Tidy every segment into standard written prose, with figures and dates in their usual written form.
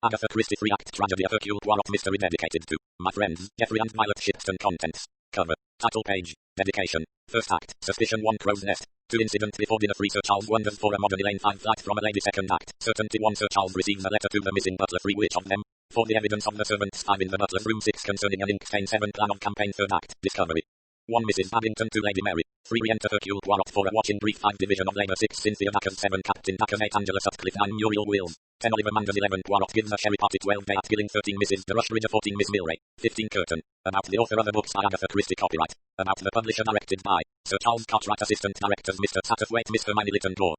Agatha Christie 3-act tragedy of Hercule Poirot mystery dedicated to my friends, Geoffrey and Violet Shipston. Contents. Cover. Title page. Dedication. First act. Suspicion 1 Crow's Nest. 2 Incident before dinner 3 Sir Charles wonders for a modern Elaine 5 Flight from a lady. Second act. Certainty 1 Sir Charles receives a letter to the missing butler 3 Which of them? 4 The evidence of the servants 5 in the butler's room 6 Concerning an ink stain 7 Plan of campaign. Third act. Discovery. 1 Mrs. Babington 2 Lady Mary. 3 Re-enter Hercule Poirot for a watch in brief 5 Division of Labour 6 Cynthia Dacres 7 Captain Dacres 8 Angela Sutcliffe 9 Muriel Wills 10 Oliver Manders 11 Poirot gives a sherry party 12 Day at Gilling 13 Mrs. de Rushbridge 14 Miss Milray 15 Curtain. About the author of the books by Agatha Christie. Copyright. About the publisher. Directed by Sir Charles Cartwright. Assistant directors Mr. Satterthwaite, Miss Hermione Littledore.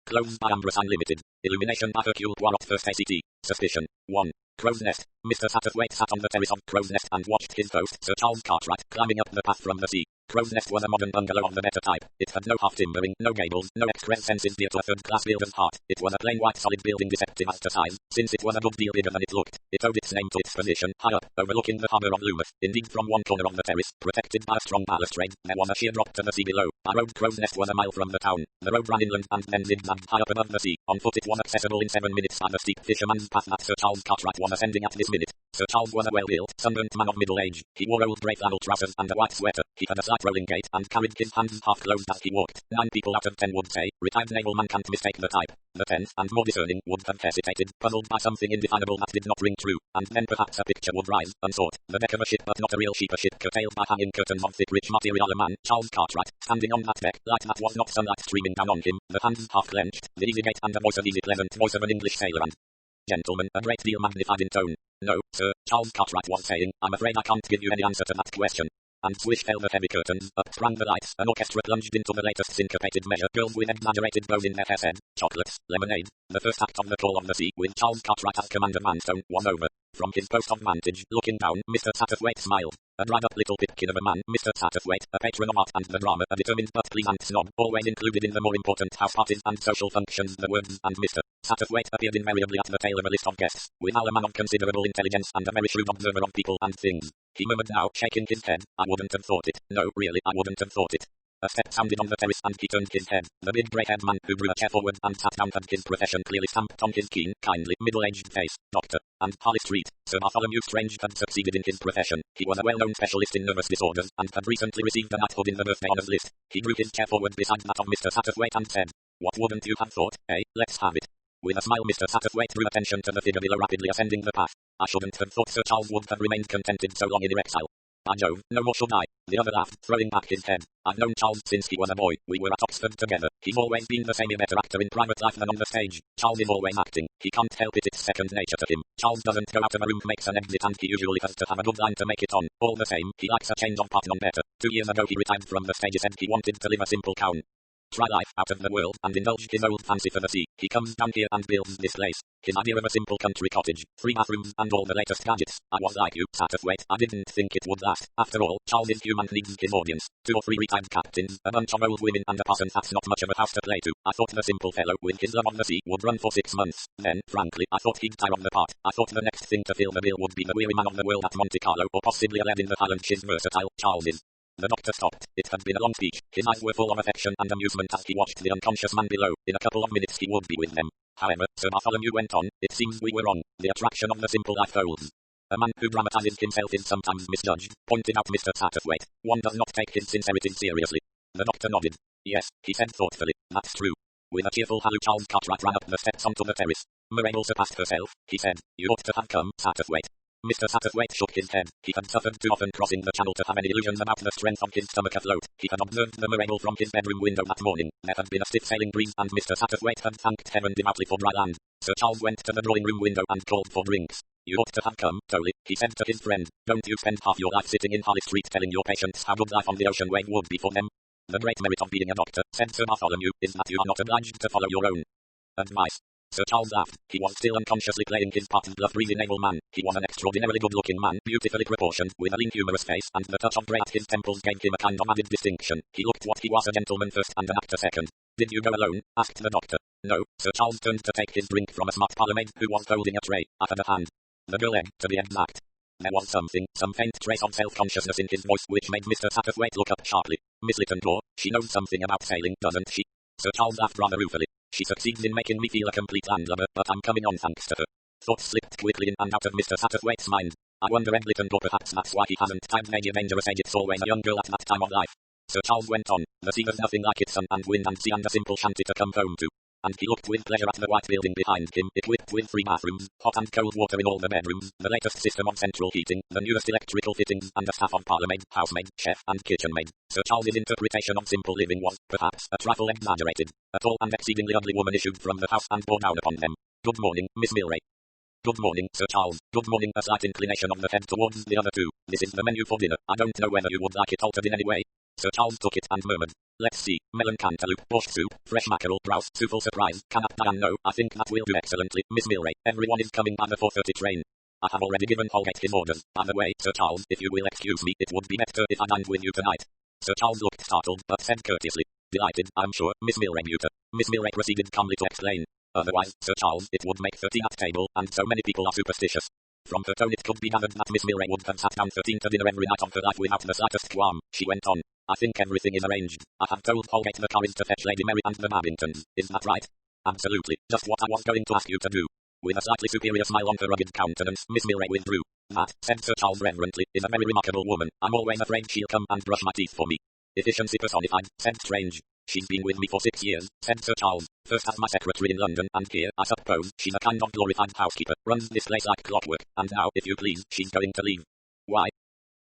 Closed by Ambrose Unlimited. Illumination by Hercule Poirot. First ACT. Suspicion. 1. Crow's Nest. Mr. Satterthwaite sat on the terrace of Crow's Nest and watched his ghost, Sir Charles Cartwright, climbing up the path from the sea. Crow's Nest was a modern bungalow of the better type. It had no half-timbering, no gables, no express senses dear to a third-class builder's heart. It was a plain white solid building deceptive as to size, since it was a good deal bigger than it looked. It owed its name to its position, high up, overlooking the harbour of Loomuth. Indeed, from one corner of the terrace, protected by a strong balustrade, there was a sheer drop to the sea below. By road Crow's Nest was a mile from the town. The road ran inland and then zigzagged high up above the sea. On foot it was accessible in 7 minutes by the steep fisherman's path that Sir Charles Cartwright was ascending at this minute. Sir Charles was a well-built, sunburnt man of middle age. He wore old grey flannel trousers and a white sweater. He had a slight rolling gait and carried his hands half closed as he walked. 9 people out of 10 would say, retired naval man can't mistake the type. The 10th and more discerning would have hesitated, puzzled by something indefinable that did not ring true, and then perhaps a picture would rise, unsought. The deck of a ship but not a real ship, a ship curtailed by hanging curtains of thick rich material. A man, Charles Cartwright, standing on that deck, light that was not sunlight streaming down on him, the hands half clenched, the easy gait and a voice of easy pleasant voice of an English sailor and gentleman, a great deal magnified in tone. No, sir, Charles Cartwright was saying, I'm afraid I can't give you any answer to that question. And swish fell the heavy curtains, up sprang the lights, an orchestra plunged into the latest syncopated measure, girls with exaggerated bows in their hair said, chocolates, lemonade. The first act of the Call of the Sea, with Charles Cartwright as Commander Manstone, was over. From his post of vantage, looking down, Mr. Satterthwaite smiled. A dried-up little pipkin of a man, Mr. Satterthwaite, a patron of art and the drama, a determined but pleasant snob, always included in the more important house parties and social functions. The words and Mr. Satterthwaite appeared invariably at the tail of a list of guests, withal a man of considerable intelligence and a very shrewd observer of people and things. He murmured now, shaking his head, I wouldn't have thought it. No, really, I wouldn't have thought it. A step sounded on the terrace and he turned his head. The big grey-haired man who drew a chair forward and sat down had his profession clearly stamped on his keen, kindly, middle-aged face. Doctor. And Harley Street. Sir Bartholomew Strange had succeeded in his profession. He was a well-known specialist in nervous disorders and had recently received a knighthood in the birthday honours list. He drew his chair forward beside that of Mr. Satterthwaite and said, What wouldn't you have thought, eh? Let's have it. With a smile Mr. Satterthwaite drew attention to the figure below rapidly ascending the path. I shouldn't have thought Sir Charles would have remained contented so long in exile. By Jove, no more should I. The other laughed, throwing back his head. I've known Charles since he was a boy. We were at Oxford together. He's always been the same, a better actor in private life than on the stage. Charles is always acting. He can't help it, it's second nature to him. Charles doesn't go out of a room, makes an exit, and he usually has to have a good line to make it on. All the same, he likes a change of part none better. 2 years ago he retired from the stage, said he wanted to live a simple town. Try life out of the world and indulge his old fancy for the sea. He comes down here and builds this place. His idea of a simple country cottage, 3 bathrooms and all the latest gadgets. I was like you, Satterthwaite, I didn't think it would last. After all, Charles is human, needs his audience. 2 or 3 retired captains, a bunch of old women and a parson, that's not much of a house to play to. I thought the simple fellow with his love of the sea would run for 6 months. Then, frankly, I thought he'd tire of the part. I thought the next thing to fill the bill would be the weary man of the world at Monte Carlo, or possibly a lad in the Highlands. She's versatile, Charles is. The doctor stopped. It had been a long speech. His eyes were full of affection and amusement as he watched the unconscious man below. In a couple of minutes he would be with them. However, Sir Bartholomew went on, it seems we were wrong. The attraction of the simple life holds. A man who dramatizes himself is sometimes misjudged, pointed out Mr. Satterthwaite. One does not take his sincerity seriously. The doctor nodded. Yes, he said thoughtfully, that's true. With a cheerful halloo Charles Cartwright ran up the steps onto the terrace. Mirabel surpassed herself, he said. You ought to have come, Satterthwaite. Mr. Satterthwaite shook his head. He had suffered too often crossing the channel to have any illusions about the strength of his stomach afloat. He had observed the Mirabel from his bedroom window that morning. There had been a stiff sailing breeze and Mr. Satterthwaite had thanked heaven devoutly for dry land. Sir Charles went to the drawing-room window and called for drinks. You ought to have come, Tolley, he said to his friend. Don't you spend half your life sitting in Harley Street telling your patients how good life on the ocean wave would be for them? The great merit of being a doctor, said Sir Bartholomew, is that you are not obliged to follow your own advice. Sir Charles laughed. He was still unconsciously playing his part as bluff, breezy naval man. He was an extraordinarily good-looking man, beautifully proportioned, with a lean, humorous face, and the touch of grey at his temples gave him a kind of added distinction. He looked what he was, a gentleman first and an actor second. Did you go alone? Asked the doctor. No. Sir Charles turned to take his drink from a smart parlourmaid who was holding a tray. I had a hand. The girl egg, to be exact. There was something, some faint trace of self-consciousness in his voice which made Mr. Satterthwaite look up sharply. Miss Littledore, she knows something about sailing, doesn't she? Sir Charles laughed rather ruefully. She succeeds in making me feel a complete landlubber, but I'm coming on thanks to her. Thoughts slipped quickly in and out of Mr. Satterthwaite's mind. I wonder Eglinton, or perhaps that's why he hasn't timed Major Dangerous age. It's always a young girl at that time of life. Sir Charles went on. The sea was nothing like it, sun and wind and sea and a simple shanty to come home to. And he looked with pleasure at the white building behind him, equipped with 3 bathrooms, hot and cold water in all the bedrooms, the latest system of central heating, the newest electrical fittings, and a staff of parlourmaid, housemaid, chef, and kitchenmaid. Sir Charles's interpretation of simple living was, perhaps, a trifle exaggerated. A tall and exceedingly ugly woman issued from the house and bore down upon them. Good morning, Miss Milray. Good morning, Sir Charles. Good morning. A slight inclination of the head towards the other two. This is the menu for dinner. I don't know whether you would like it altered in any way. Sir Charles took it and murmured. Let's see. Melon cantaloupe, borscht soup, fresh mackerel, grouse, souffle surprise, cannot Diane. No, I think that will do excellently, Miss Milray. Everyone is coming by the 4:30 train. I have already given Holgate his orders. By the way, Sir Charles, if you will excuse me, it would be better if I dined with you tonight. Sir Charles looked startled, but said courteously. Delighted, I'm sure, Miss Milray Buter. Miss Milray proceeded calmly to explain. Otherwise, Sir Charles, it would make 13 at table, and so many people are superstitious. From her tone it could be gathered that Miss Milray would have sat down 13 to dinner every night of her life without the slightest qualm. She went on. I think everything is arranged. I have told Holgate the car is to fetch Lady Mary and the Babingtons. Is that right? Absolutely. Just what I was going to ask you to do. With a slightly superior smile on her rugged countenance, Miss Milray withdrew. That, said Sir Charles reverently, is a very remarkable woman. I'm always afraid she'll come and brush my teeth for me. Efficiency personified, said Strange. She's been with me for 6 years, said Sir Charles. First as my secretary in London, and here, I suppose, she's a kind of glorified housekeeper, runs this place like clockwork, and now, if you please, she's going to leave. Why?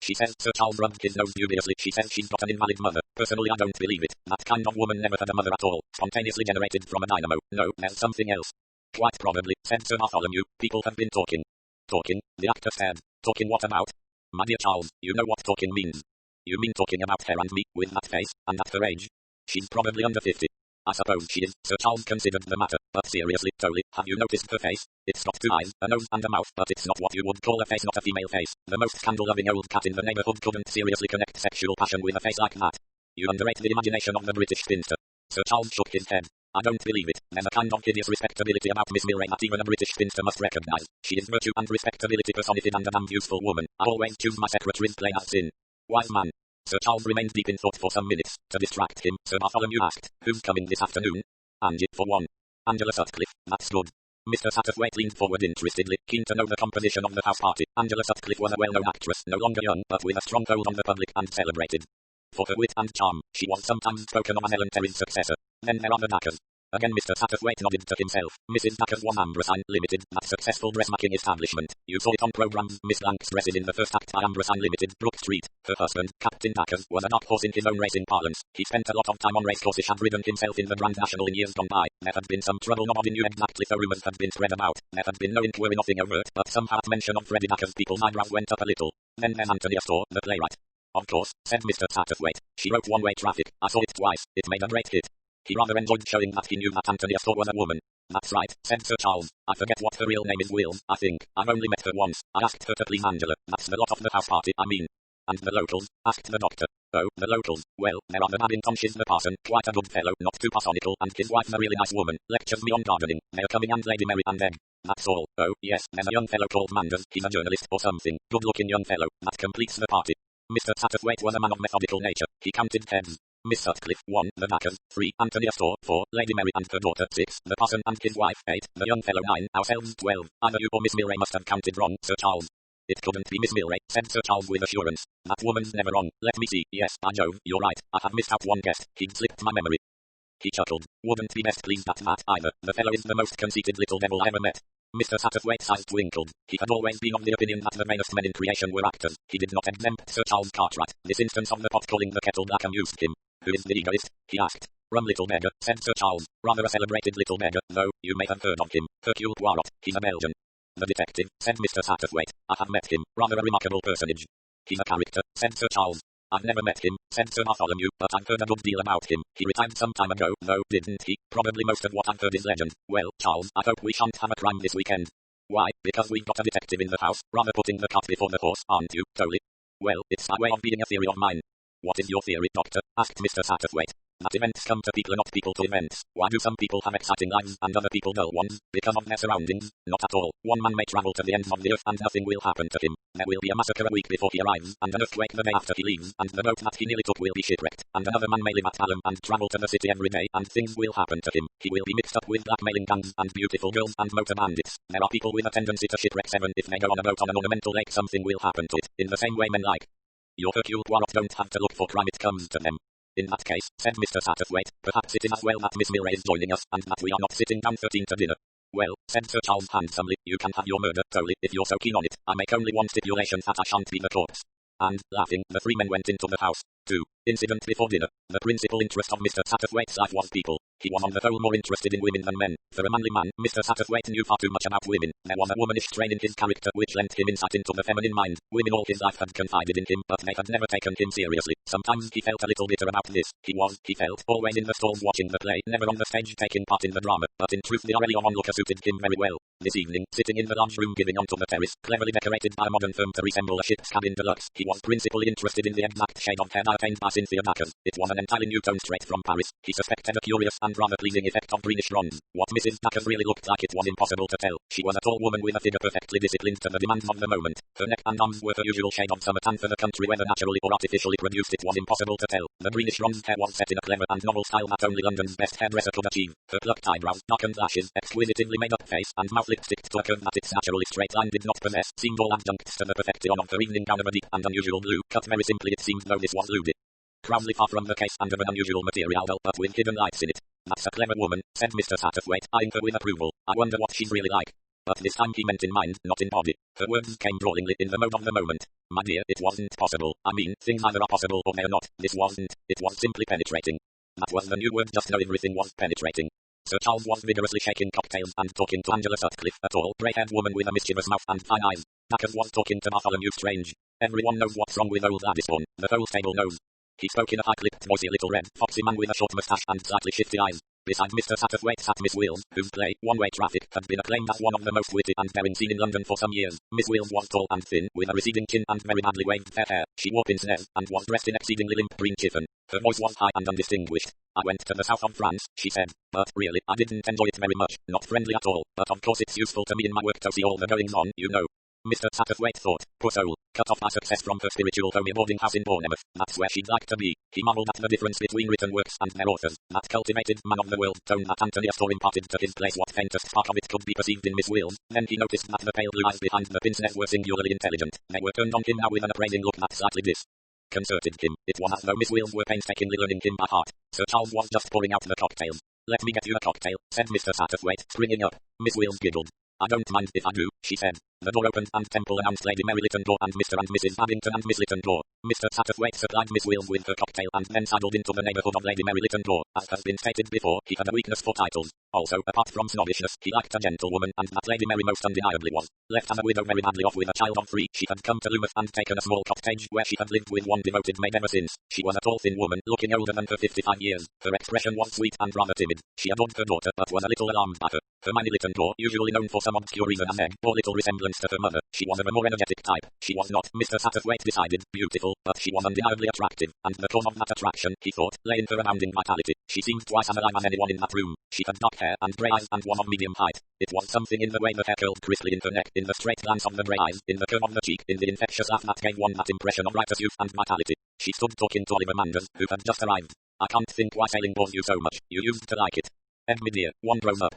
She says, Sir Charles rubbed his nose dubiously, she says she's got an invalid mother. Personally I don't believe it. That kind of woman never had a mother at all, spontaneously generated from a dynamo. No, there's something else. Quite probably, said Sir Bartholomew. People have been talking. Talking? The actor stared. Talking what about? My dear Charles, you know what talking means. You mean talking about her and me, with that face, and at her age? She's probably under 50. I suppose she is. Sir Charles considered the matter. But seriously, Tolly, have you noticed her face? It's got 2 eyes, a nose and a mouth, but it's not what you would call a face, not a female face. The most scandal-loving old cat in the neighbourhood couldn't seriously connect sexual passion with a face like that. You underrate the imagination of the British spinster. Sir Charles shook his head. I don't believe it. There's a kind of hideous respectability about Miss Milray that even a British spinster must recognise. She is virtue and respectability personified and a damn useful woman. I always choose my secretaries plain as sin. Wise man. Sir Charles remained deep in thought for some minutes. To distract him, Sir Bartholomew asked, Who's coming this afternoon? Angie, for one. Angela Sutcliffe, that's good. Mr. Satterthwaite leaned forward interestedly, keen to know the composition of the house party. Angela Sutcliffe was a well-known actress, no longer young, but with a strong hold on the public and celebrated for her wit and charm. She was sometimes spoken of as Ellen Terry's successor. Then there are the Dackers. Again Mr. Satterthwaite nodded to himself. Mrs. Dacker's was Ambrosine Limited, that successful dressmaking establishment. You saw it on programs. Miss Blank's dresses in the first act by Ambrosine Limited, Brook Street. Her husband, Captain Dackers, was a dark horse in his own racing parlance. He spent a lot of time on racecourses, had ridden himself in the Grand National in years gone by. There had been some trouble, nobody knew exactly, so rumours had been spread about. There had been no inquiry, nothing overt, but somehow at mention of Freddie Dacker's people's eyebrows went up a little. Then there's Anthony Astor, the playwright. Of course, said Mr. Satterthwaite. She wrote One-Way Traffic. I saw it twice. It made a great hit. He rather enjoyed showing that he knew that Anthony Astor was a woman. That's right, said Sir Charles. I forget what her real name is. Wills, I think. I've only met her once. I asked her to please Angela. That's the lot of the house party, I mean. And the locals? Asked the doctor. Oh, the locals. Well, there are the Babingtons, she's the parson, quite a good fellow, not too parsonical, and his wife's a really nice woman, lectures me on gardening. They're coming, and Lady Mary and Egg. That's all. Oh, yes, there's a young fellow called Manders, he's a journalist or something, good-looking young fellow, that completes the party. Mr. Satterthwaite was a man of methodical nature. He counted heads. Miss Sutcliffe, 1, the Dackers, 3, Anthony Astor, 4, Lady Mary and her daughter, 6, the parson and his wife, 8, the young fellow, 9, ourselves, 12. Either you or Miss Milray must have counted wrong, Sir Charles. It couldn't be Miss Milray, said Sir Charles with assurance. That woman's never on. Let me see. Yes, by Jove, you're right. I have missed out one guest. He'd slipped my memory. He chuckled. Wouldn't be best pleased at that either. The fellow is the most conceited little devil I ever met. Mr. Satterthwaite's eyes twinkled. He had always been of the opinion that the vainest men in creation were actors. He did not exempt Sir Charles Cartwright. This instance of the pot calling the kettle black amused him. Who is the egoist? He asked. Rum Little Beggar, said Sir Charles. Rather a celebrated little beggar, though. You may have heard of him. Hercule Poirot. He's a Belgian. The detective, said Mr. Satterthwaite. I have met him. Rather a remarkable personage. He's a character, said Sir Charles. I've never met him, said Sir Bartholomew, but I've heard a good deal about him. He retired some time ago, though, didn't he? Probably most of what I've heard is legend. Well, Charles, I hope we shan't have a crime this weekend. Why? Because we've got a detective in the house, rather putting the cart before the horse, aren't you, Tolly? Well, it's my way of being a theory of mine. What is your theory, Doctor? Asked Mr. Satterthwaite. That events come to people and not people to events. Why do some people have exciting lives and other people dull ones? Because of their surroundings? Not at all. One man may travel to the ends of the earth and nothing will happen to him. There will be a massacre a week before he arrives, and an earthquake the day after he leaves, and the boat that he nearly took will be shipwrecked. And another man may live at Hallam and travel to the city every day, and things will happen to him. He will be mixed up with blackmailing gangs and beautiful girls and motor bandits. There are people with a tendency to shipwreck even if they go on a boat on an ornamental lake. Something will happen to it. In the same way men like your Hercule Poirot don't have to look for crime, it comes to them. In that case, said Mr. Satterthwaite, perhaps it is as well that Miss Milray is joining us, and that we are not sitting down 13 to dinner. Well, said Sir Charles handsomely, you can have your murder, Tolley, if you're so keen on it. I make only one stipulation, that I shan't be the corpse. And, laughing, the three men went into the house. 2. Incident before dinner. The principal interest of Mr. Satterthwaite's life was people. He was on the whole more interested in women than men. For a manly man, Mr. Satterthwaite knew far too much about women. There was a womanish strain in his character which lent him insight into the feminine mind. Women all his life had confided in him, but they had never taken him seriously. Sometimes he felt a little bitter about this. He felt, always in the stalls watching the play, never on the stage taking part in the drama. But in truth the Aurelian onlooker suited him very well. This evening, sitting in the large room giving onto the terrace, cleverly decorated by a modern firm to resemble a ship's cabin deluxe, he was principally interested in the exact shade of hair attained by Cynthia Dacres. It was an entirely new tone straight from Paris. He suspected a curious and rather pleasing effect of greenish bronze. What Mrs. Dacres really looked like it was impossible to tell. She was a tall woman with a figure perfectly disciplined to the demands of the moment. Her neck and arms were her usual shade of summer tan for the country, whether naturally or artificially produced it was impossible to tell. The greenish bronze hair was set in a clever and novel style that only London's best hairdresser could achieve. Her plucked eyebrows, darkened lashes, exquisitively made up face, and mouth lipstick to a curve that its naturally straight line did not possess, seemed all adjuncts to the perfection of her evening gown of a deep and unusual blue, cut very simply it seemed, though this was ludicrous. Proudly far from the case and of an unusual material, but with hidden lights in it. That's a clever woman, said Mr. Satterthwaite, eyeing her with approval. I wonder what she's really like. But this time he meant in mind, not in body. Her words came drawlingly in the mode of the moment. My dear, it wasn't possible. I mean, things either are possible or they're not. This wasn't. It was simply penetrating. That was the new word, just now everything was penetrating. Sir Charles was vigorously shaking cocktails and talking to Angela Sutcliffe, a tall, grey-haired woman with a mischievous mouth and fine eyes. Dacres was talking to Bartholomew Strange. Everyone knows what's wrong with old Addisborn. The whole stable knows. He spoke in a high-clipped voice, a little red, foxy man with a short moustache and slightly shifty eyes. Beside Mr. Satterthwaite sat Miss Wills, whose play, One-Way Traffic, had been acclaimed as one of the most witty and daring seen in London for some years. Miss Wills was tall and thin, with a receding chin and very badly waved fair hair. She wore pince nez, and was dressed in exceedingly limp green chiffon. Her voice was high and undistinguished. I went to the south of France, she said, but really, I didn't enjoy it very much. Not friendly at all, but of course it's useful to me in my work to see all the goings on, you know. Mr. Satterthwaite thought, poor soul, cut off by success from her spiritual home boarding house in Bournemouth. That's where she'd like to be. He marvelled at the difference between written works and their authors. That cultivated man of the world tone that Anthony Astor imparted to his place, what faintest spark of it could be perceived in Miss Wills. Then he noticed that the pale blue eyes behind the pince-nez were singularly intelligent. They were turned on him now with an appraising look that slightly disconcerted him. It was as though Miss Wills were painstakingly learning him by heart. Sir Charles was just pouring out the cocktails. Let me get you a cocktail, said Mr. Satterthwaite, springing up. Miss Wills giggled. I don't mind if I do, she said. The door opened and Temple announced Lady Mary Littendore and Mr. and Mrs. Babington and Miss Littendore. Mr. Satterthwaite supplied Miss Wills with her cocktail and then sidled into the neighbourhood of Lady Mary Littendore. As has been stated before, he had a weakness for titles. Also, apart from snobbishness, he liked a gentlewoman, and that Lady Mary most undeniably was. Left as a widow very badly off with a child of 3, she had come to Loomuth and taken a small cottage where she had lived with one devoted maid ever since. She was a tall thin woman, looking older than her 55 years. Her expression was sweet and rather timid. She adored her daughter, but was a little alarmed by her. Hermione Littendore, usually known for some obscure reason as Meg, bore little resemblance to her mother. She was of a more energetic type. She was not, Mr. Satterthwaite decided, beautiful, but she was undeniably attractive, and the cause of that attraction, he thought, lay in her abounding vitality. She seemed twice as alive as anyone in that room. She had dark hair and grey eyes and was of medium height. It was something in the way the hair curled crisply in her neck, in the straight glance of the grey eyes, in the curve of the cheek, in the infectious laugh that gave one that impression of riotous youth and vitality. She stood talking to Oliver Manders, who had just arrived. I can't think why sailing bores you so much. You used to like it. Ed, me dear, one grown up.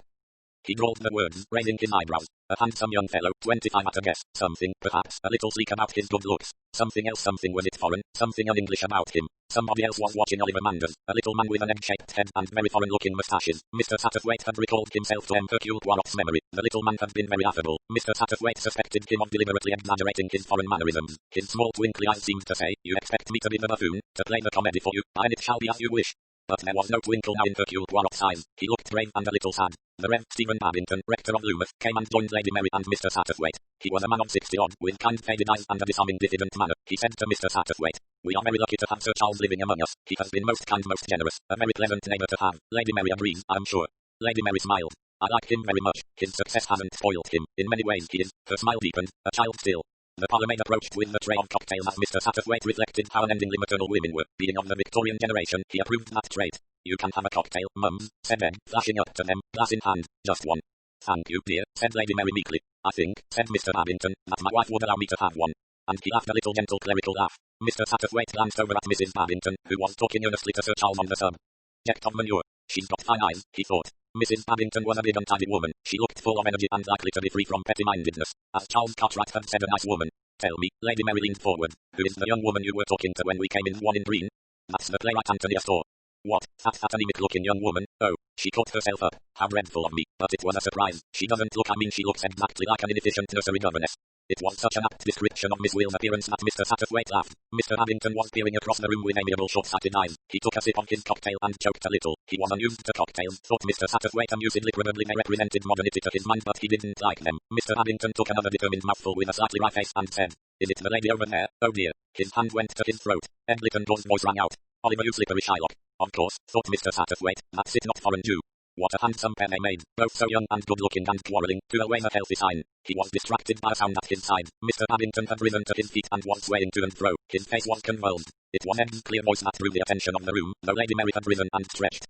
He drawled the words, raising his eyebrows. A handsome young fellow, 25 at a guess. Something, perhaps, a little sleek about his good looks. Something else, something was it foreign, something un-English about him. Somebody else was watching Oliver Manders, a little man with an egg-shaped head and very foreign-looking moustaches. Mr. Satterthwaite had recalled himself to Hercule Poirot's memory. The little man had been very affable. Mr. Satterthwaite suspected him of deliberately exaggerating his foreign mannerisms. His small twinkly eyes seemed to say, you expect me to be the buffoon, to play the comedy for you, and it shall be as you wish. But there was no twinkle now in Hercule Poirot's eyes. He looked grave and a little sad. The Rev. Stephen Babington, rector of Loomuth, came and joined Lady Mary and Mr. Satterthwaite. He was a man of 60-odd, with kind faded eyes and a disarming diffident manner. He said to Mr. Satterthwaite, we are very lucky to have Sir Charles living among us. He has been most kind, most generous, a very pleasant neighbour to have. Lady Mary agrees, I'm sure. Lady Mary smiled. I like him very much. His success hasn't spoiled him. In many ways he is. Her smile deepened, a child still. The parlourmaid approached with the tray of cocktails as Mr. Satterthwaite reflected how unendingly maternal women were. Being of the Victorian generation, he approved that trait. You can have a cocktail, mums, said Ed, flashing up to them, glass in hand, just one. Thank you, dear, said Lady Mary meekly. I think, said Mr. Babington, that my wife would allow me to have one. And he laughed a little gentle clerical laugh. Mr. Satterthwaite glanced over at Mrs. Babington, who was talking earnestly to Sir Charles on the subject of manure. She's got fine eyes, he thought. Mrs. Babington was a big untidy woman. She looked full of energy and likely to be free from petty-mindedness. As Charles Cartwright had said, a nice woman. Tell me, Lady Mary leaned forward, who is the young woman you were talking to when we came in, one in green? That's the playwright Anthony Astor. What, that anemic-looking young woman? Oh, she caught herself up. How dreadful of me, but it was a surprise. She doesn't look, she looks exactly like an inefficient nursery governess. It was such an apt description of Miss Will's appearance that Mr. Satterthwaite laughed. Mr. Babington was peering across the room with amiable short-sighted eyes. He took a sip of his cocktail and choked a little. He was unused to cocktails, thought Mr. Satterthwaite amusedly. Probably they represented modernity to his mind, but he didn't like them. Mr. Babington took another determined mouthful with a slightly wry face and said, Is it the lady over there? Oh dear. His hand went to his throat. Ed Littledore's voice rang out. Oliver, you slippery Shylock. Of course, thought Mr. Satterthwaite, that's it, not foreign Jew. What a handsome pair they made, both so young and good-looking and quarrelling, to always a healthy sign. He was distracted by a sound at his side. Mr. Babington had risen to his feet and was swaying to and fro. His face was convulsed. It was Ed's clear voice that drew the attention of the room, though Lady Mary had risen and stretched.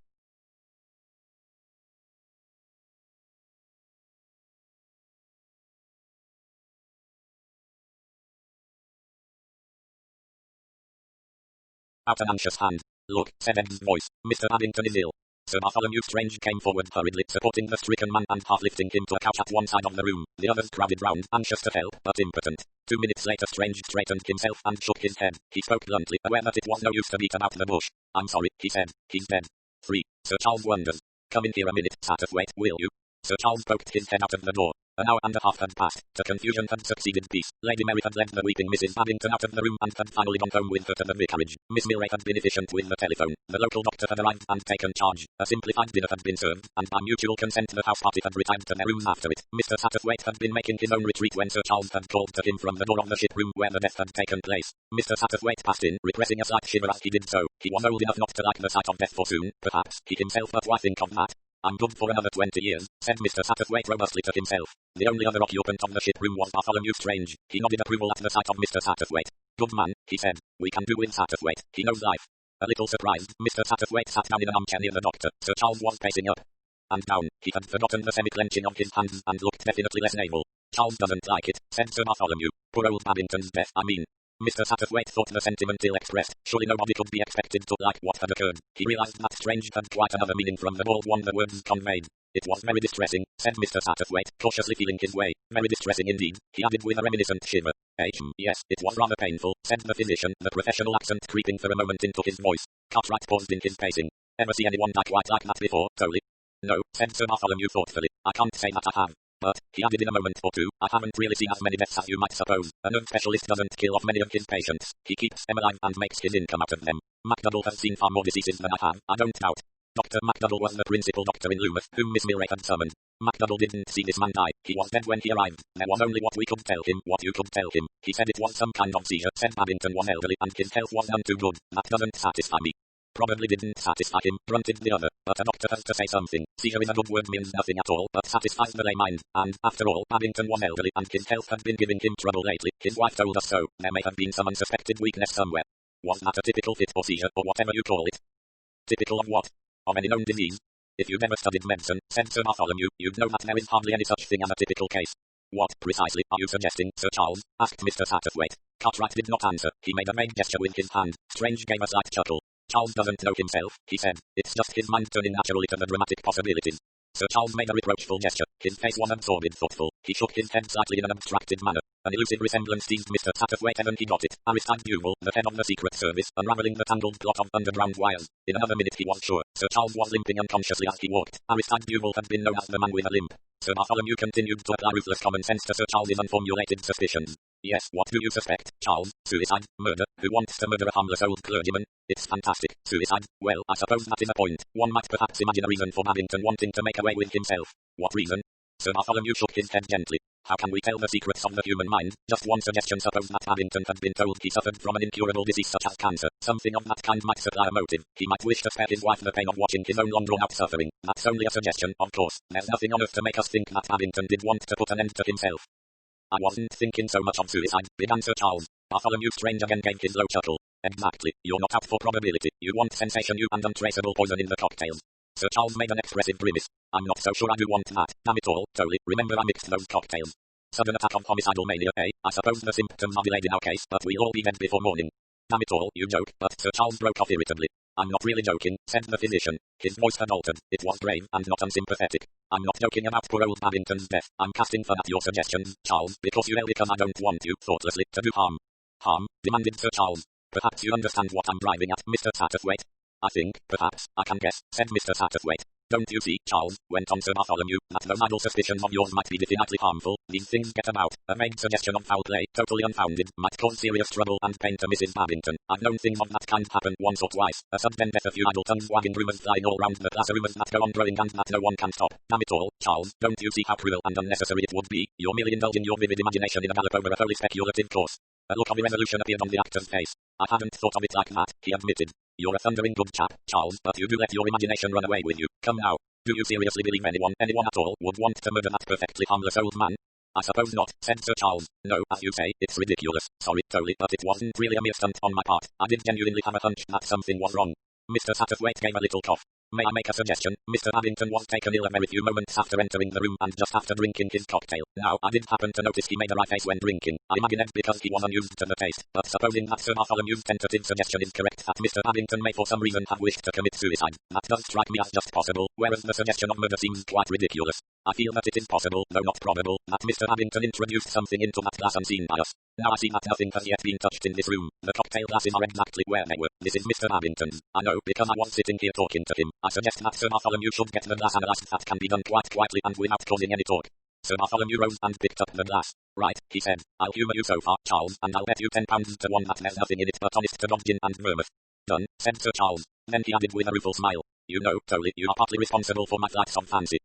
Out an anxious hand. Look, said Ed's voice. Mr. Babington is ill. Sir Bartholomew Strange came forward hurriedly, supporting the stricken man and half lifting him to a couch at one side of the room. The others crowded round, anxious to help, but impotent. 2 minutes later Strange straightened himself and shook his head. He spoke bluntly, aware that it was no use to beat about the bush. I'm sorry, he said. He's dead. 3. Sir Charles wonders. Come in here a minute, Satterthwaite, will you? Sir Charles poked his head out of the door. An hour and a half had passed. To confusion had succeeded peace. Lady Mary had led the weeping Mrs. Babington out of the room and had finally gone home with her to the vicarage. Miss Murray had been efficient with the telephone. The local doctor had arrived and taken charge. A simplified dinner had been served, and by mutual consent the house party had retired to their rooms after it. Mr. Satterthwaite had been making his own retreat when Sir Charles had called to him from the door of the ship room where the death had taken place. Mr. Satterthwaite passed in, repressing a slight shiver as he did so. He was old enough not to like the sight of death for soon, perhaps, he himself, but why think of that? I'm good for another 20 years, said Mr. Satterthwaite robustly to himself. The only other occupant of the ship room was Bartholomew Strange. He nodded approval at the sight of Mr. Satterthwaite. Good man, he said. We can do with Satterthwaite. He knows life. A little surprised, Mr. Satterthwaite sat down in an armchair near the doctor. Sir Charles was pacing up and down. He had forgotten the semi-clenching of his hands and looked definitely less able. Charles doesn't like it, said Sir Bartholomew. Poor old Babington's death, I mean. Mr. Satterthwaite thought the sentiment ill expressed. Surely nobody could be expected to like what had occurred. He realized that Strange had quite another meaning from the bald one the words conveyed. It was very distressing, said Mr. Satterthwaite, cautiously feeling his way. Very distressing indeed, he added with a reminiscent shiver. Yes, it was rather painful, said the physician, the professional accent creeping for a moment into his voice. Cartwright paused in his pacing. Ever see anyone die quite like that before, Tolly? No, said Sir Bartholomew thoughtfully. I can't say that I have. But, he added in a moment or two, I haven't really seen as many deaths as you might suppose. A nerve specialist doesn't kill off many of his patients. He keeps them alive and makes his income out of them. MacDougall has seen far more diseases than I have, I don't doubt. Dr. MacDougall was the principal doctor in Loomuth, whom Miss Murray had summoned. MacDougall didn't see this man die. He was dead when he arrived. There was only what we could tell him, what you could tell him. He said it was some kind of seizure, said Babington was elderly and his health was none too good. That doesn't satisfy me. Probably didn't satisfy him, grunted the other, but a doctor has to say something. Seizure is a good word, means nothing at all, but satisfies the lay mind, and, after all, Babington was elderly and his health had been giving him trouble lately. His wife told us so. There may have been some unsuspected weakness somewhere. Was that a typical fit or seizure, or whatever you call it? Typical of what? Of any known disease? If you'd ever studied medicine, said Sir Bartholomew, you'd know that there is hardly any such thing as a typical case. What, precisely, are you suggesting, Sir Charles? Asked Mr. Satterthwaite. Cartwright did not answer. He made a vague gesture with his hand. Strange gave a slight chuckle. Charles doesn't know himself, he said. It's just his mind turning naturally to the dramatic possibilities. Sir Charles made a reproachful gesture. His face was absorbed, thoughtful. He shook his head slightly in an abstracted manner. An elusive resemblance seized Mr. Satterthwaite, and he got it. Aristide Duval, the head of the Secret Service, unraveling the tangled plot of underground wires. In another minute he was sure. Sir Charles was limping unconsciously as he walked. Aristide Duval had been known as the man with a limp. Sir Bartholomew continued to apply ruthless common sense to Sir Charles's unformulated suspicions. Yes, what do you suspect, Charles? Suicide? Murder? Who wants to murder a harmless old clergyman? It's fantastic. Suicide? Well, I suppose that is a point. One might perhaps imagine a reason for Babington wanting to make away with himself. What reason? Sir Bartholomew shook his head gently. How can we tell the secrets of the human mind? Just one suggestion. Suppose that Babington had been told he suffered from an incurable disease such as cancer. Something of that kind might supply a motive. He might wish to spare his wife the pain of watching his own long drawn-out suffering. That's only a suggestion, of course. There's nothing on earth to make us think that Babington did want to put an end to himself. I wasn't thinking so much of suicide, began Sir Charles. Bartholomew Strange again gave his low chuckle. Exactly, you're not out for probability, you want sensation you and untraceable poison in the cocktails. Sir Charles made an expressive grimace. I'm not so sure I do want that, damn it all, Tolly, remember I mixed those cocktails. Sudden attack of homicidal mania, eh? I suppose the symptoms are delayed in our case, but we'll all be dead before morning. Damn it all, you joke, but Sir Charles broke off irritably. I'm not really joking, said the physician. His voice had altered, it was grave and not unsympathetic. I'm not joking about poor old Babington's death, I'm casting fun at your suggestions, Charles, because I don't want you, thoughtlessly, to do harm. Harm? Demanded Sir Charles. Perhaps you understand what I'm driving at, Mr. Satterthwaite. I think, perhaps, I can guess, said Mr. Satterthwaite. Don't you see, Charles, went on Sir Bartholomew, that those idle suspicions of yours might be definitely harmful. These things get about. A vague suggestion of foul play, totally unfounded, might cause serious trouble and pain to Mrs. Babington. I've known things of that kind happen once or twice. A sudden death, a few idle tongues wagging, rumours flying all round the class, rumours that go on growing and that no one can stop. Damn it all, Charles, don't you see how cruel and unnecessary it would be? You're merely indulging your vivid imagination in a gallop over a wholly speculative course. A look of irresolution appeared on the actor's face. I hadn't thought of it like that, he admitted. You're a thundering good chap, Charles, but you do let your imagination run away with you. Come now. Do you seriously believe anyone at all, would want to murder that perfectly harmless old man? I suppose not, said Sir Charles. No, as you say, it's ridiculous. Sorry, Tolly, but it wasn't really a mere stunt on my part. I did genuinely have a hunch that something was wrong. Mr. Satterthwaite gave a little cough. May I make a suggestion? Mr. Babington was taken ill a very few moments after entering the room and just after drinking his cocktail. Now, I did happen to notice he made a wry face when drinking. I imagine it because he was unused to the taste. But supposing that Sir Bartholomew's tentative suggestion is correct, that Mr. Babington may for some reason have wished to commit suicide, that does strike me as just possible, whereas the suggestion of murder seems quite ridiculous. I feel that it is possible, though not probable, that Mr. Babington introduced something into that glass unseen by us. Now I see that nothing has yet been touched in this room. The cocktail glasses are exactly where they were. This is Mr. Babington's. I know, because I was sitting here talking to him. I suggest that Sir Bartholomew should get the glass analyzed. That can be done quite quietly and without causing any talk. Sir Bartholomew rose and picked up the glass. Right, he said. I'll humour you so far, Charles, and I'll bet you £10 to 1 that there's nothing in it but honest to God gin and vermouth. Done, said Sir Charles. Then he added with a rueful smile. You know, Tolly, you are partly responsible for my flights of fancy.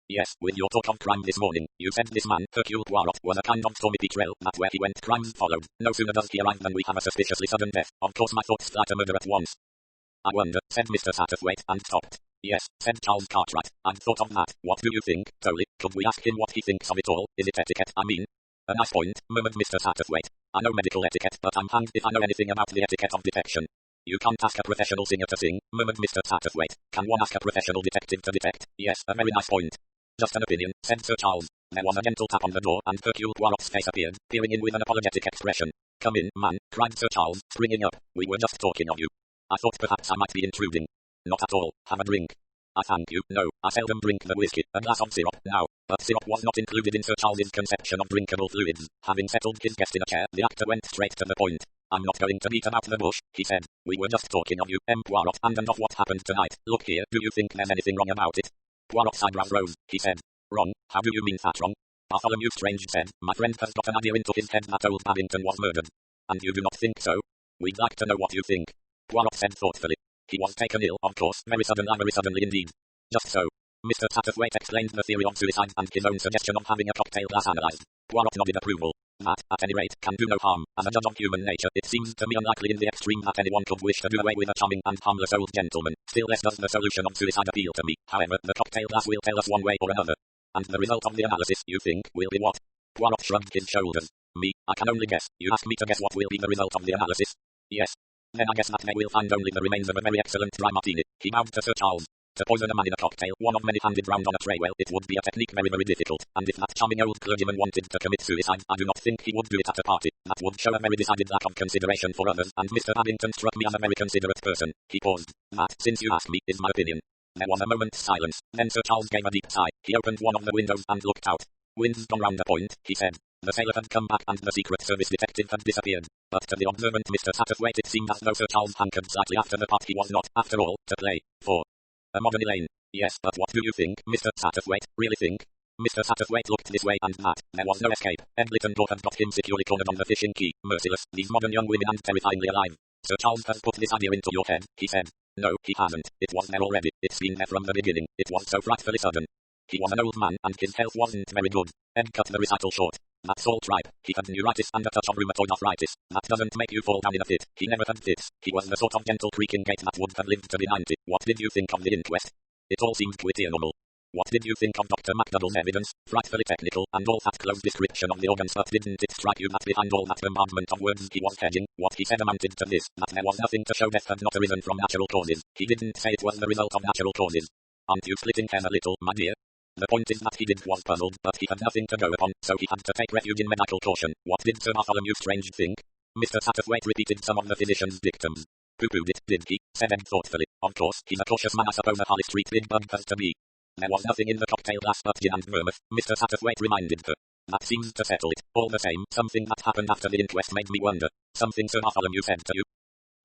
Yes, with your talk of crime this morning, you said this man, Hercule Poirot, was a kind of Tommy Petrel, that where he went crimes followed. No sooner does he arrive than we have a suspiciously sudden death. Of course my thoughts fly to murder at once. I wonder, said Mr. Satterthwaite, and stopped. Yes, said Charles Cartwright, I'd thought of that. What do you think, Tolly? Could we ask him what he thinks of it all? Is it etiquette, I mean? A nice point, murmured Mr. Satterthwaite. I know medical etiquette, but I'm hanged if I know anything about the etiquette of detection. You can't ask a professional singer to sing, murmured Mr. Satterthwaite. Can one ask a professional detective to detect? Yes, a very nice point. Just an opinion, said Sir Charles. There was a gentle tap on the door, and Hercule Poirot's face appeared, peering in with an apologetic expression. Come in, man, cried Sir Charles, springing up. We were just talking of you. I thought perhaps I might be intruding. Not at all. Have a drink. I thank you. No, I seldom drink the whiskey. A glass of syrup, now. But syrup was not included in Sir Charles's conception of drinkable fluids. Having settled his guest in a chair, the actor went straight to the point. I'm not going to beat about the bush, he said. We were just talking of you, Poirot, and of what happened tonight. Look here, do you think there's anything wrong about it? Poirot's eyebrows rose, he said. Wrong? How do you mean that wrong? Bartholomew Strange said, my friend has got an idea into his head that old Babington was murdered. And you do not think so? We'd like to know what you think. Poirot said thoughtfully. He was taken ill, of course, very suddenly indeed. Just so. Mr. Satterthwaite explained the theory of suicide and his own suggestion of having a cocktail glass analyzed. Poirot nodded approval. That, at any rate, can do no harm. As a judge of human nature, it seems to me unlikely in the extreme that anyone could wish to do away with a charming and harmless old gentleman. Still less does the solution of suicide appeal to me. However, the cocktail glass will tell us one way or another. And the result of the analysis, you think, will be what? Poirot shrugged his shoulders. Me, I can only guess. You asked me to guess what will be the result of the analysis? Yes. Then I guess that they will find only the remains of a very excellent dry martini. He bowed to Sir Charles. To poison a man in a cocktail, one of many handed round on a tray, well, it would be a technique very difficult, and if that charming old clergyman wanted to commit suicide, I do not think he would do it at a party. That would show a very decided lack of consideration for others, and Mr. Babington struck me as a very considerate person. He paused. That, since you asked me, is my opinion. There was a moment's silence, then Sir Charles gave a deep sigh. He opened one of the windows and looked out. Wind's gone round the point, he said. The sailor had come back and the Secret Service detective had disappeared. But to the observant Mr. Satterthwaite it seemed as though Sir Charles hankered slightly after the part he was not, after all, to play. For a modern Elaine. Yes, but what do you think, Mr. Satterthwaite, really think? Mr. Satterthwaite looked this way and that. There was no escape. Ed Littendorf had got him securely cornered on the fishing quay. Merciless, these modern young women and terrifyingly alive. Sir Charles has put this idea into your head, he said. No, he hasn't. It was there already. It's been there from the beginning. It was so frightfully sudden. He was an old man, and his health wasn't very good. Ed cut the recital short. That's all tripe. He had neuritis and a touch of rheumatoid arthritis. That doesn't make you fall down in a fit. He never had fits. He was the sort of gentle creaking gait that would have lived to be 90. What did you think of the inquest? It all seemed pretty normal. What did you think of Dr. McDougall's evidence? Frightfully technical, and all that close description of the organs, but didn't it strike you that behind all that bombardment of words he was hedging, what he said amounted to this, that there was nothing to show death had not arisen from natural causes. He didn't say it was the result of natural causes. Aren't you splitting hairs a little, my dear? The point is that he was puzzled, but he had nothing to go upon, so he had to take refuge in medical caution. What did Sir Bartholomew Strange think? Mr. Satterthwaite repeated some of the physician's dictums. Pooh-poohed it, did he? Said Ed thoughtfully. Of course, he's a cautious man, I suppose a Harley Street big bug has to be. There was nothing in the cocktail glass but gin and vermouth, Mr. Satterthwaite reminded her. That seems to settle it. All the same, something that happened after the inquest made me wonder. Something Sir Bartholomew said to you?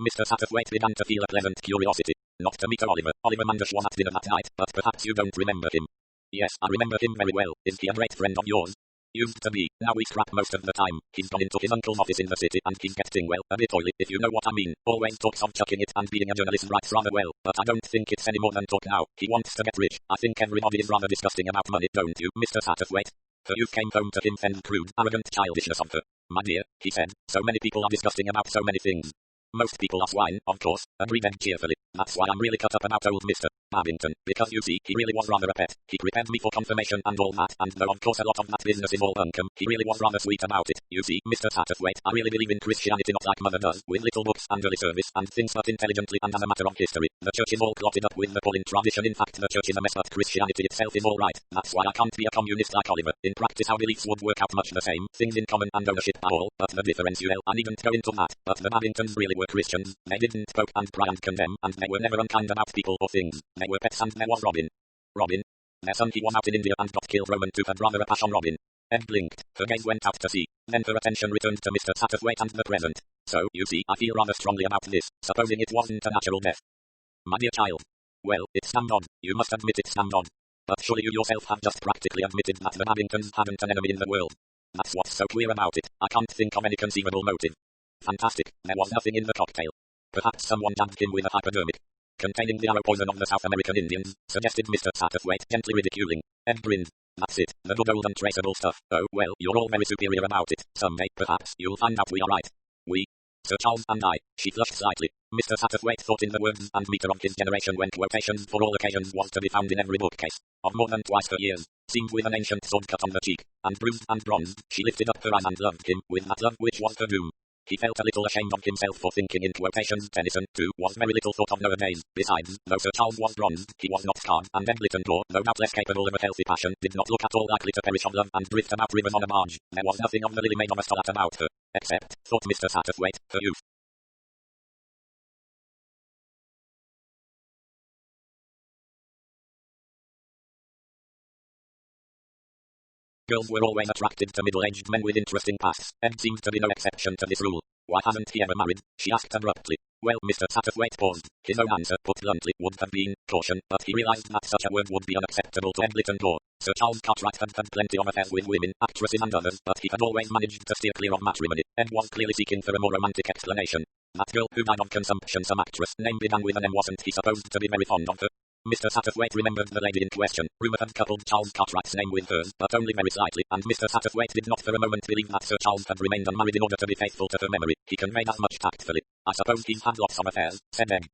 Mr. Satterthwaite began to feel a pleasant curiosity. Not to meet Oliver. Oliver Mandish was at dinner that night, but perhaps you don't remember him. Yes, I remember him very well. Is he a great friend of yours? Used to be. Now we scrap most of the time. He's gone into his uncle's office in the city and he's getting, well, a bit oily, if you know what I mean. Always talks of chucking it and being a journalist writes rather well, but I don't think it's any more than talk now. He wants to get rich. I think everybody is rather disgusting about money, don't you, Mr. Satterthwaite? Her youth came home to him and crude, arrogant childishness of her. My dear, he said, so many people are disgusting about so many things. Most people are swine, of course, agreed Ed cheerfully. That's why I'm really cut up about old Mr. Babington, because you see, he really was rather a pet. He prepared me for confirmation and all that, and though of course a lot of that business is all bunkum, he really was rather sweet about it. You see, Mr. Satterthwaite, I really believe in Christianity not like Mother does, with little books and early service and things, but intelligently and as a matter of history. The church is all clotted up with the Pauline tradition. In fact, the church is a mess, but Christianity itself is all right. That's why I can't be a communist like Oliver. In practice our beliefs would work out much the same, things in common and ownership are all, but the differential, I needn't go into that, but the Babingtons really were Christians. They didn't poke and pry and condemn, and they were never unkind about people or things. They were pets, and there was Robin. Robin? Their son, he was out in India and got killed. Roman too had rather a passion. Robin. Ed blinked. Her gaze went out to sea. Then her attention returned to Mr. Satterthwaite and the present. So, you see, I feel rather strongly about this, supposing it wasn't a natural death. My dear child. Well, it's damned odd. You must admit it's damned odd. But surely you yourself have just practically admitted that the Babingtons hadn't an enemy in the world. That's what's so queer about it. I can't think of any conceivable motive. Fantastic. There was nothing in the cocktail. Perhaps someone jabbed him with a hypodermic containing the arrow poison of the South American Indians, suggested Mr. Satterthwaite, gently ridiculing. Ed grinned. That's it, the good old untraceable stuff. Oh, well, you're all very superior about it. Someday, perhaps, you'll find out we are right. We? Sir Charles and I. She flushed slightly. Mr. Satterthwaite thought in the words and meter of his generation when quotations for all occasions was to be found in every bookcase. Of more than twice her years, seemed with an ancient sword cut on the cheek, and bruised and bronzed, she lifted up her eyes and loved him, with that love which was her doom. He felt a little ashamed of himself for thinking in quotations. Tennyson, too, was very little thought of nowadays. Besides, though Sir Charles was bronzed, he was not scarred, and Ed Littlejohn, though doubtless capable of a healthy passion, did not look at all likely to perish of love and drift about rivers on a barge. There was nothing of the lily made of a starlet about her, except, thought Mr. Satterthwaite, her youth. Girls were always attracted to middle-aged men with interesting pasts. Ed seemed to be no exception to this rule. Why hasn't he ever married? She asked abruptly. Well, Mr. Satterthwaite paused. His own answer, put bluntly, would have been caution, but he realized that such a word would be unacceptable to Ed Littlejohn. Sir Charles Cartwright had had plenty of affairs with women, actresses and others, but he had always managed to steer clear of matrimony. Ed was clearly seeking for a more romantic explanation. That girl who died of consumption, some actress, name began with an M, wasn't he supposed to be very fond of her? Mr. Satterthwaite remembered the lady in question. Rumour had coupled Charles Cartwright's name with hers, but only very slightly, and Mr. Satterthwaite did not for a moment believe that Sir Charles had remained unmarried in order to be faithful to her memory. He conveyed as much tactfully. I suppose he's had lots of affairs, said Ed.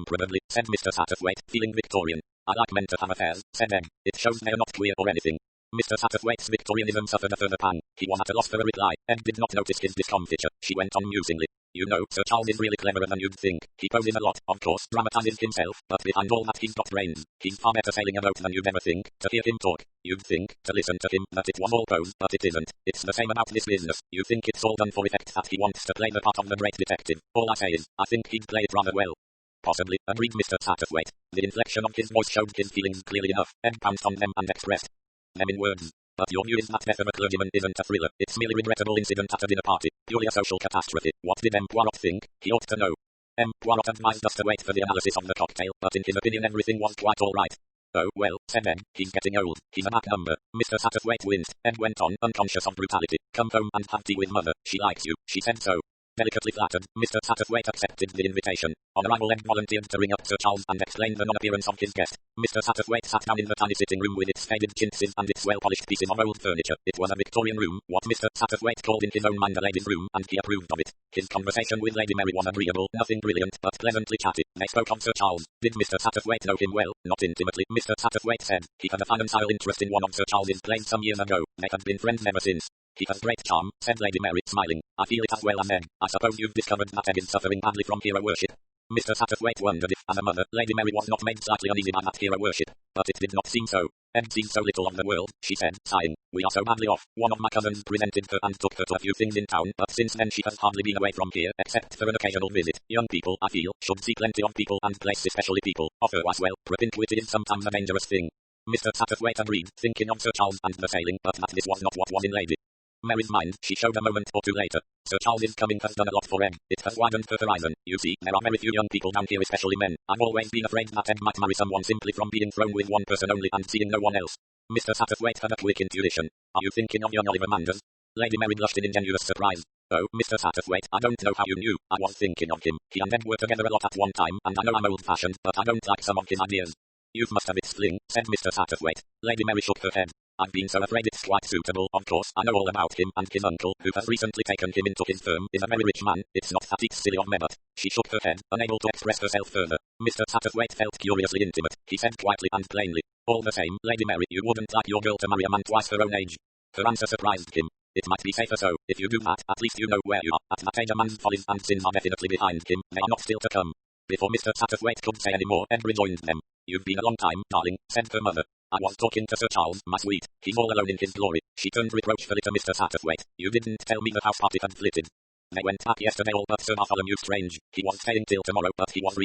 Probably, said Mr. Satterthwaite, feeling Victorian. I like men to have affairs, said Ed. It shows they're not queer or anything. Mr. Satterthwaite's Victorianism suffered a further pang. He was at a loss for a reply. Ed did not notice his discomfiture. She went on musingly. You know, Sir Charles is really cleverer than you'd think. He poses a lot, of course, dramatizes himself, but behind all that he's got brains. He's far better sailing a boat than you'd ever think. To hear him talk, you'd think, to listen to him, that it was all pose, but it isn't. It's the same about this business. You think it's all done for effect, that he wants to play the part of the great detective. All I say is, I think he'd play it rather well. Possibly, agreed Mr. Satterthwaite. The inflection of his voice showed his feelings clearly enough. Ed pounced on them and expressed them in words. But your view is that death of a clergyman isn't a thriller. It's merely regrettable incident at a dinner party. Purely a social catastrophe. What did M. Poirot think? He ought to know. M. Poirot advised us to wait for the analysis of the cocktail, but in his opinion everything was quite all right. Oh, well, said Ed, he's getting old. He's a back number. Mr. Satterthwaite winced. Ed went on, unconscious of brutality. Come home and have tea with Mother. She likes you. She said so. Delicately flattered, Mr. Satterthwaite accepted the invitation. On arrival, Ed volunteered to ring up Sir Charles and explain the non-appearance of his guest. Mr. Satterthwaite sat down in the tiny sitting room with its faded chintzes and its well-polished pieces of old furniture. It was a Victorian room, what Mr. Satterthwaite called in his own mind a lady's room, and he approved of it. His conversation with Lady Mary was agreeable, nothing brilliant, but pleasantly chatty. They spoke of Sir Charles. Did Mr. Satterthwaite know him well? Not intimately, Mr. Satterthwaite said. He had a financial interest in one of Sir Charles's plays some years ago. They had been friends ever since. He has great charm, said Lady Mary, smiling. I feel it as well as Egg. I suppose you've discovered that Egg is suffering badly from hero worship. Mr. Satterthwaite wondered if, as a mother, Lady Mary was not made slightly uneasy by that hero worship. But it did not seem so. Egg sees so little of the world, she said, sighing. We are so badly off. One of my cousins presented her and took her to a few things in town, but since then she has hardly been away from here, except for an occasional visit. Young people, I feel, should see plenty of people and place especially people of her as well. Propinquity is sometimes a dangerous thing. Mr. Satterthwaite agreed, thinking of Sir Charles and the sailing, but that this was not what was in Lady Mary's mind, she showed a moment or two later. Sir Charles's coming has done a lot for Ed. It has widened her horizon. You see, there are very few young people down here, especially men. I've always been afraid that Ed might marry someone simply from being thrown with one person only and seeing no one else. Mr. Satterthwaite had a quick intuition. Are you thinking of young Oliver Manders? Lady Mary blushed in ingenuous surprise. Oh, Mr. Satterthwaite, I don't know how you knew. I was thinking of him. He and Ed were together a lot at one time, and I know I'm old-fashioned, but I don't like some of his ideas. You must have its fling, said Mr. Satterthwaite. Lady Mary shook her head. I've been so afraid it's quite suitable. Of course, I know all about him, and his uncle, who has recently taken him into his firm, is a very rich man. It's not that it's silly of me, but she shook her head, unable to express herself further. Mr. Satterthwaite felt curiously intimate. He said quietly and plainly, all the same, Lady Mary, you wouldn't like your girl to marry a man twice her own age. Her answer surprised him. It might be safer so. If you do that, at least you know where you are. At that age a man's follies and sins are definitely behind him. They are not still to come. Before Mr. Satterthwaite could say any more, Ed rejoined them. You've been a long time, darling, said her mother. I was talking to Sir Charles, my sweet. He's all alone in his glory. She turned reproachfully to Mr. Satterthwaite. You didn't tell me the house party had flitted. They went back yesterday all but Sir Bartholomew Strange. He was staying till tomorrow, but he was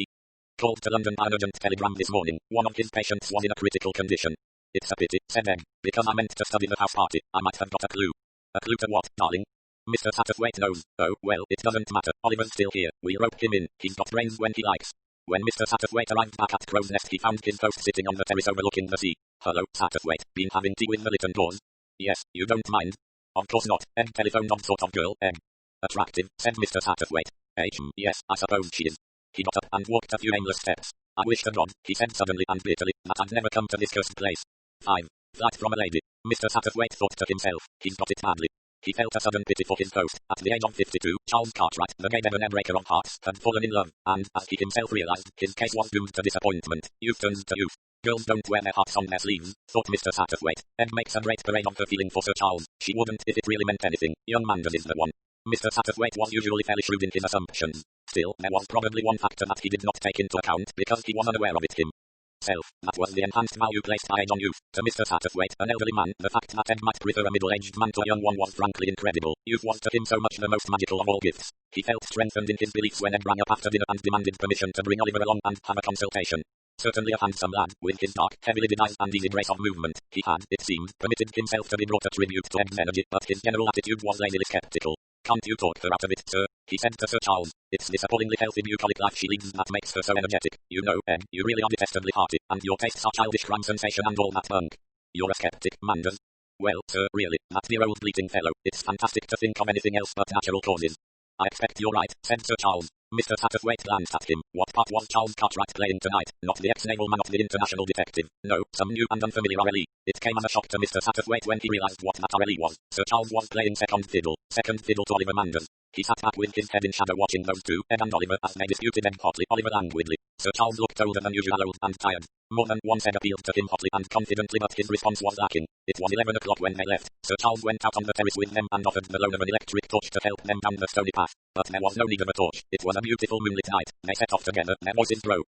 called to London by an urgent telegram this morning. One of his patients was in a critical condition. It's a pity, said Egg, because I meant to study the house party. I might have got a clue. A clue to what, darling? Mr. Satterthwaite knows. Oh, well, it doesn't matter. Oliver's still here. We rope him in. He's got brains when he likes. When Mr. Satterthwaite arrived back at Crow's Nest, he found his host sitting on the terrace overlooking the sea. Hello, Satterthwaite. Been having tea with the Lytton Dawes? Yes, you don't mind? Of course not. Egg telephoned on sort of girl, Egg. Attractive, said Mr. Satterthwaite. Yes, I suppose she is. He got up and walked a few aimless steps. I wish to God, he said suddenly and bitterly, that I'd never come to this cursed place. 5. Flight from a lady. Mr. Satterthwaite thought to himself, he's got it badly. He felt a sudden pity for his host. At the age of 52, Charles Cartwright, the gay debonair-breaker of hearts, had fallen in love, and, as he himself realized, his case was doomed to disappointment. Youth turns to youth. Girls don't wear their hearts on their sleeves, thought Mr. Satterthwaite. Ed makes a great parade of her feeling for Sir Charles. She wouldn't if it really meant anything. Young Manders is the one. Mr. Satterthwaite was usually fairly shrewd in his assumptions. Still, there was probably one factor that he did not take into account, because he was unaware of it himself. That was the enhanced value placed by age on youth. To Mr. Satterthwaite, an elderly man, the fact that Ed might prefer a middle-aged man to a young one was frankly incredible. Youth was to him so much the most magical of all gifts. He felt strengthened in his beliefs when Ed rang up after dinner and demanded permission to bring Oliver along and have a consultation. Certainly a handsome lad, with his dark, heavily devised and easy grace of movement. He had, it seemed, permitted himself to be brought a tribute to Ed's energy, but his general attitude was lazily skeptical. Can't you talk her out of it, sir? He said to Sir Charles. It's this appallingly healthy bucolic life she leads that makes her so energetic. You know, Ed, you really are detestably hearty, and your tastes are childish crime sensation and all that bunk. You're a skeptic, Manders. Well, sir, really, that dear old bleating fellow, it's fantastic to think of anything else but natural causes. I expect you're right, said Sir Charles. Mr. Satterthwaite glanced at him. What part was Charles Cartwright playing tonight? Not the ex-naval man of the international detective. No, some new and unfamiliar RLE. It came as a shock to Mr. Satterthwaite when he realized what that RLE was. Sir Charles was playing second fiddle to Oliver Manders. He sat back with his head in shadow watching those two, Ed and Oliver, as they disputed Ed hotly, Oliver languidly. Sir Charles looked older than usual, old and tired. More than once Ed appealed to him hotly and confidently, but his response was lacking. It was 11 o'clock when they left. Sir Charles went out on the terrace with them and offered the loan of an electric torch to help them down the stony path. But there was no need of a torch. It was a beautiful moonlit night. They set off together, their voices growing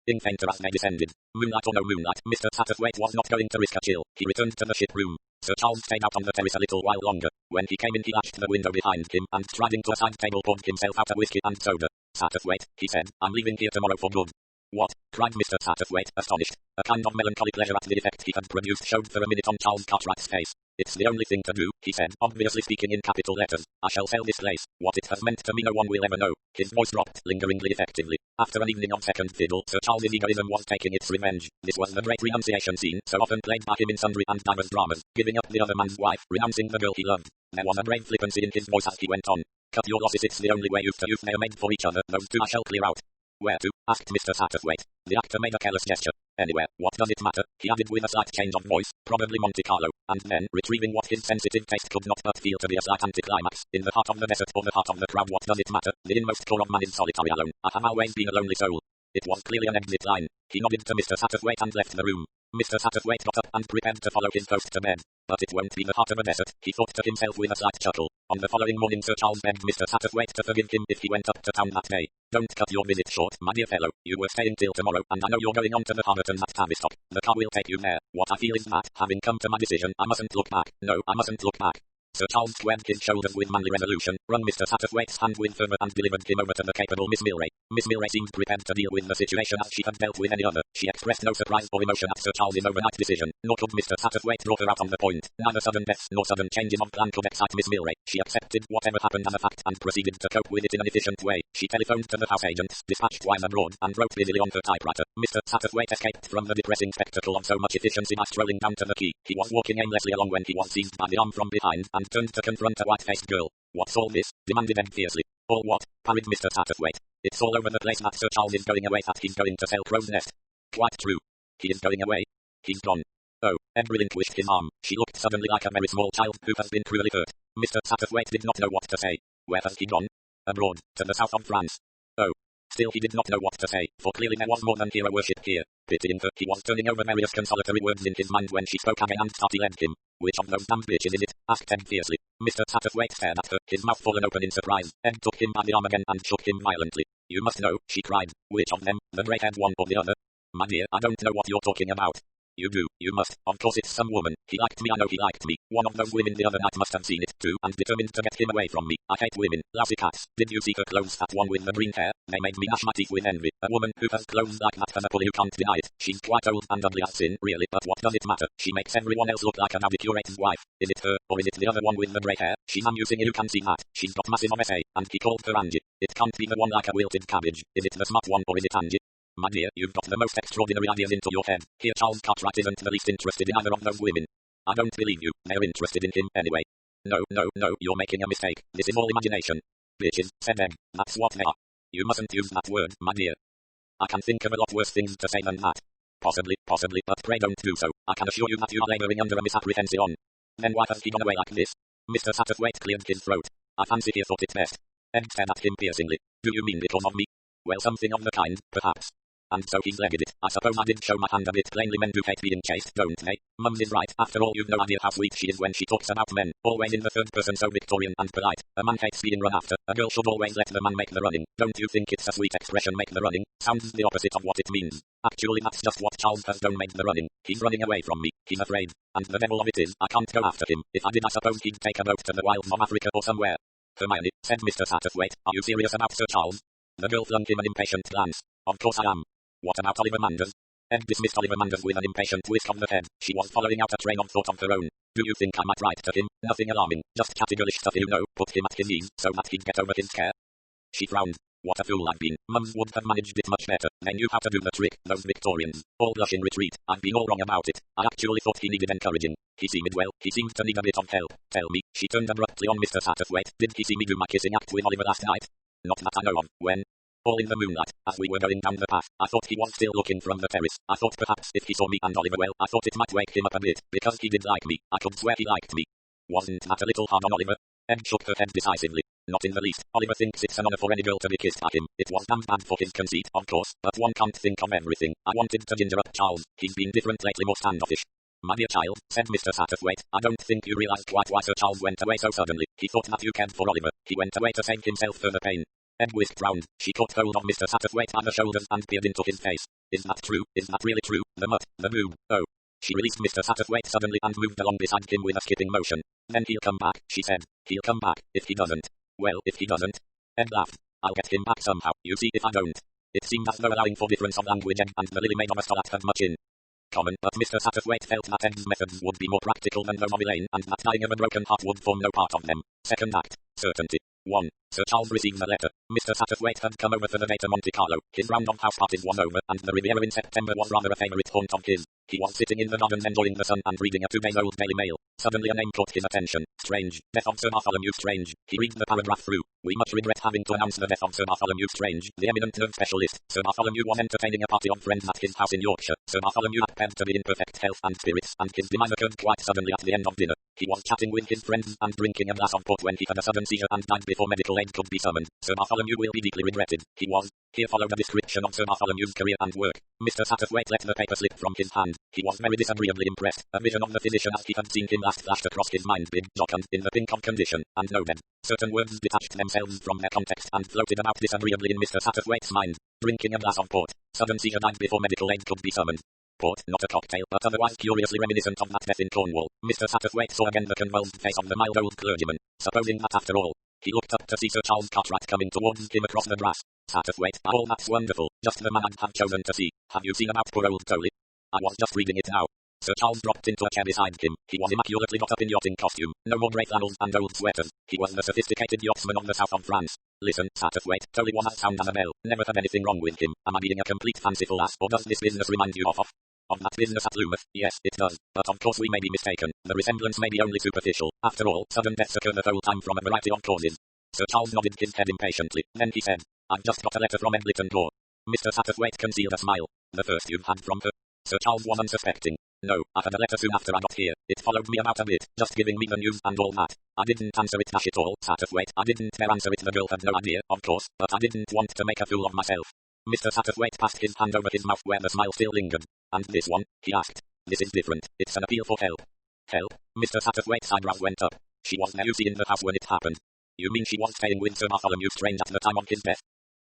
fainter as they descended. Moonlight or no moonlight, Mr. Satterthwaite was not going to risk a chill. He returned to the ship room. Sir Charles stayed out on the terrace a little while longer. When he came in he latched the window behind him and striding to a side table poured himself out a whiskey and soda. Satterthwaite, he said, I'm leaving here tomorrow for good. What? Cried Mr. Satterthwaite, astonished. A kind of melancholy pleasure at the effect he had produced showed for a minute on Charles Cartwright's face. It's the only thing to do, he said, obviously speaking in capital letters. I shall sell this place. What it has meant to me no one will ever know. His voice dropped, lingeringly effectively. After an evening of second fiddle, Sir Charles's egoism was taking its revenge. This was the great renunciation scene, so often played by him in sundry and diverse dramas, giving up the other man's wife, renouncing the girl he loved. There was a brave flippancy in his voice as he went on. Cut your losses, it's the only way youth to youth they are made for each other, those two I shall clear out. Where to? Asked Mr. Satterthwaite. The actor made a careless gesture. Anywhere, what does it matter? He added with a slight change of voice, probably Monte Carlo, and then, retrieving what his sensitive taste could not but feel to be a slight anticlimax, in the heart of the desert or the heart of the crowd, what does it matter? The inmost core of man is solitary alone. I have always been a lonely soul. It was clearly an exit line. He nodded to Mr. Satterthwaite and left the room. Mr. Satterthwaite got up and prepared to follow his host to bed. But it won't be the heart of a desert, he thought to himself with a slight chuckle. On the following morning Sir Charles begged Mr. Satterthwaite to forgive him if he went up to town that day. Don't cut your visit short, my dear fellow. You were staying till tomorrow, and I know you're going on to the Harvertons at Tavistock. The car will take you there. What I feel is that, having come to my decision, I mustn't look back. No, I mustn't look back. Sir Charles squared his shoulders with manly resolution, wrung Mr. Satterthwaite's hand with fervour and delivered him over to the capable Miss Milray. Miss Milray seemed prepared to deal with the situation as she had dealt with any other. She expressed no surprise or emotion at Sir Charles's overnight decision, nor could Mr. Satterthwaite draw her out on the point. Neither sudden deaths nor sudden changes of plan could excite Miss Milray. She accepted whatever happened as a fact and proceeded to cope with it in an efficient way. She telephoned to the house agents, dispatched wires abroad, and wrote busily on her typewriter. Mr. Satterthwaite escaped from the depressing spectacle of so much efficiency by strolling down to the quay. He was walking aimlessly along when he was seized by the arm from behind and turned to confront a white-faced girl. What's all this? Demanded Ed fiercely. All what? Parried Mr. Satterthwaite. It's all over the place that Sir Charles is going away, that he's going to sell Crow's Nest. Quite true. He is going away. He's gone. Oh, Ed relinquished his arm. She looked suddenly like a very small child who has been cruelly hurt. Mr. Satterthwaite did not know what to say. Where has he gone? Abroad, to the south of France. Oh. Still he did not know what to say, for clearly there was more than hero worship here. Pitying her, he was turning over various consolatory words in his mind when she spoke again and startled him. Which of those damn bitches is it? Asked Ed fiercely. Mr. Satterthwaite stared at her, his mouth fallen open in surprise. Ed took him by the arm again and shook him violently. You must know, she cried. Which of them, the grey-haired one or the other? My dear, I don't know what you're talking about. You do, you must. Of course it's some woman. He liked me, I know he liked me. One of those women the other night must have seen it too, and determined to get him away from me. I hate women. Lousy cats. Did you see her clothes, that one with the green hair? They made me gnash my teeth with envy. A woman who has clothes like that has a pull, you can't deny it. She's quite old and ugly as sin, really, but what does it matter? She makes everyone else look like an abbey curate's wife. Is it her, or is it the other one with the grey hair? She's amusing, you can see that. She's got massive of SA, and he called her Angie. It can't be the one like a wilted cabbage. Is it the smart one, or is it Angie? My dear, you've got the most extraordinary ideas into your head. Here Charles Cartwright isn't the least interested in either of those women. I don't believe you. They're interested in him anyway. No, you're making a mistake. This is all imagination. Bitches, said Ed. That's what they are. You mustn't use that word, my dear. I can think of a lot worse things to say than that. Possibly, but pray don't do so. I can assure you that you are labouring under a misapprehension. Then why has he gone away like this? Mr. Satterthwaite cleared his throat. I fancy he thought it best. Ed stared at him piercingly. Do you mean because of me? Well, something of the kind, perhaps. And so he's legged it. I suppose I did show my hand a bit plainly. Men do hate being chased, don't they? Mums is right. After all, you've no idea how sweet she is when she talks about men. Always in the third person, so Victorian and polite. A man hates being run after. A girl should always let the man make the running. Don't you think it's a sweet expression, make the running? Sounds the opposite of what it means. Actually, that's just what Charles has done, made the running. He's running away from me. He's afraid. And the devil of it is, I can't go after him. If I did, I suppose he'd take a boat to the wilds of Africa or somewhere. Hermione, said Mr. Satterthwaite, are you serious about Sir Charles? The girl flung him an impatient glance. Of course I am. What about Oliver Manders? Ed dismissed Oliver Manders with an impatient whisk of the head. She was following out a train of thought of her own. Do you think I might write to him? Nothing alarming, just catty-girlish stuff, you know, put him at his ease, so that he'd get over his scare. She frowned. What a fool I've been. Mums would have managed it much better. They knew how to do the trick, those Victorians. All blush in retreat. I've been all wrong about it. I actually thought he needed encouraging. He seemed well. He seemed to need a bit of help. Tell me. She turned abruptly on Mr. Satterthwaite. Did he see me do my kissing act with Oliver last night? Not that I know of. When? All in the moonlight, as we were going down the path. I thought he was still looking from the terrace. I thought perhaps if he saw me and Oliver, well, I thought it might wake him up a bit, because he did like me. I could swear he liked me. Wasn't that a little hard on Oliver? Ed shook her head decisively. Not in the least. Oliver thinks it's an honor for any girl to be kissed by him. It was damn bad for his conceit, of course, but one can't think of everything. I wanted to ginger up Charles. He's been different lately, more standoffish. My dear child, said Mr. Satterthwaite, I don't think you realized quite why Sir Charles went away so suddenly. He thought that you cared for Oliver. He went away to save himself further pain. Ed whisked round. She caught hold of Mr. Satterthwaite by the shoulders and peered into his face. Is that true? Is that really true? The mutt, the boob, oh. She released Mr. Satterthwaite suddenly and moved along beside him with a skipping motion. Then he'll come back, she said. He'll come back, if he doesn't. Well, if he doesn't. Ed laughed. I'll get him back somehow, you see if I don't. It seemed as though allowing for difference of language and the lily maid of a start had much in common, but Mr. Satterthwaite felt that Ed's methods would be more practical than those of Elaine, and that dying of a broken heart would form no part of them. Second act. Certainty. 1. Sir Charles received the letter. Mr. Satterthwaite had come over for the day to Monte Carlo. His round of house parties was over, and the Riviera in September was rather a favourite haunt of his. He was sitting in the gardens enjoying the sun and reading a 2-day-old Daily Mail. Suddenly a name caught his attention. Strange. Death of Sir Bartholomew Strange. He read the paragraph through. We much regret having to announce the death of Sir Bartholomew Strange, the eminent nerve specialist. Sir Bartholomew was entertaining a party of friends at his house in Yorkshire. Sir Bartholomew appeared to be in perfect health and spirits, and his demise occurred quite suddenly at the end of dinner. He was chatting with his friends and drinking a glass of port when he had a sudden seizure and died before medical aid could be summoned. Sir Bartholomew will be deeply regretted. He was. Here followed a description of Sir Bartholomew's career and work. Mr. Satterthwaite let the paper slip from his hand. He was very disagreeably impressed. A vision of the physician as he had seen him last flashed across his mind, big, jocund, in the pink of condition, and no bed. Certain words detached themselves from their context and floated about disagreeably in Mr. Satterthwaite's mind. Drinking a glass of port. Sudden seizure died before medical aid could be summoned. Port, not a cocktail, but otherwise curiously reminiscent of that death in Cornwall. Mr. Satterthwaite saw again the convulsed face of the mild old clergyman. Supposing that after all, he looked up to see Sir Charles Cartwright coming towards him across the grass. Satterthwaite, all that's wonderful, just the man I'd have chosen to see. Have you seen about poor old Coley? I was just reading it now. Sir Charles dropped into a chair beside him. He was immaculately got up in yachting costume, no more grey flannels and old sweaters. He was the sophisticated yachtsman of the south of France. Listen, Satterthwaite, Coley was as sound as a bell. Never had anything wrong with him. Am I being a complete fanciful ass, or does this business remind you of? Of that business at Loomuth? Yes, it does. But of course we may be mistaken. The resemblance may be only superficial. After all, sudden deaths occur the whole time from a variety of causes. Sir Charles nodded his head impatiently. Then he said, I've just got a letter from Ed Littleton. Mr. Satterthwaite concealed a smile. The first you've had from her? Sir Charles was unsuspecting. No, I had a letter soon after I got here. It followed me about a bit, just giving me the news and all that. I didn't answer it, dash it all, Satterthwaite. I didn't dare answer it. The girl had no idea, of course, but I didn't want to make a fool of myself. Mr. Satterthwaite passed his hand over his mouth where the smile still lingered. And this one? He asked. This is different. It's an appeal for help. Help? Mr. Satterthwaite's eyebrows went up. She was there, you see, in the house when it happened. You mean she was staying with Sir Bartholomew Strange at the time of his death?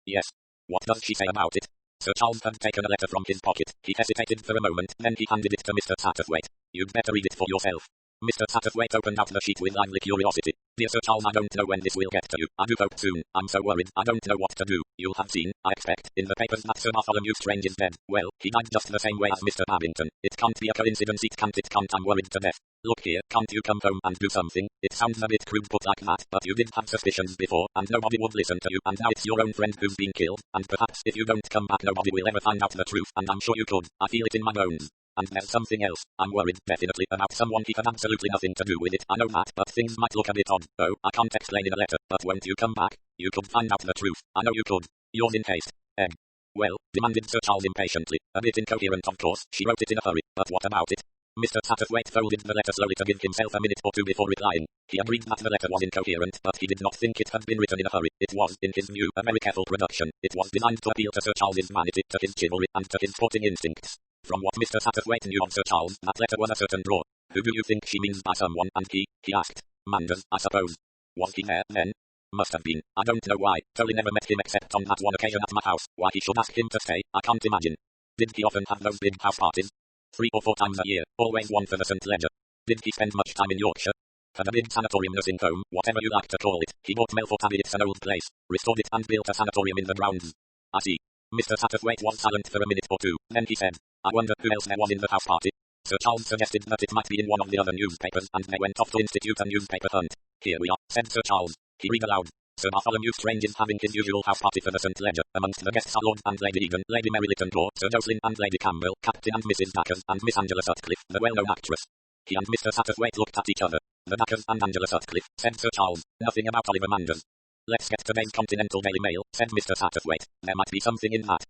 Yes. What does she say about it? Sir Charles had taken a letter from his pocket. He hesitated for a moment, then he handed it to Mr. Satterthwaite. You'd better read it for yourself. Mr. Satterthwaite opened out the sheet with lively curiosity. Dear Sir Charles, I don't know when this will get to you. I do hope soon. I'm so worried. I don't know what to do. You'll have seen, I expect, in the papers that Sir Bartholomew Strange is dead. Well, he died just the same way as Mr. Babington. It can't be a coincidence. It can't. I'm worried to death. Look here, can't you come home and do something? It sounds a bit crude put like that, but you did have suspicions before, and nobody would listen to you, and now it's your own friend who's been killed, and perhaps if you don't come back nobody will ever find out the truth, and I'm sure you could. I feel it in my bones. And there's something else. I'm worried, definitely, about someone. He had absolutely nothing to do with it. I know that, but things might look a bit odd. Oh, I can't explain in a letter, but won't you come back? You could find out the truth. I know you could. Yours in haste, Ed. Well, demanded Sir Charles impatiently. A bit incoherent, of course. She wrote it in a hurry, but what about it? Mr. Satterthwaite folded the letter slowly to give himself a minute or two before replying. He agreed that the letter was incoherent, but he did not think it had been written in a hurry. It was, in his view, a very careful production. It was designed to appeal to Sir Charles's vanity, to his chivalry, and to his sporting instincts. From what Mr. Satterthwaite knew of Sir Charles, that letter was a certain draw. Who do you think she means by someone? And he asked. Manders, I suppose. Was he there, then? Must have been. I don't know why. Tolly never met him except on that one occasion at my house. Why he should ask him to stay, I can't imagine. Did he often have those big house parties? 3 or 4 times a year, always one for the St. Ledger. Did he spend much time in Yorkshire? Had a big sanatorium, nursing home, whatever you like to call it. He bought Melfort Abbey, it's an old place, restored it and built a sanatorium in the grounds. I see. Mr. Satterthwaite was silent for a minute or two, then he said, I wonder who else there was in the house party. Sir Charles suggested that it might be in one of the other newspapers, and they went off to institute a newspaper hunt. Here we are, said Sir Charles. He read aloud. Sir Bartholomew Strange is having his usual house party for the St. Ledger. Amongst the guests are Lord and Lady Egan, Lady Mary Littleton, Sir Jocelyn and Lady Campbell, Captain and Mrs. Dackers, and Miss Angela Sutcliffe, the well-known actress. He and Mr. Satterthwaite looked at each other. The Dackers and Angela Sutcliffe, said Sir Charles. Nothing about Oliver Manders. Let's get today's Continental Daily Mail, said Mr. Satterthwaite. There might be something in that.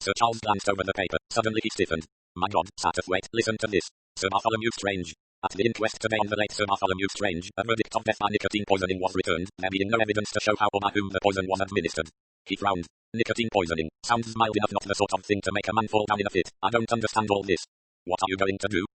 Sir Charles glanced over the paper. Suddenly he stiffened. My God, Satterthwaite, listen to this. Sir Bartholomew Strange. At the inquest today on the late Sir Bartholomew Strange, a verdict of death by nicotine poisoning was returned, there being no evidence to show how or by whom the poison was administered. He frowned. Nicotine poisoning. Sounds mild enough, not the sort of thing to make a man fall down in a fit. I don't understand all this. What are you going to do?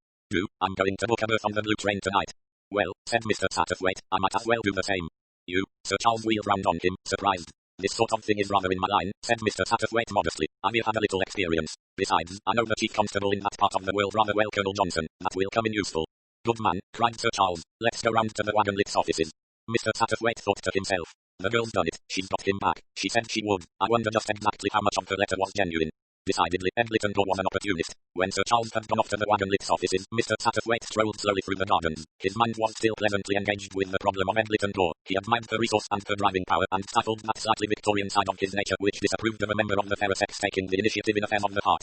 I'm going to book a berth on the blue train tonight. Well, said Mr. Satterthwaite, I might as well do the same. You? Sir Charles wheeled round on him, surprised. This sort of thing is rather in my line, said Mr. Satterthwaite modestly. I've had a little experience. Besides, I know the chief constable in that part of the world rather well, Colonel Johnson. That will come in useful. Good man, cried Sir Charles. Let's go round to the Wagonlit's offices. Mr. Satterthwaite thought to himself. The girl's done it. She's got him back. She said she would. I wonder just exactly how much of her letter was genuine. Decidedly, Ed Littendor was an opportunist. When Sir Charles had gone off to the Wagonlicks offices, Mr. Satterthwaite strolled slowly through the gardens. His mind was still pleasantly engaged with the problem of Ed Littendor. He admired her resource and her driving power, and stifled that slightly Victorian side of his nature which disapproved of a member of the fairer sex taking the initiative in affairs of the heart.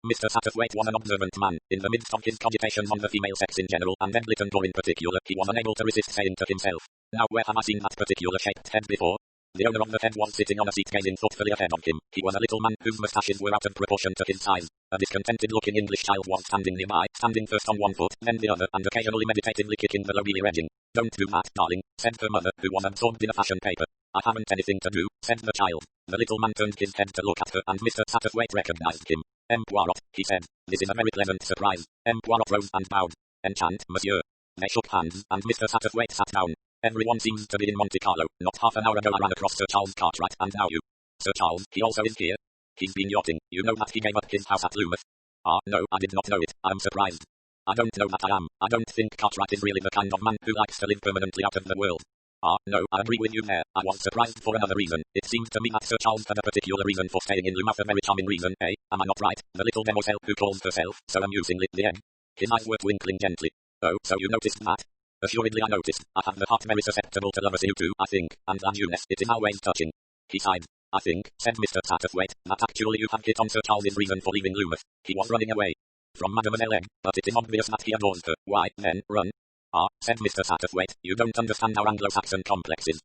Mr. Satterthwaite was an observant man. In the midst of his cogitations on the female sex in general, and Ed Littendor in particular, he was unable to resist saying to himself, "Now where have I seen that particular shaped head before?" The owner of the head was sitting on a seat gazing thoughtfully ahead of him. He was a little man whose moustaches were out of proportion to his size. A discontented-looking English child was standing nearby, standing first on one foot, then the other, and occasionally meditatively kicking the low-wheeler edging. "Don't do that, darling," said her mother, who was absorbed in a fashion paper. "I haven't anything to do," said the child. The little man turned his head to look at her, and Mr. Satterthwaite recognized him. Poirot," he said. "This is a very pleasant surprise." Poirot rose and bowed. "Enchant, monsieur." They shook hands, and Mr. Satterthwaite sat down. "Everyone seems to be in Monte Carlo. Not half an hour ago I ran across Sir Charles Cartwright, and now you." "Sir Charles, he also is here?" "He's been yachting. You know that he gave up his house at Loomuth?" "Ah, no, I did not know it. I'm surprised." "I don't know that I am. I don't think Cartwright is really the kind of man who likes to live permanently out of the world." "Ah, no, I agree with you there. I was surprised for another reason. It seemed to me that Sir Charles had a particular reason for staying in Loomuth, a very charming reason, eh? Am I not right? The little demoiselle who calls herself, so amusingly, the Egg." His eyes were twinkling gently. "Oh, so you noticed that?" "Assuredly I noticed. I have the heart very susceptible to lovers you too, I think, and la jeunesse, it is always touching." He sighed. "I think," said Mr. Satterthwaite, "that actually you have hit on Sir Charles's reason for leaving Loomuth. He was running away from Mademoiselle Egg, but it is obvious that he adores her. Why, then, run?" "Ah," said Mr. Satterthwaite, "you don't understand our Anglo-Saxon complexes."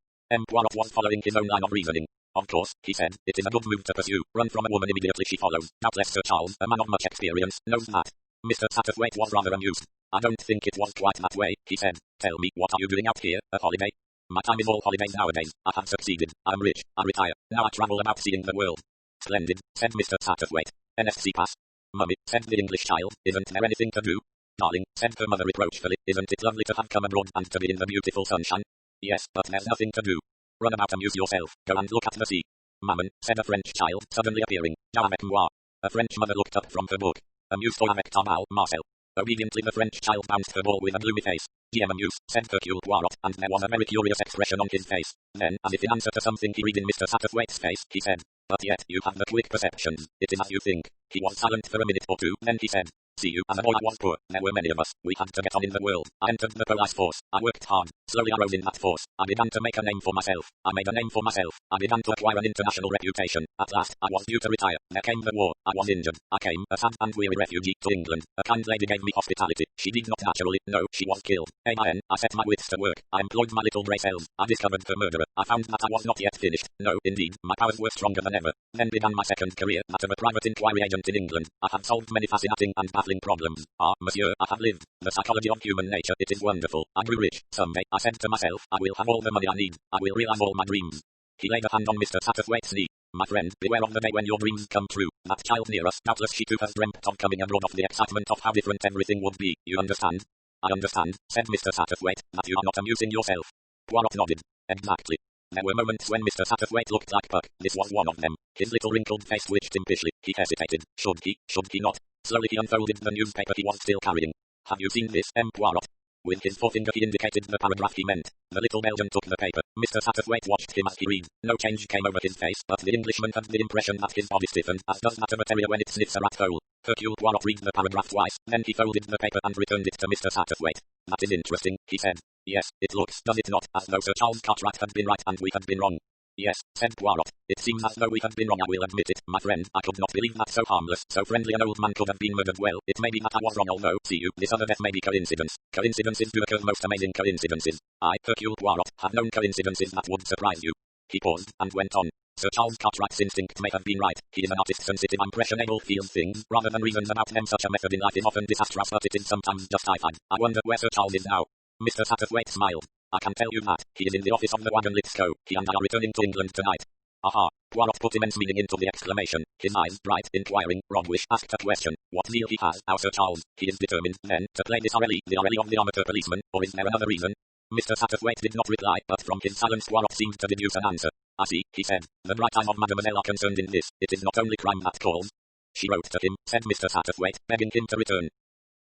Poirot was following his own line of reasoning. "Of course," he said, "it is a good move to pursue. Run from a woman immediately she follows. Doubtless Sir Charles, a man of much experience, knows that." Mr. Satterthwaite was rather amused. "I don't think it was quite that way," he said. "Tell me, what are you doing out here, a holiday?" "My time is all holidays nowadays. I have succeeded. I'm rich. I retire. Now I travel about seeing the world." "Splendid," said Mr. Satterthwaite. "NFC pass?" "Mummy," said the English child, "isn't there anything to do?" "Darling," said her mother reproachfully, "isn't it lovely to have come abroad and to be in the beautiful sunshine?" "Yes, but there's nothing to do." "Run about, amuse yourself. Go and look at the sea." "Maman," said a French child, suddenly appearing. "Go avec moi." A French mother looked up from her book. "Amuse-toi avec ta balle, Marcel." Obediently the French child bounced her ball with a gloomy face. "J'aime amuse," said Hercule Poirot, and there was a very curious expression on his face. Then, as if in answer to something he read in Mr. Satterthwaite's face, he said, "But yet, you have the quick perceptions. It is as you think." He was silent for a minute or two, then he said, "See you, as a boy I was poor. There were many of us. We had to get on in the world. I entered the police force. I worked hard. Slowly I rose in that force. I began to make a name for myself. I made a name for myself. I began to acquire an international reputation. At last, I was due to retire. There came the war. I was injured. I came, a sad and weary refugee, to England. A kind lady gave me hospitality. She did not naturally, no, she was killed. Amen. I set my wits to work. I employed my little grey cells. I discovered her murderer. I found that I was not yet finished. No, indeed, my powers were stronger than ever. Then began my second career, that of a private inquiry agent in England. I have solved many fascinating and baffling problems. Ah, monsieur, I have lived. The psychology of human nature, it is wonderful. I grew rich. Someday, I said to myself, I will have all the money I need. I will realize all my dreams." He laid a hand on Mr. Satterthwaite's knee. "My friend, beware of the day when your dreams come true. That child near us, doubtless she too has dreamt of coming abroad, of the excitement of how different everything would be. You understand?" "I understand," said Mr. Satterthwaite, "that you are not amusing yourself." Poirot nodded. "Exactly." There were moments when Mr. Satterthwaite looked like Puck. This was one of them. His little wrinkled face twitched impishly. He hesitated. Should he not? Slowly he unfolded the newspaper he was still carrying. "Have you seen this, Poirot?" With his forefinger he indicated the paragraph he meant. The little Belgian took the paper. Mr. Satterthwaite watched him as he read. No change came over his face, but the Englishman had the impression that his body stiffened, as does that of a terrier when it sniffs a rat hole. Hercule Poirot read the paragraph twice, then he folded the paper and returned it to Mr. Satterthwaite. "That is interesting," he said. "Yes, it looks, does it not, as though Sir Charles Cartwright had been right and we had been wrong?" "Yes," said Poirot. "It seems as though we had been wrong, I will admit it, my friend. I could not believe that so harmless, so friendly an old man could have been murdered. Well, it may be that I was wrong, although, see you, this other death may be coincidence. Coincidences do occur, most amazing coincidences. I, Hercule Poirot, have known coincidences that would surprise you." He paused, and went on. "Sir Charles Cartwright's instinct may have been right. He is an artist, sensitive, impressionable, feels things, rather than reasons about them. Such a method in life is often disastrous, but it is sometimes justified. I wonder where Sir Charles is now." Mr. Satterthwaite smiled. "I can tell you that. He is in the office of the Wagonlicks Co. He and I are returning to England tonight." "Aha!" Poirot put immense meaning into the exclamation. His eyes, bright, inquiring, roguish, asked a question. "What zeal he has, our Sir Charles. He is determined, then, to play this RLE, the RLE of the amateur policeman, or is there another reason?" Mr. Satterthwaite did not reply, but from his silence Poirot seemed to deduce an answer. "I see," he said. "The bright eyes of Mademoiselle are concerned in this. It is not only crime that calls." "She wrote to him," said Mr. Satterthwaite, begging him to return.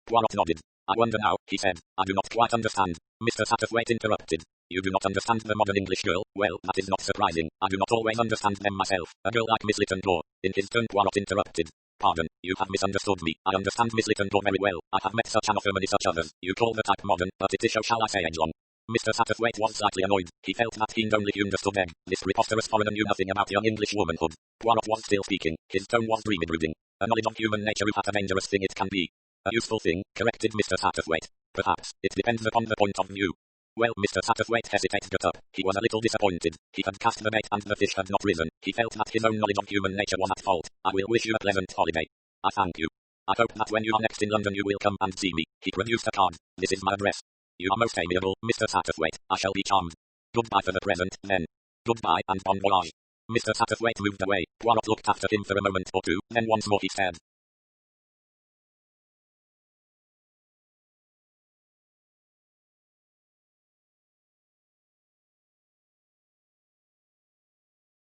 Poirot nodded. I wonder now, he said. I do not quite understand. Mr. Satterthwaite interrupted. You do not understand the modern English girl? Well, that is not surprising. I do not always understand them myself. A girl like Miss Littendore. In his turn Poirot interrupted. Pardon, you have misunderstood me. I understand Miss Littendore very well. I have met such an offer many such others. You call the type modern, but it is so shall I say age-long. Mr. Satterthwaite was slightly annoyed. He felt that he only understood egg. This preposterous foreigner knew nothing about young English womanhood. Poirot was still speaking. His tone was dreamy brooding. A knowledge of human nature is a dangerous thing it can be. A useful thing, corrected Mr. Satterthwaite. Perhaps, it depends upon the point of view. Well, Mr. Satterthwaite hesitated got up. He was a little disappointed. He had cast the bait and the fish had not risen. He felt that his own knowledge of human nature was at fault. I will wish you a pleasant holiday. I thank you. I hope that when you are next in London you will come and see me. He produced a card. This is my address. You are most amiable, Mr. Satterthwaite. I shall be charmed. Goodbye for the present, then. Goodbye and bon voyage. Mr. Satterthwaite moved away. Poirot looked after him for a moment or two, then once more he stared.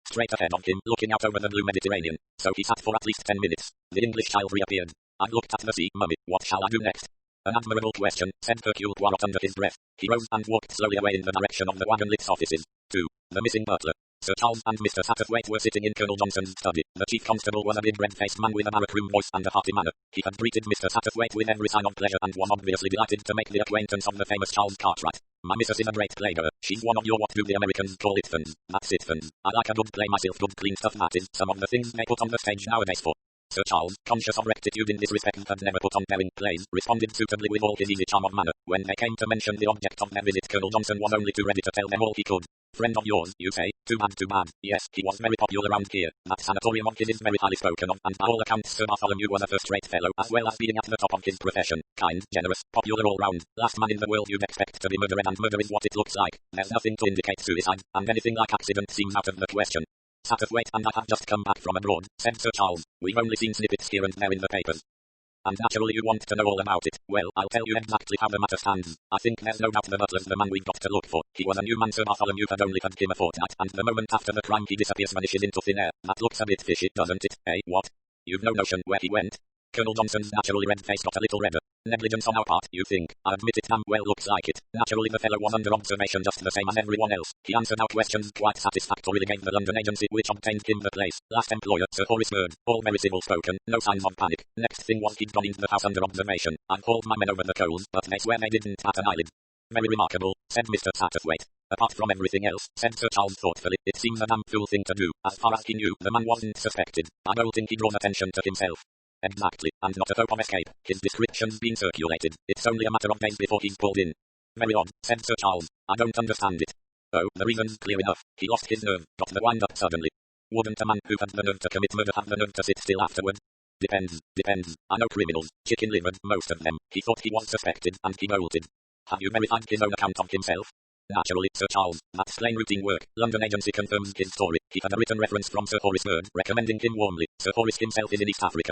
Straight ahead of him, looking out over the blue Mediterranean. So he sat for at least 10 minutes. The English child reappeared. I looked at the sea, mummy. What shall I do next? An admirable question, said Hercule Poirot under his breath. He rose and walked slowly away in the direction of the wagon-lit's offices. 2. The missing butler. Sir Charles and Mr. Satterthwaite were sitting in Colonel Johnson's study. The chief constable was a big red-faced man with a barrack-room voice and a hearty manner. He had greeted Mr. Satterthwaite with every sign of pleasure and was obviously delighted to make the acquaintance of the famous Charles Cartwright. My missus is a great player. She's one of your what do the Americans call it fans. That's it fans. I like a good play myself, good clean stuff, that is some of the things they put on the stage nowadays for. Sir Charles, conscious of rectitude in this respect, had never put on daring plays, responded suitably with all his easy charm of manner. When they came to mention the object of their visit, Colonel Johnson was only too ready to tell them all he could. Friend of yours, you say? Too bad, too bad. Yes, he was very popular around here. That sanatorium of his is very highly spoken of, and by all accounts Sir Bartholomew was a first-rate fellow, as well as being at the top of his profession. Kind, generous, popular all round. Last man in the world you'd expect to be murdered, and murder is what it looks like. There's nothing to indicate suicide, and anything like accident seems out of the question. Satterthwaite and I have just come back from abroad, said Sir Charles. We've only seen snippets here and there in the papers. And naturally you want to know all about it. Well, I'll tell you exactly how the matter stands. I think there's no doubt the butler's the man we've got to look for. He was a new man. Sir Bartholomew had only had him a fortnight, and the moment after the crime he disappears, vanishes into thin air. That looks a bit fishy, doesn't it? Eh, what? You've no notion where he went? Colonel Johnson's naturally red face got a little redder. Negligence on our part, you think? I admit it damn well looks like it. Naturally the fellow was under observation just the same as everyone else. He answered our questions quite satisfactorily, gave the London agency which obtained him the place. Last employer, Sir Horace Bird. All very civil spoken, no signs of panic. Next thing was he'd gone into the house under observation. I've hauled my men over the coals, but they swear they didn't bat an eyelid. Very remarkable, said Mr. Satterthwaite. Apart from everything else, said Sir Charles thoughtfully, it seems a damn fool thing to do. As far as he knew, the man wasn't suspected. I don't think he'd drawn attention to himself. Exactly, and not a hope of escape. His description's been circulated. It's only a matter of days before he's pulled in. Very odd, said Sir Charles. I don't understand it. Oh, the reason's clear enough. He lost his nerve, got the wind up suddenly. Wouldn't a man who had the nerve to commit murder have the nerve to sit still afterward? Depends. I know criminals, chicken-livered, most of them. He thought he was suspected, and he bolted. Have you verified his own account of himself? Naturally, Sir Charles. That's plain routine work. London agency confirms his story. He had a written reference from Sir Horace Bird, recommending him warmly. Sir Horace himself is in East Africa.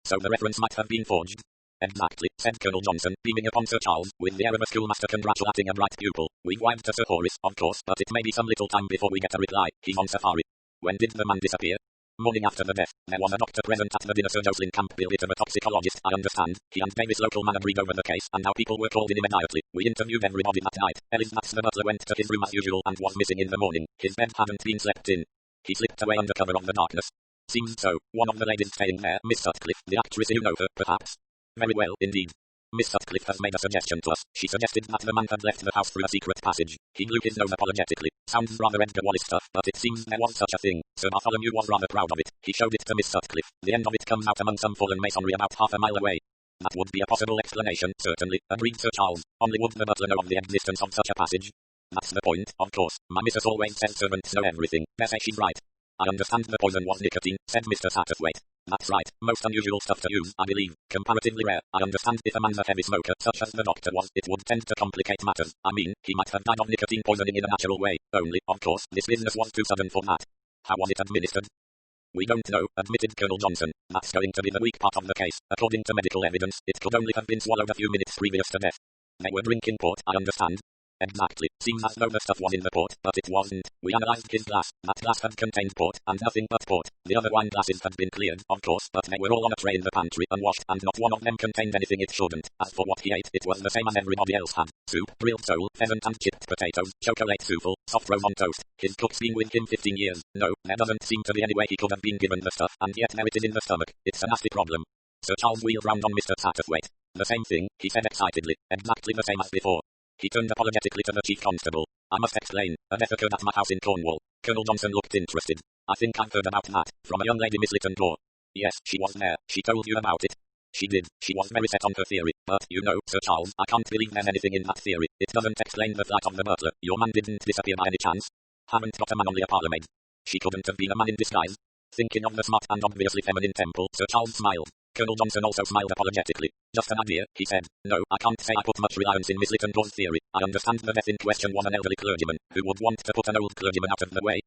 So the reference might have been forged. Exactly, said Colonel Johnson, beaming upon Sir Charles, with the air of a schoolmaster congratulating a bright pupil. We've wired to Sir Horace, of course, but it may be some little time before we get a reply. He's on safari. When did the man disappear? Morning after the death. There was a doctor present at the dinner, Sir Jocelyn Campbell, bit of a toxicologist, I understand. He and Davis local man agreed over the case, and now people were called in immediately. We interviewed everybody that night. Ellis the butler went to his room as usual and was missing in the morning. His bed hadn't been slept in. He slipped away under cover of the darkness. Seems so. One of the ladies staying there, Miss Sutcliffe, the actress, you know her, perhaps? Very well, indeed. Miss Sutcliffe has made a suggestion to us. She suggested that the man had left the house through a secret passage. He blew his nose apologetically. Sounds rather Edgar Wallace stuff, but it seems there was such a thing. Sir Bartholomew was rather proud of it. He showed it to Miss Sutcliffe. The end of it comes out among some fallen masonry about half a mile away. That would be a possible explanation, certainly, agreed Sir Charles. Only would the butler know of the existence of such a passage? That's the point, of course. My missus always says servants know everything. They say she's right. I understand the poison was nicotine, said Mr. Satterthwaite. That's right. Most unusual stuff to use, I believe. Comparatively rare. I understand if a man's a heavy smoker, such as the doctor was, it would tend to complicate matters. I mean, he might have died of nicotine poisoning in a natural way. Only, of course, this business was too sudden for that. How was it administered? We don't know, admitted Colonel Johnson. That's going to be the weak part of the case. According to medical evidence, it could only have been swallowed a few minutes previous to death. They were drinking port, I understand. Exactly. Seems as though the stuff was in the port, but it wasn't. We analyzed his glass. That glass had contained port, and nothing but port. The other wine glasses had been cleared, of course, but they were all on a tray in the pantry, unwashed, and not one of them contained anything it shouldn't. As for what he ate, it was the same as everybody else had. Soup, grilled sole, pheasant and chipped potatoes, chocolate souffle, soft roast on toast. His cook's been with him 15 years. No, there doesn't seem to be any way he could have been given the stuff, and yet there it is in the stomach. It's a nasty problem. Sir Charles wheeled round on Mr. Satterthwaite. The same thing, he said excitedly, exactly the same as before. He turned apologetically to the chief constable. I must explain, a death occurred at my house in Cornwall. Colonel Johnson looked interested. I think I've heard about that, from a young lady Miss Lytton Gore. Yes, she was there. She told you about it. She did. She was very set on her theory, but, you know, Sir Charles, I can't believe there's anything in that theory. It doesn't explain the flight of the butler. Your man didn't disappear by any chance. Haven't got a man, only a parlour maid. She couldn't have been a man in disguise. Thinking of the smart and obviously feminine Temple, Sir Charles smiled. Colonel Johnson also smiled apologetically. Just an idea, he said. No, I can't say I put much reliance in Miss Lytton Gore's theory. I understand the death in question was an elderly clergyman, who would want to put an old clergyman out of the way.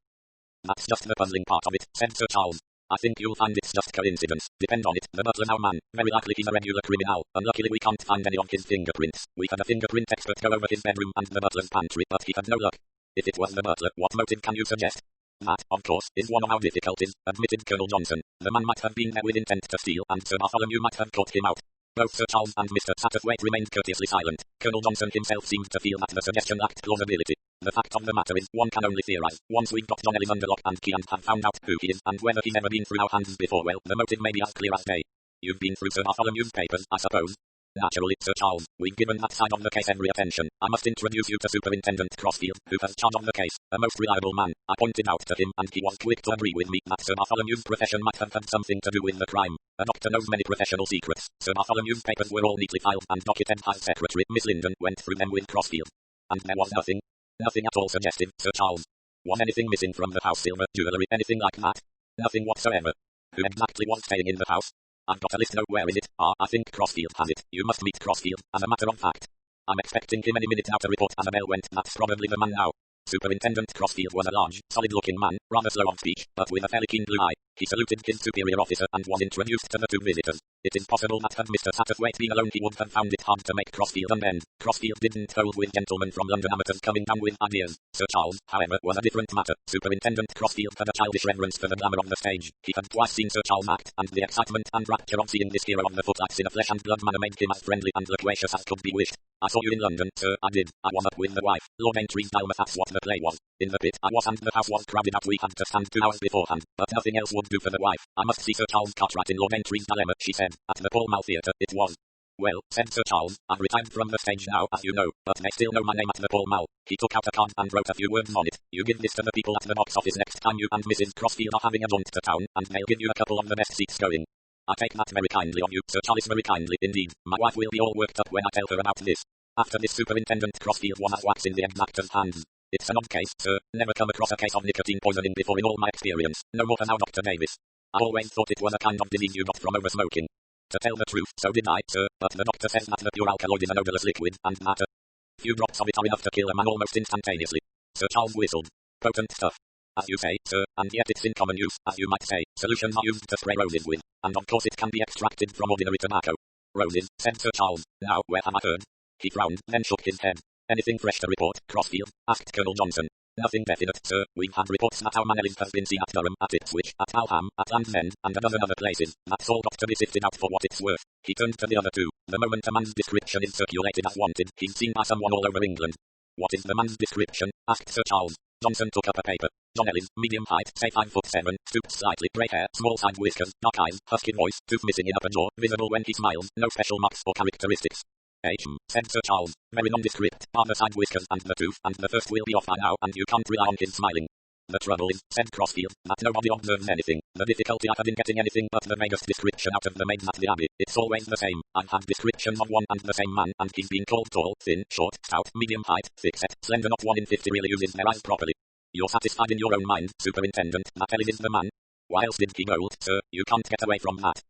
That's just the puzzling part of it, said Sir Charles. I think you'll find it's just coincidence. Depend on it, the butler's our man. Very likely he's a regular criminal. Unluckily we can't find any of his fingerprints. We had a fingerprint expert go over his bedroom and the butler's pantry, but he had no luck. If it was the butler, what motive can you suggest? That, of course, is one of our difficulties, admitted Colonel Johnson. The man might have been there with intent to steal, and Sir Bartholomew might have caught him out. Both Sir Charles and Mr. Satterthwaite remained courteously silent. Colonel Johnson himself seemed to feel that the suggestion lacked plausibility. The fact of the matter is, one can only theorize. Once we've got Donnelly's under lock and key and have found out who he is, and whether he's ever been through our hands before, well, the motive may be as clear as day. You've been through Sir Bartholomew's papers, I suppose? Naturally, Sir Charles. We've given that side of the case every attention. I must introduce you to Superintendent Crossfield, who has charge of the case. A most reliable man. I pointed out to him, and he was quick to agree with me, that Sir Bartholomew's profession might have had something to do with the crime. A doctor knows many professional secrets. Sir Bartholomew's papers were all neatly filed, and docketed. His secretary, Miss Linden, went through them with Crossfield. And there was nothing. Nothing at all suggestive, Sir Charles. Was anything missing from the house? Silver, jewellery, anything like that? Nothing whatsoever. Who exactly was staying in the house? I've got a list. No, where is it? I think Crossfield has it. You must meet Crossfield, as a matter of fact. I'm expecting him any minute now to report. As a bell went, that's probably the man now. Superintendent Crossfield was a large, solid-looking man, rather slow of speech, but with a fairly keen blue eye. He saluted his superior officer and was introduced to the two visitors. It is possible that had Mr. Satterthwaite been alone he would have found it hard to make Crossfield unbend. Crossfield didn't hold with gentlemen from London amateurs coming down with ideas. Sir Charles, however, was a different matter. Superintendent Crossfield had a childish reverence for the glamour of the stage. He had twice seen Sir Charles act, and the excitement and rapture of seeing this hero of the footlights in a flesh and blood manner made him as friendly and loquacious as could be wished. I saw you in London, sir. I did. I was up with the wife. Lord Aintree Dalmouth, that's what the play was. In the pit I was, and the house was crowded out. We had to stand 2 hours beforehand, but nothing else would do for the wife. I must see Sir Charles Cartwright in Lord Aintree Dilemma, she said. At the Pall Mall Theatre, it was. Well, said Sir Charles, I've retired from the stage now, as you know, but they still know my name at the Pall Mall. He took out a card and wrote a few words on it. You give this to the people at the box office next time you and Mrs. Crossfield are having a jaunt to town, and they'll give you a couple of the best seats going. I take that very kindly of you, Sir Charles, very kindly indeed. My wife will be all worked up when I tell her about this. After this, Superintendent Crossfield was as wax in the exactor's hands. It's an odd case, sir. Never come across a case of nicotine poisoning before in all my experience. No more now, Dr. Davis. I always thought it was a kind of disease you got from oversmoking. To tell the truth, so did I, sir, but the doctor says that the pure alkaloid is an odorless liquid, and that a few drops of it are enough to kill a man almost instantaneously. Sir Charles whistled. Potent stuff. As you say, sir, and yet it's in common use, as you might say. Solutions are used to spray roses with, and of course it can be extracted from ordinary tobacco. Roses, said Sir Charles. Now, where have I heard? He frowned, then shook his head. Anything fresh to report, Crossfield? Asked Colonel Johnson. Nothing definite, sir. We've had reports that our man Ellis has been seen at Durham, at Ipswich, at Alham, at Land's End, and a dozen other places. That's all got to be sifted out for what it's worth. He turned to the other two. The moment a man's description is circulated as wanted, he's seen by someone all over England. What is the man's description? Asked Sir Charles. Johnson took up a paper. John Ellis, medium height, say 5'7", stooped slightly, grey hair, small side whiskers, dark eyes, husky voice, tooth missing in upper jaw, visible when he smiles, no special marks or characteristics. Said Sir Charles. Very nondescript, bar the side whiskers and the tooth, and the first will be off by now, and you can't rely on his smiling. The trouble is, said Crossfield, that nobody observes anything. The difficulty I've had in getting anything but the vaguest description out of the maids at the Abbey. It's always the same. I've had descriptions of one and the same man, and he's been called tall, thin, short, stout, medium height, thick-set, slender. Not 1 in 50 really uses their eyes properly. You're satisfied in your own mind, Superintendent, that Ellis is the man? Why else did he go, sir? You can't get away from that.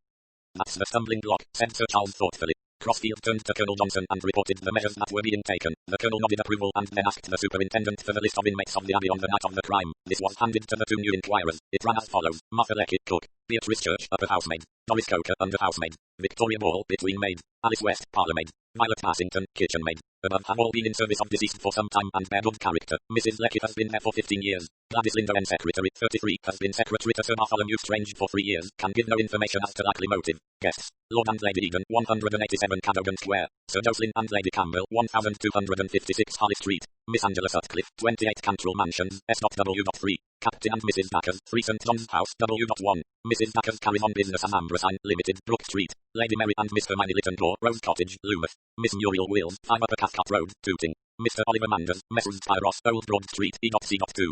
That's the stumbling block, said Sir Charles thoughtfully. Crossfield turned to Colonel Johnson and reported the measures that were being taken. The Colonel nodded approval and then asked the Superintendent for the list of inmates of the Abbey on the night of the crime. This was handed to the two new inquirers. It ran as follows. Martha Leckett, cook. Beatrice Church, upper housemaid. Doris Coker, under housemaid. Victoria Ball, between maid. Alice West, parlour maid. Violet Passington, kitchenmaid. Above have all been in service of deceased for some time and bear good character. Mrs. Lecky has been there for 15 years. Gladys Linden, secretary, 33, has been secretary to Sir Bartholomew Strange for 3 years. Can give no information as to likely motive. Guests: Lord and Lady Eden, 187 Cadogan Square. Sir Jocelyn and Lady Campbell, 1256 Harley Street. Miss Angela Sutcliffe, 28 Cantrell Mansions, S.W.3. Captain and Mrs. Dacres, 3 St. John's House, W.1. Mrs. Dacres carries on business as Ambrosine, Limited, Brook Street. Lady Mary and Miss Hermione Littendor, Rose Cottage, Loomuth. Miss Muriel Wills, 5 Upper Cathcart Road, Tooting. Mr. Oliver Manders, Messrs. Tyros, Old Broad Street, E.C.2.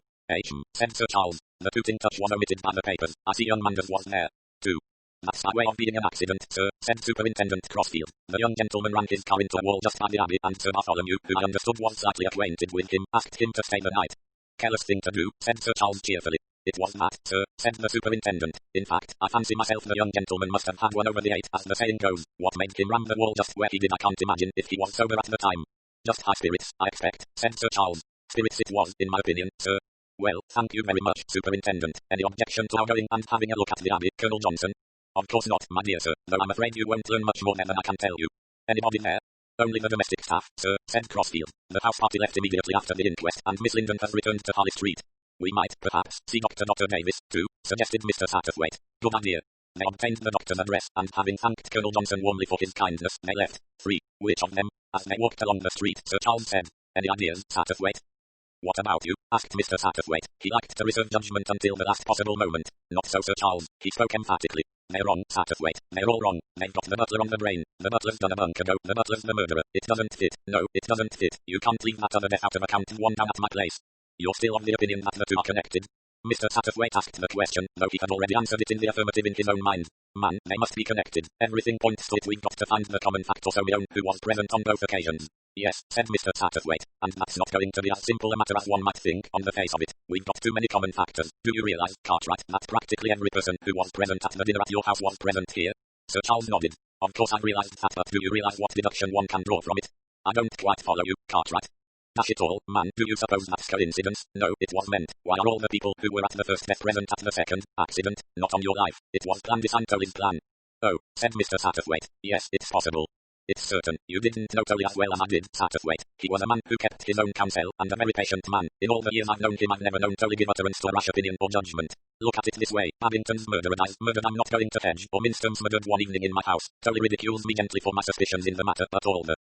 Said Sir Charles. The Tooting touch was omitted by the papers. I see young Manders was there. 2. That's by way of being an accident, sir, said Superintendent Crossfield. The young gentleman ran his car into a wall just by the Abbey, and Sir Bartholomew, who I understood was slightly acquainted with him, asked him to stay the night. Careless thing to do, said Sir Charles cheerfully. It was that, sir, said the superintendent. In fact, I fancy myself the young gentleman must have had one over the 8, as the saying goes. What made him ram the wall just where he did I can't imagine if he was sober at the time. Just high spirits, I expect, said Sir Charles. Spirits it was, in my opinion, sir. Well, thank you very much, Superintendent. Any objection to our going and having a look at the Abbey, Colonel Johnson? Of course not, my dear sir, though I'm afraid you won't learn much more there than I can tell you. Anybody there? Only the domestic staff, sir, said Crossfield. The house party left immediately after the inquest, and Miss Linden has returned to Harley Street. We might, perhaps, see Dr. Davis, too, suggested Mr. Satterthwaite. Good idea. They obtained the doctor's address, and having thanked Colonel Johnson warmly for his kindness, they left. 3. Which of them? As they walked along the street, Sir Charles said. Any ideas, Satterthwaite? What about you? Asked Mr. Satterthwaite. He liked to reserve judgment until the last possible moment. Not so Sir Charles. He spoke emphatically. They're wrong, Satterthwaite. They're all wrong. They've got the butler on the brain. The butler's done a month ago. The butler's the murderer. It doesn't fit. No, it doesn't fit. You can't leave that other death out of account and one down at my place. You're still of the opinion that the two are connected? Mr. Satterthwaite asked the question, though he had already answered it in the affirmative in his own mind. Man, they must be connected. Everything points to it. We've got to find the common factor so we own who was present on both occasions. Yes, said Mr. Satterthwaite, and that's not going to be as simple a matter as one might think on the face of it. We've got too many common factors. Do you realize, Cartwright, that practically every person who was present at the dinner at your house was present here? Sir Charles nodded. Of course I realized that, but do you realize what deduction one can draw from it? I don't quite follow you, Cartwright. Dash it all, man, do you suppose that's coincidence? No, it was meant. Why are all the people who were at the first death present at the second accident? Not on your life. It was planned. This I'm Tully's plan. Oh, said Mr. Satterthwaite. Yes, it's possible. It's certain. You didn't know Tully as well as I did, Satterthwaite. He was a man who kept his own counsel, and a very patient man. In all the years I've known him I've never known Tully give utterance to a rash opinion or judgment. Look at it this way. Babington's murderer dies. Murdered. I'm not going to hedge, or Minster's murdered one evening in my house. Tully ridicules me gently for my suspicions in the matter, but all the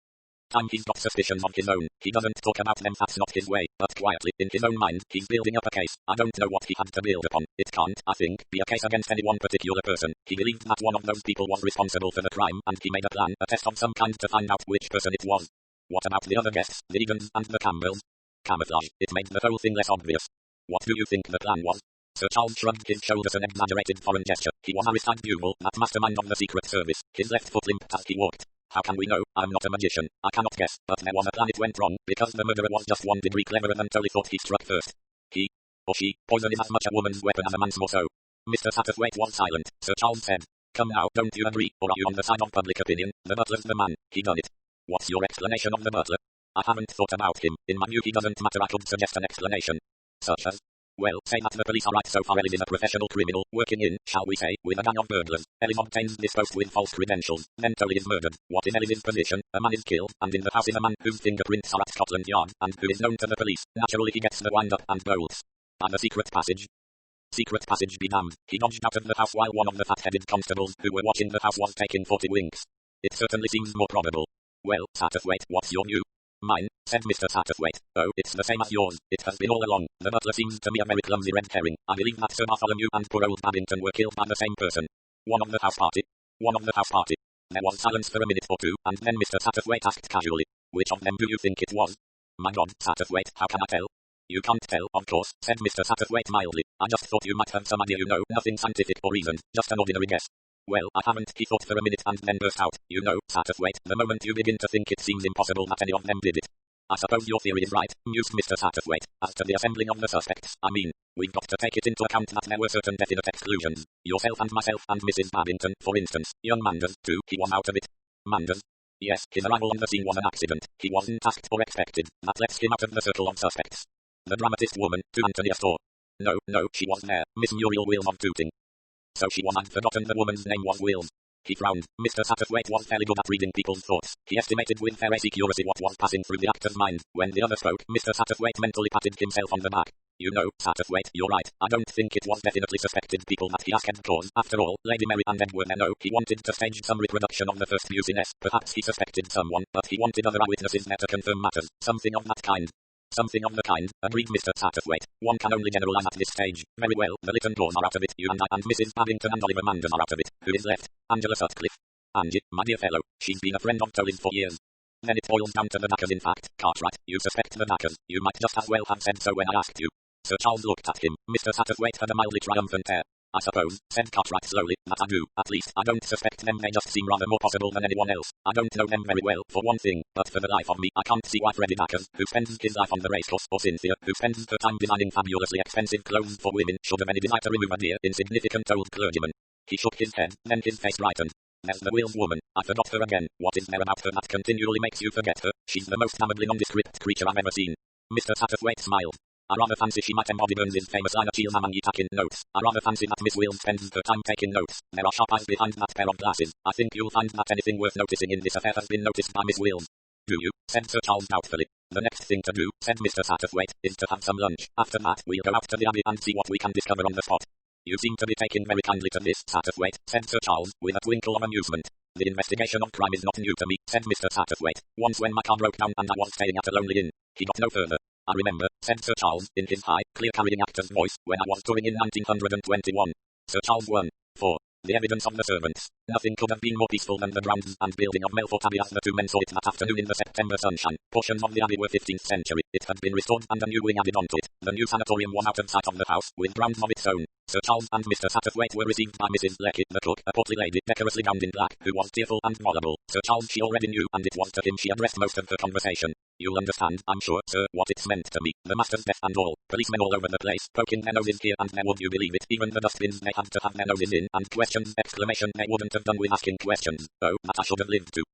time he's got suspicions of his own. He doesn't talk about them, that's not his way, but quietly, in his own mind, he's building up a case. I don't know what he had to build upon. It can't, I think, be a case against any one particular person. He believed that one of those people was responsible for the crime, and he made a plan, a test of some kind to find out which person it was. What about the other guests, the Edens and the Campbells? Camouflage. It made the whole thing less obvious. What do you think the plan was? Sir Charles shrugged his shoulders, an exaggerated foreign gesture. He was Aristide Buell, that mastermind of the Secret Service. His left foot limped as he walked. How can we know? I'm not a magician. I cannot guess, but there was a plan. It went wrong, because the murderer was just 1 degree cleverer than Tully thought. He struck first. He, or she, poison is as much a woman's weapon as a man's more so. Mr. Satterthwaite was silent. Sir Charles said, come now, don't you agree, or are you on the side of public opinion? The butler's the man. He done it. What's your explanation of the butler? I haven't thought about him. In my view he doesn't matter. I could suggest an explanation. Such as? Well, say that the police are right so far. Ellis is a professional criminal, working in, shall we say, with a gang of burglars. Ellis obtains this post with false credentials. Then Tully is murdered. What is Ellis's position? A man is killed, and in the house is a man whose fingerprints are at Scotland Yard, and who is known to the police. Naturally he gets the wind up and bolts. By the secret passage. Secret passage be damned. He dodged out of the house while one of the fat-headed constables who were watching the house was taking 40 winks. It certainly seems more probable. Well, Satterthwaite, what's your view? Mine, said Mr. Satterthwaite. Oh, it's the same as yours. It has been all along. The butler seems to me a very clumsy red herring. I believe that Sir Bartholomew and poor old Babington were killed by the same person. One of the house party. One of the house party. There was silence for a minute or two, and then Mr. Satterthwaite asked casually, which of them do you think it was? My God, Satterthwaite, how can I tell? You can't tell, of course, said Mr. Satterthwaite mildly. I just thought you might have some idea. Nothing scientific or reasoned, just an ordinary guess. Well, I haven't, he thought for a minute and then burst out. Satterthwaite, the moment you begin to think it seems impossible that any of them did it. I suppose your theory is right, mused Mr. Satterthwaite. As to the assembling of the suspects, I mean, we've got to take it into account that there were certain definite exclusions. Yourself and myself and Mrs. Babington, for instance. Young Manders, too, he was out of it. Manders? Yes, his arrival on the scene was an accident. He wasn't asked or expected. That lets him out of the circle of suspects. The dramatist woman, to Antonia Store. No, she was there, Miss Muriel Wills of Tooting. So she was. I'd forgotten the woman's name was Wills. He frowned. Mr. Satterthwaite was fairly good at reading people's thoughts. He estimated with fair accuracy what was passing through the actor's mind. When the other spoke, Mr. Satterthwaite mentally patted himself on the back. You know, Satterthwaite, you're right. I don't think it was definitely suspected people that he asked cause. After all, Lady Mary and Edward know he wanted to stage some reproduction of the first muciness. Perhaps he suspected someone, but he wanted other eyewitnesses there to confirm matters. Something of that kind. Something of the kind, agreed Mr. Satterthwaite. One can only generalize at this stage. Very well, the Lytton Dawes are out of it. You and I and Mrs. Babington and Oliver Manders are out of it. Who is left? Angela Sutcliffe. Angie, my dear fellow, she's been a friend of Tolley's for years. Then it boils down to the Dackers in fact. Cartwright, you suspect the Dackers. You might just as well have said so when I asked you. Sir Charles looked at him. Mr. Satterthwaite had a mildly triumphant air. I suppose, said Cartwright slowly, that I do. At least, I don't suspect them, they just seem rather more possible than anyone else. I don't know them very well, for one thing, but for the life of me, I can't see why Freddie Dackers, who spends his life on the racecourse, or Cynthia, who spends her time designing fabulously expensive clothes for women, should have any desire to remove a dear, insignificant old clergyman. He shook his head, then his face brightened. There's the Wills woman. I forgot her again. What is there about her that continually makes you forget her? She's the most damnably nondescript creature I've ever seen. Mr. Satterthwaite smiled. I rather fancy she might embody Burns's famous line of Cheers among ye taking notes. I rather fancy that Miss Wills spends her time taking notes. There are sharp eyes behind that pair of glasses. I think you'll find that anything worth noticing in this affair has been noticed by Miss Wills. Do you? Said Sir Charles doubtfully. The next thing to do, said Mr. Satterthwaite, is to have some lunch. After that, we'll go out to the Abbey and see what we can discover on the spot. You seem to be taking very kindly to this, Satterthwaite, said Sir Charles, with a twinkle of amusement. The investigation of crime is not new to me, said Mr. Satterthwaite. Once when my car broke down and I was staying at a lonely inn. He got no further. I remember, said Sir Charles, in his high, clear-carrying actor's voice, when I was touring in 1921. Sir Charles 1. 4. The evidence of the servants. Nothing could have been more peaceful than the grounds and building of Melfort Abbey as the two men saw it that afternoon in the September sunshine. Portions of the abbey were 15th century. It had been restored and a new wing added onto it. The new sanatorium was out of sight of the house, with grounds of its own. Sir Charles and Mr. Satterthwaite were received by Mrs. Lecky, the cook, a portly lady decorously gowned in black, who was tearful and voluble. Sir Charles she already knew, and it was to him she addressed most of her conversation. You'll understand, I'm sure, sir, what it's meant to me. The master's death and all. Policemen all over the place, poking their noses here and there, would you believe it? Even the dustbins they had to have their noses in, and questions, exclamation, they wouldn't have done with asking questions. Oh, that I should have lived to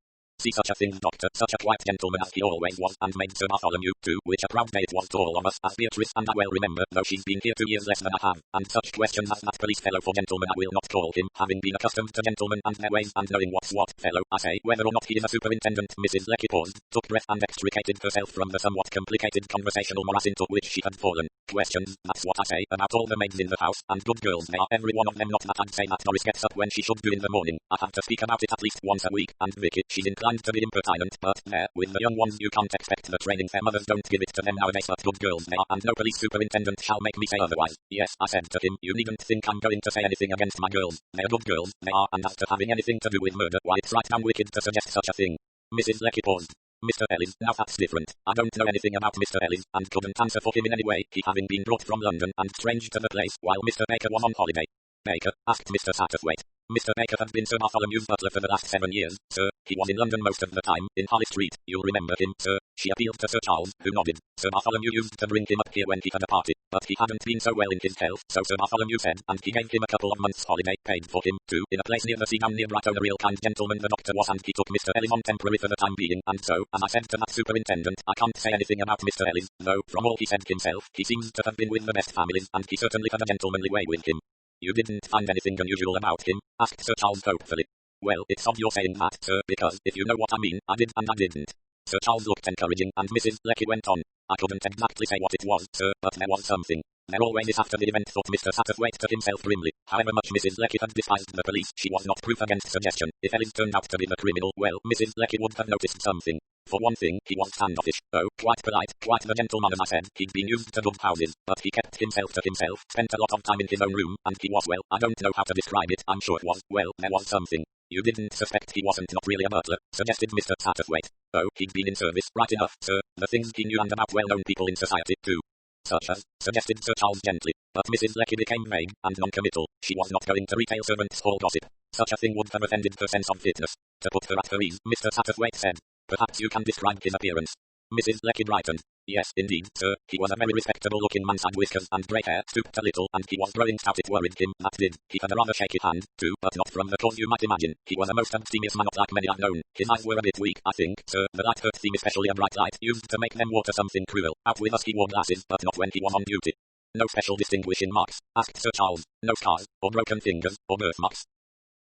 see such a thing, doctor, such a quiet gentleman as he always was, and made Sir Bartholomew, too, which a proud day it was to all of us, as Beatrice and I well remember, though she's been here 2 years less than I have, and such questions as that police fellow for gentleman I will not call him, having been accustomed to gentlemen and their ways and knowing what's what, fellow, I say, whether or not he is a superintendent. Mrs. Lecky paused, took breath and extricated herself from the somewhat complicated conversational morass into which she had fallen. Questions, that's what I say, about all the maids in the house, and good girls they are, every one of them, not that I'd say that Doris gets up when she should do in the morning. I have to speak about it at least once a week, and Vicky, she's inclined to be impertinent, but there, with the young ones you can't expect the training their mothers don't give it to them nowadays, but good girls they are, and no police superintendent shall make me say otherwise. Yes, I said to him, you needn't think I'm going to say anything against my girls. They are good girls, they are, and as to having anything to do with murder, why it's right damn wicked to suggest such a thing. Mrs. Lecky paused. Mr. Ellis, now that's different. I don't know anything about Mr. Ellis, and couldn't answer for him in any way, he having been brought from London and strange to the place, while Mr. Baker was on holiday. Baker, asked Mr. Satterthwaite. Mr. Baker had been Sir Bartholomew's butler for the last 7 years, sir. He was in London most of the time, in Harley Street. You'll remember him, sir. She appealed to Sir Charles, who nodded. Sir Bartholomew used to bring him up here when he had a party, but he hadn't been so well in his health, so Sir Bartholomew said, and he gave him a couple of months' holiday, paid for him, too, in a place near the sea down near Brighton. A real kind gentleman the doctor was, and he took Mr. Ellis on temporary for the time being, and so, as I said to that superintendent, I can't say anything about Mr. Ellis, though, from all he said himself, he seems to have been with the best families, and he certainly had a gentlemanly way with him. You didn't find anything unusual about him? Asked Sir Charles hopefully. Well, it's odd you're saying that, sir, because, if you know what I mean, I did and I didn't. Sir Charles looked encouraging, and Mrs. Lecky went on. I couldn't exactly say what it was, sir, but there was something. There always is after the event, thought Mr. Satterthwaite to himself grimly. However much Mrs. Lecky had despised the police, she was not proof against suggestion. If Ellis turned out to be the criminal, well, Mrs. Lecky would have noticed something. For one thing, he was standoffish. Oh, quite polite, quite the gentleman as I said. He'd been used to good houses, but he kept himself to himself, spent a lot of time in his own room, and he was, well, I don't know how to describe it, I'm sure it was, well, there was something. You didn't suspect he wasn't not really a butler, suggested Mr. Satterthwaite. Oh, he'd been in service, right enough, sir. The things he knew and about well-known people in society, too. Such as, suggested Sir Charles gently. But Mrs. Lecky became vague and non-committal. She was not going to retail servants' hall gossip. Such a thing would have offended her sense of fitness. To put her at her ease, Mr. Satterthwaite said, perhaps you can describe his appearance. Mrs. Lecky brightened. Yes, indeed, sir. He was a very respectable-looking man, had whiskers and grey hair, stooped a little, and he was growing stout. It worried him, that did. He had a rather shaky hand, too, but not from the cause you might imagine. He was a most abstemious man, not like many I've known. His eyes were a bit weak, I think, sir. The light hurt them, especially a bright light, used to make them water something cruel. Out with us he wore glasses, but not when he was on duty. No special distinguishing marks? Asked Sir Charles. No scars, or broken fingers, or birthmarks?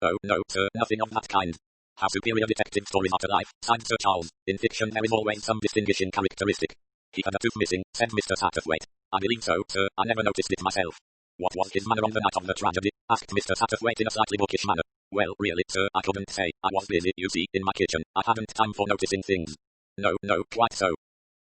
Oh, no, sir, nothing of that kind. How superior detective stories are to life, sighed Sir Charles. In fiction there is always some distinguishing characteristic. He had a tooth missing, said Mr. Satterthwaite. I believe so, sir, I never noticed it myself. What was his manner on the night of the tragedy? Asked Mr. Satterthwaite in a slightly bookish manner. Well, really, sir, I couldn't say. I was busy, you see, in my kitchen. I hadn't time for noticing things. No, quite so.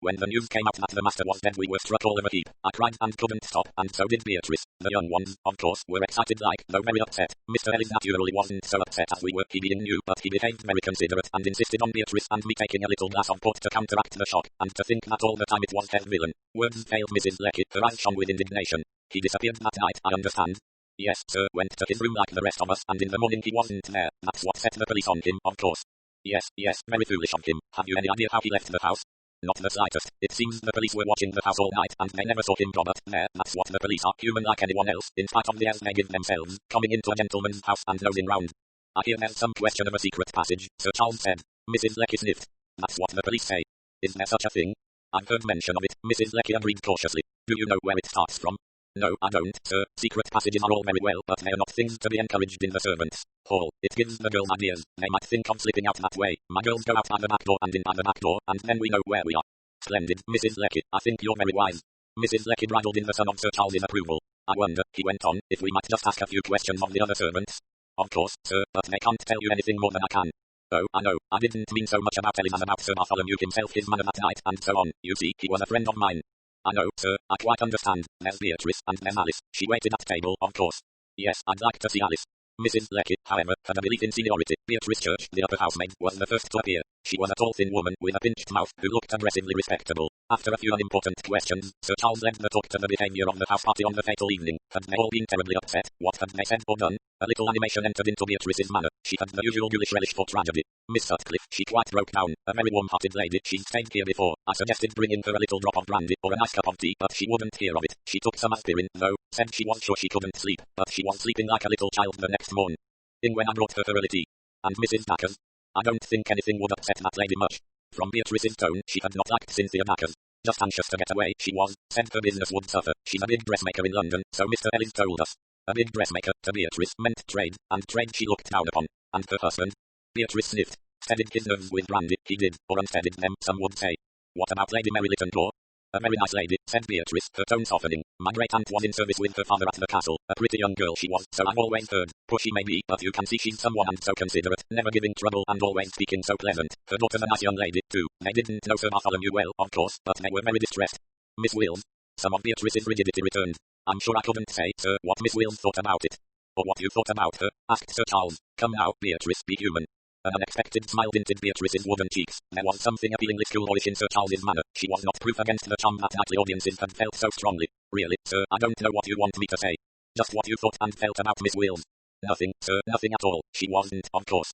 When the news came out that the master was dead we were struck all of a heap. I cried and couldn't stop, and so did Beatrice. The young ones, of course, were excited like, though very upset. Mr. Ellis naturally wasn't so upset as we were, he being new, but he behaved very considerate and insisted on Beatrice and me taking a little glass of port to counteract the shock, and to think that all the time it was head villain. Words failed Mrs. Lecky, her eyes shone with indignation. He disappeared that night, I understand. Yes, sir, went to his room like the rest of us, and in the morning he wasn't there. That's what set the police on him, of course. Yes, very foolish of him. Have you any idea how he left the house? Not the slightest. It seems the police were watching the house all night, and they never saw him go, but there, that's what the police are, human like anyone else, in spite of the airs they give themselves, coming into a gentleman's house and nosing round. I hear there's some question of a secret passage, Sir Charles said. Mrs. Lecky sniffed. That's what the police say. Is there such a thing? I've heard mention of it, Mrs. Lecky agreed cautiously. Do you know where it starts from? No, I don't, sir. Secret passages are all very well, but they are not things to be encouraged in the servants' hall. It gives the girls ideas. They might think of slipping out that way. My girls go out by the back door and in by the back door, and then we know where we are. Splendid, Mrs. Lecky. I think you're very wise. Mrs. Lecky bridled in the sun of Sir Charles's approval. I wonder, he went on, if we might just ask a few questions of the other servants. Of course, sir, but they can't tell you anything more than I can. Oh, I know. I didn't mean so much about Ellis as about Sir Bartholomew himself, his manner that night, and so on. You see, he was a friend of mine. I know, sir, I quite understand. There's Beatrice, and there's Alice. She waited at table, of course. Yes, I'd like to see Alice. Mrs. Lecky, however, had a belief in seniority. Beatrice Church, the upper housemaid, was the first to appear. She was a tall thin woman with a pinched mouth, who looked aggressively respectable. After a few unimportant questions, Sir Charles led the talk to the behaviour of the house party on the fatal evening. Had they all been terribly upset? What had they said or done? A little animation entered into Beatrice's manner. She had the usual ghoulish relish for tragedy. Miss Sutcliffe, she quite broke down. A very warm-hearted lady. She'd stayed here before. I suggested bringing her a little drop of brandy or a nice cup of tea, but she wouldn't hear of it. She took some aspirin, though, said she was sure she couldn't sleep, but she was sleeping like a little child the next morn. In when I brought her early tea. And Mrs. Dacres? I don't think anything would upset that lady much. From Beatrice's tone, she had not liked Cynthia Dacres. Just anxious to get away, she was, said her business would suffer. She's a big dressmaker in London, so Mr. Ellis told us. A big dressmaker, to Beatrice, meant trade, and trade she looked down upon. And her husband? Beatrice sniffed. Steadied his nerves with brandy, he did, or unsteadied them, some would say. What about Lady Mary Lytton-Law? A very nice lady, said Beatrice, her tone softening. My great-aunt was in service with her father at the castle. A pretty young girl she was, so I've always heard. Pushy maybe, but you can see she's someone and so considerate, never giving trouble and always speaking so pleasant. Her daughter's a nice young lady, too. They didn't know Sir Bartholomew well, of course, but they were very distressed. Miss Wills? Some of Beatrice's rigidity returned. I'm sure I couldn't say, sir, what Miss Wills thought about it. Or what you thought about her, asked Sir Charles. Come now, Beatrice, be human. An unexpected smile tinted Beatrice's wooden cheeks. There was something appealingly schoolboyish in Sir Charles's manner. She was not proof against the charm that nightly audiences had felt so strongly. Really, sir, I don't know what you want me to say. Just what you thought and felt about Miss Wills. Nothing, sir, nothing at all. She wasn't, of course.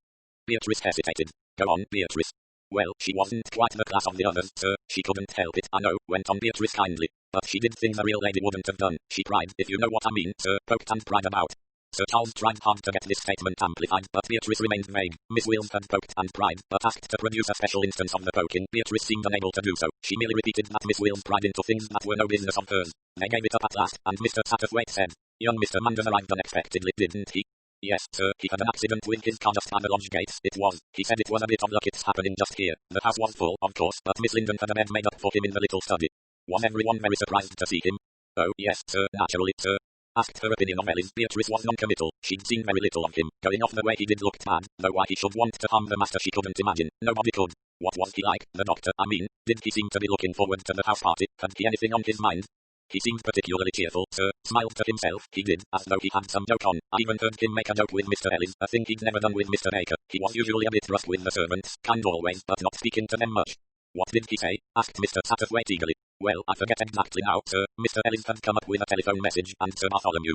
Beatrice hesitated. Go on, Beatrice. Well, she wasn't quite the class of the others, sir. She couldn't help it, I know, went on Beatrice kindly. But she did things a real lady wouldn't have done. She cried, if you know what I mean, sir, poked and pried about. Sir Charles tried hard to get this statement amplified, but Beatrice remained vague. Miss Wills had poked and pried, but asked to produce a special instance of the poking. Beatrice seemed unable to do so. She merely repeated that Miss Wills pried into things that were no business of hers. They gave it up at last, and Mr. Satterthwaite said, young Mr. Manders arrived unexpectedly, didn't he? Yes, sir, he had an accident with his car just by the lodge gates, it was. He said it was a bit of luck it's happening just here. The house was full, of course, but Miss Linden had a bed made up for him in the little study. Was everyone very surprised to see him? Oh, yes, sir, naturally, sir. Asked her opinion of Ellis. Beatrice was non-committal. She'd seen very little of him. Going off the way he did looked bad, though why he should want to harm the master she couldn't imagine. Nobody could. What was he like, the doctor, I mean? Did he seem to be looking forward to the house party? Had he anything on his mind? He seemed particularly cheerful, sir. Smiled to himself, he did, as though he had some joke on. I even heard him make a joke with Mr. Ellis, a thing he'd never done with Mr. Baker. He was usually a bit rough with the servants, kind always, but not speaking to them much. What did he say? Asked Mr. Satterthwaite eagerly. Well, I forget exactly now, sir. Mr. Ellis had come up with a telephone message, and Sir Bartholomew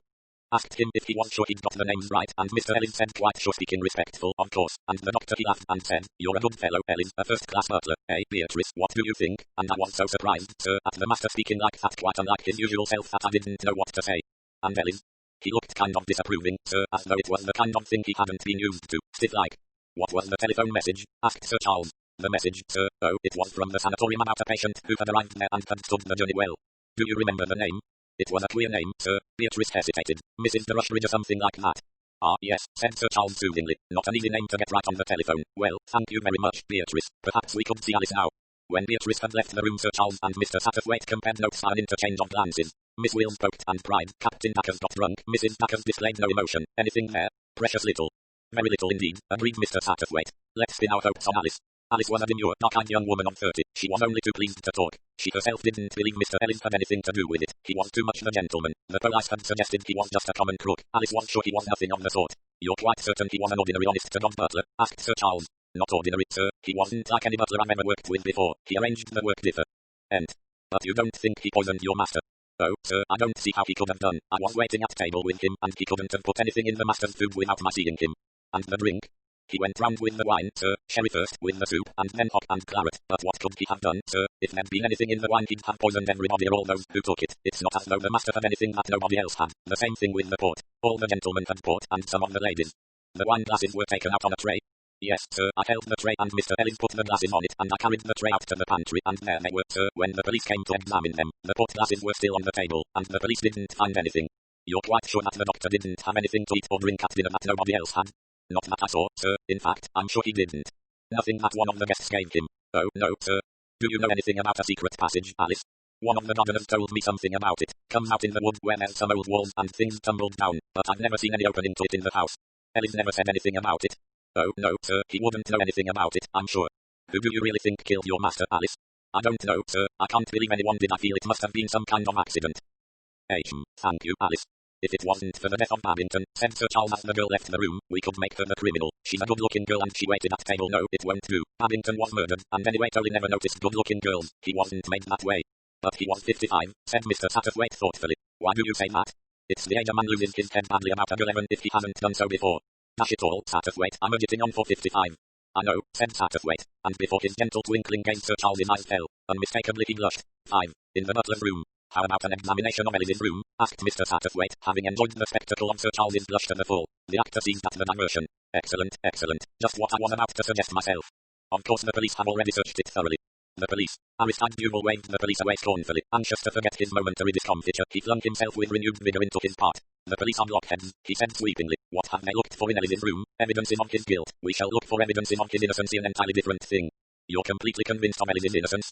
asked him if he was sure he'd got the names right, and Mr. Ellis said quite sure, speaking respectful, of course, and the doctor he laughed and said, you're a good fellow, Ellis, a first-class butler, eh, Beatrice, what do you think? And I was so surprised, sir, at the master speaking like that, quite unlike his usual self, that I didn't know what to say. And Ellis? He looked kind of disapproving, sir, as though it was the kind of thing he hadn't been used to, stiff like. What was the telephone message? Asked Sir Charles. The message, sir, oh, it was from the sanatorium about a patient who had arrived there and had stood the journey well. Do you remember the name? It was a queer name, sir. Beatrice hesitated. Mrs. de Rushbridge or something like that. Ah, yes, said Sir Charles soothingly. Not an easy name to get right on the telephone. Well, thank you very much, Beatrice. Perhaps we could see Alice now. When Beatrice had left the room, Sir Charles and Mr. Satterthwaite compared notes by an interchange of glances. Miss Wills poked and pried. Captain Dacres got drunk. Mrs. Dacres displayed no emotion. Anything there? Precious little. Very little indeed, agreed Mr. Satterthwaite. Let's spin our hopes on Alice. Alice was a demure, dark-eyed young woman of 30. She was only too pleased to talk. She herself didn't believe Mr. Ellis had anything to do with it. He was too much the gentleman. The police had suggested he was just a common crook. Alice was sure he was nothing of the sort. You're quite certain he was an ordinary honest-to-God butler? Asked Sir Charles. Not ordinary, sir. He wasn't like any butler I've ever worked with before. He arranged the work different. But you don't think he poisoned your master? Oh, sir, I don't see how he could have done. I was waiting at table with him, and he couldn't have put anything in the master's food without my seeing him. And the drink? He went round with the wine, sir, sherry first, with the soup, and then hot and claret. But what could he have done, sir? If there'd been anything in the wine, he'd have poisoned everybody or all those who took it. It's not as though the master had anything that nobody else had. The same thing with the port. All the gentlemen had port, and some of the ladies. The wine glasses were taken out on a tray. Yes, sir, I held the tray and Mr. Ellis put the glasses on it, and I carried the tray out to the pantry, and there they were, sir, when the police came to examine them. The port glasses were still on the table, and the police didn't find anything. You're quite sure that the doctor didn't have anything to eat or drink at dinner that nobody else had? Not that I saw, sir. In fact, I'm sure he didn't. Nothing that one of the guests gave him. Oh, no, sir. Do you know anything about a secret passage, Alice? One of the gardeners told me something about it. Comes out in the wood where there's some old walls and things tumbled down, but I've never seen any opening to it in the house. Ellis never said anything about it. Oh, no, sir, he wouldn't know anything about it, I'm sure. Who do you really think killed your master, Alice? I don't know, sir. I can't believe anyone did. I feel it must have been some kind of accident. Thank you, Alice. If it wasn't for the death of Babington, said Sir Charles as the girl left the room, we could make her the criminal. She's a good-looking girl and she waited at table. No, it won't do. Babington was murdered, and anyway Tolly never noticed good-looking girls. He wasn't made that way. But he was 55, said Mr. Satterthwaite thoughtfully. Why do you say that? It's the age a man loses his head badly about a girl even if he hasn't done so before. Dash it all, Satterthwaite, I'm getting on for 55. I know, said Satterthwaite, and before his gentle twinkling gaze Sir Charles's eyes fell. Unmistakably he blushed. 5. In the butler's room. How about an examination of Ellis's room? Asked Mr. Satterthwaite, having enjoyed the spectacle of Sir Charles's blush to the full. The actor seized at the diversion. Excellent, excellent. Just what I was about to suggest myself. Of course the police have already searched it thoroughly. The police. Aristide Duval waved the police away scornfully. Anxious to forget his momentary discomfiture, he flung himself with renewed vigor into his part. The police are blockheads, he said sweepingly. What have they looked for in Ellis's room? Evidence of his guilt. We shall look for evidence of his innocence, an entirely different thing. You're completely convinced of Ellis's innocence?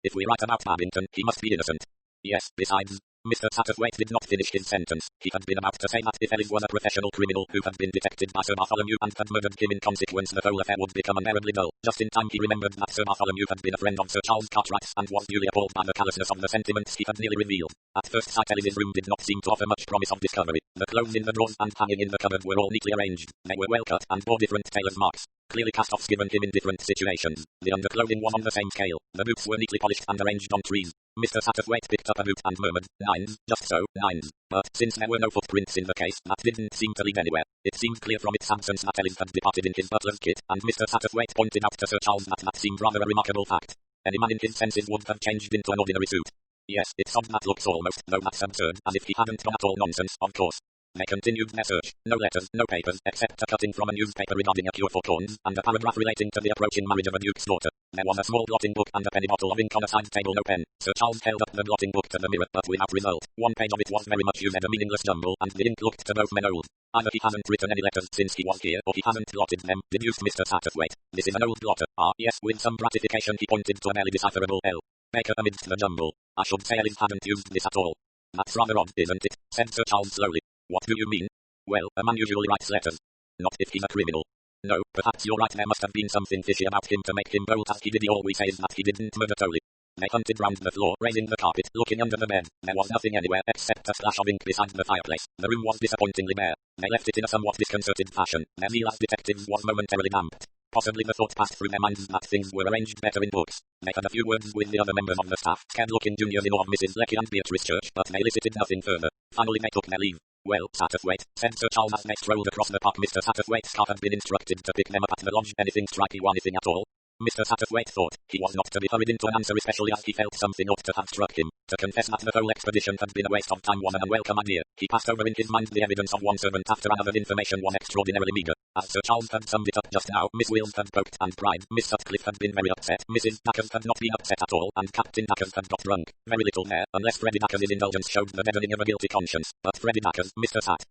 If we write about Babington, he must be innocent. Yes, besides, Mr. Satterthwaite did not finish his sentence. He had been about to say that if Ellis was a professional criminal who had been detected by Sir Bartholomew and had murdered him in consequence, the whole affair would become unbearably dull. Just in time he remembered that Sir Bartholomew had been a friend of Sir Charles Cartwright's and was duly appalled by the callousness of the sentiments he had nearly revealed. At first sight Ellis's room did not seem to offer much promise of discovery. The clothes in the drawers and hanging in the cupboard were all neatly arranged. They were well cut and bore different tailor's marks. Clearly cast-offs given him in different situations. The underclothing was on the same scale. The boots were neatly polished and arranged on trees. Mr. Satterthwaite picked up a boot and murmured, 9s, just so, 9s. But, since there were no footprints in the case, that didn't seem to lead anywhere. It seemed clear from its absence that Ellis had departed in his butler's kit, and Mr. Satterthwaite pointed out to Sir Charles that seemed rather a remarkable fact. Any man in his senses would have changed into an ordinary suit. Yes, it's odd that looks almost, though that's absurd, as if he hadn't gone at all nonsense, of course. They continued their search. No letters, no papers, except a cutting from a newspaper regarding a cure for corns, and a paragraph relating to the approaching marriage of a duke's daughter. There was a small blotting book and a penny bottle of ink on a side table. No pen. Sir Charles held up the blotting book to the mirror, but without result. One page of it was very much used, a meaningless jumble, and the ink looked to both men old. Either he hasn't written any letters since he was here, or he hasn't blotted them, deduced Mr. Satterthwaite. This is an old blotter. Ah, yes, with some gratification he pointed to a barely decipherable L. Baker amidst the jumble. I should say Ellis hadn't used this at all. That's rather odd, isn't it? Said Sir Charles slowly. What do you mean? Well, a man usually writes letters. Not if he's a criminal. No, perhaps you're right, there must have been something fishy about him to make him bolt as he did. He always says that he didn't murder Tolly. They hunted round the floor, raising the carpet, looking under the bed. There was nothing anywhere except a splash of ink beside the fireplace. The room was disappointingly bare. They left it in a somewhat disconcerted fashion. Their zeal as detectives was momentarily damped. Possibly the thought passed through their minds that things were arranged better in books. They had a few words with the other members of the staff, scared-looking juniors-in-law of Mrs. Lecky and Beatrice Church, but they elicited nothing further. Finally they took their leave. Well, Satterthwaite, said Sir Charles as they strolled across the park. Mr. Satterthwaite's car had been instructed to pick them up at the lodge. Anything strike you, anything at all? Mr. Satterthwaite thought. He was not to be hurried into an answer, especially as he felt something ought to have struck him. To confess that the whole expedition had been a waste of time was an unwelcome idea. He passed over in his mind the evidence of one servant after another. Information was extraordinarily meagre. As Sir Charles had summed it up just now, Miss Wills had poked and pried, Miss Sutcliffe had been very upset, Mrs. Dacres had not been upset at all, and Captain Dacres had got drunk. Very little there, unless Freddie Dacres' indulgence showed the deadening of a guilty conscience. But Freddie Dacres, Mr. Sat.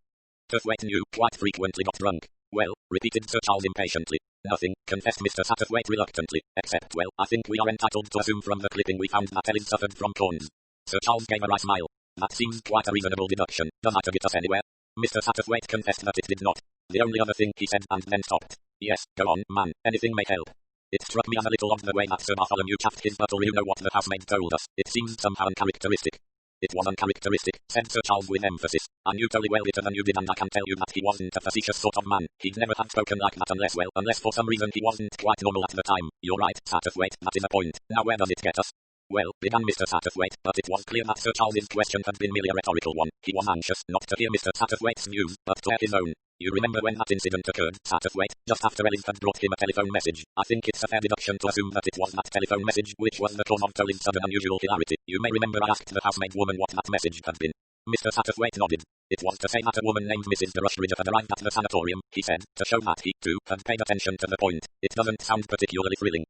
Satterthwaite knew quite frequently got drunk. Well, repeated Sir Charles impatiently. Nothing, confessed Mr. Satterthwaite reluctantly, except, well, I think we are entitled to assume from the clipping we found that Ellis suffered from corns. Sir Charles gave a wry smile. That seems quite a reasonable deduction. Does that get us anywhere? Mr. Satterthwaite confessed that it did not. The only other thing he said and then stopped. Yes, go on, man, anything may help. It struck me as a little odd the way that Sir Bartholomew chaffed his butler. You know what the housemaid told us. It seemed somehow uncharacteristic. It was uncharacteristic, said Sir Charles with emphasis. I knew Tully well better than you did, and I can tell you that he wasn't a facetious sort of man. He'd never have spoken like that unless for some reason he wasn't quite normal at the time. You're right, Satterthwaite, that is a point. Now where does it get us? Well, began Mr. Satterthwaite, but it was clear that Sir Charles's question had been merely a rhetorical one. He was anxious not to hear Mr. Satterthwaite's news, but to hear his own. You remember when that incident occurred, Satterthwaite, just after Ellis had brought him a telephone message. I think it's a fair deduction to assume that it was that telephone message which was the cause of Tully's sudden unusual hilarity. You may remember I asked the housemaid woman what that message had been. Mr. Satterthwaite nodded. It was to say that a woman named Mrs. de Rushridge had arrived at the sanatorium, he said, to show that he, too, had paid attention to the point. It doesn't sound particularly thrilling.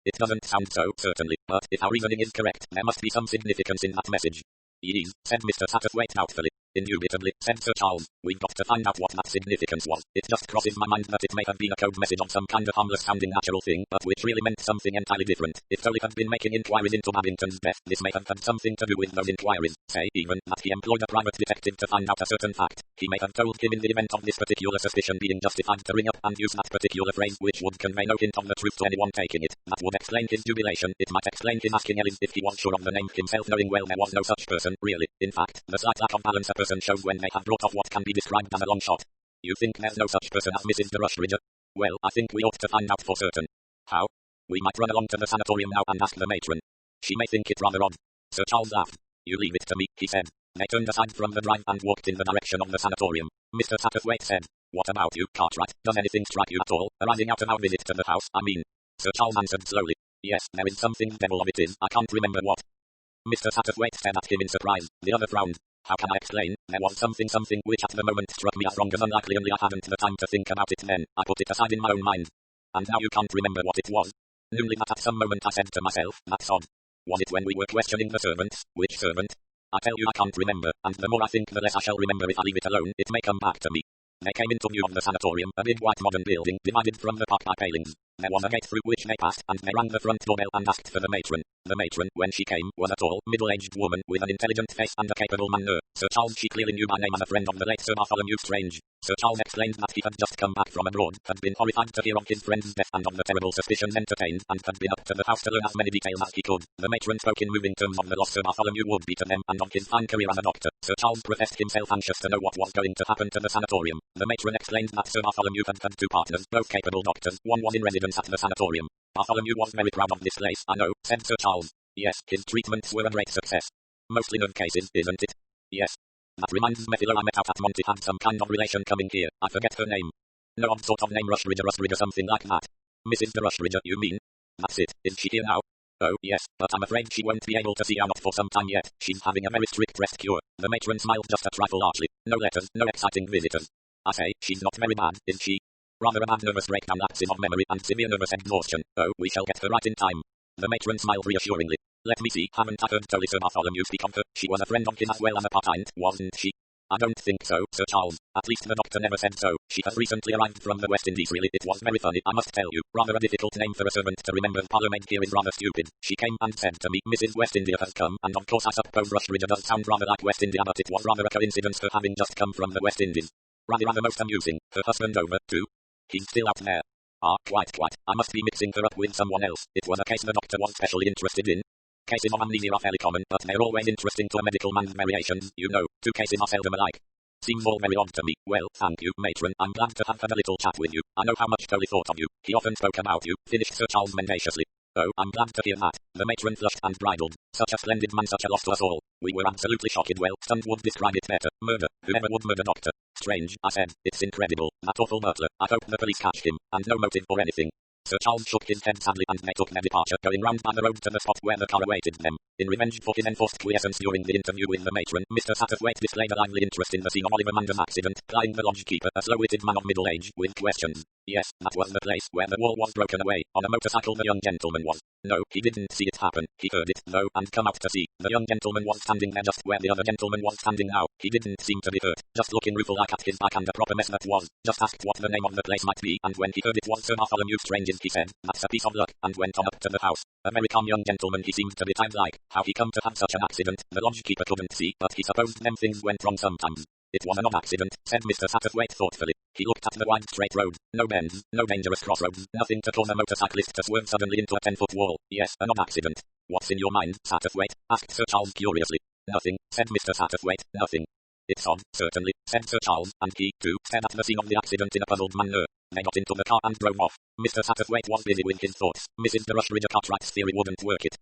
It doesn't sound so, certainly, but if our reasoning is correct, there must be some significance in that message. Yes, said Mr. Satterthwaite doubtfully. Indubitably, said Sir Charles. We've got to find out what that significance was. It just crosses my mind that it may have been a code message on some kind of harmless-sounding natural thing, but which really meant something entirely different. If Tully had been making inquiries into Babington's death, this may have had something to do with those inquiries. Say, even, that he employed a private detective to find out a certain fact. He may have told him in the event of this particular suspicion being justified to ring up and use that particular phrase which would convey no hint of the truth to anyone taking it. That would explain his jubilation. It might explain him asking Ellis if he was sure of the name himself, knowing well there was no such person, really. In fact, the slight lack of balance a person shows when they have brought off what can be described as a long shot. You think there's no such person as Mrs. de Rushridge? Well, I think we ought to find out for certain. How? We might run along to the sanatorium now and ask the matron. She may think it rather odd. Sir Charles laughed. You leave it to me, he said. They turned aside from the drive and walked in the direction of the sanatorium. Mr. Satterthwaite said, What about you, Cartwright? Does anything strike you at all, arising out of our visit to the house, I mean? Sir Charles answered slowly. Yes, there is something, devil of it is, I can't remember what. Mr. Satterthwaite stared at him in surprise. The other frowned. How can I explain? There was something which at the moment struck me as wrong as unlikely, only I hadn't the time to think about it then. I put it aside in my own mind. And now you can't remember what it was? Only that at some moment I said to myself, that's odd. Was it when we were questioning the servants? Which servant? I tell you I can't remember, and the more I think the less I shall remember if I leave it alone. It may come back to me. They came into view of the sanatorium, a big white modern building divided from the park by palings. There was a gate through which they passed, and they rang the front doorbell and asked for the matron. The matron, when she came, was a tall, middle-aged woman with an intelligent face and a capable manner. Sir Charles she clearly knew by name as a friend of the late Sir Bartholomew Strange. Sir Charles explained that he had just come back from abroad, had been horrified to hear of his friend's death and of the terrible suspicions entertained, and had been up to the house to learn as many details as he could. The matron spoke in moving terms of the loss Sir Bartholomew would be to them, and of his fine career as a doctor. Sir Charles professed himself anxious to know what was going to happen to the sanatorium. The matron explained that Sir Bartholomew had two partners, both capable doctors. One was in residence at the sanatorium. Bartholomew was very proud of this place, I know, said Sir Charles. Yes, his treatments were a great success. Mostly nerve cases, isn't it? Yes. That reminds me, Philo I met out at Monty had some kind of relation coming here. I forget her name. No odd sort of name, Rushridge or something like that. Mrs. de Rushridge, you mean? That's it. Is she here now? Oh, yes, but I'm afraid she won't be able to see you not for some time yet. She's having a very strict rest cure. The matron smiled just a trifle archly. No letters, no exciting visitors. I say, she's not very bad, is she? Rather a bad nervous breakdown, lapses of memory, and severe nervous exhaustion. Oh, we shall get her right in time. The matron smiled reassuringly. Let me see, haven't I heard Tully Sir Bartholomew speak of her? She was a friend of his as well as a part-time, wasn't she? I don't think so, Sir Charles. At least the doctor never said so. She has recently arrived from the West Indies. Really, it was very funny, I must tell you. Rather a difficult name for a servant to remember. The parlourmaid here is rather stupid. She came and said to me, Mrs. West India has come, and of course I suppose Rushridge does sound rather like West India, but it was rather a coincidence her having just come from the West Indies. Rather most amusing. Her husband over, too? He's still out there. Ah, quite. I must be mixing her up with someone else. It was a case the doctor was especially interested in. Cases of amnesia are fairly common, but they're always interesting to a medical man's variations, you know. Two cases are seldom alike. Seems all very odd to me. Well, thank you, matron. I'm glad to have had a little chat with you. I know how much Tully thought of you. He often spoke about you, finished Sir Charles mendaciously. Oh, I'm glad to hear that. The matron flushed and bridled. Such a splendid man, such a loss to us all. We were absolutely shocked. Well, stunned would describe it better. Murder. Whoever would murder Doctor Strange, I said. It's incredible. That awful butler. I hope the police catch him, and no motive or anything. Sir Charles shook his head sadly and they took their departure, going round by the road to the spot where the car awaited them. In revenge for his enforced quiescence during the interview with the matron, Mr. Satterthwaite displayed a lively interest in the scene of Oliver Mander's accident, plying the lodge-keeper, a slow-witted man of middle age, with questions. Yes, that was the place where the wall was broken away. On a motorcycle the young gentleman was. No, he didn't see it happen. He heard it, though, and come out to see. The young gentleman was standing there just where the other gentleman was standing now. He didn't seem to be hurt, just looking rueful-like at his back and a proper mess that was. Just asked what the name of the place might be, and when he heard it was Sir Bartholomew Strange's, he said, "That's a piece of luck," and went on up to the house. A very calm young gentleman he seemed to be tired-like. How he come to have such an accident, the lodge-keeper couldn't see, but he supposed them things went wrong sometimes. It was an odd accident, said Mr. Satterthwaite thoughtfully. He looked at the wide straight road. No bends, no dangerous crossroads, nothing to cause a motorcyclist to swerve suddenly into a 10-foot wall. Yes, an odd accident. What's in your mind, Satterthwaite? Asked Sir Charles curiously. Nothing, said Mr. Satterthwaite, nothing. It's odd, certainly, said Sir Charles, and he, too, stared at the scene of the accident in a puzzled manner. They got into the car and drove off. Mr. Satterthwaite was busy with his thoughts. Mrs. de Rushridge Cartwright's theory wouldn't work it.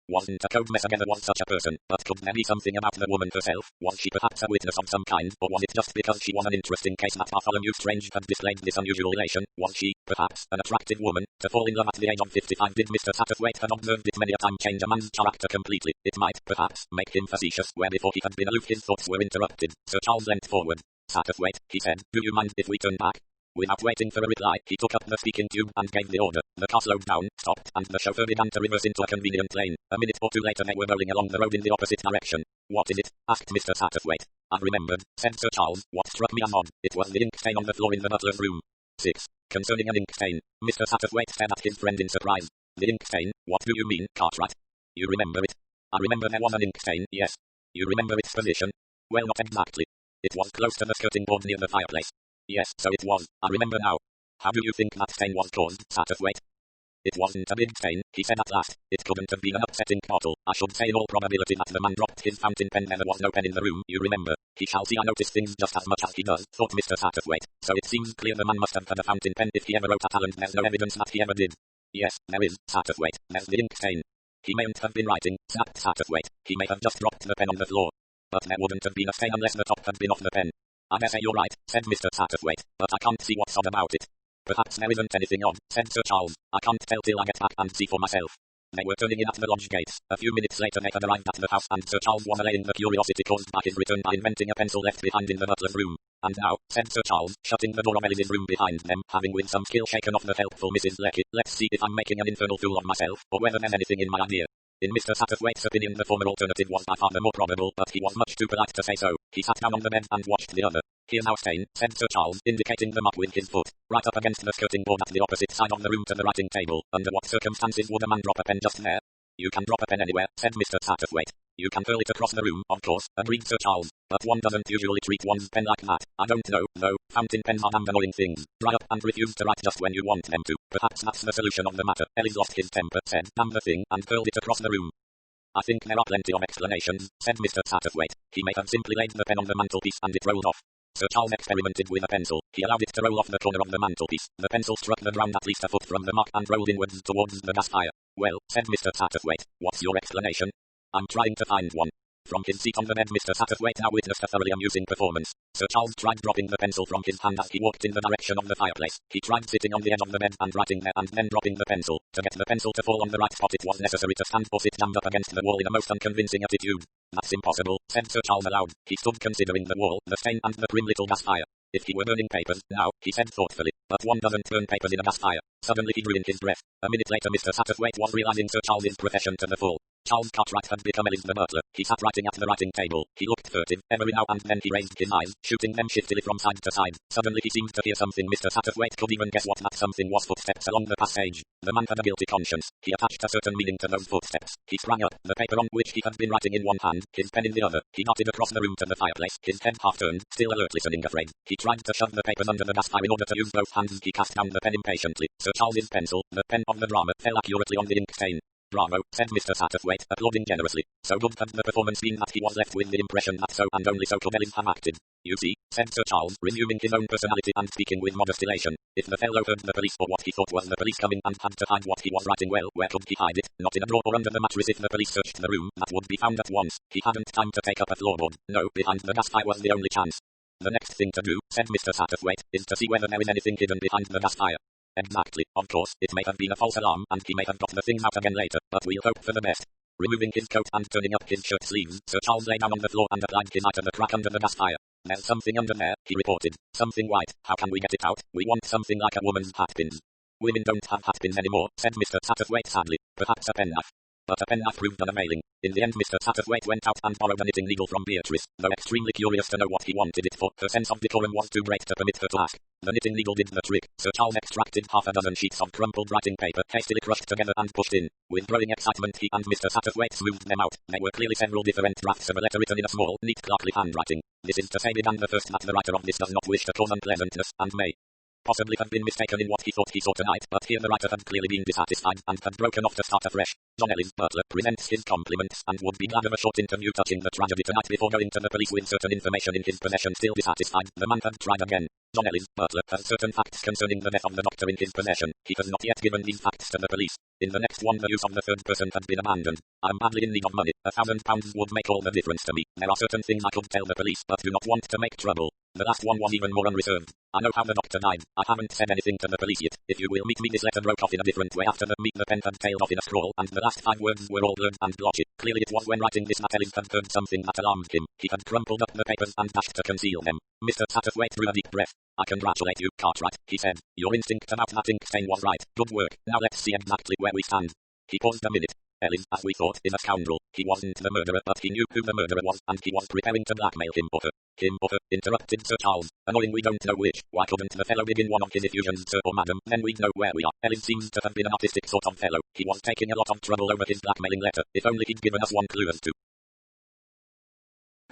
Wasn't a code mess again was such a person, but could there be something about the woman herself? Was she perhaps a witness of some kind, or was it just because she was an interesting case that Bartholomew Strange had displayed this unusual relation? Was she, perhaps, an attractive woman, to fall in love at the age of 55? Did Mr. Satterthwaite have observed it many a time change a man's character completely? It might, perhaps, make him facetious, where before he had been aloof his thoughts were interrupted. Sir Charles leant forward. Satterthwaite, he said, do you mind if we turn back? Without waiting for a reply, he took up the speaking tube and gave the order. The car slowed down, stopped, and the chauffeur began to reverse into a convenient lane. A minute or two later they were rolling along the road in the opposite direction. What is it? Asked Mr. Satterthwaite. I've remembered, said Sir Charles. What struck me as odd, it was the ink stain on the floor in the butler's room. 6. Concerning an ink stain. Mr. Satterthwaite stared at his friend in surprise. The ink stain? What do you mean, Cartwright? You remember it? I remember there was an ink stain, yes. You remember its position? Well, not exactly. It was close to the skirting board near the fireplace. Yes, so it was. I remember now. How do you think that stain was caused, Satterthwaite? It wasn't a big stain, he said at last. It couldn't have been an upset ink bottle. I should say in all probability that the man dropped his fountain pen. There was no pen in the room, you remember. He shall see I notice things just as much as he does, thought Mr. Satterthwaite. So it seems clear the man must have had a fountain pen if he ever wrote at all, and there's no evidence that he ever did. Yes, there is, Satterthwaite. There's the ink stain. He mayn't have been writing, snapped Satterthwaite. He may have just dropped the pen on the floor. But there wouldn't have been a stain unless the top had been off the pen. I dare say you're right, said Mr. Satterthwaite, but I can't see what's odd about it. Perhaps there isn't anything odd, said Sir Charles. I can't tell till I get back and see for myself. They were turning in at the lodge gates. A few minutes later they had arrived at the house, and Sir Charles was allaying the curiosity caused by his return by inventing a pencil left behind in the butler's room. And now, said Sir Charles, shutting the door of Elise's room behind them, having with some skill shaken off the helpful Mrs. Lecky, let's see if I'm making an infernal fool of myself, or whether there's anything in my idea. In Mr. Satterthwaite's opinion the former alternative was by far the more probable, but he was much too polite to say so. He sat down on the bed and watched the other. Here's our stain, said Sir Charles, indicating the mark with his foot, right up against the skirting board at the opposite side of the room to the writing table. Under what circumstances would a man drop a pen just there? You can drop a pen anywhere, said Mr. Satterthwaite. You can hurl it across the room, of course, agreed Sir Charles, but one doesn't usually treat one's pen like that. I don't know, though, fountain pens are damn annoying things. Dry up and refuse to write just when you want them to. Perhaps that's the solution of the matter. Ellis lost his temper, said, damn the thing, and hurled it across the room. I think there are plenty of explanations, said Mr. Satterthwaite. He may have simply laid the pen on the mantelpiece and it rolled off. Sir Charles experimented with a pencil. He allowed it to roll off the corner of the mantelpiece. The pencil struck the ground at least a foot from the mark and rolled inwards towards the gas fire. Well, said Mr. Satterthwaite, what's your explanation? I'm trying to find one. From his seat on the bed Mr. Satterthwaite now witnessed a thoroughly amusing performance. Sir Charles tried dropping the pencil from his hand as he walked in the direction of the fireplace. He tried sitting on the edge of the bed and writing there and then dropping the pencil. To get the pencil to fall on the right spot it was necessary to stand or sit jammed up against the wall in a most unconvincing attitude. That's impossible, said Sir Charles aloud. He stood considering the wall, the stain and the prim little gas fire. If he were burning papers, now, he said thoughtfully, but one doesn't burn papers in a gas fire. Suddenly he drew in his breath. A minute later Mr. Satterthwaite was realizing Sir Charles's profession to the full. Charles Cartwright had become Ellis the butler. He sat writing at the writing table. He looked furtive. Every now and then he raised his eyes, shooting them shiftily from side to side. Suddenly he seemed to hear something. Mr. Satterthwaite could even guess what that something was. Footsteps along the passage. The man had a guilty conscience. He attached a certain meaning to those footsteps. He sprang up, the paper on which he had been writing in one hand, his pen in the other. He darted across the room to the fireplace, his head half turned, still alert, listening afraid. He tried to shove the papers under the gas fire in order to use both hands. He cast down the pen impatiently. Sir Charles's pencil, the pen of the drama, fell accurately on the ink stain. Bravo, said Mr. Satterthwaite, applauding generously. So good had the performance been that he was left with the impression that so and only so could Ellis have acted. You see, said Sir Charles, resuming his own personality and speaking with modest elation, if the fellow heard the police or what he thought was the police coming and had to hide what he was writing, well, where could he hide it? Not in a drawer or under the mattress. If the police searched the room, that would be found at once. He hadn't time to take up a floorboard. No, behind the gas fire was the only chance. The next thing to do, said Mr. Satterthwaite, is to see whether there is anything hidden behind the gas fire. Exactly. Of course, it may have been a false alarm, and he may have got the things out again later, but we'll hope for the best. Removing his coat and turning up his shirt sleeves, Sir Charles lay down on the floor and applied his eye to the crack under the gas fire. There's something under there, he reported. Something white. How can we get it out? We want something like a woman's hatpins. Women don't have hatpins anymore, said Mr. Satterthwaite sadly. Perhaps a penknife. But a penknife proved unavailing. In the end Mr. Satterthwaite went out and borrowed a knitting needle from Beatrice, though extremely curious to know what he wanted it for. Her sense of decorum was too great to permit her to ask. The knitting needle did the trick. Sir Charles extracted half a dozen sheets of crumpled writing paper, hastily crushed together and pushed in. With growing excitement he and Mr. Satterthwaite smoothed them out. They were clearly several different drafts of a letter written in a small, neat clerkly handwriting. This is to say began the first that the writer of this does not wish to cause unpleasantness, and may possibly have been mistaken in what he thought he saw tonight, but here the writer had clearly been dissatisfied, and had broken off to start afresh. John Ellis, butler, presents his compliments, and would be glad of a short interview touching the tragedy tonight before going to the police with certain information in his possession. Still dissatisfied, the man had tried again. John Ellis, butler, has certain facts concerning the death of the doctor in his possession. He has not yet given these facts to the police. In the next one the use of the third person had been abandoned. I am badly in need of money. £1,000 would make all the difference to me. There are certain things I could tell the police, but do not want to make trouble. The last one was even more unreserved. I know how the doctor died. I haven't said anything to the police yet. If you will meet me, this letter broke off in a different way after the meet. The pen had tailed off in a scrawl, and the last 5 words were all blurred and blotchy. Clearly it was when writing this that Ellis had heard something that alarmed him. He had crumpled up the papers and dashed to conceal them. Mr. Satterthwaite drew a deep breath. I congratulate you, Cartwright, he said. Your instinct about that ink stain was right. Good work. Now let's see exactly where we stand. He paused a minute. Ellis, as we thought, is a scoundrel. He wasn't the murderer, but he knew who the murderer was, and he was preparing to blackmail him or her. Him or her, interrupted Sir Charles. Annoying, we don't know which. Why couldn't the fellow begin one of his effusions, sir or madam, then we'd know where we are. Ellis seems to have been an artistic sort of fellow. He was taking a lot of trouble over his blackmailing letter. If only he'd given us one clue as to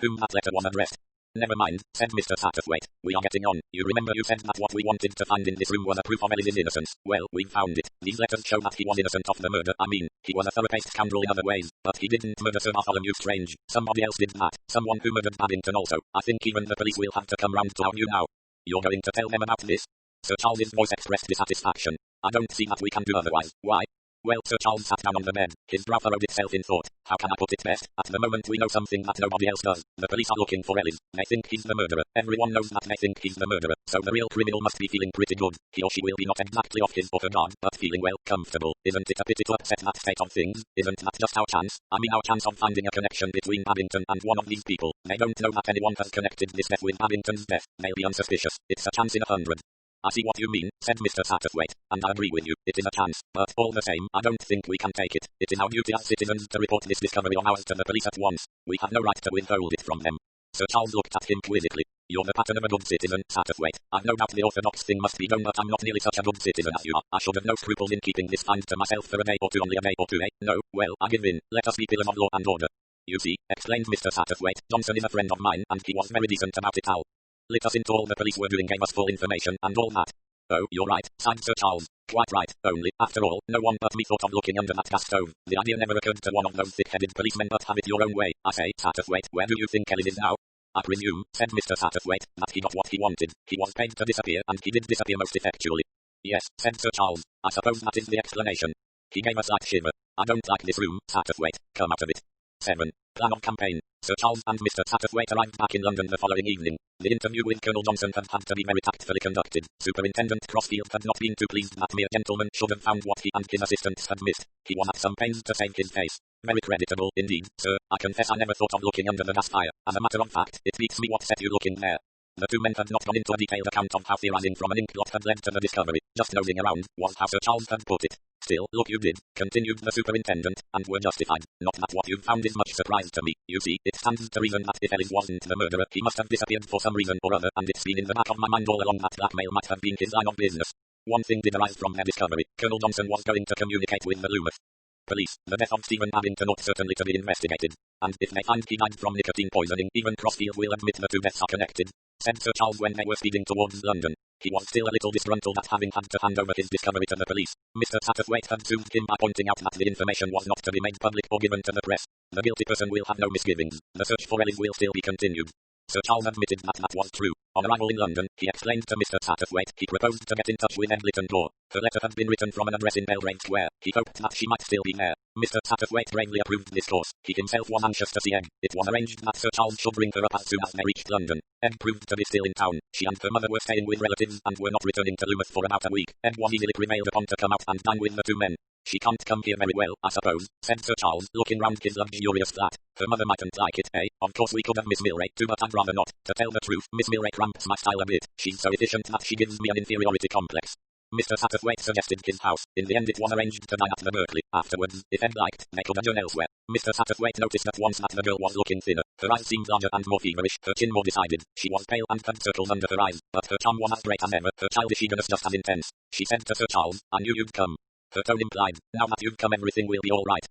whom that letter was addressed. Never mind, said Mr. Satterthwaite. We are getting on. You remember you said that what we wanted to find in this room was a proof of Ellis' innocence. Well, we've found it. These letters show that he was innocent of the murder. I mean, he was a thorough-paced scoundrel in other ways, but he didn't murder Sir Bartholomew Strange. Somebody else did that. Someone who murdered Babington also. I think even the police will have to come round to our view now. You're going to tell them about this? Sir Charles's voice expressed dissatisfaction. I don't see that we can do otherwise. Why? Well, Sir Charles sat down on the bed. His brow furrowed itself in thought. How can I put it best? At the moment we know something that nobody else does. The police are looking for Ellis. They think he's the murderer. Everyone knows that they think he's the murderer. So the real criminal must be feeling pretty good. He or she will be not exactly off his or her guard, but feeling well, comfortable. Isn't it a pity to upset that state of things? Isn't that just our chance? I mean our chance of finding a connection between Babington and one of these people. They don't know that anyone has connected this death with Babington's death. They'll be unsuspicious. It's a chance in 100. I see what you mean, said Mr. Satterthwaite, and I agree with you. It is a chance, but all the same, I don't think we can take it. It is our duty as citizens to report this discovery of ours to the police at once. We have no right to withhold it from them. Sir Charles looked at him quizzically. You're the pattern of a good citizen, Satterthwaite. I've no doubt the orthodox thing must be done, but I'm not nearly such a good citizen as you are. I should have no scruples in keeping this find to myself for a day or two, only a day or two, eh? No, well, I give in. Let us be pillars of law and order. You see, explained Mr. Satterthwaite, Johnson is a friend of mine, and he was very decent about it all. Let us into all the police were doing, gave us full information, and all that. Oh, you're right, sighed Sir Charles. Quite right, only, after all, no one but me thought of looking under that gas stove. The idea never occurred to one of those thick-headed policemen, but have it your own way. I say, Satterthwaite, where do you think Ellis is now? I presume, said Mr. Satterthwaite, that he got what he wanted. He was paid to disappear, and he did disappear most effectually. Yes, said Sir Charles. I suppose that is the explanation. He gave a slight shiver. I don't like this room, Satterthwaite. Come out of it. 7. Plan of campaign. Sir Charles and Mr. Satterthwaite arrived back in London the following evening. The interview with Colonel Johnson had had to be very tactfully conducted. Superintendent Crossfield had not been too pleased that mere gentleman should have found what he and his assistants had missed. He was at some pains to save his face. Very creditable, indeed, sir. I confess I never thought of looking under the gas fire. As a matter of fact, it beats me what set you looking there. The two men had not gone into a detailed account of how theorizing from an ink blot had led to the discovery. Just nosing around, was how Sir Charles had put it. Still, look you did, continued the superintendent, and were justified. Not that what you've found is much surprise to me. You see, it stands to reason that if Ellis wasn't the murderer, he must have disappeared for some reason or other, and it's been in the back of my mind all along that blackmail might have been his line of business. One thing did arise from their discovery. Colonel Johnson was going to communicate with the Loomis police. The death of Stephen Babington ought certainly to be investigated. And if they find he died from nicotine poisoning, even Crossfield will admit the two deaths are connected, said Sir Charles when they were speeding towards London. He was still a little disgruntled at having had to hand over his discovery to the police. Mr. Satterthwaite had soothed him by pointing out that the information was not to be made public or given to the press. The guilty person will have no misgivings. The search for Ellis will still be continued. Sir Charles admitted that that was true. On arrival in London, he explained to Mr. Satterthwaite he proposed to get in touch with Ed Littleton. Her letter had been written from an address in Belgrave Square. He hoped that she might still be there. Mr. Satterthwaite gravely approved this course. He himself was anxious to see Ed. It was arranged that Sir Charles should bring her up as soon as they reached London. Ed proved to be still in town. She and her mother were staying with relatives and were not returning to Loomis for about a week. Ed was easily prevailed upon to come out and dine with the two men. She can't come here very well, I suppose, said Sir Charles, looking round his luxurious flat. Her mother mightn't like it, eh? Of course we could have Miss Milray too, but I'd rather not. To tell the truth, Miss Milray cramps my style a bit. She's so efficient that she gives me an inferiority complex. Mr. Satterthwaite suggested his house. In the end it was arranged to dine at the Berkeley. Afterwards, if Ed liked, they could adjourn elsewhere. Mr. Satterthwaite noticed at once that the girl was looking thinner. Her eyes seemed larger and more feverish, her chin more decided. She was pale and had circles under her eyes, but her charm was as great as ever, her childish eagerness just as intense. She said to Sir Charles, I knew you'd come. Her tone implied, now that you've come everything will be all right.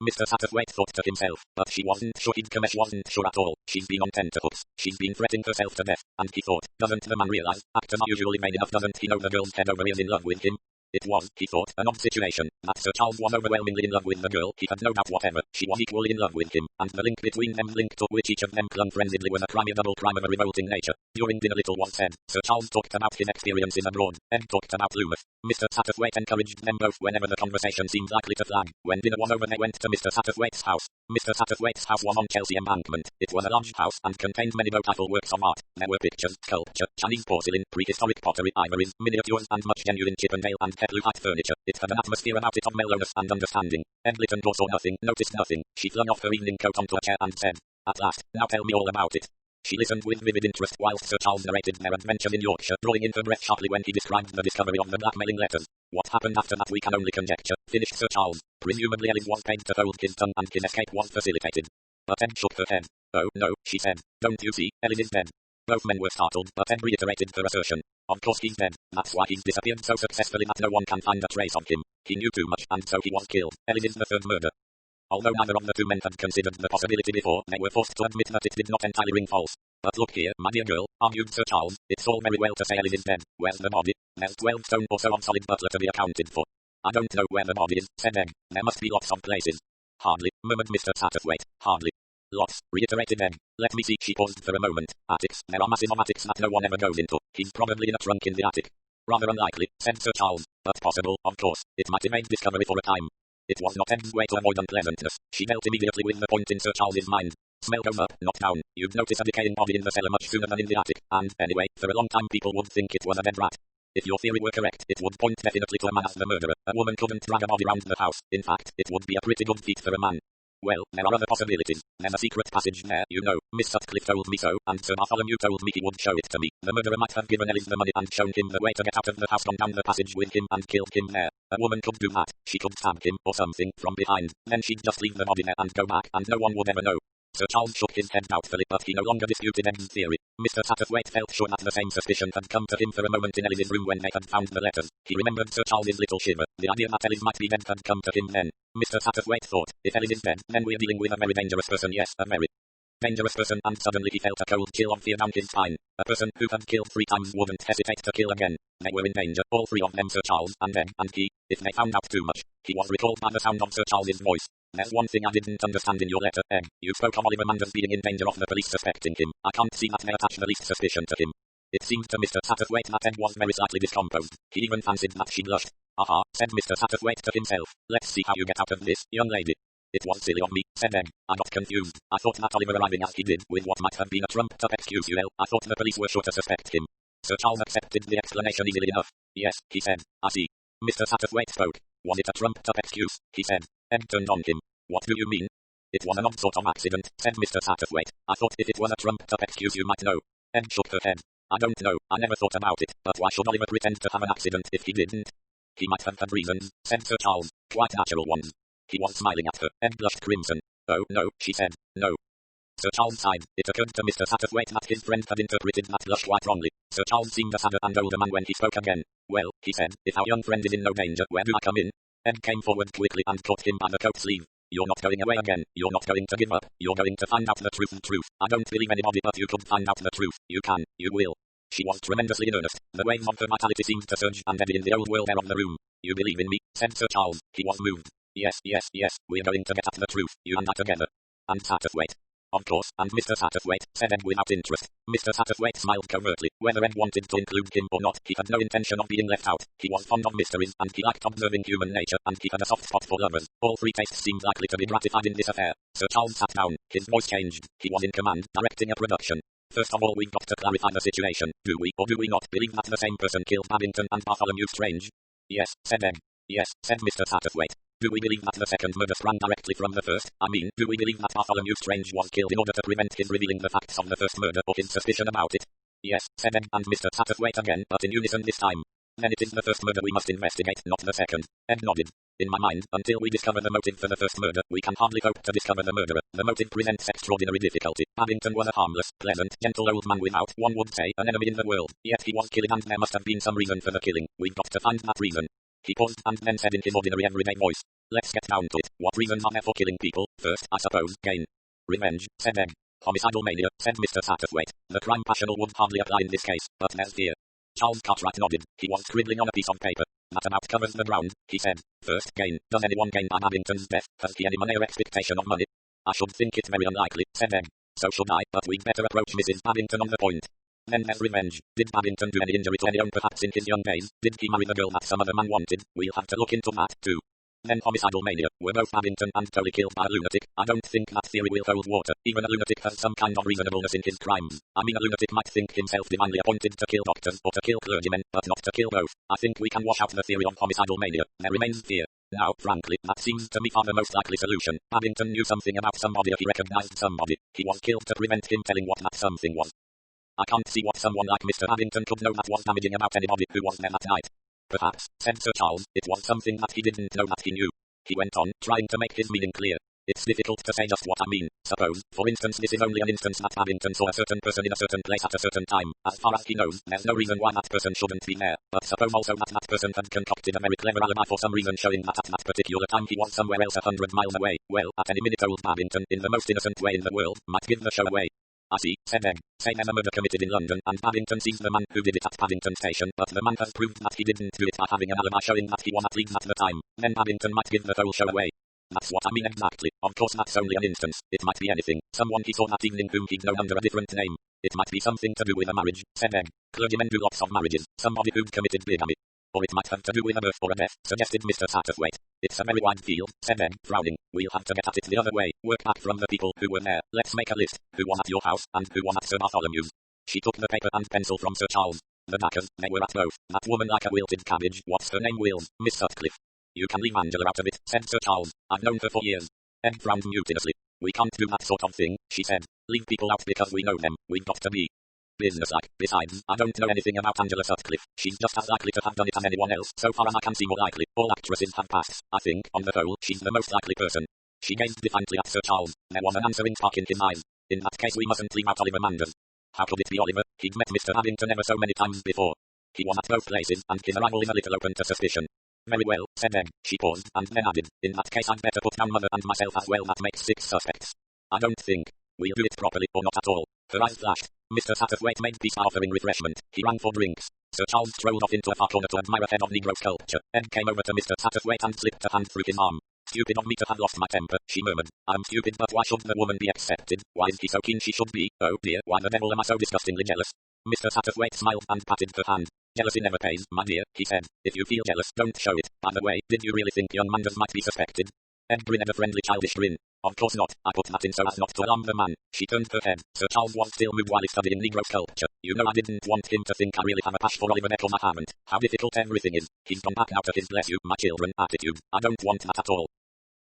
Mr. Satterthwaite thought to himself, but she wasn't sure he'd come. She wasn't sure at all. She's been on tenterhooks. She's been fretting herself to death. And he thought, doesn't the man realize, actors are usually vain enough, doesn't he know the girl's head over ears in love with him? It was, he thought, an odd situation, that Sir Charles was overwhelmingly in love with the girl. He had no doubt whatever. She was equally in love with him, and the link between them, link to which each of them clung frenziedly, was a crime, a double crime of a revolting nature. During dinner little was said. Sir Charles talked about his experiences abroad. Ed talked about Loomis. Mr. Satterthwaite encouraged them both whenever the conversation seemed likely to flag. When dinner was over they went to Mr. Satterthwaite's house. Mr. Satterthwaite's house was on Chelsea Embankment. It was a large house and contained many beautiful works of art. There were pictures, sculpture, Chinese porcelain, prehistoric pottery, ivories, miniatures, and much genuine Chippendale and Petalite furniture. It had an atmosphere about it of mellowness and understanding. Ed lit and saw nothing, noticed nothing. She flung off her evening coat onto a chair and said, at last, now tell me all about it. She listened with vivid interest whilst Sir Charles narrated their adventures in Yorkshire, drawing in her breath sharply when he described the discovery of the blackmailing letters. What happened after that we can only conjecture, finished Sir Charles. Presumably Ellis was paid to hold his tongue and his escape was facilitated. But Ed shook her head. Oh, no, she said. Don't you see, Ellis is dead. Both men were startled, but Ed reiterated her assertion. Of course he's dead. That's why he's disappeared so successfully that no one can find a trace of him. He knew too much, and so he was killed. Ellis is the third murder. Although neither of the two men had considered the possibility before, they were forced to admit that it did not entirely ring false. But look here, my dear girl, argued Sir Charles, it's all very well to say Ellis is dead. Where's the body? There's 12 stone or so of solid butler to be accounted for. I don't know where the body is, said Ed. There must be lots of places. Hardly, murmured Mr. Satterthwaite. Hardly. Lots, reiterated Ed. Let me see. She paused for a moment. Attics. There are massive of attics that no one ever goes into. He's probably in a trunk in the attic. Rather unlikely, said Sir Charles. But possible, of course. It might evade discovery for a time. It was not Ed's way to avoid unpleasantness. She dealt immediately with the point in Sir Charles's mind. Smell goes up, not down. You'd notice a decaying body in the cellar much sooner than in the attic, and, anyway, for a long time people would think it was a dead rat. If your theory were correct, it would point definitely to a man as the murderer. A woman couldn't drag a body round the house. In fact, it would be a pretty good feat for a man. Well, there are other possibilities. There's a secret passage there, you know. Miss Sutcliffe told me so, and Sir Bartholomew told me he would show it to me. The murderer might have given Ellis the money and shown him the way to get out of the house, gone down the passage with him and killed him there. A woman could do that. She could stab him or something from behind. Then she'd just leave the body there and go back, and no one would ever know. Sir Charles shook his head doubtfully, but he no longer disputed Ed's theory. Mr. Satterthwaite felt sure that the same suspicion had come to him for a moment in Ellis's room when they had found the letters. He remembered Sir Charles's little shiver. The idea that Ellis might be dead had come to him then. Mr. Satterthwaite thought, if Ellis is dead, then we're dealing with a very dangerous person. Yes, a very dangerous person, and suddenly he felt a cold chill of fear down his spine. A person who had killed 3 times wouldn't hesitate to kill again. They were in danger, all 3 of them, Sir Charles, and Ed, and he, if they found out too much. He was recalled by the sound of Sir Charles's voice. There's one thing I didn't understand in your letter, Ed. You spoke of Oliver Manders being in danger of the police suspecting him. I can't see that they attach the least suspicion to him. It seemed to Mr. Satterthwaite that Ed was very slightly discomposed. He even fancied that she blushed. Aha, said Mr. Satterthwaite to himself. Let's see how you get out of this, young lady. It was silly of me, said Ed. I got confused. I thought that Oliver arriving as he did, with what might have been a trumped-up excuse, I thought the police were sure to suspect him. Sir Charles accepted the explanation easily enough. Yes, he said. I see. Mr. Satterthwaite spoke. Was it a trumped-up excuse? He said. Ed turned on him. What do you mean? It was an odd sort of accident, said Mr. Satterthwaite. I thought if it was a trumped-up excuse you might know. Ed shook her head. I don't know. I never thought about it. But why should Oliver pretend to have an accident if he didn't? He might have had reasons, said Sir Charles. Quite natural ones. He was smiling at her. Ed blushed crimson. Oh, no, she said. No. Sir Charles sighed. It occurred to Mr. Satterthwaite that his friend had interpreted that blush quite wrongly. Sir Charles seemed a sadder and older man when he spoke again. Well, he said, if our young friend is in no danger, where do I come in? Ed came forward quickly and caught him by the coat sleeve. You're not going away again. You're not going to give up. You're going to find out the truth. I don't believe anybody, but you could find out the truth. You can. You will. She was tremendously in earnest. The waves of her vitality seemed to surge and eddy in the old world air of the room. You believe in me, said Sir Charles. He was moved. Yes. We're going to get at the truth, you and I together. And Satterthwaite. Of course, and Mr. Satterthwaite, said Ed without interest. Mr. Satterthwaite smiled covertly. Whether Ed wanted to include him or not, he had no intention of being left out. He was fond of mysteries, and he liked observing human nature, and he had a soft spot for lovers. All 3 tastes seemed likely to be gratified in this affair. Sir Charles sat down. His voice changed. He was in command, directing a production. First of all, we've got to clarify the situation. Do we or do we not believe that the same person killed Babington and Bartholomew Strange? Yes, said Ed. Yes, said Mr. Satterthwaite. Do we believe that the second murder sprang directly from the first? I mean, do we believe that Bartholomew Strange was killed in order to prevent his revealing the facts of the first murder or his suspicion about it? Yes, said Ed and Mr. Satterthwaite again, but in unison this time. Then it is the first murder we must investigate, not the second. Ed nodded. In my mind, until we discover the motive for the first murder, we can hardly hope to discover the murderer. The motive presents extraordinary difficulty. Babington was a harmless, pleasant, gentle old man without, one would say, an enemy in the world. Yet he was killed and there must have been some reason for the killing. We've got to find that reason. He paused and then said in his ordinary everyday voice. Let's get down to it. What reasons are there for killing people? First, I suppose, gain. Revenge, said Ed. Homicidal mania, said Mr. Satterthwaite. The crime passional would hardly apply in this case, but there's fear. Charles Cartwright nodded. He was scribbling on a piece of paper. That about covers the ground, he said. First, gain. Does anyone gain by Babington's death? Has he any money or expectation of money? I should think it very unlikely, said Ed. So should I, but we'd better approach Mrs. Babington on the point. Then there's revenge. Did Babington do any injury to anyone perhaps in his young days? Did he marry the girl that some other man wanted? We'll have to look into that, too. Then homicidal mania. Were both Babington and Tolley killed by a lunatic? I don't think that theory will hold water. Even a lunatic has some kind of reasonableness in his crimes. I mean, a lunatic might think himself divinely appointed to kill doctors or to kill clergymen, but not to kill both. I think we can wash out the theory of homicidal mania. There remains fear. Now, frankly, that seems to me far the most likely solution. Babington knew something about somebody or he recognized somebody. He was killed to prevent him telling what that something was. I can't see what someone like Mr. Babington could know that was damaging about anybody who was there that night. Perhaps, said Sir Charles, it was something that he didn't know that he knew. He went on, trying to make his meaning clear. It's difficult to say just what I mean. Suppose, for instance, this is only an instance that Babington saw a certain person in a certain place at a certain time. As far as he knows, there's no reason why that person shouldn't be there. But suppose also that that person had concocted a very clever alibi for some reason showing that at that particular time he was somewhere else 100 miles away. Well, at any minute old Babington, in the most innocent way in the world, might give the show away. I see, said Egg. Say there's a murder committed in London and Babington sees the man who did it at Paddington Station, but the man has proved that he didn't do it by having an alibi showing that he was at Leeds at the time. Then Babington might give the whole show away. That's what I mean exactly. Of course that's only an instance. It might be anything. Someone he saw that evening whom he'd known under a different name. It might be something to do with a marriage, said Egg. Clergymen do lots of marriages. Somebody who'd committed bigamy. Or it might have to do with a birth or a death, suggested Mr. Satterthwaite. It's a very wide field, said Egg, frowning. We'll have to get at it the other way. Work back from the people who were there. Let's make a list. Who was at your house, and who was at Sir Bartholomew's. She took the paper and pencil from Sir Charles. The Dackers, they were at both. That woman like a wilted cabbage, what's her name, Wills? Miss Sutcliffe. You can leave Angela out of it, said Sir Charles. I've known her for years. Ed frowned mutinously. We can't do that sort of thing, she said. Leave people out because we know them. We've got to be businesslike. Besides, I don't know anything about Angela Sutcliffe. She's just as likely to have done it as anyone else, so far as I can see more likely. All actresses have pasts. I think, on the whole, she's the most likely person. She gazed defiantly at Sir Charles. There was an answering spark in his eyes. In that case we mustn't leave out Oliver Manders. How could it be Oliver? He'd met Mr. Babington ever so many times before. He was at both places, and his arrival is a little open to suspicion. Very well, said Egg. She paused, and then added, in that case I'd better put down Mother and myself as well. That makes 6 suspects. I don't think we'll do it properly, or not at all. Her eyes flashed. Mr. Satterthwaite made peace by offering refreshment. He rang for drinks. Sir Charles strolled off into a far corner to admire a head of Negro sculpture. Ed came over to Mr. Satterthwaite and slipped a hand through his arm. Stupid of me to have lost my temper, she murmured. I'm stupid, but why should the woman be accepted? Why is he so keen she should be? Oh dear, why the devil am I so disgustingly jealous? Mr. Satterthwaite smiled and patted her hand. Jealousy never pays, my dear, he said. If you feel jealous, don't show it. By the way, did you really think young Manders might be suspected? Ed grinned a friendly childish grin. Of course not. I put that in so as not to alarm the man. She turned her head. Sir Charles was still moved while he studying Negro sculpture. You know I didn't want him to think I really have a passion for Oliver Neckham. I haven't. How difficult everything is. He's gone back now to his bless you, my children attitude. I don't want that at all.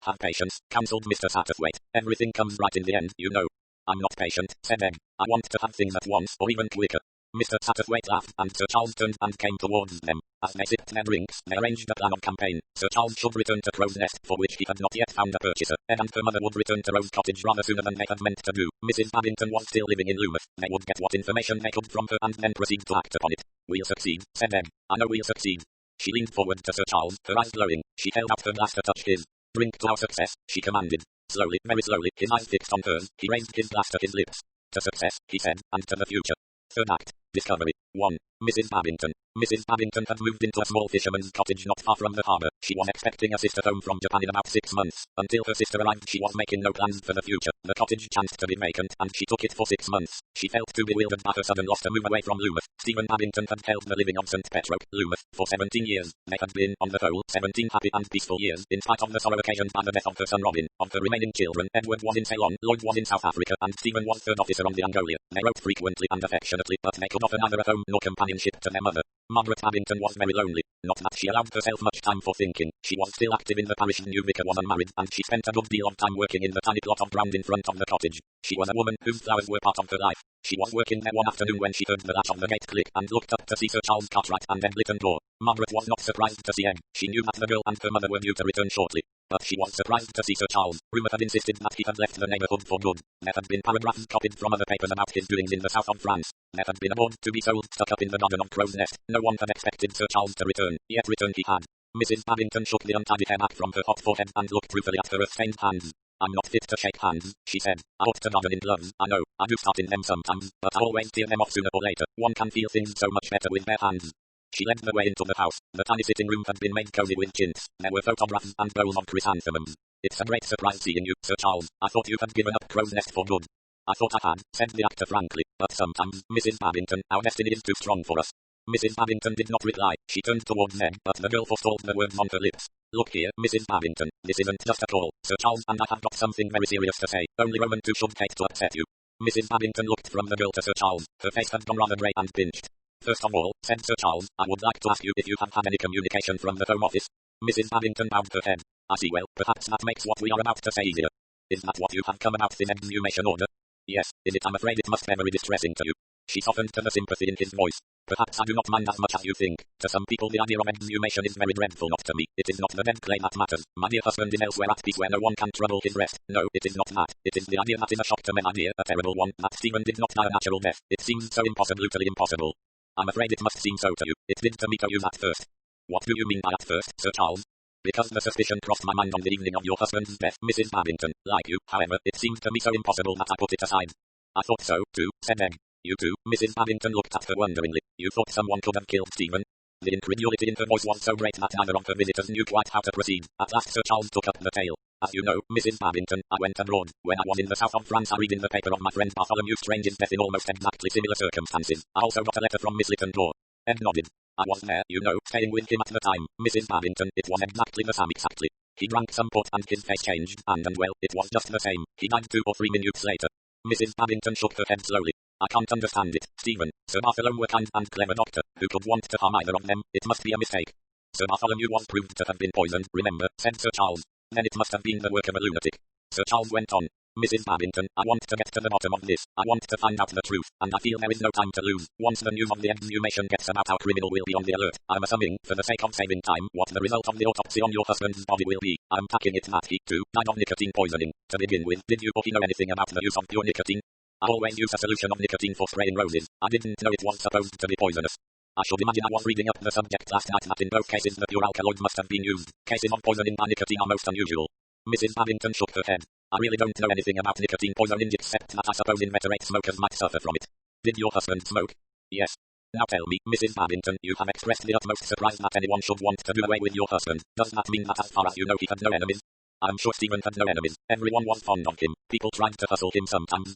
Have patience, counselled Mr. Satterthwaite. Everything comes right in the end, you know. I'm not patient, said Egg. I want to have things at once, or even quicker. Mr. Satterthwaite laughed, and Sir Charles turned and came towards them. As they sipped their drinks, they arranged a plan of campaign. Sir Charles should return to Crow's Nest, for which he had not yet found a purchaser. Ed and her mother would return to Rose Cottage rather sooner than they had meant to do. Mrs. Babington was still living in Loomuth. They would get what information they could from her and then proceed to act upon it. We'll succeed, said Ed. I know we'll succeed. She leaned forward to Sir Charles, her eyes glowing. She held out her glass to touch his. Drink to our success, she commanded. Slowly, very slowly, his eyes fixed on hers, he raised his glass to his lips. To success, he said, and to the future. Third act. Discovery. 1. Mrs. Babington. Mrs. Babington had moved into a small fisherman's cottage not far from the harbour. She was expecting a sister home from Japan in about 6 months. Until her sister arrived she was making no plans for the future. The cottage chanced to be vacant, and she took it for 6 months. She felt too bewildered by her sudden loss to move away from Loomuth. Stephen Babington had held the living of St. Petroke, Loomuth, for 17 years. They had been, on the whole, 17 happy and peaceful years, in spite of the sorrow occasioned by the death of her son Robin. Of the remaining children, Edward was in Ceylon, Lloyd was in South Africa, and Stephen was third officer on the Angolia. They wrote frequently and affectionately, but they could offer neither a home nor companionship to their mother. Margaret Babington was very lonely. Not that she allowed herself much time for thinking. She was still active in the parish. New vicar was unmarried, and she spent a good deal of time working in the tiny plot of ground in front of the cottage. She was a woman whose flowers were part of her life. She was working there one afternoon when she heard the latch of the gate click and looked up to see Sir Charles Cartwright and Ed Lytton door. Margaret was not surprised to see Ed. She knew that the girl and her mother were due to return shortly. But she was surprised to see Sir Charles. Rumour had insisted that he had left the neighbourhood for good. There had been paragraphs copied from other papers about his doings in the south of France. There had been a board to be sold stuck up in the garden of Crow's Nest. No one had expected Sir Charles to return, yet return he had. Mrs. Babington shook the untidy hair back from her hot forehead and looked ruefully at her earth-stained hands. I'm not fit to shake hands, she said. I ought to garden in gloves, I know. I do start in them sometimes, but I always tear them off sooner or later. One can feel things so much better with bare hands. She led the way into the house. The tiny sitting room had been made cozy with chintz. There were photographs and bowls of chrysanthemums. It's a great surprise seeing you, Sir Charles. I thought you had given up Crow's Nest for good. I thought I had, said the actor frankly, but sometimes, Mrs. Babington, our destiny is too strong for us. Mrs. Babington did not reply. She turned towards Ned, but the girl forestalled the words on her lips. Look here, Mrs. Babington, this isn't just a call. Sir Charles and I have got something very serious to say. Only Roman 2 should hate to upset you. Mrs. Babington looked from the girl to Sir Charles. Her face had gone rather grey and pinched. First of all, said Sir Charles, I would like to ask you if you have had any communication from the Home Office. Mrs. Babington bowed her head. I see. Well, perhaps that makes what we are about to say easier. Is that what you have come about this exhumation order? Yes, is it? I'm afraid it must be very distressing to you. She softened to the sympathy in his voice. Perhaps I do not mind as much as you think. To some people the idea of exhumation is very dreadful, not to me. It is not the dead clay that matters. My dear husband is elsewhere at peace where no one can trouble his rest. No, it is not that. It is the idea that is a shock to men, idea, a terrible one, that Stephen did not die a natural death. It seems so impossible, utterly impossible. I'm afraid it must seem so to you. It did to me to you at first. What do you mean by at first, Sir Charles? Because the suspicion crossed my mind on the evening of your husband's death, Mrs. Babington. Like you, however, it seemed to me so impossible that I put it aside. I thought so, too, said Ed. You too? Mrs. Babington looked at her wonderingly. You thought someone could have killed Stephen? The incredulity in her voice was so great that neither of her visitors knew quite how to proceed. At last Sir Charles took up the tale. As you know, Mrs. Babington, I went abroad. When I was in the south of France I read in the paper of my friend Bartholomew Strange's death in almost exactly similar circumstances. I also got a letter from Miss Lytton Door. Ed nodded. I was there, you know, staying with him at the time. Mrs. Babington, it was exactly the same, exactly. He drank some port and his face changed, and well, it was just the same. He died 2 or 3 minutes later. Mrs. Babington shook her head slowly. I can't understand it. Stephen, Sir Bartholomew were kind and clever doctor, who could want to harm either of them. It must be a mistake. Sir Bartholomew was proved to have been poisoned, remember, said Sir Charles. Then it must have been the work of a lunatic. Sir Charles went on. Mrs. Babington, I want to get to the bottom of this. I want to find out the truth, and I feel there is no time to lose. Once the news of the exhumation gets about, our criminal will be on the alert. I'm assuming, for the sake of saving time, what the result of the autopsy on your husband's body will be. I'm tacking it that he, too, died of nicotine poisoning. To begin with, did you or he know anything about the use of pure nicotine? I always use a solution of nicotine for spraying roses. I didn't know it was supposed to be poisonous. I should imagine I was reading up the subject last night that in both cases the pure alkaloids must have been used. Cases of poisoning by nicotine are most unusual. Mrs. Babington shook her head. I really don't know anything about nicotine poisoning except that I suppose inveterate smokers might suffer from it. Did your husband smoke? Yes. Now tell me, Mrs. Babington, you have expressed the utmost surprise that anyone should want to do away with your husband. Does that mean that as far as you know he had no enemies? I'm sure Stephen had no enemies. Everyone was fond of him. People tried to hustle him sometimes.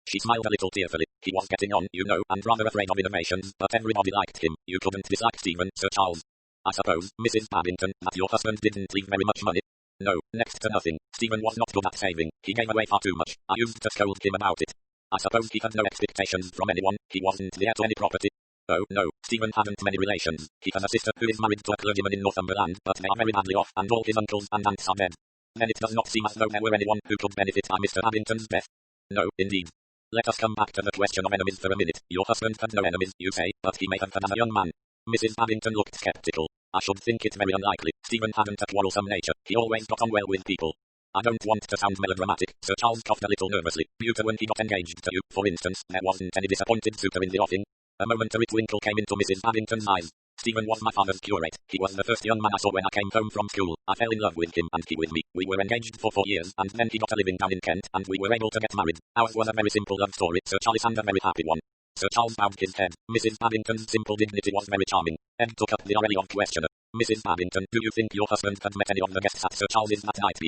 She smiled a little tearfully. He was getting on, you know, and rather afraid of innovations, but everybody liked him. You couldn't dislike Stephen, Sir Charles. I suppose, Mrs. Babington, that your husband didn't leave very much money. No, next to nothing. Stephen was not good at saving. He gave away far too much. I used to scold him about it. I suppose he had no expectations from anyone. He wasn't the heir to any property. Oh, no, Stephen hadn't many relations. He has a sister who is married to a clergyman in Northumberland, but they are very badly off, and all his uncles and aunts are dead. Then it does not seem as though there were anyone who could benefit by Mr. Babington's death. No, indeed. Let us come back to the question of enemies for a minute. Your husband had no enemies, you say, but he may have had as a young man. Mrs. Babington looked skeptical. I should think it very unlikely. Stephen hadn't a quarrelsome nature. He always got on well with people. I don't want to sound melodramatic. Sir Charles coughed a little nervously. Buter, when he got engaged to you, for instance, there wasn't any disappointed suitor in the offing. A momentary twinkle came into Mrs. Babington's eyes. Stephen was my father's curate. He was the first young man I saw when I came home from school. I fell in love with him and he with me. We were engaged for 4 years and then he got a living down in Kent and we were able to get married. Ours was a very simple love story, Sir Charles, and a very happy one. Sir Charles bowed his head. Mrs. Babington's simple dignity was very charming. Ed took up the array of questioner. Mrs. Babington, do you think your husband had met any of the guests at Sir Charles's that night?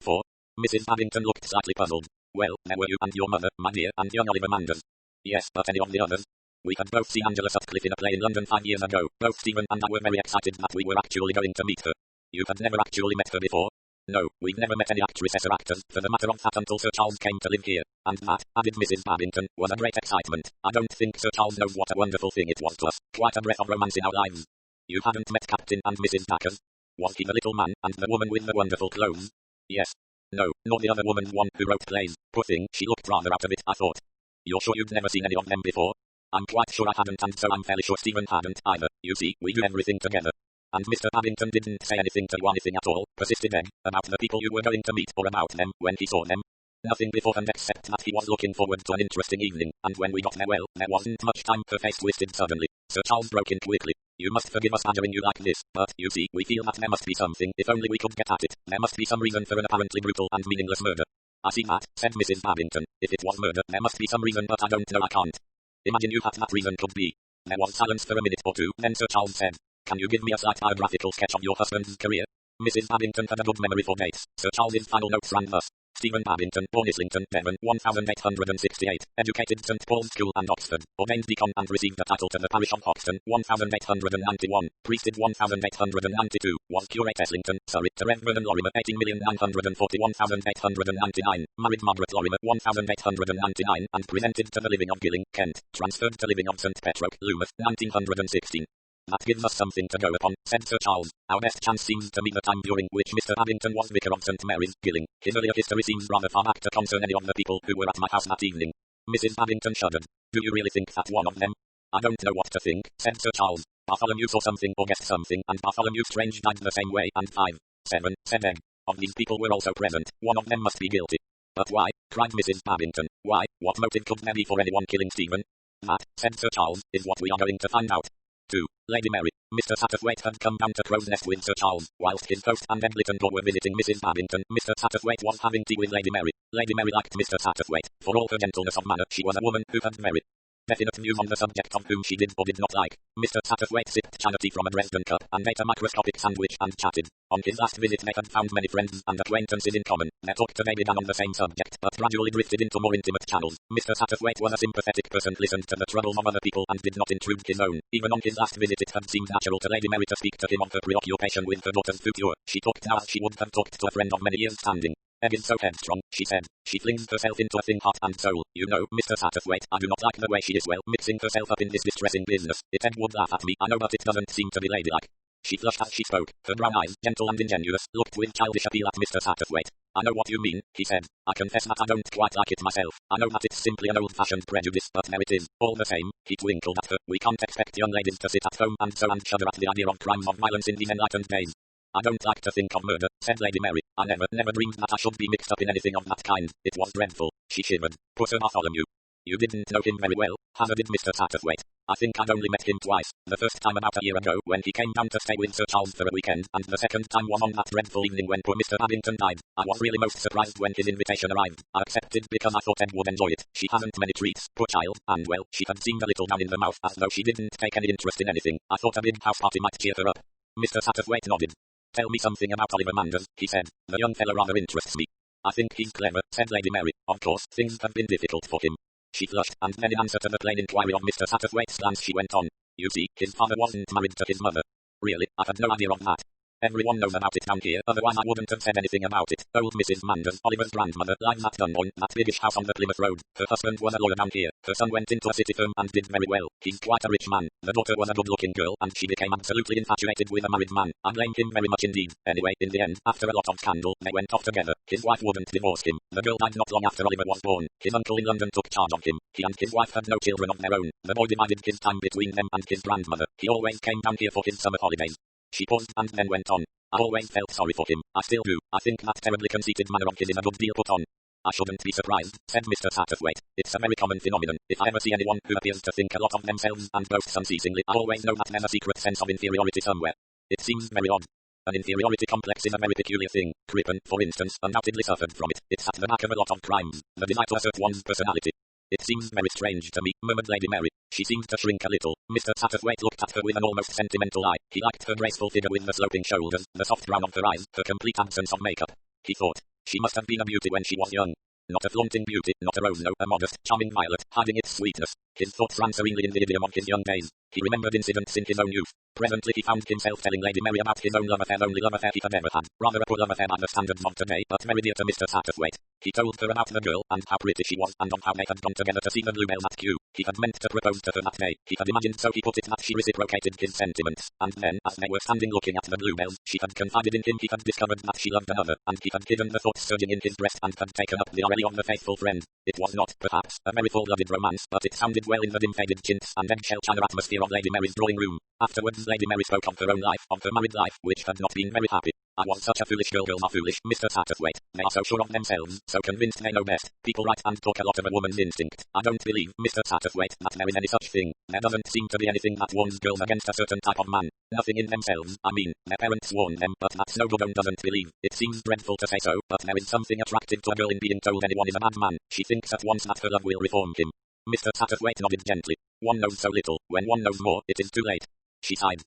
For? Mrs. Babington looked slightly puzzled. Well, there were you and your mother, my dear, and young Oliver Manders. Yes, but any of the others? We had both seen Angela Sutcliffe in a play in London 5 years ago. Both Stephen and I were very excited that we were actually going to meet her. You had never actually met her before? No, we've never met any actresses or actors, for the matter of that, until Sir Charles came to live here. And that, added Mrs. Babington, was a great excitement. I don't think Sir Charles knows what a wonderful thing it was to us. Quite a breath of romance in our lives. You hadn't met Captain and Mrs. Backers? Was he the little man, and the woman with the wonderful clothes? Yes. No, nor the other woman, one who wrote plays. Poor thing, she looked rather out of it, I thought. You're sure you'd never seen any of them before? I'm quite sure I hadn't, and so I'm fairly sure Stephen hadn't either. You see, we do everything together. And Mr. Babington didn't say anything to you anything at all, persisted Egg, about the people you were going to meet or about them when he saw them. Nothing beforehand except that he was looking forward to an interesting evening, and when we got there, well, there wasn't much time. Her face twisted suddenly. Sir Charles broke in quickly. You must forgive us badgering you like this, but, you see, we feel that there must be something, if only we could get at it. There must be some reason for an apparently brutal and meaningless murder. I see that, said Mrs. Babington. If it was murder, there must be some reason, but I don't know, I can't imagine you what that reason could be. There was silence for a minute or two, then Sir Charles said, Can you give me a slight biographical sketch of your husband's career? Mrs. Babington had a good memory for dates. Sir Charles's final notes ran thus. Stephen Babington, born Islington, Devon, 1868, educated St. Paul's School and Oxford, ordained deacon and received the title to the parish of Hoxton, 1891, priested 1892, was curate Islington, Surrey, to Rev. Vernon Lorimer, 18,941,899, married Margaret Lorimer, 1899, and presented to the living of Gilling, Kent, transferred to living of St. Petroke, Loomuth, 1916. That gives us something to go upon, said Sir Charles. Our best chance seems to be the time during which Mr. Babington was vicar of St. Mary's, Gilling. His earlier history seems rather far back to concern any of the people who were at my house that evening. Mrs. Babington shuddered. Do you really think that one of them? I don't know what to think, said Sir Charles. Bartholomew saw something or guessed something, and Bartholomew Strange died the same way, and 5, 7, said Egg. Of these people were also present. One of them must be guilty. But why? Cried Mrs. Babington. Why? What motive could there be for anyone killing Stephen? That, said Sir Charles, is what we are going to find out. 2. Lady Mary. Mr. Satterthwaite had come down to Crow's Nest with Sir Charles, whilst his host and Ed Littleton were visiting Mrs. Babington. Mr. Satterthwaite was having tea with Lady Mary. Lady Mary liked Mr. Satterthwaite. For all her gentleness of manner, she was a woman who had very definite views on the subject of whom she did or did not like. Mr. Satterthwaite sipped china tea from a Dresden cup and ate a microscopic sandwich and chatted. On his last visit they had found many friends and acquaintances in common. Their talk today began on the same subject, but gradually drifted into more intimate channels. Mr. Satterthwaite was a sympathetic person, listened to the troubles of other people and did not intrude his own. Even on his last visit it had seemed natural to Lady Mary to speak to him of her preoccupation with her daughter's future. She talked now as she would have talked to a friend of many years standing. Egg is so headstrong, she said. She flings herself into a thing heart and soul. You know, Mr. Satterthwaite, I do not like the way she is, well, mixing herself up in this distressing business. Egg would laugh at me, I know, but it doesn't seem to be ladylike. She flushed as she spoke. Her brown eyes, gentle and ingenuous, looked with childish appeal at Mr. Satterthwaite. I know what you mean, he said. I confess that I don't quite like it myself. I know that it's simply an old-fashioned prejudice, but there it is. All the same, he twinkled at her. We can't expect young ladies to sit at home and so and shudder at the idea of crimes of violence in these enlightened days. I don't like to think of murder, said Lady Mary. I never dreamed that I should be mixed up in anything of that kind. It was dreadful. She shivered. Poor Sir Bartholomew. You didn't know him very well, hazarded Mr. Satterthwaite. I think I'd only met him twice. The first time about a year ago when he came down to stay with Sir Charles for a weekend, and the second time was on that dreadful evening when poor Mr. Babington died. I was really most surprised when his invitation arrived. I accepted because I thought Ed would enjoy it. She hadn't many treats, poor child, and well, she had seemed a little down in the mouth as though she didn't take any interest in anything. I thought a big house party might cheer her up. Mr. Satterthwaite nodded. Tell me something about Oliver Manders, he said. The young fellow rather interests me. I think he's clever, said Lady Mary. Of course, things have been difficult for him. She flushed, and then in answer to the plain inquiry of Mr. Satterthwaite's glance she went on. You see, his father wasn't married to his mother. Really, I had no idea of that. Everyone knows about it down here, otherwise I wouldn't have said anything about it. Old Mrs. Manders, Oliver's grandmother, lives at Dunboyne, that biggish house on the Plymouth Road. Her husband was a lawyer down here. Her son went into a city firm and did very well. He's quite a rich man. The daughter was a good-looking girl, and she became absolutely infatuated with a married man. I blame him very much indeed. Anyway, in the end, after a lot of scandal, they went off together. His wife wouldn't divorce him. The girl died not long after Oliver was born. His uncle in London took charge of him. He and his wife had no children of their own. The boy divided his time between them and his grandmother. He always came down here for his summer holidays. She paused and then went on. I always felt sorry for him. I still do. I think that terribly conceited manner of his is a good deal put on. I shouldn't be surprised, said Mr. Satterthwaite. It's a very common phenomenon. If I ever see anyone who appears to think a lot of themselves and boasts unceasingly, I always know that there's a secret sense of inferiority somewhere. It seems very odd. An inferiority complex is a very peculiar thing. Crippen, for instance, undoubtedly suffered from it. It's at the back of a lot of crimes. The desire to assert one's personality. It seems very strange to me, murmured Lady Mary. She seemed to shrink a little. Mr. Satterthwaite looked at her with an almost sentimental eye. He liked her graceful figure with the sloping shoulders, the soft brown of her eyes, her complete absence of makeup. He thought, she must have been a beauty when she was young. Not a flaunting beauty, not a rose, no, a modest, charming violet, hiding its sweetness. His thoughts ran serenely in the idiom of his young days. He remembered incidents in his own youth. Presently he found himself telling Lady Mary about his own love affair, only love affair he had ever had. Rather a poor love affair by the standards of today, but very dear to Mr. Satterthwaite. He told her about the girl, and how pretty she was, and of how they had gone together to see the Bluebells at Kew. He had meant to propose to her that day. He had imagined, so he put it, that she reciprocated his sentiments. And then, as they were standing looking at the Bluebells, she had confided in him he had discovered that she loved another, and he had hidden the thought surging in his breast and had taken up the aureole of the faithful friend. It was not, perhaps, a very full-blooded romance, but it sounded well in the dim-faded chintz and eggshell china atmosphere of Lady Mary's drawing room. Afterwards Lady Mary spoke of her own life, of her married life, which had not been very happy. I was such a foolish girl. Girls are foolish, Mr. Satterthwaite. They are so sure of themselves, so convinced they know best. People write and talk a lot of a woman's instinct. I don't believe, Mr. Satterthwaite, that there is any such thing. There doesn't seem to be anything that warns girls against a certain type of man. Nothing in themselves, I mean. Their parents warn them, but that's no good. One doesn't believe. It seems dreadful to say so, but there is something attractive to a girl in being told anyone is a bad man. She thinks at once that her love will reform him. Mr. Satterthwaite nodded gently. One knows so little. When one knows more, it is too late. She sighed.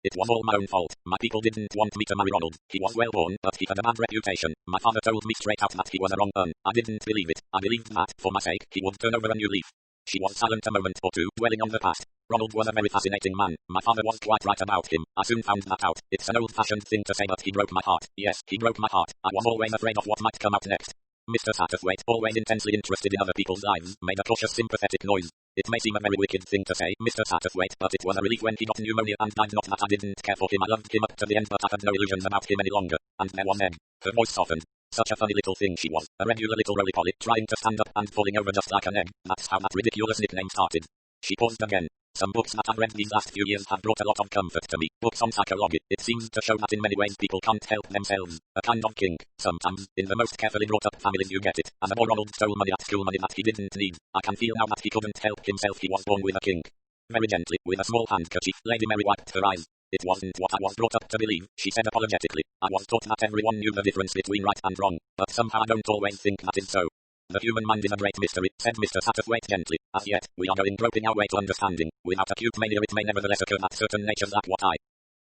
It was all my own fault. My people didn't want me to marry Ronald. He was well born, but he had a bad reputation. My father told me straight out that he was a wrong un. I didn't believe it. I believed that, for my sake, he would turn over a new leaf. She was silent a moment or two, dwelling on the past. Ronald was a very fascinating man. My father was quite right about him. I soon found that out. It's an old-fashioned thing to say, but he broke my heart. Yes, he broke my heart. I was always afraid of what might come out next. Mr. Satterthwaite, always intensely interested in other people's lives, made a cautious sympathetic noise. It may seem a very wicked thing to say, Mr. Satterthwaite, but it was a relief when he got pneumonia and died. Not that I didn't care for him. I loved him up to the end, but I had no illusions about him any longer. And there was Meg. Her voice softened. Such a funny little thing she was. A regular little roly-poly, trying to stand up and falling over just like an egg. That's how that ridiculous nickname started. She paused again. Some books that I've read these last few years have brought a lot of comfort to me. Books on psychology. It seems to show that in many ways people can't help themselves. A kind of kink. Sometimes, in the most carefully brought up families you get it. And the boy Ronald stole money at school, money that he didn't need. I can feel now that he couldn't help himself. He was born with a kink. Very gently, with a small handkerchief, Lady Mary wiped her eyes. It wasn't what I was brought up to believe, she said apologetically. I was taught that everyone knew the difference between right and wrong, but somehow I don't always think that is so. The human mind is a great mystery, said Mr. Satterthwaite gently. As yet, we are groping our way to understanding. Without acute mania it may nevertheless occur that certain natures lack what I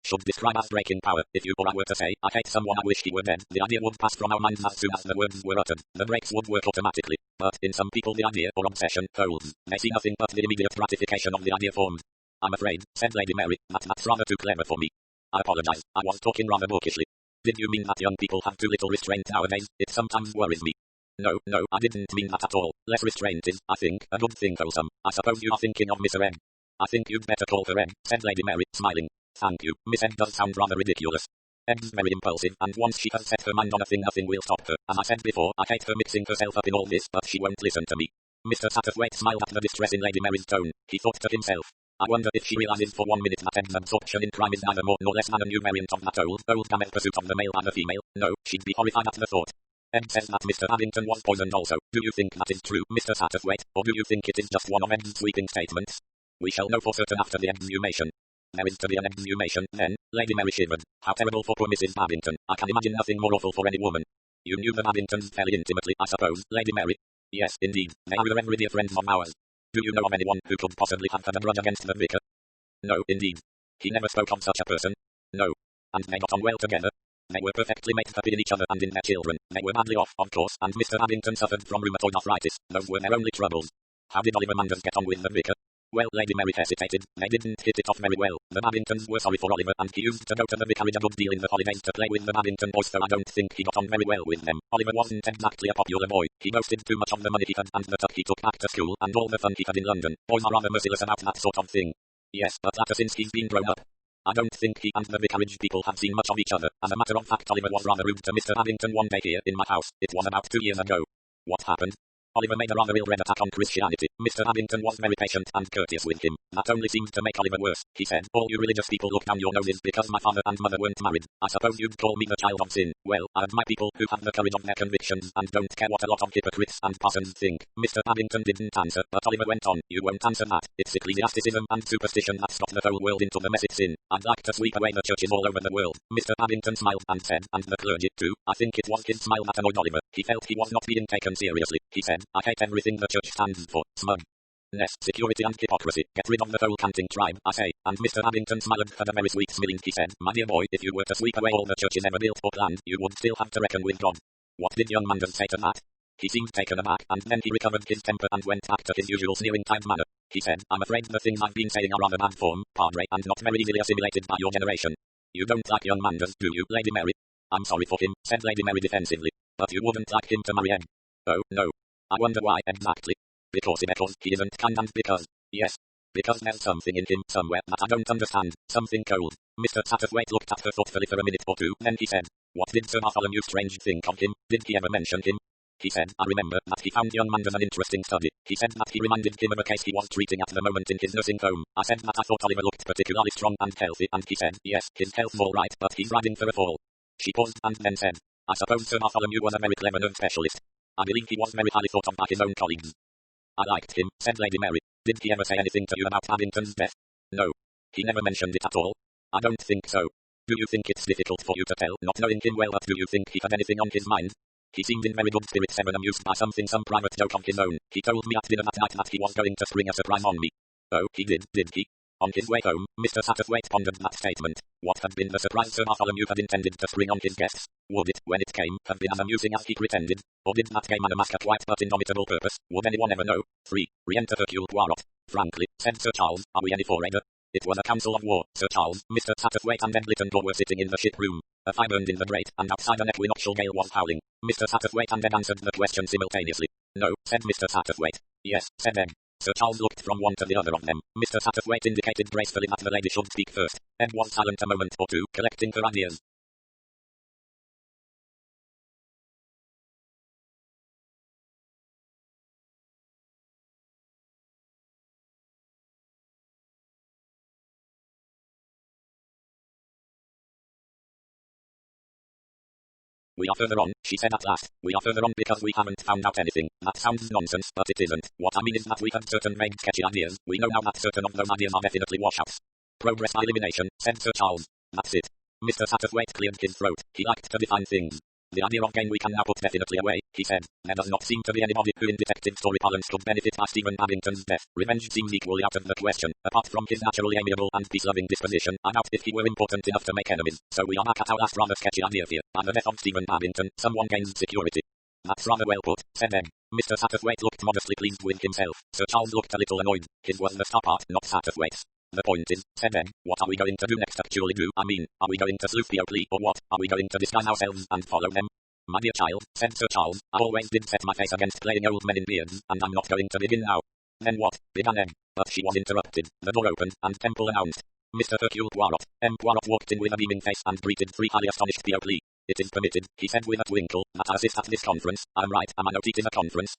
should describe as breaking power. If you or I were to say, I hate someone, I wish he were dead, the idea would pass from our minds as soon as the words were uttered. The brakes would work automatically. But in some people the idea, or obsession, holds. They see nothing but the immediate gratification of the idea formed. I'm afraid, said Lady Mary, that's rather too clever for me. I apologize, I was talking rather bookishly. Did you mean that young people have too little restraint nowadays? It sometimes worries me. No, I didn't mean that at all. Less restraint is, I think, a good thing. Wholesome. I suppose you are thinking of Miss Egg. I think you'd better call her Egg, said Lady Mary, smiling. Thank you. Miss Egg does sound rather ridiculous. Egg's very impulsive, and once she has set her mind on a thing, nothing will stop her. As I said before, I hate her mixing herself up in all this, but she won't listen to me. Mr. Satterthwaite smiled at the distress in Lady Mary's tone. He thought to himself, I wonder if she realizes for 1 minute that Egg's absorption in crime is neither more nor less than a new variant of that old gamete pursuit of the male and the female. No, she'd be horrified at the thought. Egg says that Mr. Abington was poisoned also. Do you think that is true, Mr. Satterthwaite, or do you think it is just one of Egg's sweeping statements? We shall know for certain after the exhumation. There is to be an exhumation, then? Lady Mary shivered. How terrible for poor Mrs. Abington. I can imagine nothing more awful for any woman. You knew the Abingtons fairly intimately, I suppose, Lady Mary? Yes, indeed. They are very dear friends of ours. Do you know of anyone who could possibly have had a grudge against the vicar? No, indeed. He never spoke of such a person. No. And they got on well together. They were perfectly mixed up in each other and in their children. They were badly off, of course, and Mr. Abington suffered from rheumatoid arthritis. Those were their only troubles. How did Oliver Manders get on with the vicar? Well, Lady Mary hesitated. They didn't hit it off very well. The Babingtons were sorry for Oliver, and he used to go to the vicarage a good deal in the holidays to play with the Babington boys, though I don't think he got on very well with them. Oliver wasn't exactly a popular boy. He boasted too much of the money he had and the tuck he took back to school and all the fun he had in London. Boys are rather merciless about that sort of thing. Yes, but that's since he's been grown up. I don't think he and the vicarage people have seen much of each other. As a matter of fact, Oliver was rather rude to Mr. Abington one day here in my house. It was about 2 years ago. What happened? Oliver made a rather ill-bred attack on Christianity. Mr. Abington was very patient and courteous with him. That only seemed to make Oliver worse. He said, all you religious people look down your noses because my father and mother weren't married. I suppose you'd call me the child of sin. Well, I admire people who have the courage of their convictions and don't care what a lot of hypocrites and parsons think. Mr. Abington didn't answer, but Oliver went on. You won't answer that. It's ecclesiasticism and superstition that's got the whole world into the mess it's in. I'd like to sweep away the churches all over the world. Mr. Abington smiled and said, and the clergy too. I think it was his smile that annoyed Oliver. He felt he was not being taken seriously. He said, I hate everything the church stands for. Smugness, security and hypocrisy. Get rid of the whole canting tribe, I say. And Mr. Abington smiled, had a very sweet smile. He said, my dear boy, if you were to sweep away all the churches ever built or planned, you would still have to reckon with God. What did young Manders say to that? He seemed taken aback, and then he recovered his temper and went back to his usual sneering-timed manner. He said, I'm afraid the things I've been saying are rather bad form, Padre, and not very easily assimilated by your generation. You don't like young Manders, do you, Lady Mary? I'm sorry for him, said Lady Mary defensively. But you wouldn't like him to marry Ed. Oh, no. I wonder why exactly. Because he isn't kind, and because, yes, because there's something in him somewhere that I don't understand, something cold. Mr. Satterthwaite looked at her thoughtfully for a minute or two, then he said, what did Sir Bartholomew Strange think of him? Did he ever mention him? He said, I remember that he found young Manders an interesting study. He said that he reminded him of a case he was treating at the moment in his nursing home. I said that I thought Oliver looked particularly strong and healthy, and he said, yes, his health's all right, but he's riding for a fall. She paused and then said, I suppose Sir Bartholomew was a very clever nerve specialist. I believe he was very highly thought of by his own colleagues. I liked him, said Lady Mary. Did he ever say anything to you about Abington's death? No. He never mentioned it at all. I don't think so. Do you think it's difficult for you to tell, not knowing him well, but do you think he had anything on his mind? He seemed in very good spirits, ever amused by some private joke of his own. He told me at dinner that night that he was going to spring a surprise on me. Oh, he did he? On his way home, Mr. Satterthwaite pondered that statement. What had been the surprise Sir Bartholomew had intended to spring on his guests? Would it, when it came, have been as amusing as he pretended? Or did that game unmask a quiet but indomitable purpose? Would anyone ever know? 3. Re-enter Hercule Poirot. Frankly, said Sir Charles, are we any for Ada? It was a council of war, Sir Charles. Mr. Satterthwaite and Ed Littendor were sitting in the ship room. A fire burned in the grate, and outside an equinoctial gale was howling. Mr. Satterthwaite and Ed answered the question simultaneously. No, said Mr. Satterthwaite. Yes, said Ed. Sir Charles looked from one to the other of them. Mr. Satterthwaite indicated gracefully that the lady should speak first. Ed was silent a moment or two, collecting her ideas. We are further on, she said at last. We are further on because we haven't found out anything. That sounds nonsense, but it isn't. What I mean is that we had certain vague sketchy ideas. We know now that certain of those ideas are definitely washouts. Progress by elimination, said Sir Charles. That's it. Mr. Satterthwaite cleared his throat. He liked to define things. The idea of gain we can now put definitely away, he said. There does not seem to be anybody who in detective story parlance could benefit by Stephen Abington's death. Revenge seems equally out of the question. Apart from his naturally amiable and peace-loving disposition, I doubt if he were important enough to make enemies. So we are back at our last rather sketchy idea here. By the death of Stephen Abington, someone gains security. That's rather well put, said Ed. Mr. Satterthwaite looked modestly pleased with himself. Sir Charles looked a little annoyed. His was the star part, not Satterthwaite's. The point is, said Ed, what are we going to do next actually do? I mean, are we going to sleuth the Oakley or what? Are we going to disguise ourselves and follow them? My dear child, said Sir Charles, I always did set my face against playing old men in beards, and I'm not going to begin now. Then what? Began Ed. But she was interrupted. The door opened, and Temple announced, Mr. Hercule Poirot. M. Poirot walked in with a beaming face and greeted 3 highly astonished Oakley. It is permitted, he said with a twinkle, that I assist at this conference. I'm right, am I not? It is a conference.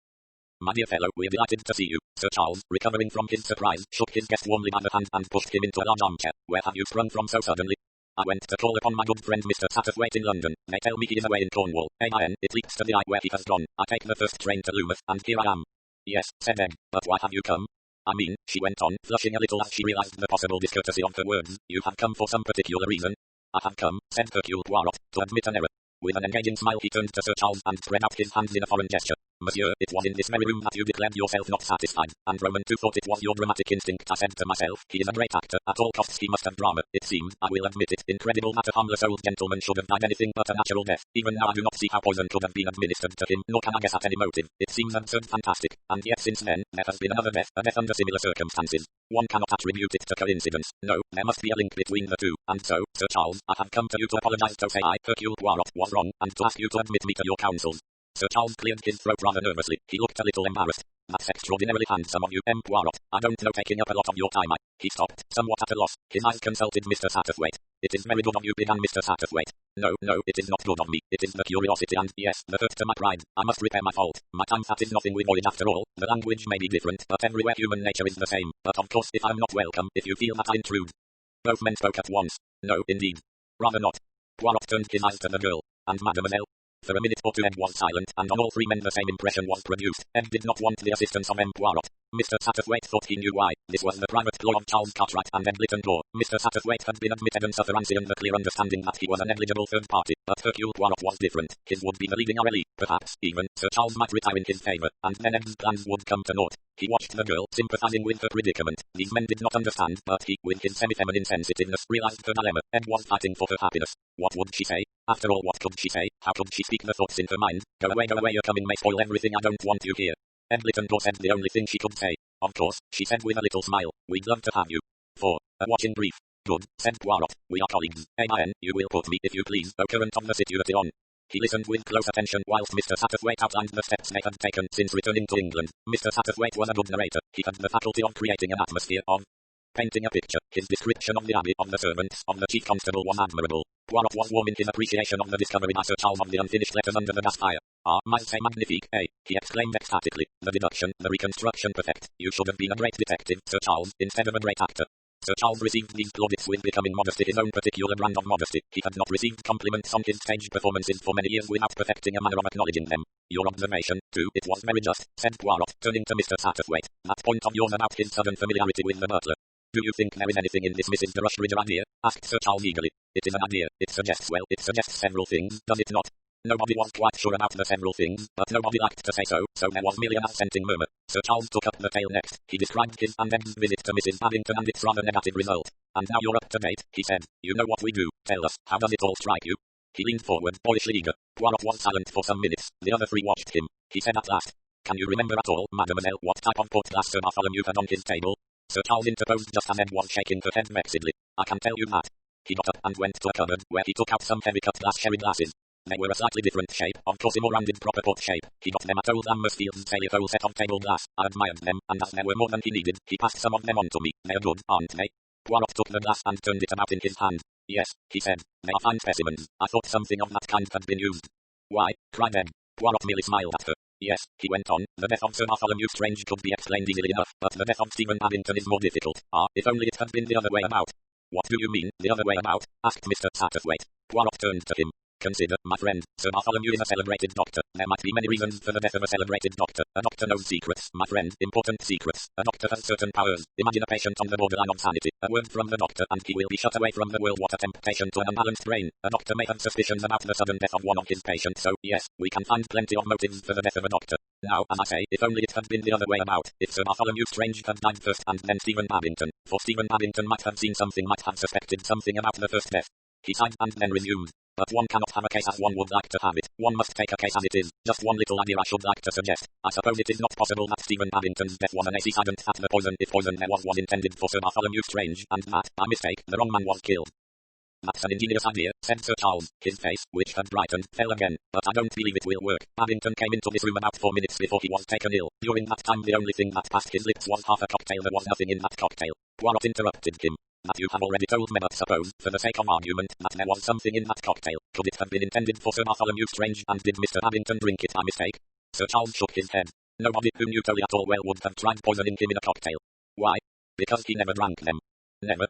My dear fellow, we're delighted to see you. Sir Charles, recovering from his surprise, shook his guest warmly by the hand and pushed him into a large armchair. Where have you sprung from so suddenly? I went to call upon my good friend Mr. Satterthwaite in London. They tell me he is away in Cornwall. A.I.N. It leads to the eye where he has gone. I take the first train to Loomuth, and here I am. Yes, said Ed. But why have you come? I mean, she went on, flushing a little as she realized the possible discourtesy of her words. You have come for some particular reason. I have come, said Hercule Poirot, to admit an error. With an engaging smile he turned to Sir Charles and spread out his hands in a foreign gesture. Monsieur, it was in this very room that you declared yourself not satisfied, and Roman too thought it was your dramatic instinct. I said to myself, he is a great actor, at all costs he must have drama. It seemed, I will admit it, incredible that a harmless old gentleman should have died anything but a natural death. Even now I do not see how poison could have been administered to him, nor can I guess at any motive. It seems absurd fantastic, and yet since then, there has been another death, a death under similar circumstances. One cannot attribute it to coincidence. No, there must be a link between the two, and so, Sir Charles, I have come to you to apologize to say I, Hercule Poirot, was wrong, and to ask you to admit me to your counsels. Sir Charles cleared his throat rather nervously. He looked a little embarrassed. That's extraordinarily handsome of you, M. Poirot. I don't know, taking up a lot of your time. He stopped, somewhat at a loss. His eyes consulted Mr. Satterthwaite. It is very good of you, began Mr. Satterthwaite. No, it is not good of me. It is the curiosity and, yes, the hurt to my pride. I must repair my fault. My time fat is nothing with voyage after all. The language may be different, but everywhere human nature is the same. But of course, if I am not welcome, if you feel that I intrude. Both men spoke at once. No, indeed. Rather not. Poirot turned his eyes to the girl. And mademoiselle? For a minute or two Ed was silent, and on all 3 men the same impression was produced. Ed did not want the assistance of M. Poirot. Mr. Satterthwaite thought he knew why. This was the private law of Charles Cartwright and Ed Litton Law. Mr. Satterthwaite had been admitted on sufferancy and the clear understanding that he was a negligible third party, but Hercule Poirot was different. His would be the leading RLE, perhaps, even, Sir Charles might retire in his favour, and then Ed's plans would come to naught. He watched the girl, sympathizing with her predicament. These men did not understand, but he, with his semi-feminine sensitiveness, realized her dilemma. Ed was fighting for her happiness. What would she say? After all, what could she say? How could she speak the thoughts in her mind? Go away, your coming may spoil everything, I don't want you here. Ed Litton said the only thing she could say. Of course, she said with a little smile, we'd love to have you. For a watch in brief. Good, said Poirot, we are colleagues. A.I.N. You will put me, if you please, o current of the situation on. He listened with close attention whilst Mr. Satterthwaite outlined the steps they had taken since returning to England. Mr. Satterthwaite was a good narrator. He had the faculty of creating an atmosphere, of painting a picture. His description of the abbey, of the servants, of the chief constable was admirable. Poirot was warm in his appreciation of the discovery by Sir Charles of the unfinished letters under the gas fire. Ah, might say magnifique, eh? He exclaimed ecstatically. The deduction, the reconstruction perfect. You should have been a great detective, Sir Charles, instead of a great actor. Sir Charles received these plaudits with becoming modesty, his own particular brand of modesty. He had not received compliments on his stage performances for many years without perfecting a manner of acknowledging them. Your observation, too, it was very just, said Poirot, turning to Mr. Satterthwaite. That point of yours about his sudden familiarity with the butler. Do you think there is anything in this Mrs. de Rushbridge idea? Asked Sir Charles eagerly. It is an idea. It suggests several things, does it not? Nobody was quite sure about the several things, but nobody liked to say so there was merely an assenting murmur. Sir Charles took up the tale next. He described his and Ed's visit to Mrs. Babington and its rather negative result. And now you're up to date, he said. You know what we do. Tell us, how does it all strike you? He leaned forward, boyishly eager. Poirot was silent for some minutes. The other three watched him. He said at last, can you remember at all, mademoiselle, what type of port glass Sir Bartholomew had on his table? Sir Charles interposed just as Ed was shaking her head vexedly. I can tell you that. He got up and went to a cupboard, where he took out some heavy cut glass sherry glasses. They were a slightly different shape, of course a more rounded proper port shape. He got them at old Ammersfield's Taylor whole set of table glass. I admired them, and as there were more than he needed, he passed some of them on to me. They're good, aren't they? Poirot took the glass and turned it about in his hand. Yes, he said. They are fine specimens. I thought something of that kind had been used. Why? Cried Ed. Poirot merely smiled at her. Yes, he went on, the death of Sir Bartholomew Strange could be explained easily enough, but the death of Stephen Babington is more difficult. Ah, if only it had been the other way about. What do you mean, the other way about? Asked Mr. Satterthwaite. Poirot turned to him. Consider, my friend, Sir Bartholomew is a celebrated doctor. There might be many reasons for the death of a celebrated doctor. A doctor knows secrets, my friend, important secrets. A doctor has certain powers. Imagine a patient on the borderline of sanity. A word from the doctor and he will be shut away from the world. What a temptation to an unbalanced brain. A doctor may have suspicions about the sudden death of one of his patients, so, yes, we can find plenty of motives for the death of a doctor. Now, as I say, if only it had been the other way about. If Sir Bartholomew Strange had died first and then Stephen Babington. For Stephen Babington might have seen something, might have suspected something about the first death. He sighed and then resumed. But one cannot have a case as one would like to have it. One must take a case as it is. Just one little idea I should like to suggest. I suppose it is not possible that Stephen Babington's death was an accident at the poison. If poison there was intended for Sir Bartholomew Strange, and that, by mistake, the wrong man was killed. That's an ingenious idea, said Sir Charles. His face, which had brightened, fell again. But I don't believe it will work. Babington came into this room about 4 minutes before he was taken ill. During that time the only thing that passed his lips was half a cocktail. There was nothing in that cocktail. Poirot interrupted him. That you have already told me, but suppose, for the sake of argument, that there was something in that cocktail. Could it have been intended for Sir Bartholomew Strange, and did Mr. Babington drink it by mistake? Sir Charles shook his head. Nobody who knew Tully at all well would have tried poisoning him in a cocktail. Why? Because he never drank them. Never.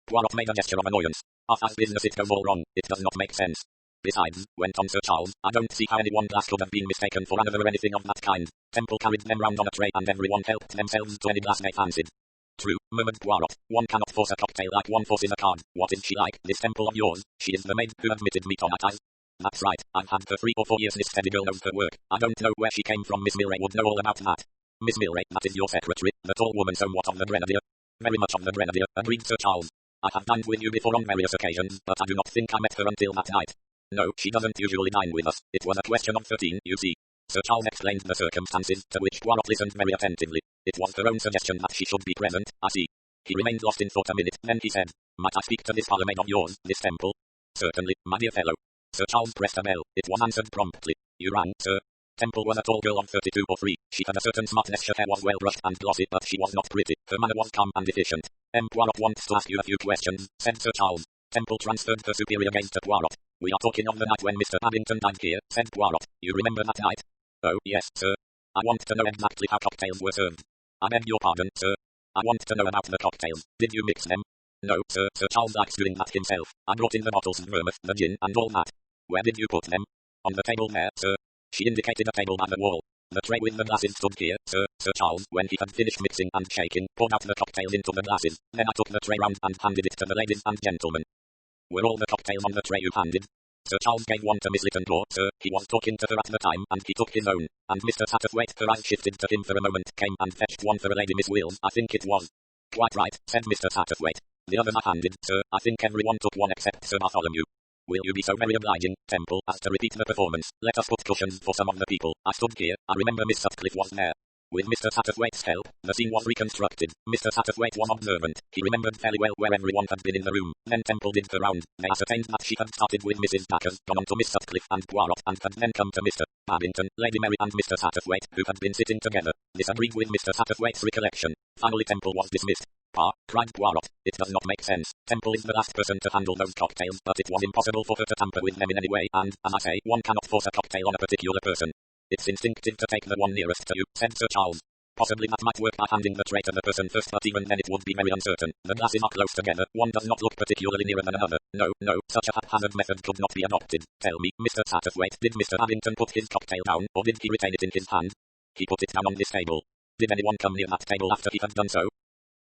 Poirot made a gesture of annoyance. As business it goes all wrong, it does not make sense. Besides, went on Sir Charles, I don't see how any one glass could have been mistaken for another or anything of that kind. Temple carried them round on a tray and everyone helped themselves to any glass they fancied. True, murmured Poirot. One cannot force a cocktail like one forces a card. What is she like, this Temple of yours? She is the maid who admitted me to night. That's right, I've had her 3 or 4 years. This steady girl knows her work. I don't know where she came from. Miss Milray would know all about that. Miss Milray, that is your secretary, the tall woman somewhat of the grenadier. Very much of the grenadier, agreed Sir Charles. I have dined with you before on various occasions, but I do not think I met her until that night. No, she doesn't usually dine with us. It was a question of 13, you see. Sir Charles explained the circumstances, to which Poirot listened very attentively. It was her own suggestion that she should be present, I see. He remained lost in thought a minute, then he said, Might I speak to this parlour maid of yours, this Temple? Certainly, my dear fellow. Sir Charles pressed a bell. It was answered promptly. You rang, sir? Temple was a tall girl of 32 or 3. She had a certain smartness. Her hair was well brushed and glossy, but she was not pretty. Her manner was calm and efficient. Poirot wants to ask you a few questions, said Sir Charles. Temple transferred her superior gaze to Poirot. We are talking of the night when Mr. Babington died here, said Poirot. You remember that night? Oh, yes, sir. I want to know exactly how cocktails were served. I beg your pardon, sir. I want to know about the cocktails. Did you mix them? No, sir. Sir Charles likes doing that himself. I brought in the bottles of vermouth, the gin, and all that. Where did you put them? On the table there, sir. She indicated a table by the wall. The tray with the glasses stood here, sir. Sir Charles, when he had finished mixing and shaking, poured out the cocktails into the glasses. Then I took the tray round and handed it to the ladies and gentlemen. Were all the cocktails on the tray you handed? Sir Charles gave one to Miss Littlejohn, sir. He was talking to her at the time, and he took his own. And Mr. Satterthwaite, her eyes shifted to him for a moment, came and fetched one for a lady, Miss Wills, I think it was. Quite right, said Mr. Satterthwaite. The others I handed, sir. I think everyone took one except Sir Bartholomew. Will you be so very obliging, Temple, as to repeat the performance? Let us put cushions for some of the people. I stood here. I remember Miss Sutcliffe was there. With Mr. Satterthwaite's help, the scene was reconstructed. Mr. Satterthwaite was observant. He remembered fairly well where everyone had been in the room. Then Temple did the round. They ascertained that she had started with Mrs. Backers, gone on to Miss Sutcliffe and Poirot, and had then come to Mr. Babington, Lady Mary and Mr. Satterthwaite, who had been sitting together. This agreed with Mr. Satterthwaite's recollection. Finally Temple was dismissed. Pa, cried Poirot, it does not make sense. Temple is the last person to handle those cocktails, but it was impossible for her to tamper with them in any way, and, as I say, one cannot force a cocktail on a particular person. It's instinctive to take the one nearest to you, said Sir Charles. Possibly that might work by handing the tray to the person first, but even then it would be very uncertain. The glasses are close together, one does not look particularly nearer than another. No, such a haphazard method could not be adopted. Tell me, Mr. Satterthwaite, did Mr. Babington put his cocktail down, or did he retain it in his hand? He put it down on this table. Did anyone come near that table after he had done so?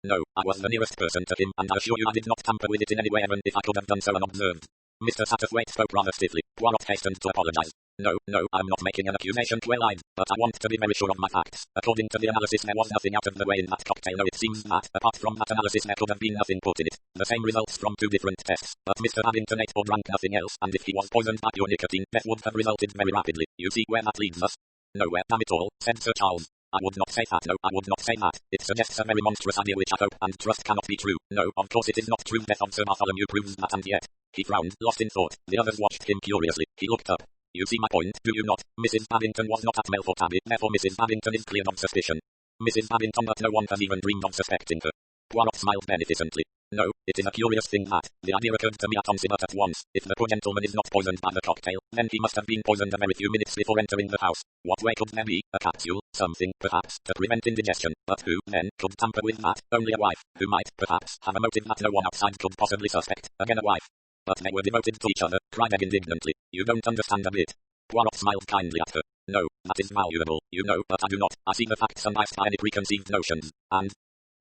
No, I was the nearest person to him, and I assure you I did not tamper with it in any way, even if I could have done so unobserved. Mr. Satterthwaite spoke rather stiffly. Poirot hastened to apologize. No, I'm not making an accusation, well-eyed, but I want to be very sure of my facts. According to the analysis, there was nothing out of the way in that cocktail. No, it seems that, apart from that analysis, there could have been nothing put in it. The same results from two different tests, but Mr. Babington ate or drank nothing else, and if he was poisoned by pure nicotine, death would have resulted very rapidly. You see where that leaves us? Nowhere, damn it all, said Sir Charles. I would not say that, no, I would not say that. It suggests a very monstrous idea which I hope and trust cannot be true. No, of course it is not true. Death of Sir Bartholomew proves that, and yet. He frowned, lost in thought. The others watched him curiously. He looked up. You see my point, do you not? Mrs. Babington was not at Melfort Abbey, therefore Mrs. Babington is cleared of suspicion. Mrs. Babington, but no one has even dreamed of suspecting her. Poirot smiled beneficently. No, it is a curious thing that, the idea occurred to me at once but at once. If the poor gentleman is not poisoned by the cocktail, then he must have been poisoned a very few minutes before entering the house. What way could there be? A capsule, something, perhaps, to prevent indigestion. But who, then, could tamper with that? Only a wife, who might, perhaps, have a motive that no one outside could possibly suspect. Again a wife. But they were devoted to each other, cried Egg indignantly. You don't understand a bit. Poirot smiled kindly at her. No, that is valuable, you know, but I do not. I see the facts unbiased by any preconceived notions, and...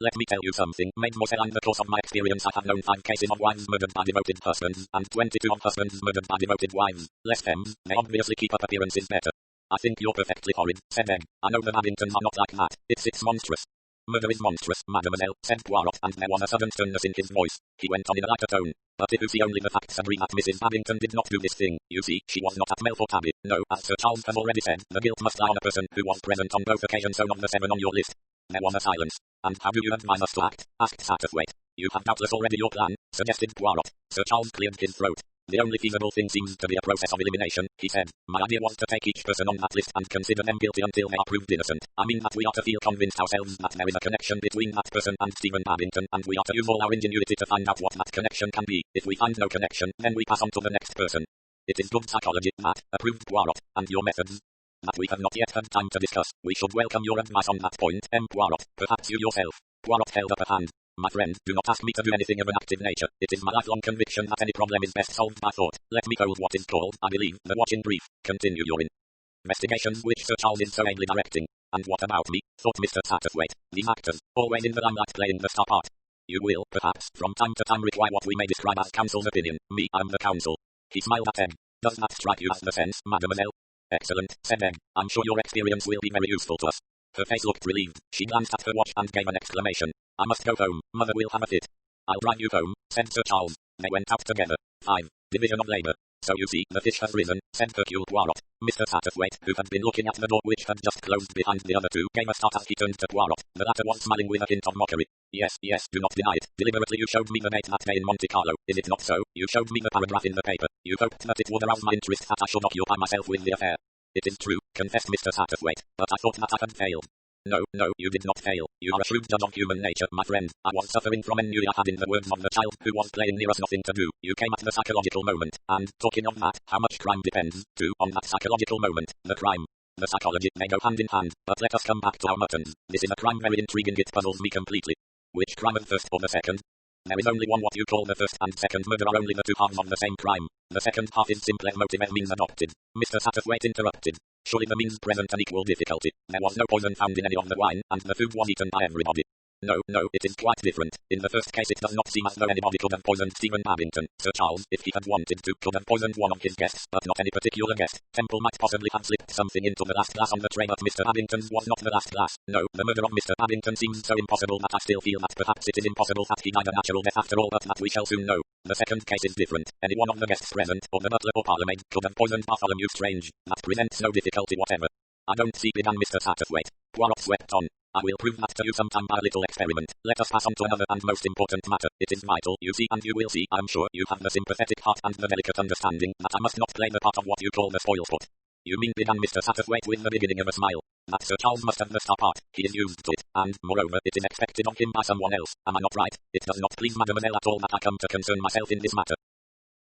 Let me tell you something, Mademoiselle, in the course of my experience I have known 5 cases of wives murdered by devoted husbands, and 22 of husbands murdered by devoted wives. Less femmes, they obviously keep up appearances better. I think you're perfectly horrid, said Egg. I know the Babingtons are not like that. It's monstrous. Murder is monstrous, mademoiselle, said Poirot, and there was a sudden sternness in his voice. He went on in a lighter tone. But if you see, only the facts agree that Mrs. Babington did not do this thing. You see, she was not at Melfort Abbey. No, as Sir Charles has already said, the guilt must lie on a person who was present on both occasions, so of the 7 on your list. There was a silence. And how do you advise us to act? Asked Satterthwaite. You have doubtless already your plan, suggested Poirot. Sir Charles cleared his throat. The only feasible thing seems to be a process of elimination, he said. My idea was to take each person on that list and consider them guilty until they are proved innocent. I mean that we are to feel convinced ourselves that there is a connection between that person and Stephen Babington, and we are to use all our ingenuity to find out what that connection can be. If we find no connection, then we pass on to the next person. It is good psychology, that, approved Poirot. And your methods? That we have not yet had time to discuss. We should welcome your advice on that point, Poirot. Perhaps you yourself. Poirot held up a hand. My friend, do not ask me to do anything of an active nature. It is my lifelong conviction that any problem is best solved by thought. Let me hold what is called, I believe, the watch in brief. Continue your investigations which Sir Charles is so ably directing. And what about me? Thought Mr. Satterthwaite. These actors, always in the limelight playing the star part. You will, perhaps, from time to time require what we may describe as counsel's opinion. Me, I'm the counsel. He smiled at Egg. Does that strike you as the sense, mademoiselle? Excellent, said Egg. I'm sure your experience will be very useful to us. Her face looked relieved. She glanced at her watch and gave an exclamation. I must go home. Mother will have a fit. I'll drive you home, said Sir Charles. They went out together. 5. Division of labour. So you see, the fish has risen, said Hercule Poirot. Mr. Satterthwaite, who had been looking at the door which had just closed behind the other two, gave a start as he turned to Poirot. The latter was smiling with a hint of mockery. Yes, do not deny it. Deliberately you showed me the date that day in Monte Carlo. Is it not so? You showed me the paragraph in the paper. You hoped that it would arouse my interest, that I should occupy myself with the affair. It is true, confessed Mr. Satterthwaite, but I thought that I had failed. No, you did not fail. You are a shrewd judge of human nature, my friend. I was suffering from ennui I had, in the words of the child who was playing near us, nothing to do. You came at the psychological moment, and, talking of that, how much crime depends, too, on that psychological moment. The crime. The psychology, they go hand in hand, but let us come back to our muttons. This is a crime very intriguing, it puzzles me completely. Which crime, the first or the second? There is only one. What you call the first and second murder are only the two halves of the same crime. The second half is simply motive as means adopted. Mr. Satterthwaite interrupted. Surely the means present an equal difficulty. There was no poison found in any of the wine, and the food was eaten by everybody. No, it is quite different. In the first case it does not seem as though anybody could have poisoned Stephen Babington. Sir Charles, if he had wanted to, could have poisoned one of his guests, but not any particular guest. Temple might possibly have slipped something into the last glass on the tray, but Mr. Babington's was not the last glass. No, the murder of Mr. Babington seems so impossible that I still feel that perhaps it is impossible that he died a natural death after all, but that we shall soon know. The second case is different. Any one of the guests present, or the butler or parlourmaid, could have poisoned Bartholomew Strange. That presents no difficulty whatever. I don't see, began Mr. Satterthwaite. Poirot swept on. I will prove that to you sometime by a little experiment. Let us pass on to another and most important matter. It is vital, you see, and you will see, I'm sure, you have the sympathetic heart and the delicate understanding, that I must not play the part of what you call the spoilsport. You mean, began Mr. Satterthwaite with the beginning of a smile, that Sir Charles must have the star part. He is used to it, and, moreover, it is expected of him by someone else. Am I not right? It does not please Mademoiselle at all that I come to concern myself in this matter.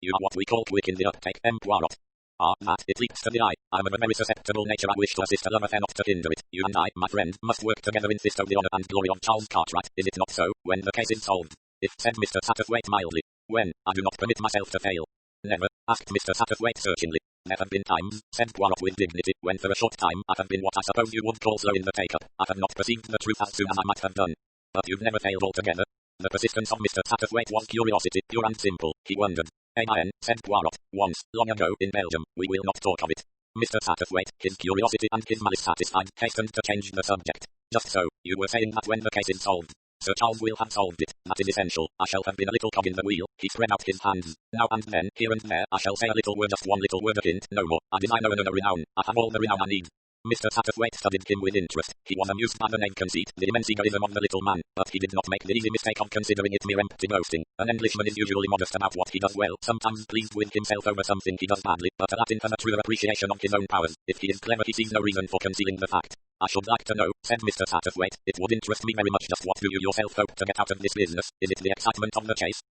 You are what we call quick in the uptake, Poirot. Ah, that, it leaps to the eye. I am of a very susceptible nature. I wish to assist a love affair, not to hinder it. You and I, my friend, must work together in this to the honour and glory of Charles Cartwright. Is it not so, when the case is solved? If, said Mr. Satterthwaite mildly. When? I do not permit myself to fail. Never, asked Mr. Satterthwaite searchingly. There have been times, said Poirot with dignity, when for a short time I have been what I suppose you would call slow in the take-up. I have not perceived the truth as soon as I might have done. But you've never failed altogether. The persistence of Mr. Satterthwaite was curiosity, pure and simple. He wondered. Amen, said Poirot. Once, long ago, in Belgium, we will not talk of it. Mr. Satterthwaite, his curiosity and his malice satisfied, hastened to change the subject. Just so, you were saying that when the case is solved, Sir Charles will have solved it. That is essential. I shall have been a little cog in the wheel. He spread out his hands. Now and then, here and there, I shall say a little word, just one little word, a hint, no more. I desire no renown. I have all the renown I need. Mr. Satterthwaite studied him with interest. He was amused by the name conceit, the immense egoism of the little man, but he did not make the easy mistake of considering it mere empty boasting. An Englishman is usually modest about what he does well, sometimes pleased with himself over something he does badly, but a Latin and a truer appreciation of his own powers. If he is clever, he sees no reason for concealing the fact. I should like to know, said Mr. Satterthwaite, it would interest me very much, just what do you yourself hope to get out of this business? Is it the excitement of the chase?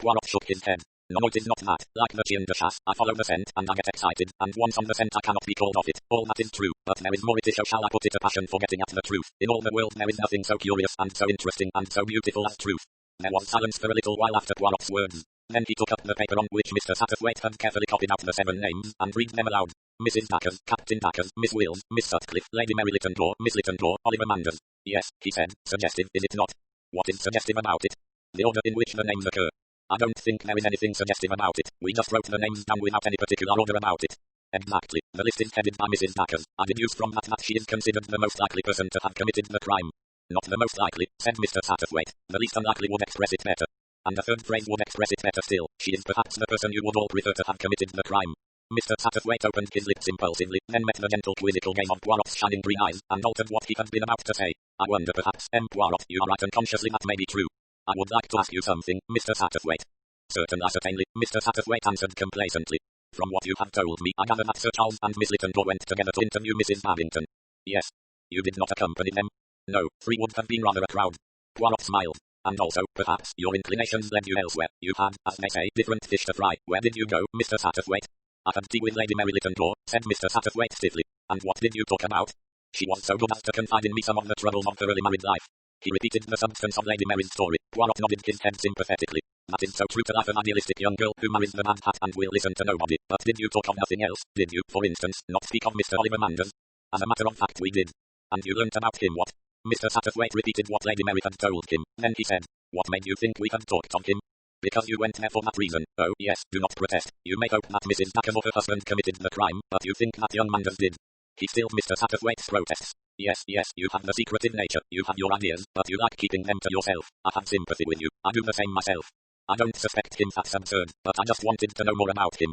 Poirot shook his head. No, it is not that. Like the chien de chasse, I follow the scent, and I get excited, and once on the scent I cannot be called off it. All that is true, but there is more. It is, so shall I put it, a passion for getting at the truth. In all the world there is nothing so curious and so interesting and so beautiful as truth. There was silence for a little while after Poirot's words. Then he took up the paper on which Mr. Satterthwaite had carefully copied out the 7 names, and read them aloud. Mrs. Dacres, Captain Dacres, Miss Wills, Miss Sutcliffe, Lady Mary Littlejohn, Miss Littlejohn, Oliver Manders. Yes, he said, suggestive, is it not? What is suggestive about it? The order in which the names occur. I don't think there is anything suggestive about it. We just wrote the names down without any particular order about it. Exactly. The list is headed by Mrs. Dacres. I deduce from that she is considered the most likely person to have committed the crime. Not the most likely, said Mr. Satterthwaite. The least unlikely would express it better. And the third phrase would express it better still. She is perhaps the person you would all prefer to have committed the crime. Mr. Satterthwaite opened his lips impulsively, then met the gentle quizzical gaze of Poirot's shining green eyes, and altered what he had been about to say. I wonder perhaps, Poirot, you are right unconsciously, that may be true. I would like to ask you something, Mr. Satterthwaite. Certainly, Mr. Satterthwaite answered complacently. From what you have told me, I gather that Sir Charles and Miss Littlejohn went together to interview Mrs. Babington. Yes. You did not accompany them? No, 3 would have been rather a crowd. Poirot smiled. And also, perhaps, your inclinations led you elsewhere. You had, as they say, different fish to fry. Where did you go, Mr. Satterthwaite? I had tea with Lady Mary Littlejohn, said Mr. Satterthwaite stiffly. And what did you talk about? She was so good as to confide in me some of the troubles of her early married life. He repeated the substance of Lady Mary's story. Poirot nodded his head sympathetically. That is so true to life, an idealistic young girl who marries the bad hat and will listen to nobody. But did you talk of nothing else? Did you, for instance, not speak of Mr. Oliver Manders? As a matter of fact we did. And you learnt about him what? Mr. Satterthwaite repeated what Lady Mary had told him. Then he said, what made you think we had talked of him? Because you went there for that reason. Oh yes, do not protest. You may hope that Mrs. Dacres or her husband committed the crime, but you think that young Manders did. He stilled Mr. Satterthwaite's protests. Yes, you have the secretive nature, you have your ideas, but you like keeping them to yourself. I have sympathy with you, I do the same myself. I don't suspect him, that's absurd, but I just wanted to know more about him.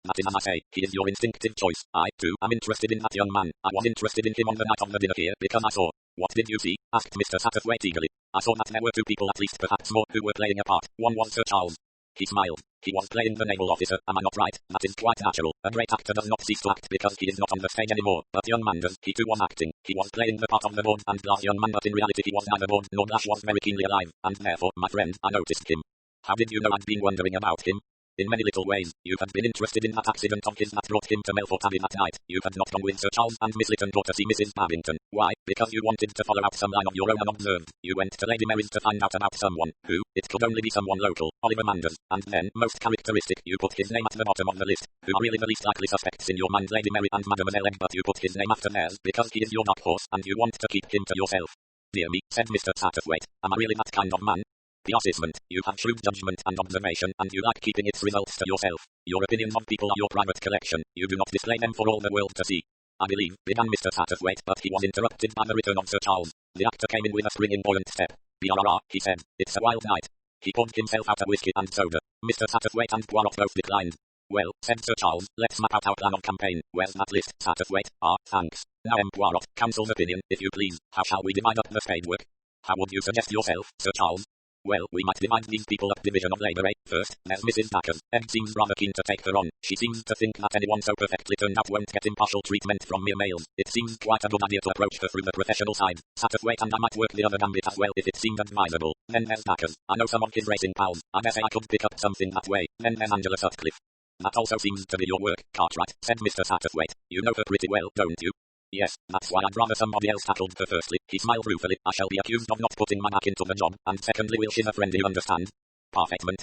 That is as I say, he is your instinctive choice. I, too, am interested in that young man. I was interested in him on the night of the dinner here, because I saw. What did you see? Asked Mr. Satterthwaite eagerly. I saw that there were 2 people, at least perhaps more, who were playing a part. One was Sir Charles. He smiled. He was playing the naval officer, am I not right? That is quite natural. A great actor does not cease to act because he is not on the stage anymore. But young Manders, he too was acting. He was playing the part of the bored and blasé young man, but in reality he was neither bored nor blasé, was very keenly alive, and therefore, my friend, I noticed him. How did you know I'd been wondering about him? In many little ways, you had been interested in that accident of his that brought him to Melfort Abbey that night. You had not gone with Sir Charles and Miss Lytton to see Mrs. Babington. Why? Because you wanted to follow out some line of your own unobserved. You went to Lady Mary's to find out about someone, who, it could only be someone local, Oliver Manders, and then, most characteristic, you put his name at the bottom of the list. Who are really the least likely suspects in your mind, Lady Mary and Mademoiselle Egg, but you put his name after theirs because he is your dark horse and you want to keep him to yourself. Dear me, said Mr. Satterthwaite, am I really that kind of man? The assessment, you have shrewd judgment and observation, and you like keeping its results to yourself. Your opinions of people are your private collection, you do not display them for all the world to see. I believe, began Mr. Satterthwaite, but he was interrupted by the return of Sir Charles. The actor came in with a springing buoyant step. "Brrr," he said, "it's a wild night." He poured himself out a whiskey and soda. Mr. Satterthwaite and Poirot both declined. "Well," said Sir Charles, "let's map out our plan of campaign. Where's that list, Satterthwaite? Ah, thanks. Now Poirot, counsel's opinion, if you please. How shall we divide up the spade work? How would you suggest yourself, Sir Charles? Well, we might divide these people up division of labour, eh? First, there's Mrs. Dacres. Ed seems rather keen to take her on. She seems to think that anyone so perfectly turned out won't get impartial treatment from mere males. It seems quite a good idea to approach her through the professional side. Satterthwaite and I might work the other gambit as well if it seemed advisable. Then there's Dacres. I know some of his racing pals. I dare say I could pick up something that way. Then there's Angela Sutcliffe. That also seems to be your work, Cartwright, said Mr. Satterthwaite. You know her pretty well, don't you? Yes, that's why I'd rather somebody else tackled her firstly. He smiled ruefully. I shall be accused of not putting my back into the job, and secondly, will she's a friend, you understand? Parfaitement,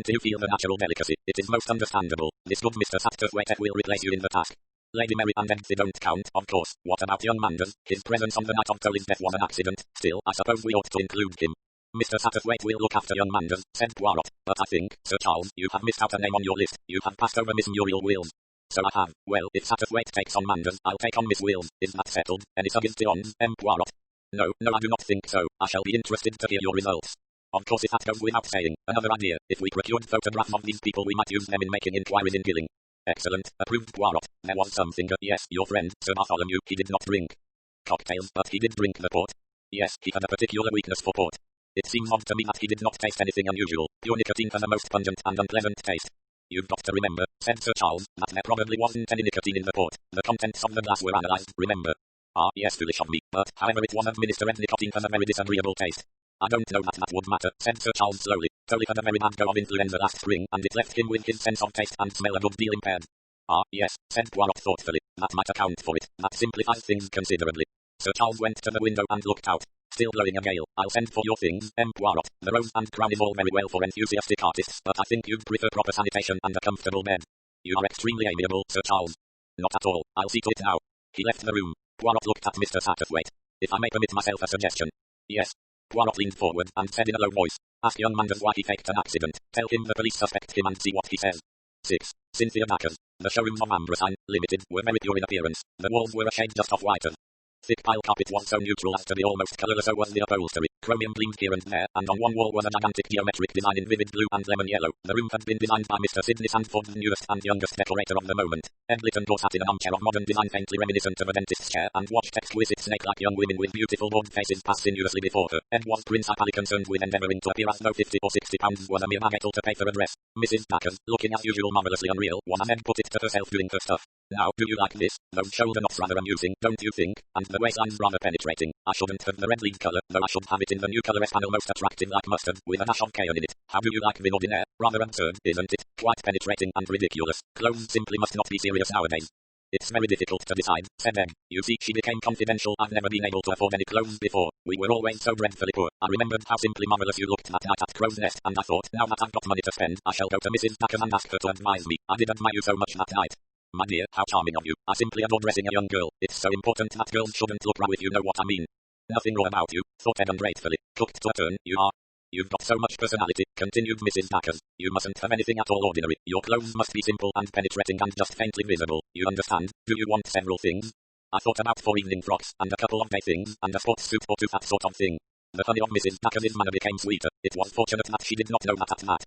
you feel the natural delicacy. It is most understandable. This good Mr. Satterthwaite will replace you in the task. Lady Mary and Eggsy don't count, of course. What about young Manders? His presence on the night of Tolley's death was an accident. Still, I suppose we ought to include him. Mr. Satterthwaite will look after young Manders, said Poirot. But I think, Sir Charles, you have missed out a name on your list. You have passed over Miss Muriel Wills. So I have. Well, if Satterthwaite takes on Manders, I'll take on Miss Wills. Is that settled? Any suggestions, Poirot? No, I do not think so. I shall be interested to hear your results. Of course, if that goes without saying. Another idea. If we procured photographs of these people, we might use them in making inquiries in Gilling. Excellent, approved Poirot. There was something. Yes, your friend, Sir Bartholomew, he did not drink cocktails, but he did drink the port. Yes, he had a particular weakness for port. It seems odd to me that he did not taste anything unusual. Pure nicotine has a most pungent and unpleasant taste. You've got to remember, said Sir Charles, that there probably wasn't any nicotine in the port. The contents of the glass were analysed, remember. Ah, yes, foolish of me, but however it was administered, nicotine has a very disagreeable taste. I don't know that would matter, said Sir Charles slowly. Tolly had a very bad go of influenza last spring, and it left him with his sense of taste and smell a good deal impaired. Ah, yes, said Poirot thoughtfully. That might account for it. That simplifies things considerably. Sir Charles went to the window and looked out. Still blowing a gale. I'll send for your things, Poirot. The rose and crown is all very well for enthusiastic artists, but I think you'd prefer proper sanitation and a comfortable bed. You are extremely amiable, Sir Charles. Not at all. I'll see to it now. He left the room. Poirot looked at Mr. Satterthwaite. If I may permit myself a suggestion. Yes. Poirot leaned forward and said in a low voice. Ask young Manders why he faked an accident. Tell him the police suspect him and see what he says. 6. Cynthia Dacres. The showrooms of Ambrosine, Limited, were very pure in appearance. The walls were a shade just off whiter. Thick pile carpet was so neutral as to be almost colourless, so was the upholstery. Chromium gleamed here and there, and on one wall was a gigantic geometric design in vivid blue and lemon yellow. The room had been designed by Mr. Sidney Sandford, the newest and youngest decorator of the moment. Ed Littendor sat in an armchair of modern design faintly reminiscent of a dentist's chair, and watched exquisite snake-like young women with beautiful bored faces pass sinuously before her. Ed was principally concerned with endeavouring to appear as though 50 or 60 pounds was a mere bagatelle to pay for a dress. Mrs. Dacres, looking as usual marvellously unreal, was as Ed put it to herself doing her stuff. Now, do you like this? Those shoulder knots rather amusing, don't you think? And the waistline's rather penetrating. I shouldn't have the red lead colour, though I should have it in the new colour S panel, most attractive like mustard, with a dash of cayenne in it. How do you like vin ordinaire? Rather absurd, isn't it? Quite penetrating and ridiculous. Clothes simply must not be serious nowadays. It's very difficult to decide, said Egg. You see, she became confidential. I've never been able to afford any clothes before. We were always so dreadfully poor. I remembered how simply marvellous you looked that night at Crow's Nest, and I thought, now that I've got money to spend, I shall go to Mrs. Dacres and ask her to advise me. I did admire you so much that night. My dear, how charming of you. I simply adore dressing a young girl. It's so important that girls shouldn't look raw, if you know what I mean. Nothing raw about you, thought Ed ungratefully. Cooked to a turn, you are. You've got so much personality, continued Mrs. Dacres. You mustn't have anything at all ordinary. Your clothes must be simple and penetrating and just faintly visible. You understand? Do you want several things? I thought about 4 evening frocks, and a couple of day things, and a sports suit or two, that sort of thing. The honey of Mrs. Dacres' manner became sweeter. It was fortunate that she did not know that at that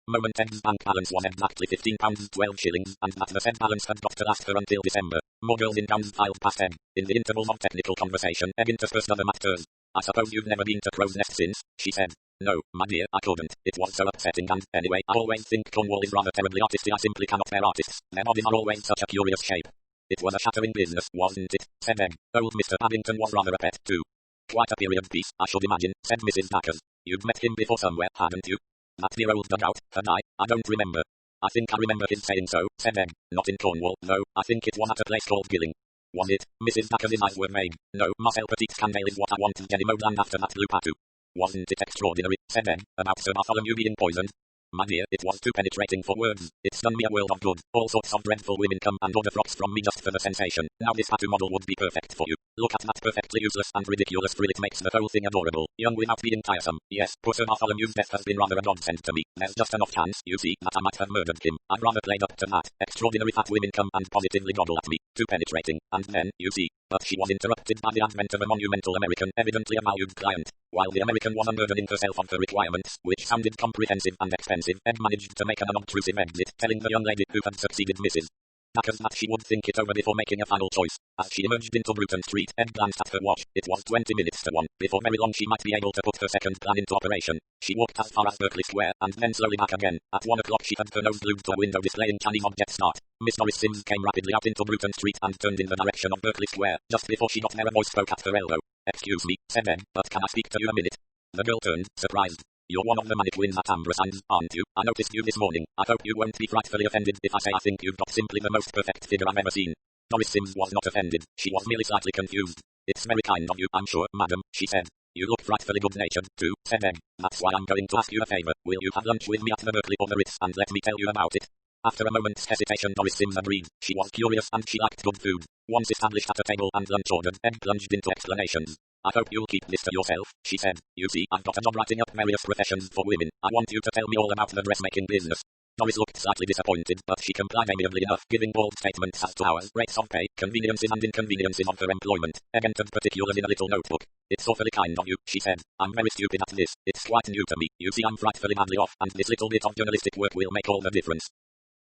moment Ed's bank balance was exactly £15 12 shillings, and that the said balance had got to last her until December. More girls in gowns filed past Ed. In the intervals of technical conversation, Ed interspersed other matters. I suppose you've never been to Crow's Nest since, she said. No, my dear, I couldn't. It was so upsetting, and, anyway, I always think Cornwall is rather terribly artisty. I simply cannot bear artists. Their bodies are always such a curious shape. It was a shattering business, wasn't it? Said Ed. Old Mr. Babington was rather a pet, too. Quite a period piece, I should imagine, said Mrs. Dacres. You'd met him before somewhere, hadn't you? That dear old dugout, had I? I don't remember. I think I remember his saying so, said Egg. Not in Cornwall, though. I think it was at a place called Gilling. Was it? Mrs. Dacre's eyes were vague. No, Marcel Petit Scandale is what I want, Jenny mowed and after that Lupatu. Wasn't it extraordinary, said Egg, about Sir Bartholomew being poisoned? My dear, it was too penetrating for words. It's done me a world of good. All sorts of dreadful women come and order frocks from me just for the sensation. Now this tattoo model would be perfect for you. Look at that perfectly useless and ridiculous frill. It makes the whole thing adorable. Young without being tiresome. Yes, poor Sir Bartholomew's death has been rather a godsend to me. There's just enough chance, you see, that I might have murdered him. I'd rather played up to that. Extraordinary fat women come and positively goggle at me. Too penetrating. And then, you see. But she was interrupted by the advent of a monumental American, evidently a valued client. While the American was unburdening herself of her requirements, which sounded comprehensive and expensive, Ed managed to make an unobtrusive exit, telling the young lady who had succeeded Mrs. Dacres that she would think it over before making a final choice. As she emerged into Bruton Street, Ed glanced at her watch. It was 20 minutes to 1. Before very long she might be able to put her second plan into operation. She walked as far as Berkeley Square, and then slowly back again. At 1 o'clock she had her nose glued to a window displaying Chinese object start. Miss Doris Sims came rapidly out into Bruton Street and turned in the direction of Berkeley Square. Just before she got there a voice spoke at her elbow. Excuse me, said Ed, but can I speak to you a minute? The girl turned, surprised. You're one of the mannequins at Ambersons, aren't you? I noticed you this morning. I hope you won't be frightfully offended if I say I think you've got simply the most perfect figure I've ever seen. Doris Sims was not offended. She was merely slightly confused. It's very kind of you, I'm sure, madam, she said. You look frightfully good-natured, too, said Egg. That's why I'm going to ask you a favor. Will you have lunch with me at the Berkeley or the Ritz and let me tell you about it? After a moment's hesitation Doris Sims agreed. She was curious and she liked good food. Once established at a table and lunch ordered, Egg plunged into explanations. I hope you'll keep this to yourself, she said. You see, I've got a job writing up various professions for women. I want you to tell me all about the dressmaking business. Doris looked slightly disappointed, but she complied amiably enough, giving bald statements as to hours, rates of pay, conveniences and inconveniences of her employment. Egg entered particulars in a little notebook. It's awfully kind of you, she said. I'm very stupid at this. It's quite new to me. You see, I'm frightfully badly off, and this little bit of journalistic work will make all the difference.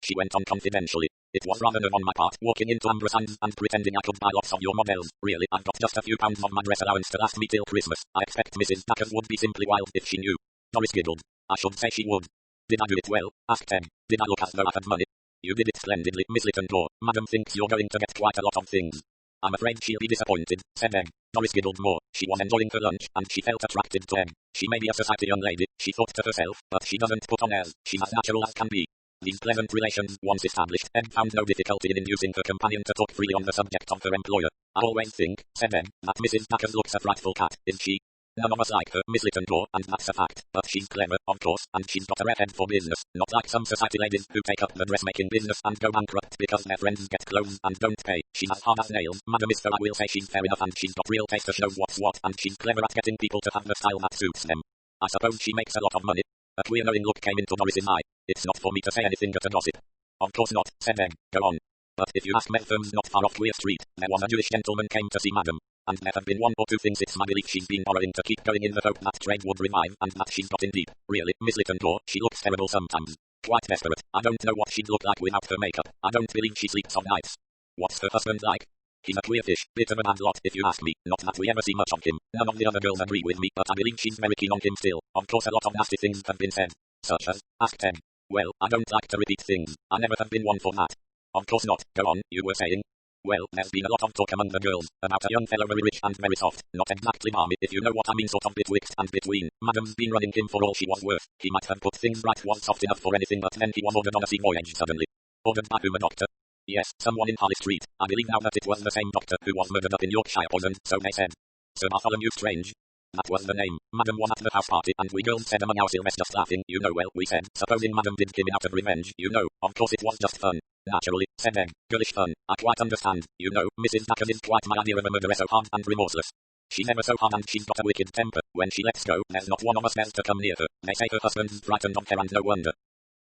She went on confidentially. It was rather nerve on my part, walking into Ambersons and pretending I could buy lots of your models. Really, I've got just a few pounds of my dress allowance to last me till Christmas. I expect Mrs. Dacres would be simply wild if she knew. Doris giggled. I should say she would. Did I do it well? Asked Ed. Did I look as though I had money? You did it splendidly, Miss Littendore. Madam thinks you're going to get quite a lot of things. I'm afraid she'll be disappointed, said Egg. Doris giggled more. She was enjoying her lunch, and she felt attracted to Egg. She may be a society young lady, she thought to herself, but she doesn't put on airs. She's as natural as can be. These pleasant relations once established, Ed found no difficulty in inducing her companion to talk freely on the subject of her employer. I always think, said Ed, that Mrs. Dacres looks a frightful cat, is she? None of us like her, Miss Littendore, and that's a fact, but she's clever, of course, and she's got a rare head for business, not like some society ladies who take up the dressmaking business and go bankrupt because their friends get clothes and don't pay. She's as hard as nails, Madam is, so I will say she's fair enough, and she's got real taste to show what's what, and she's clever at getting people to have the style that suits them. I suppose she makes a lot of money. A queer knowing look came into Doris's eye. It's not for me to say anything at a gossip. Of course not, said Egg. Go on. But if you ask Meltham's not far off Queer Street, there was a Jewish gentleman came to see Madam. And there have been one or two things it's my belief she's been borrowing to keep going in the hope that trade would revive and that she's got in deep. Really, Miss Littendore, she looks terrible sometimes. Quite desperate. I don't know what she'd look like without her makeup. I don't believe she sleeps of nights. What's her husband like? He's a queer fish, bit of a bad lot if you ask me. Not that we ever see much of him. None of the other girls agree with me, but I believe she's very keen on him still. Of course a lot of nasty things have been said. Such as, asked Ed. Well, I don't like to repeat things. I never have been one for that. Of course not. Go on, you were saying. Well, there's been a lot of talk among the girls about a young fellow very rich and very soft. Not exactly balmy, if you know what I mean, sort of betwixt and between. Madam's been running him for all she was worth. He might have put things right, was soft enough for anything, but then he was ordered on a sea voyage suddenly. Ordered by whom, a doctor? Yes, someone in Harley Street. I believe now that it was the same doctor who was murdered up in Yorkshire, poisoned, so they said. Sir Bartholomew Strange. That was the name. Madam was at the house party, and we girls said among ourselves, just laughing, you know, well, we said, supposing Madam did kill him out of revenge, you know, of course it was just fun. Naturally, said Egg. Girlish fun. I quite understand. You know, Mrs. Dacres is quite my idea of a murderer, so hard and remorseless. She's ever so hard and she's got a wicked temper. When she lets go, there's not one of us dares to come near her. They say her husband's frightened of her, and no wonder.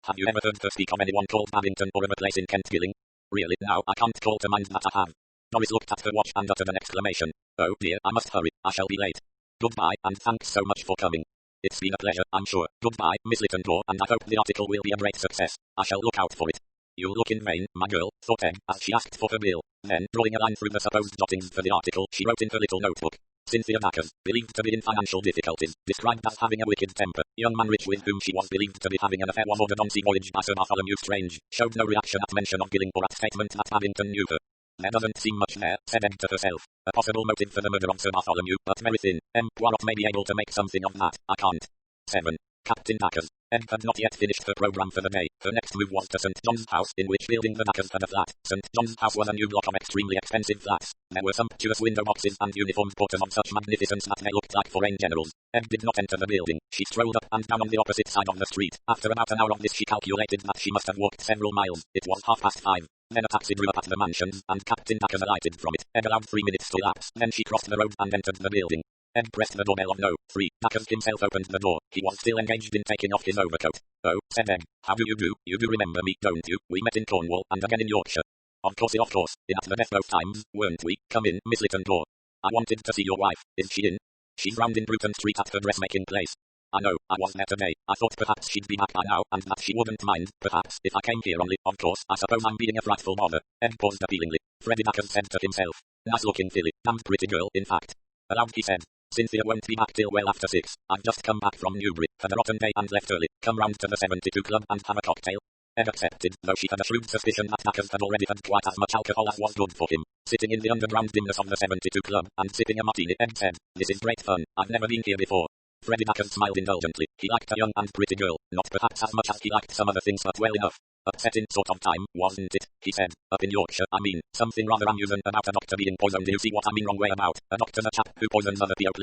Have you ever heard her speak of anyone called Babington or of a place in Kent Gilling? Really, now, I can't call to mind that I have. Doris looked at her watch and uttered an exclamation. Oh dear, I must hurry. I shall be late. Goodbye, and thanks so much for coming. It's been a pleasure, I'm sure. Goodbye, Miss Littendore, and I hope the article will be a great success. I shall look out for it. You'll look in vain, my girl, thought Egg, as she asked for her bill. Then, drawing a line through the supposed jottings for the article, she wrote in her little notebook. Cynthia Dacres, believed to be in financial difficulties, described as having a wicked temper. Young man rich with whom she was believed to be having an affair was ordered on sea voyage by Sir Bartholomew Strange. Showed no reaction at mention of Gilling or at statement that Babington knew her. There doesn't seem much there, said Egg to herself. A possible motive for the murder of Sir Bartholomew, but very thin. Poirot may be able to make something of that. I can't. 7. Captain Dackers. Ed had not yet finished her program for the day. Her next move was to St. John's House, in which building the Dackers had a flat. St. John's House was a new block of extremely expensive flats. There were sumptuous window boxes and uniformed porters of such magnificence that they looked like foreign generals. Ed did not enter the building. She strolled up and down on the opposite side of the street. After about an hour of this she calculated that she must have walked several miles. It was 5:30. Then a taxi drew up at the mansions, and Captain Dackers alighted from it. Ed allowed 3 minutes to elapse. Then she crossed the road and entered the building. Ed pressed the doorbell of No. 3. Dackers himself opened the door. He was still engaged in taking off his overcoat. "Oh," said Ed. "How do you do? You do remember me, don't you? We met in Cornwall, and again in Yorkshire." Of course. In at the death both times, weren't we? Come in, Miss Lytton Door. I wanted to see your wife. Is she in?" "She's round in Bruton Street at her dressmaking place." "I know, I was there today. I thought perhaps she'd be back by now, and that she wouldn't mind, perhaps, if I came here only, of course, I suppose I'm being a frightful bother." Ed paused appealingly. Freddie Dackers said to himself. "Nice looking filly, damned pretty girl, in fact." Aloud he said. "Cynthia won't be back till well after 6. I've just come back from Newbury, had a rotten day and left early. Come round to the 72 Club and have a cocktail?" Ed accepted, though she had a shrewd suspicion that Dackers had already had quite as much alcohol as was good for him. Sitting in the underground dimness of the 72 Club, and sipping a martini, Ed said, "This is great fun. I've never been here before." Freddie Dackers smiled indulgently. He liked a young and pretty girl, not perhaps as much as he liked some other things, but well enough. "Upsetting sort of time, wasn't it?" he said. "Up in Yorkshire, I mean. Something rather amusing about a doctor being poisoned. You see what I mean? Wrong way about. A doctor's a chap who poisons other people."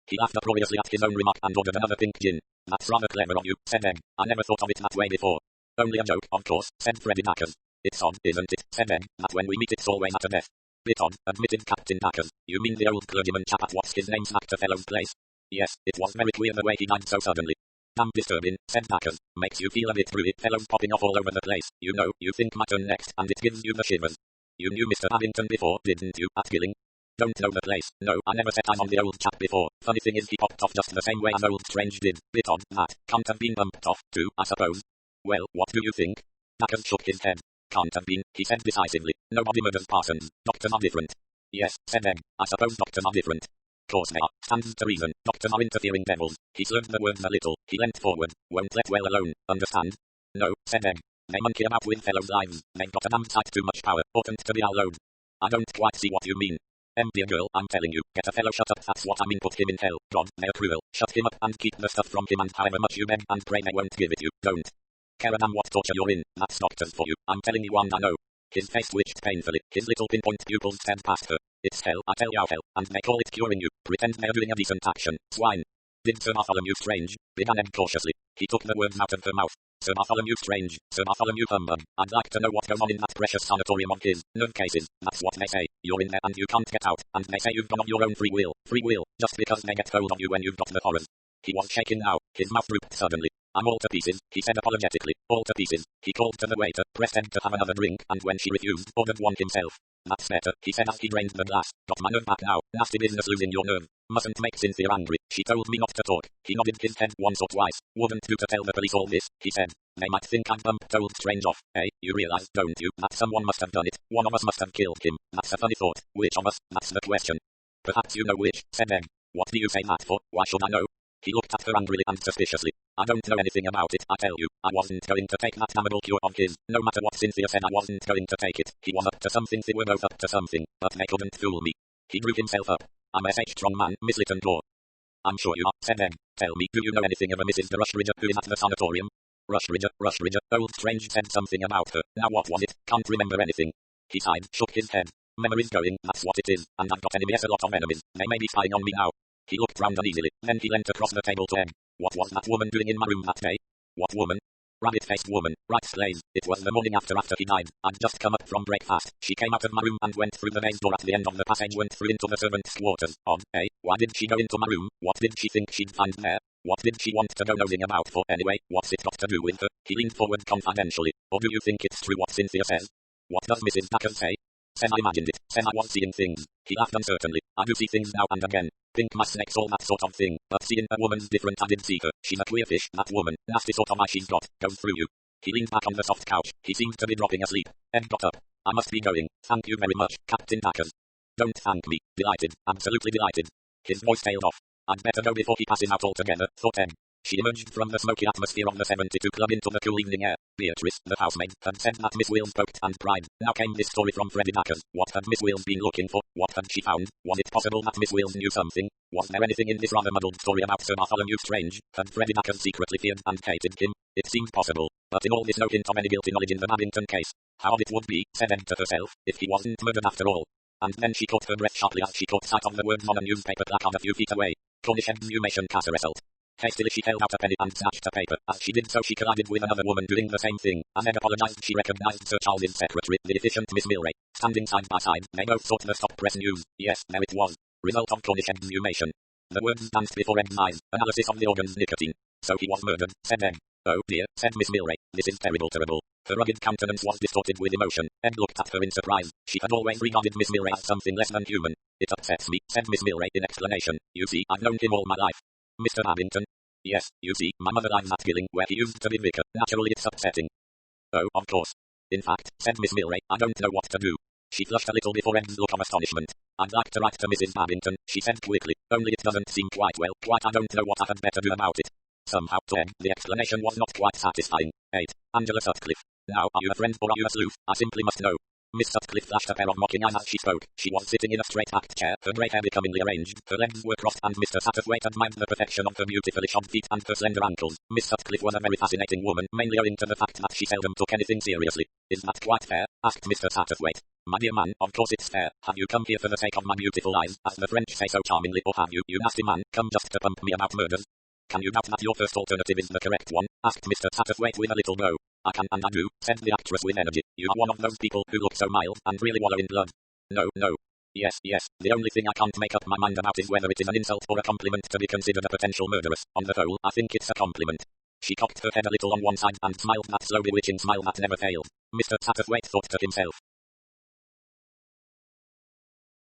He laughed uproariously at his own remark and ordered another pink gin. "That's rather clever of you," said Ed. "I never thought of it that way before." "Only a joke, of course," said Freddie Dackers. "It's odd, isn't it," said Ed, "that when we meet it's always at a death." "Bit odd," admitted Captain Dackers. "You mean the old clergyman chap at what's his name's actor fellow's place?" "Yes, it was very queer the way he died so suddenly." "Damn disturbing," said Dackers. "Makes you feel a bit through it, fellows popping off all over the place. You know, you think my turn next, and it gives you the shivers." "You knew Mr. Abington before, didn't you, at Gilling?" "Don't know the place. No, I never set eyes on the old chap before. Funny thing is he popped off just the same way as old Strange did. Bit odd, that. Can't have been bumped off, too, I suppose." "Well, what do you think?" Dackers shook his head. "Can't have been," he said decisively. "Nobody murders parsons. Doctors are different." "Yes," said Ed. "I suppose doctors are different." "Course they are. Stands to reason. Doctors are interfering devils." He slurred the words a little. He leant forward. "Won't let well alone. Understand?" "No," said Ed. "They monkey about with fellows' lives. They've got a damned sight too much power. Oughtn't to be allowed." "I don't quite see what you mean." "Dear girl, I'm telling you, get a fellow shut up, that's what I mean. Put him in hell. God, they're cruel. Shut him up and keep the stuff from him, and however much you beg and pray they won't give it you. Don't care a damn what torture you're in. That's doctors for you. I'm telling you, and I know." His face twitched painfully. His little pinpoint pupils stared past her. "It's hell, I tell you, hell, and they call it curing you. Pretend they're doing a decent action. Swine." "Did Sir Bartholomew Strange?" began Ed cautiously. He took the words out of her mouth. "Sir Bartholomew Strange, Sir Bartholomew Humbug. I'd like to know what goes on in that precious sanatorium of his. Nerve cases, that's what they say. You're in there and you can't get out, and they say you've gone of your own free will. Free will, just because they get hold of you when you've got the horrors." He was shaking now. His mouth drooped suddenly. "I'm all to pieces," he said apologetically. "All to pieces." He called to the waiter, pressed Ed to have another drink, and when she refused, ordered one himself. "That's better," he said as he drained the glass. "Got my nerve back now. Nasty business losing your nerve. Mustn't make Cynthia angry. She told me not to talk." He nodded his head once or twice. "Wouldn't do to tell the police all this," he said. "They might think I've bumped old Strange off. You realize, don't you, that someone must have done it. One of us must have killed him. That's a funny thought. Which of us? That's the question." "Perhaps you know which," said Ed. "What do you say that for? Why should I know?" He looked at her angrily and suspiciously. "I don't know anything about it, I tell you. I wasn't going to take that damnable cure of his. No matter what Cynthia said, I wasn't going to take it. He was up to something, they were both up to something, but they couldn't fool me." He drew himself up. "I'm a strong man, Miss Lytton Door." "I'm sure you are," said Ed. "Tell me, do you know anything of a Mrs. de Rushbridger who is at the sanatorium?" Rushbridger. Old Strange said something about her. Now what was it? Can't remember anything." He sighed, shook his head. "Memory's going, that's what it is, and I've got enemies, a lot of enemies. They may be spying on me now." He looked round uneasily, then he leant across the table to Ed. "What was that woman doing in my room that day?" "What woman?" "Rabbit-faced woman, right slaves. It was the morning after he died. I'd just come up from breakfast. She came out of my room and went through the main door at the end of the passage, went through into the servants' quarters. Odd, eh? Why did she go into my room? What did she think she'd find there? What did she want to go nosing about for anyway? What's it got to do with her?" He leaned forward confidentially. "Or do you think it's true what Cynthia says?" "What does Mrs. Dackers say?" "Says I imagined it. Says I was seeing things." He laughed uncertainly. "I do see things now and again. Think my snakes, all that sort of thing. But seeing a woman's different. I did see her. She's a queer fish, that woman. Nasty sort of eye she's got. Goes through you." He leaned back on the soft couch. He seemed to be dropping asleep. Ed got up. "I must be going. Thank you very much, Captain Dackers." "Don't thank me. Delighted. Absolutely delighted." His voice tailed off. "I'd better go before he passes out altogether," thought Ed. She emerged from the smoky atmosphere of the 72 club into the cool evening air. Beatrice, the housemaid, had said that Miss Wills poked and pried. Now came this story from Freddie Dackers. What had Miss Wills been looking for? What had she found? Was it possible that Miss Wills knew something? Was there anything in this rather muddled story about Sir Bartholomew Strange? Had Freddie Dackers secretly feared and hated him? It seemed possible, but in all this no hint of any guilty knowledge in the Babington case. How odd it would be, said Ed to herself, if he wasn't murdered after all. And then she caught her breath sharply as she caught sight of the words on a newspaper placard a few feet away. Cornish exhumation cash result. Hastily she held out a penny and snatched a paper. As she did so she collided with another woman doing the same thing. As Ed apologized she recognized Sir Charles's secretary, the efficient Miss Milray. Standing side by side, they both sought the stop press news. Yes, there it was. Result of Cornish exhumation. The words danced before Ed's eyes. Analysis of the organ's nicotine. So he was murdered, said Ed. Oh dear, said Miss Milray. This is terrible. Her rugged countenance was distorted with emotion. Ed looked at her in surprise. She had always regarded Miss Milray as something less than human. It upsets me, said Miss Milray in explanation. You see, I've known him all my life. Mr. Babington? Yes, you see, my mother lives at Gilling, where he used to be vicar. Naturally it's upsetting. Oh, of course. In fact, said Miss Milray, I don't know what to do. She flushed a little before Ed's look of astonishment. I'd like to write to Mrs. Babington, she said quickly, only it doesn't seem quite I don't know what I had better do about it. Somehow to Ed, the explanation was not quite satisfying. 8. Angela Sutcliffe. Now, are you a friend or are you a sleuth? I simply must know. Miss Sutcliffe flashed a pair of mocking eyes as she spoke. She was sitting in a straight-backed chair, her grey hair becomingly arranged, her legs were crossed and Mr. Satterthwaite admired the perfection of her beautifully shod feet and her slender ankles. Miss Sutcliffe was a very fascinating woman, mainly owing to the fact that she seldom took anything seriously. Is that quite fair? Asked Mr. Satterthwaite. My dear man, of course it's fair. Have you come here for the sake of my beautiful eyes, as the French say so charmingly, or have you, you nasty man, come just to pump me about murders? Can you doubt that your first alternative is the correct one? Asked Mr. Satterthwaite with a little bow. I can and I do, said the actress with energy. You are one of those people who look so mild and really wallow in blood. No. Yes. The only thing I can't make up my mind about is whether it is an insult or a compliment to be considered a potential murderess. On the whole, I think it's a compliment. She cocked her head a little on one side and smiled that slow bewitching smile that never failed. Mr. Satterthwaite thought to himself.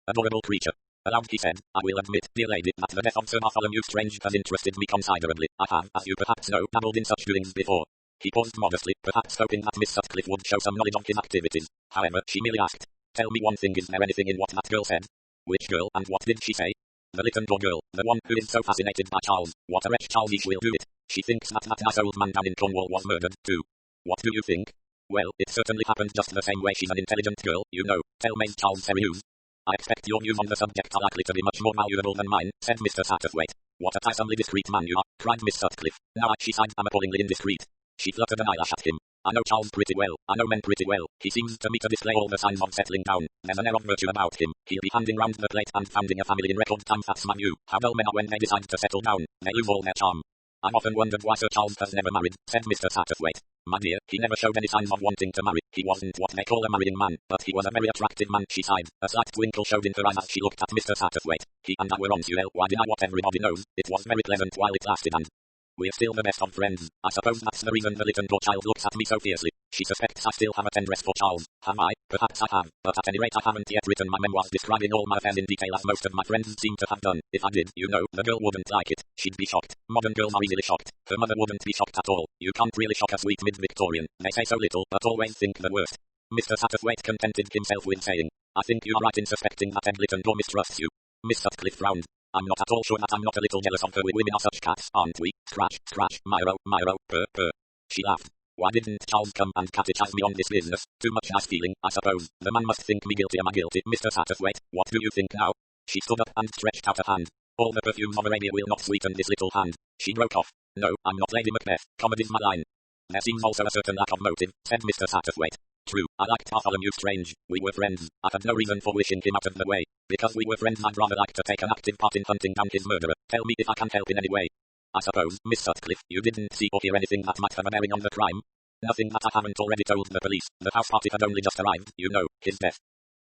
Adorable creature. Aloud he said, I will admit, dear lady, that the death of Sir Bartholomew Strange has interested me considerably. I have, as you perhaps know, dabbled in such doings before. He paused modestly, perhaps hoping that Miss Sutcliffe would show some knowledge of his activities. However, she merely asked, tell me one thing, is there anything in what that girl said? Which girl, and what did she say? The Lytton Door girl, the one who is so fascinated by Charles. What a wretch Charles will do it. She thinks that nice old man down in Cornwall was murdered, too. What do you think? Well, it certainly happened just the same way. She's an intelligent girl, you know. Tell Maid Charles Serious. I expect your views on the subject are likely to be much more valuable than mine, said Mr. Satterthwaite. What a tiresomely discreet man you are, cried Miss Sutcliffe. Now she sighed, I'm appallingly indiscreet. She fluttered an eyelash at him. I know Charles pretty well. I know men pretty well. He seems to me to display all the signs of settling down. There's an air of virtue about him. He'll be handing round the plate and founding a family in record time. That's my view. How dull men are when they decide to settle down. They lose all their charm. I've often wondered why Sir Charles has never married, said Mr. Satterthwaite. My dear, he never showed any signs of wanting to marry. He wasn't what they call a marrying man, but he was a very attractive man, she sighed. A slight twinkle showed in her eyes as she looked at Mr. Satterthwaite. He and I were on duel. Why deny what everybody knows? It was very pleasant while it lasted and we're still the best of friends. I suppose that's the reason the Lytton Door child looks at me so fiercely. She suspects I still have a tenderness for Charles. Have I? Perhaps I have, but at any rate I haven't yet written my memoirs describing all my affairs in detail as most of my friends seem to have done. If I did, you know, the girl wouldn't like it. She'd be shocked. Modern girls are easily shocked. Her mother wouldn't be shocked at all. You can't really shock a sweet mid-Victorian. They say so little, but always think the worst. Mr. Satterthwaite contented himself with saying, I think you are right in suspecting that Ed Lytton Door mistrusts you. Miss Sutcliffe frowned. I'm not at all sure that I'm not a little jealous of her. We women are such cats, aren't we? Scratch, scratch, Myro, purr. She laughed. Why didn't Charles come and catechize me on this business? Too much nice feeling, I suppose. The man must think me guilty. Am I guilty, Mr. Satterthwaite? What do you think now? She stood up and stretched out a hand. All the perfumes of Arabia will not sweeten this little hand. She broke off. No, I'm not Lady Macbeth. Comedy's my line. There seems also a certain lack of motive, said Mr. Satterthwaite. True, I liked Bartholomew Strange. We were friends. I had no reason for wishing him out of the way. Because we were friends, I'd rather like to take an active part in hunting down his murderer. Tell me if I can help in any way. I suppose, Miss Sutcliffe, you didn't see or hear anything that might have a bearing on the crime? Nothing that I haven't already told the police. The house party had only just arrived, you know. His death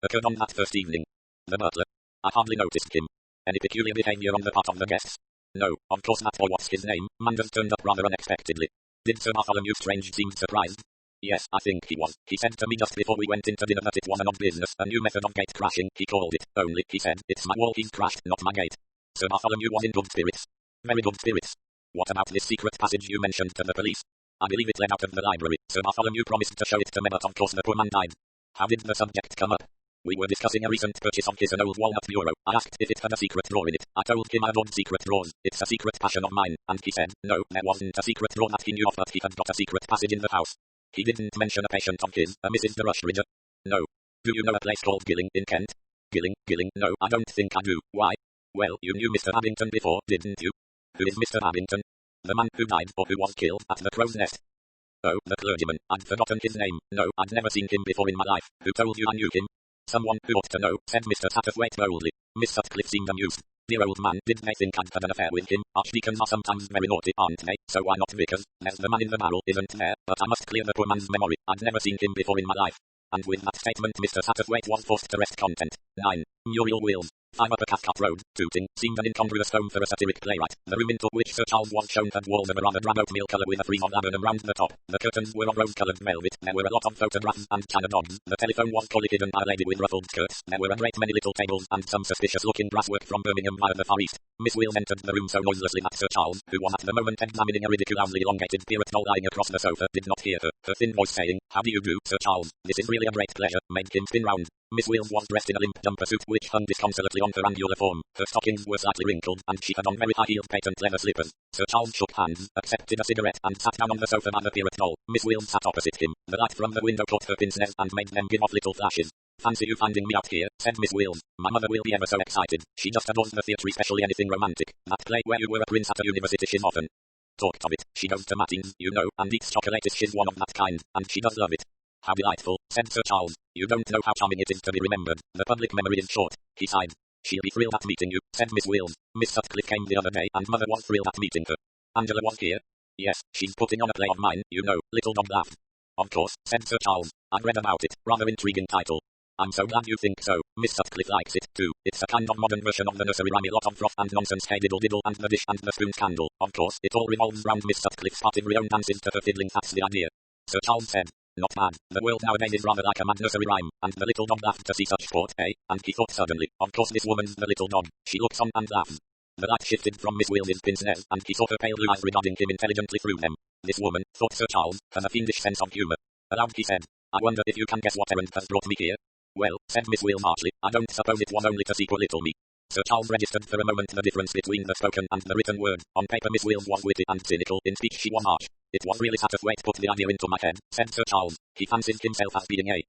occurred on that first evening. The butler. I hardly noticed him. Any peculiar behavior on the part of the guests? No, of course not. Or what's his name? Manders turned up rather unexpectedly. Did Sir Bartholomew Strange seem surprised? Yes, I think he was. He said to me just before we went into dinner that it was an odd business, a new method of gate crashing, he called it. Only, he said, it's my wall he's crashed, not my gate. Sir Bartholomew was in good spirits. Very good spirits. What about this secret passage you mentioned to the police? I believe it led out of the library. Sir Bartholomew promised to show it to me, but of course the poor man died. How did the subject come up? We were discussing a recent purchase of his, an old walnut bureau. I asked if it had a secret drawer in it. I told him I adored secret drawers. It's a secret passion of mine. And he said, no, there wasn't a secret drawer that he knew of, but he had got a secret passage in the house. He didn't mention a patient of his, a Mrs. de Rushbridger. No. Do you know a place called Gilling in Kent? Gilling, no, I don't think I do. Why? Well, you knew Mr. Abington before, didn't you? Who is Mr. Abington? The man who died, or who was killed, at the Crow's Nest. Oh, the clergyman. I'd forgotten his name. No, I'd never seen him before in my life. Who told you I knew him? Someone who ought to know, said Mr. Satterthwaite boldly. Miss Sutcliffe seemed amused. Dear old man, did they think I'd had an affair with him? Archdeacons are sometimes very naughty, aren't they? So why not vicars? There's the man in the barrel, isn't there? But I must clear the poor man's memory. I'd never seen him before in my life. And with that statement Mr. Satterthwaite was forced to rest content. 9. Muriel Wills. 5 Upper Cathcart Road, Tooting, seemed an incongruous home for a satiric playwright. The room into which Sir Charles was shown had walls of a rather drab oatmeal colour with a frieze of laburnum round the top. The curtains were of rose-coloured velvet. There were a lot of photographs and china dogs. The telephone was coyly hidden by a lady with ruffled skirts. There were a great many little tables and some suspicious-looking brasswork from Birmingham via the Far East. Miss Wills entered the room so noiselessly that Sir Charles, who was at the moment examining a ridiculously elongated pirate doll lying across the sofa, did not hear her. Her thin voice saying, "How do you do, Sir Charles? This is really a great pleasure," made him spin round. Miss Wills was dressed in a limp jumper-suit which hung disconsolately on her angular form. Her stockings were slightly wrinkled, and she had on very high-heeled patent leather slippers. Sir Charles shook hands, accepted a cigarette, and sat down on the sofa by the pirate doll. Miss Wills sat opposite him. The light from the window caught her pince nez and made them give off little flashes. "Fancy you finding me out here," said Miss Wills. "My mother will be ever so excited. She just adores the theatre, especially anything romantic. That play where you were a prince at a university, she's often talked of it. She goes to matins, you know, and eats chocolate. She's one of that kind, and she does love it." "How delightful," said Sir Charles. "You don't know how charming it is to be remembered. The public memory is short." He sighed. "She'll be thrilled at meeting you," said Miss Wills. "Miss Sutcliffe came the other day, and Mother was thrilled at meeting her." "Angela was here?" "Yes, she's putting on a play of mine, you know." Little Dog laughed. "Of course," said Sir Charles. "I've read about it. Rather intriguing title." "I'm so glad you think so. Miss Sutcliffe likes it, too. It's a kind of modern version of the nursery rhyme, a lot of froth and nonsense, hey diddle diddle, and the dish and the spoon scandal. Of course, it all revolves round Miss Sutcliffe's part in her own dances to her fiddling, that's the idea." Sir Charles said. "Not bad. The world nowadays is rather like a mad nursery rhyme," and the little dog laughed to see such sport, eh? And he thought suddenly, of course this woman's the little dog. She looks on and laughs. The light shifted from Miss Wills's pince nez, and he saw her pale blue eyes regarding him intelligently through them. This woman, thought Sir Charles, has a fiendish sense of humour. Aloud he said, "I wonder if you can guess what errand has brought me here?" "Well," said Miss Wills archly, "I don't suppose it was only to see poor little me." Sir Charles registered for a moment the difference between the spoken and the written word. On paper Miss Wills was witty and cynical, in speech she was arch. "It was really Satterthwaite put the idea into my head," said Sir Charles. "He fancies himself as being a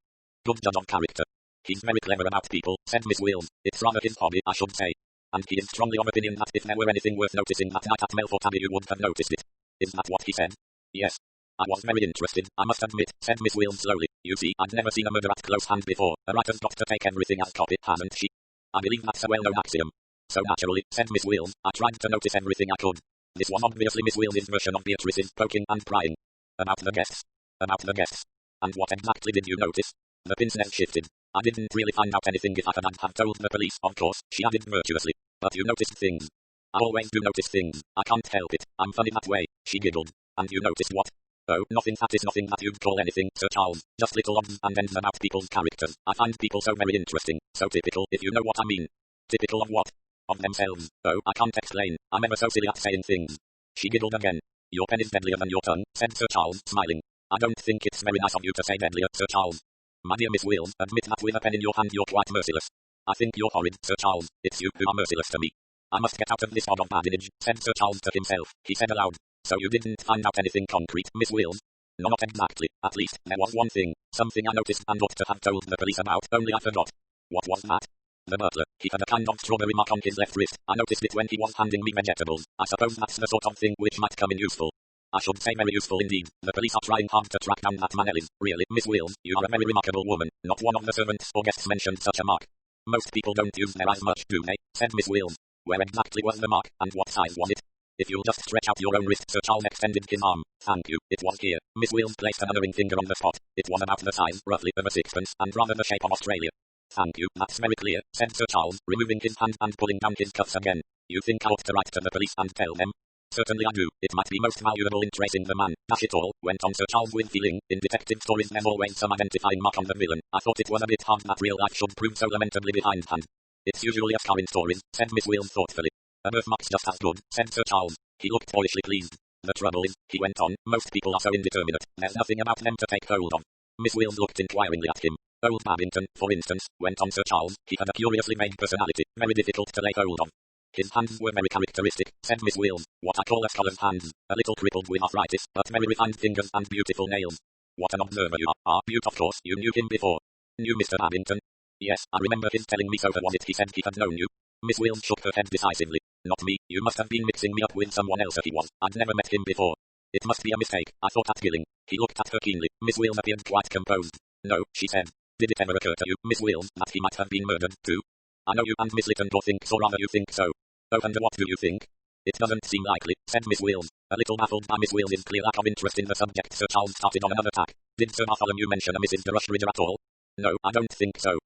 good judge of character." "He's very clever about people," said Miss Wills. "It's rather his hobby, I should say. And he is strongly of opinion that if there were anything worth noticing that night at Melfort Abbey you would have noticed it." "Is that what he said?" "Yes. I was very interested, I must admit," said Miss Wills slowly. "You see, I'd never seen a murder at close hand before. A writer's got to take everything as copy, hasn't she? I believe that's a well-known axiom. So naturally," said Miss Wills, "I tried to notice everything I could." This was obviously Miss Wills's version of Beatrice's poking and prying. "About the guests." "About the guests. And what exactly did you notice?" The pince nez shifted. "I didn't really find out anything. If I'd have told the police, of course," she added virtuously. "But you noticed things." "I always do notice things. I can't help it. I'm funny that way," she giggled. "And you noticed what?" "Oh, nothing. That is nothing that you'd call anything, Sir Charles. Just little odds and ends about people's characters. I find people so very interesting, so typical, if you know what I mean." "Typical of what?" "Of themselves. Oh, I can't explain. I'm ever so silly at saying things." She giggled again. "Your pen is deadlier than your tongue," said Sir Charles, smiling. "I don't think it's very nice of you to say deadlier, Sir Charles." "My dear Miss Wills, admit that with a pen in your hand you're quite merciless." "I think you're horrid, Sir Charles. It's you who are merciless to me." "I must get out of this odd of badinage," said Sir Charles to himself. He said aloud, "So you didn't find out anything concrete, Miss Wills?" "No, not exactly. At least, there was one thing. Something I noticed and ought to have told the police about, only I forgot." "What was that?" "The butler. He had a kind of strawberry mark on his left wrist. I noticed it when he was handing me vegetables. I suppose that's the sort of thing which might come in useful." "I should say very useful indeed. The police are trying hard to track down that man Ellis. Really, Miss Wills, you are a very remarkable woman. Not one of the servants or guests mentioned such a mark." "Most people don't use their eyes much, do they?" said Miss Wills. "Where exactly was the mark, and what size was it?" "If you'll just stretch out your own wrist." Sir Charles extended his arm. "Thank you. It was here." Miss Wills placed an unerring finger on the spot. "It was about the size, roughly, of a sixpence, and rather the shape of Australia." "Thank you. That's very clear," said Sir Charles, removing his hand and pulling down his cuffs again. "You think I ought to write to the police and tell them?" "Certainly I do. It might be most valuable in tracing the man." "Dash it all," went on Sir Charles with feeling, "in detective stories there's always some identifying mark on the villain. I thought it was a bit hard that real life should prove so lamentably behindhand." "It's usually a scar in stories," said Miss Wills thoughtfully. "A birthmark's just as good," said Sir Charles. He looked boyishly pleased. "The trouble is," he went on, "most people are so indeterminate. There's nothing about them to take hold of." Miss Wills looked inquiringly at him. Old Babington, for instance, went on Sir Charles. He had a curiously vague personality, very difficult to lay hold of. His hands were very characteristic, said Miss Wills, what I call a scholar's hands, a little crippled with arthritis, but very refined fingers and beautiful nails. What an observer you are, Beaut, of course, you knew him before. Knew Mr. Babington? Yes, I remember his telling me so. Was it he said he had known you? Miss Wills shook her head decisively. Not me, you must have been mixing me up with someone else. He was, I'd never met him before. It must be a mistake, I thought at Gilling. He looked at her keenly. Miss Wills appeared quite composed. No, she said. Did it ever occur to you, Miss Wills, that he might have been murdered, too? I know you and Miss Littendorf think so, rather you think so. Oh, and what do you think? It doesn't seem likely, said Miss Wills. A little baffled by Miss Wills' clear lack of interest in the subject, Sir Charles started on another tack. Did Sir Bartholomew mention a Mrs. de Rushbridge at all? No, I don't think so.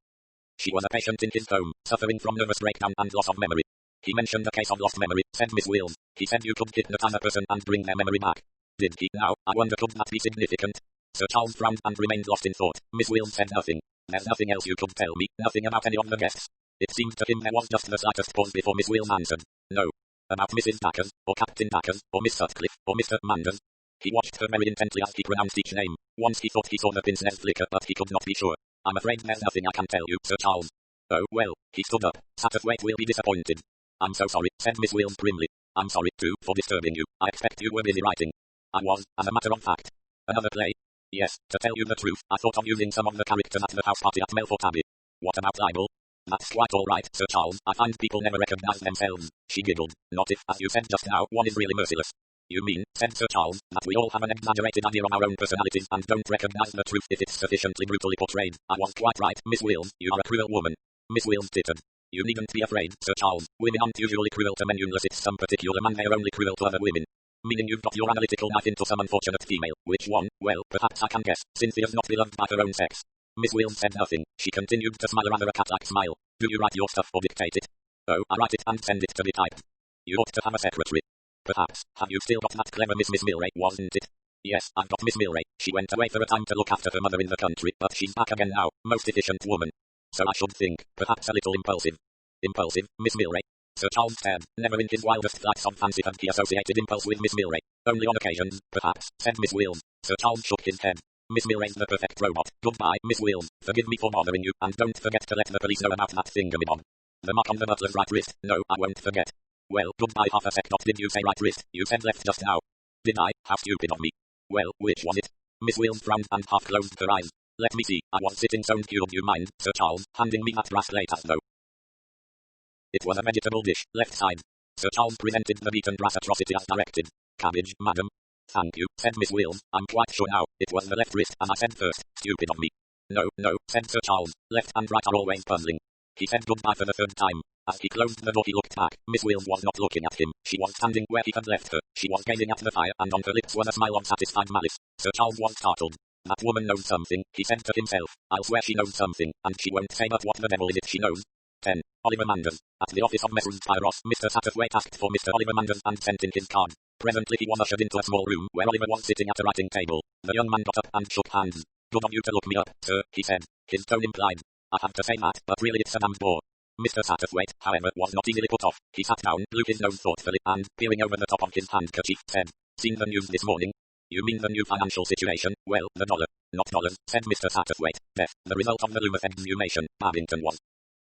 She was a patient in his home, suffering from nervous breakdown and loss of memory. He mentioned a case of lost memory, said Miss Wills. He said you could hypnotize a person and bring their memory back. Did he? Now, I wonder could that be significant? Sir Charles frowned and remained lost in thought. Miss Wills said nothing. There's nothing else you could tell me, nothing about any of the guests. It seemed to him there was just the slightest pause before Miss Wills answered. No. About Mrs. Dacres, or Captain Dacres, or Miss Sutcliffe, or Mr. Manders. He watched her very intently as he pronounced each name. Once he thought he saw the pin's nez flicker, but he could not be sure. I'm afraid there's nothing I can tell you, Sir Charles. Oh, well, he stood up. Satterthwaite will be disappointed. I'm so sorry, said Miss Wills primly. I'm sorry, too, for disturbing you. I expect you were busy writing. I was, as a matter of fact. Another play? Yes, to tell you the truth, I thought of using some of the characters at the house party at Melfort Abbey. What about libel? That's quite all right, Sir Charles. I find people never recognize themselves. She giggled. Not if, as you said just now, one is really merciless. You mean, said Sir Charles, that we all have an exaggerated idea of our own personalities and don't recognize the truth if it's sufficiently brutally portrayed. I was quite right, Miss Wills. You are a cruel woman. Miss Wills tittered. You needn't be afraid, Sir Charles. Women aren't usually cruel to men unless it's some particular man they're only cruel to other women. Meaning you've got your analytical knife into some unfortunate female. Which one? Well, perhaps I can guess. Cynthia's not beloved by her own sex. Miss Wills said nothing. She continued to smile, rather a cat-like smile. Do you write your stuff or dictate it? Oh, I write it and send it to be typed. You ought to have a secretary. Perhaps. Have you still got that clever Miss Milray, wasn't it? Yes, I've got Miss Milray. She went away for a time to look after her mother in the country, but she's back again now. Most efficient woman. So I should think, perhaps a little impulsive. Impulsive, Miss Milray? Sir Charles stared. Never in his wildest flights of fancy had he associated impulse with Miss Milray. Only on occasions, perhaps, said Miss Wills. Sir Charles shook his head. Miss Milray's the perfect robot. Goodbye, Miss Wills. Forgive me for bothering you, and don't forget to let the police know about that thingamabob. The mark on the butler's right wrist. No, I won't forget. Well, goodbye. Half a sec. Did you say right wrist? You said left just now. Did I? How stupid of me. Well, which was it? Miss Wills frowned and half closed her eyes. Let me see. I was sitting so cute. You mind, Sir Charles, handing me that brass plate as though it was a vegetable dish, left side. Sir Charles presented the beaten brass atrocity as directed. Cabbage, madam. Thank you, said Miss Wills. I'm quite sure now, it was the left wrist, as I said first. Stupid of me. No, said Sir Charles. Left and right are always puzzling. He said goodbye for the third time. As he closed the door he looked back. Miss Wills was not looking at him. She was standing where he had left her. She was gazing at the fire, and on her lips was a smile of satisfied malice. Sir Charles was startled. That woman knows something, he said to himself. I'll swear she knows something, and she won't say but what the devil is it she knows. 10. Oliver Manders. At the office of Messrs. Pyros, Mr. Satterthwaite asked for Mr. Oliver Manders and sent in his card. Presently he was ushered into a small room where Oliver was sitting at a writing table. The young man got up and shook hands. Good of you to look me up, sir, he said. His tone implied. I have to say that, but really it's a damned bore. Mr. Satterthwaite, however, was not easily put off. He sat down, blew his nose thoughtfully, and, peering over the top of his handkerchief, said, Seen the news this morning? You mean the new financial situation? Well, the dollar. Not dollars, said Mr. Satterthwaite. Death, the result of the Loomis exhumation. Babington was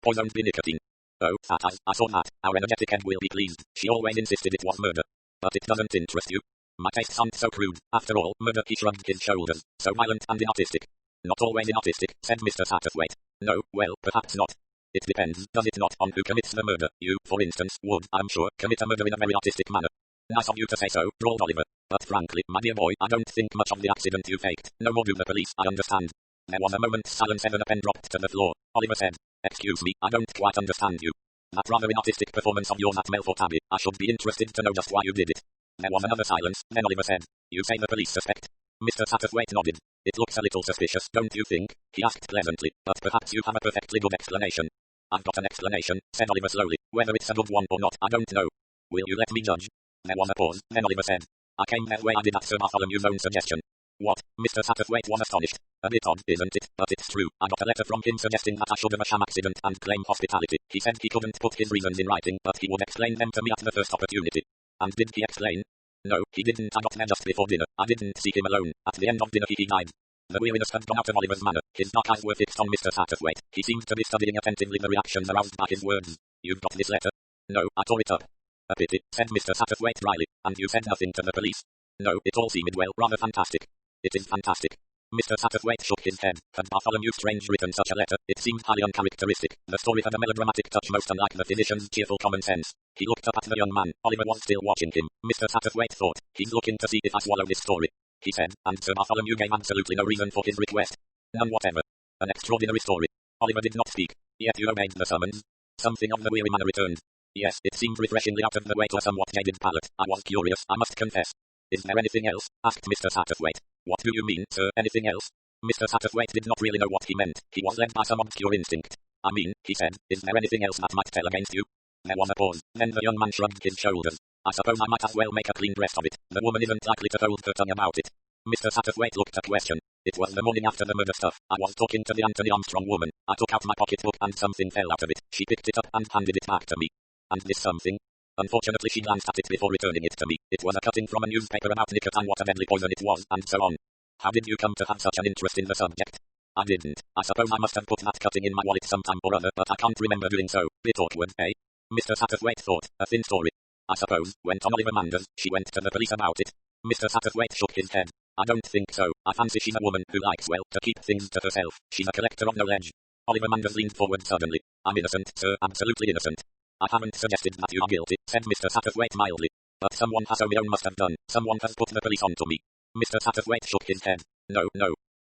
poisoned by nicotine. Oh, that I saw that. Our energetic Ed will be pleased. She always insisted it was murder. But it doesn't interest you. My tastes aren't so crude. After all, murder, he shrugged his shoulders. So violent and inartistic. Not always inartistic, said Mr. Satterthwaite. No, well, perhaps not. It depends, does it not, on who commits the murder? You, for instance, would, I'm sure, commit a murder in a very artistic manner. Nice of you to say so, drawled Oliver. But frankly, my dear boy, I don't think much of the accident you faked. No more do the police, I understand. There was a moment's silence and then a pen dropped to the floor. Oliver said, Excuse me, I don't quite understand you. That rather inartistic performance of yours at Melfort Abbey, I should be interested to know just why you did it. There was another silence, then Oliver said, You say the police suspect? Mr. Satterthwaite nodded. It looks a little suspicious, don't you think? He asked pleasantly, but perhaps you have a perfectly good explanation. I've got an explanation, said Oliver slowly. Whether it's a good one or not, I don't know. Will you let me judge? There was a pause, then Oliver said, I came that way I did at Sir Bartholomew's own suggestion. What? Mr. Satterthwaite was astonished. A bit odd, isn't it? But it's true. I got a letter from him suggesting that I should have a sham accident and claim hospitality. He said he couldn't put his reasons in writing, but he would explain them to me at the first opportunity. And did he explain? No, he didn't. I got there just before dinner. I didn't see him alone. At the end of dinner he died. The weariness had gone out of Oliver's manner. His dark eyes were fixed on Mr. Satterthwaite. He seemed to be studying attentively the reactions aroused by his words. You've got this letter? No, I tore it up. A pity, said Mr. Satterthwaite dryly. And you said nothing to the police? No, it all seemed rather fantastic. It is fantastic. Mr. Satterthwaite shook his head. Had Bartholomew Strange written such a letter? It seemed highly uncharacteristic. The story had a melodramatic touch most unlike the physician's cheerful common sense. He looked up at the young man. Oliver was still watching him. Mr. Satterthwaite thought, he's looking to see if I swallow this story, he said, and Sir Bartholomew gave absolutely no reason for his request. None whatever. An extraordinary story. Oliver did not speak. Yet you obeyed the summons. Something of the weary manner returned. Yes, it seemed refreshingly out of the way to a somewhat jaded palate. I was curious, I must confess. Is there anything else? Asked Mr. Satterthwaite. What do you mean, sir, anything else? Mr. Satterthwaite did not really know what he meant. He was led by some obscure instinct. I mean, he said, is there anything else that might tell against you? There was a pause. Then the young man shrugged his shoulders. I suppose I might as well make a clean breast of it. The woman isn't likely to hold her tongue about it. Mr. Satterthwaite looked a question. It was the morning after the murder stuff. I was talking to the Anthony Armstrong woman. I took out my pocketbook and something fell out of it. She picked it up and handed it back to me. And this something? Unfortunately she glanced at it before returning it to me. It was a cutting from a newspaper about nicotine, what a deadly poison it was, and so on. How did you come to have such an interest in the subject? I didn't. I suppose I must have put that cutting in my wallet sometime or other, but I can't remember doing so. Bit awkward, eh? Mr. Satterthwaite thought. A thin story. I suppose, went on Oliver Manders, she went to the police about it. Mr. Satterthwaite shook his head. I don't think so. I fancy she's a woman who likes, well, to keep things to herself. She's a collector of knowledge. Oliver Manders leaned forward suddenly. I'm innocent, sir, absolutely innocent. I haven't suggested that you are guilty, said Mr. Satterthwaite mildly. But someone has must have done. Someone has put the police onto me. Mr. Satterthwaite shook his head. No.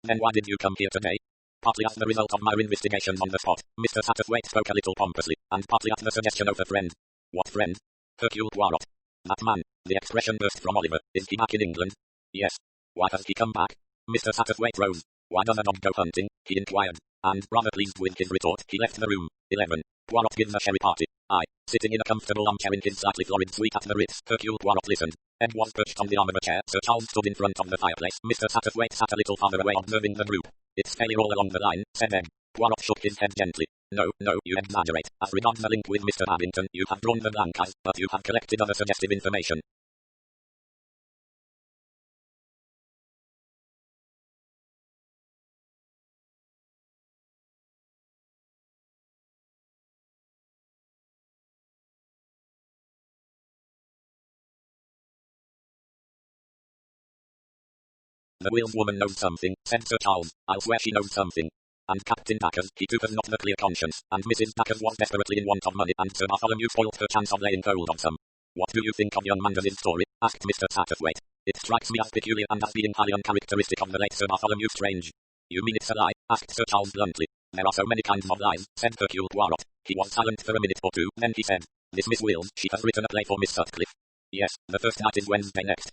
Then why did you come here today? Partly as the result of my investigations on the spot. Mr. Satterthwaite spoke a little pompously, and partly at the suggestion of a friend. What friend? Hercule Poirot. That man. The expression burst from Oliver. Is he back in England? Yes. Why has he come back? Mr. Satterthwaite rose. Why does a dog go hunting? He inquired. And, rather pleased with his retort, he left the room. 11. Poirot gives a sherry party. Sitting in a comfortable armchair in his slightly florid suite at the Ritz, Hercule Poirot listened. Ed was perched on the arm of a chair. Sir Charles stood in front of the fireplace. Mr. Satterthwaite sat a little farther away observing the group. It's failure all along the line, said Ed. Poirot shook his head gently. No, you exaggerate. As regards the link with Mr. Babington, you have drawn the blank eyes, but you have collected other suggestive information. The Wills woman knows something, said Sir Charles. I'll swear she knows something. And Captain Dacres, he too has not the clear conscience, and Mrs. Dacres was desperately in want of money, and Sir Bartholomew spoilt her chance of laying hold of some. What do you think of young Manders' story? Asked Mr. Satterthwaite. It strikes me as peculiar and as being highly uncharacteristic of the late Sir Bartholomew Strange. You mean it's a lie? Asked Sir Charles bluntly. There are so many kinds of lies, said Hercule Poirot. He was silent for a minute or two, then he said, This Miss Wills, she has written a play for Miss Sutcliffe. Yes, the first night is Wednesday next.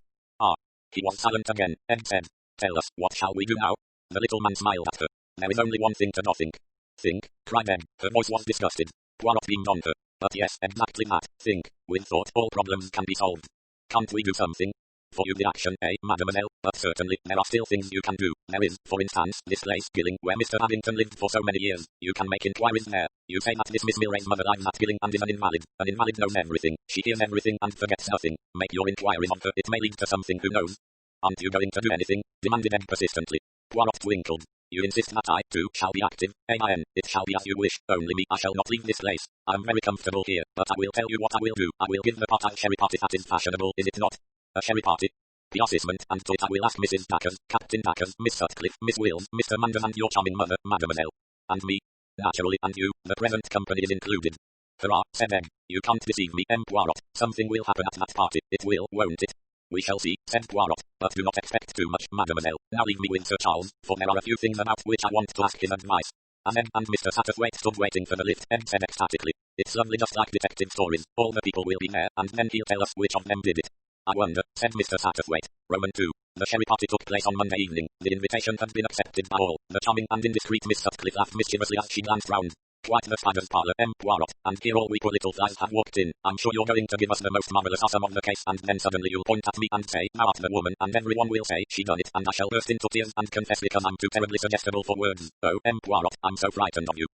He was silent again, Ed said. Tell us, what shall we do now? The little man smiled at her. There is only one thing to think. Think, cried Ed. Her voice was disgusted. Poirot beamed on her. But yes, exactly that. Think. With thought, all problems can be solved. Can't we do something? For you the action, mademoiselle? But certainly, there are still things you can do. There is, for instance, this place, Gilling, where Mr. Babington lived for so many years. You can make inquiries there. You say that this Miss Milray's mother lives at Gilling and is an invalid. An invalid knows everything. She hears everything and forgets nothing. Make your inquiries of her. It may lead to something, who knows? Aren't you going to do anything? Demanded Ed persistently. Poirot twinkled. You insist that I, too, shall be active? It shall be as you wish, only me, I shall not leave this place. I'm very comfortable here, but I will tell you what I will do. I will give the part-time sherry party that is fashionable, is it not? A sherry party? The assessment, and to it I will ask Mrs. Dacres, Captain Dacres, Miss Sutcliffe, Miss Wills, Mr. Manders and your charming mother, mademoiselle. And me. Naturally, and you, the present company is included. Hurrah, said Ed. You can't deceive me, Poirot. Something will happen at that party, it will, won't it? We shall see, said Poirot, but do not expect too much, mademoiselle. Now leave me with Sir Charles, for there are a few things about which I want to ask his advice. As Ed and Mr. Satterthwaite stood waiting for the lift, Ed said ecstatically, It's lovely just like detective stories. All the people will be there, and then he'll tell us which of them did it. I wonder, said Mr. Satterthwaite. Roman 2. The sherry party took place on Monday evening. The invitation had been accepted by all. The charming and indiscreet Miss Sutcliffe laughed mischievously as she glanced round. Quite the spider's parlour, Poirot, and here all we poor little flies have walked in. I'm sure you're going to give us the most marvellous awesome of the case, and then suddenly you'll point at me and say, now at the woman, and everyone will say, she done it, and I shall burst into tears and confess because I'm too terribly suggestible for words. Oh, Poirot, I'm so frightened of you.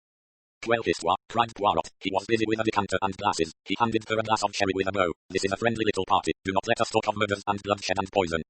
Well, histoire, cried Poirot. He was busy with a decanter and glasses. He handed her a glass of sherry with a bow. This is a friendly little party. Do not let us talk of murders and bloodshed and poison.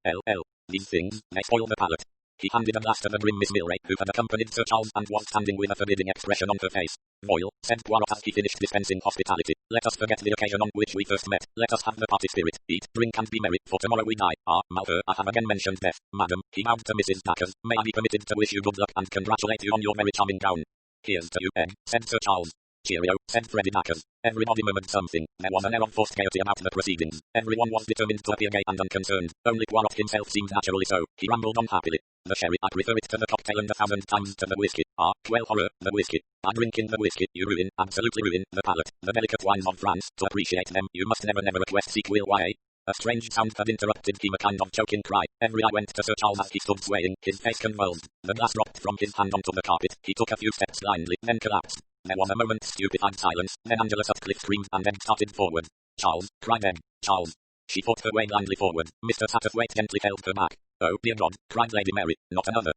These things, they spoil the palate. He handed a glass to the grim Miss Milray, who had accompanied Sir Charles and was standing with a forbidding expression on her face. Voyle, said Poirot as he finished dispensing hospitality, let us forget the occasion on which we first met. Let us have the party spirit, eat, drink and be merry, for tomorrow we die. Ah, Malheur, I have again mentioned death. Madam, he bowed to Mrs. Dacres, may I be permitted to wish you good luck and congratulate you on your very charming gown. Here's to you, Ed, said Sir Charles. Cheerio, said Freddie Dacres. Everybody murmured something. There was an air of forced gaiety about the proceedings. Everyone was determined to appear gay and unconcerned. Only Poirot himself seemed naturally so. He rambled on happily. The sherry, I prefer it to the cocktail and 1,000 times to the whiskey. Ah, well horror, the whiskey. I drink in the whiskey, you ruin, absolutely ruin, the palate. The delicate wines of France, to appreciate them, you must never request sequel YA. A strange sound had interrupted him, a kind of choking cry. Every eye went to Sir Charles as he stood swaying, his face convulsed. The glass dropped from his hand onto the carpet. He took a few steps blindly, then collapsed. There was a moment's stupefied silence, then Angela Sutcliffe screamed and Ed started forward. Charles, cried Ed. Charles. She fought her way blindly forward. Mr. Satterthwaite gently held her back. Oh, dear God, cried Lady Mary, not another.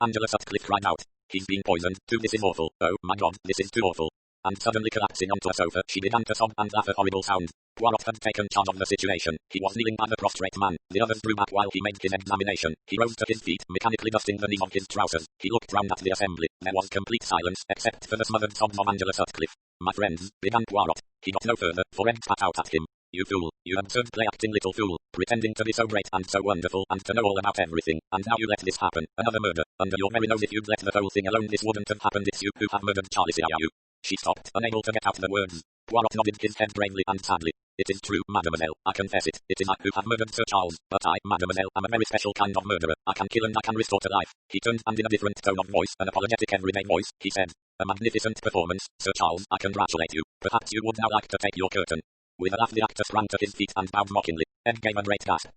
Angela Sutcliffe cried out. He's been poisoned, too, this is awful. Oh, my God, this is too awful. And suddenly collapsing onto a sofa, she began to sob and laugh a horrible sound. Poirot had taken charge of the situation. He was kneeling by the prostrate man. The others drew back while he made his examination. He rose to his feet, mechanically dusting the knee of his trousers. He looked round at the assembly. There was complete silence, except for the smothered sobs of Angela Sutcliffe. My friends, began Poirot. He got no further, for Ed spat out at him. You fool, you absurd play-acting little fool, pretending to be so great and so wonderful and to know all about everything, and now you let this happen, another murder, under your very nose. If you'd let the whole thing alone this wouldn't have happened. It's you who have murdered Charlie Siaou. She stopped, unable to get out the words. Poirot nodded his head gravely and sadly. It is true, mademoiselle, I confess it. It is I who have murdered Sir Charles, but I, mademoiselle, am a very special kind of murderer. I can kill and I can restore to life. He turned and in a different tone of voice, an apologetic everyday voice, he said, a magnificent performance, Sir Charles, I congratulate you. Perhaps you would now like to take your curtain. With a laugh the actor sprang to his feet and bowed mockingly. Ed gave a great gasp.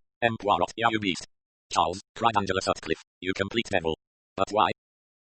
Poirot, you beast. Charles, cried Angela Sutcliffe, you complete devil. But why?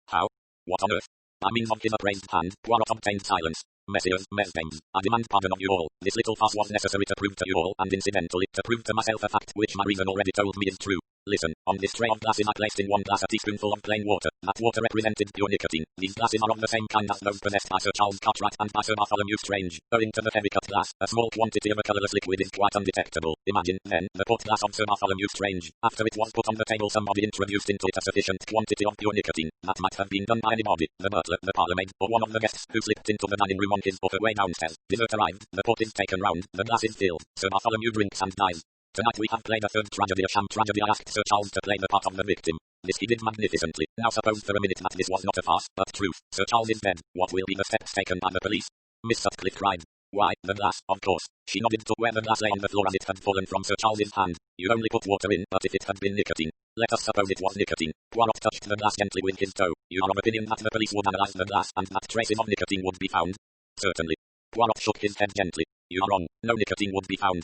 How? What on earth? By means of his upraised hand, Poirot obtained silence. Messieurs, mesdames, I demand pardon of you all. This little farce was necessary to prove to you all, and incidentally, to prove to myself a fact which my reason already told me is true. Listen, on this tray of glasses I placed in one glass a teaspoonful of plain water. That water represented pure nicotine. These glasses are of the same kind as those possessed by Sir Charles Cartwright and by Sir Bartholomew Strange. Owing to the heavy cut glass, a small quantity of a colourless liquid is quite undetectable. Imagine, then, the port glass of Sir Bartholomew Strange. After it was put on the table somebody introduced into it a sufficient quantity of pure nicotine. That might have been done by anybody, the butler, the parlourmaid, or one of the guests who slipped into the dining room on his or her way downstairs. Dessert arrived, the port is taken round, the glass is filled, Sir Bartholomew drinks and dies. Tonight we have played a third tragedy, a sham tragedy. I asked Sir Charles to play the part of the victim. This he did magnificently. Now suppose for a minute that this was not a farce, but truth. Sir Charles is dead. What will be the steps taken by the police? Miss Sutcliffe cried. Why, the glass, of course. She nodded to where the glass lay on the floor as it had fallen from Sir Charles's hand. You only put water in, but if it had been nicotine. Let us suppose it was nicotine. Poirot touched the glass gently with his toe. You are of opinion that the police would analyze the glass and that traces of nicotine would be found? Certainly. Poirot shook his head gently. You are wrong. No nicotine would be found.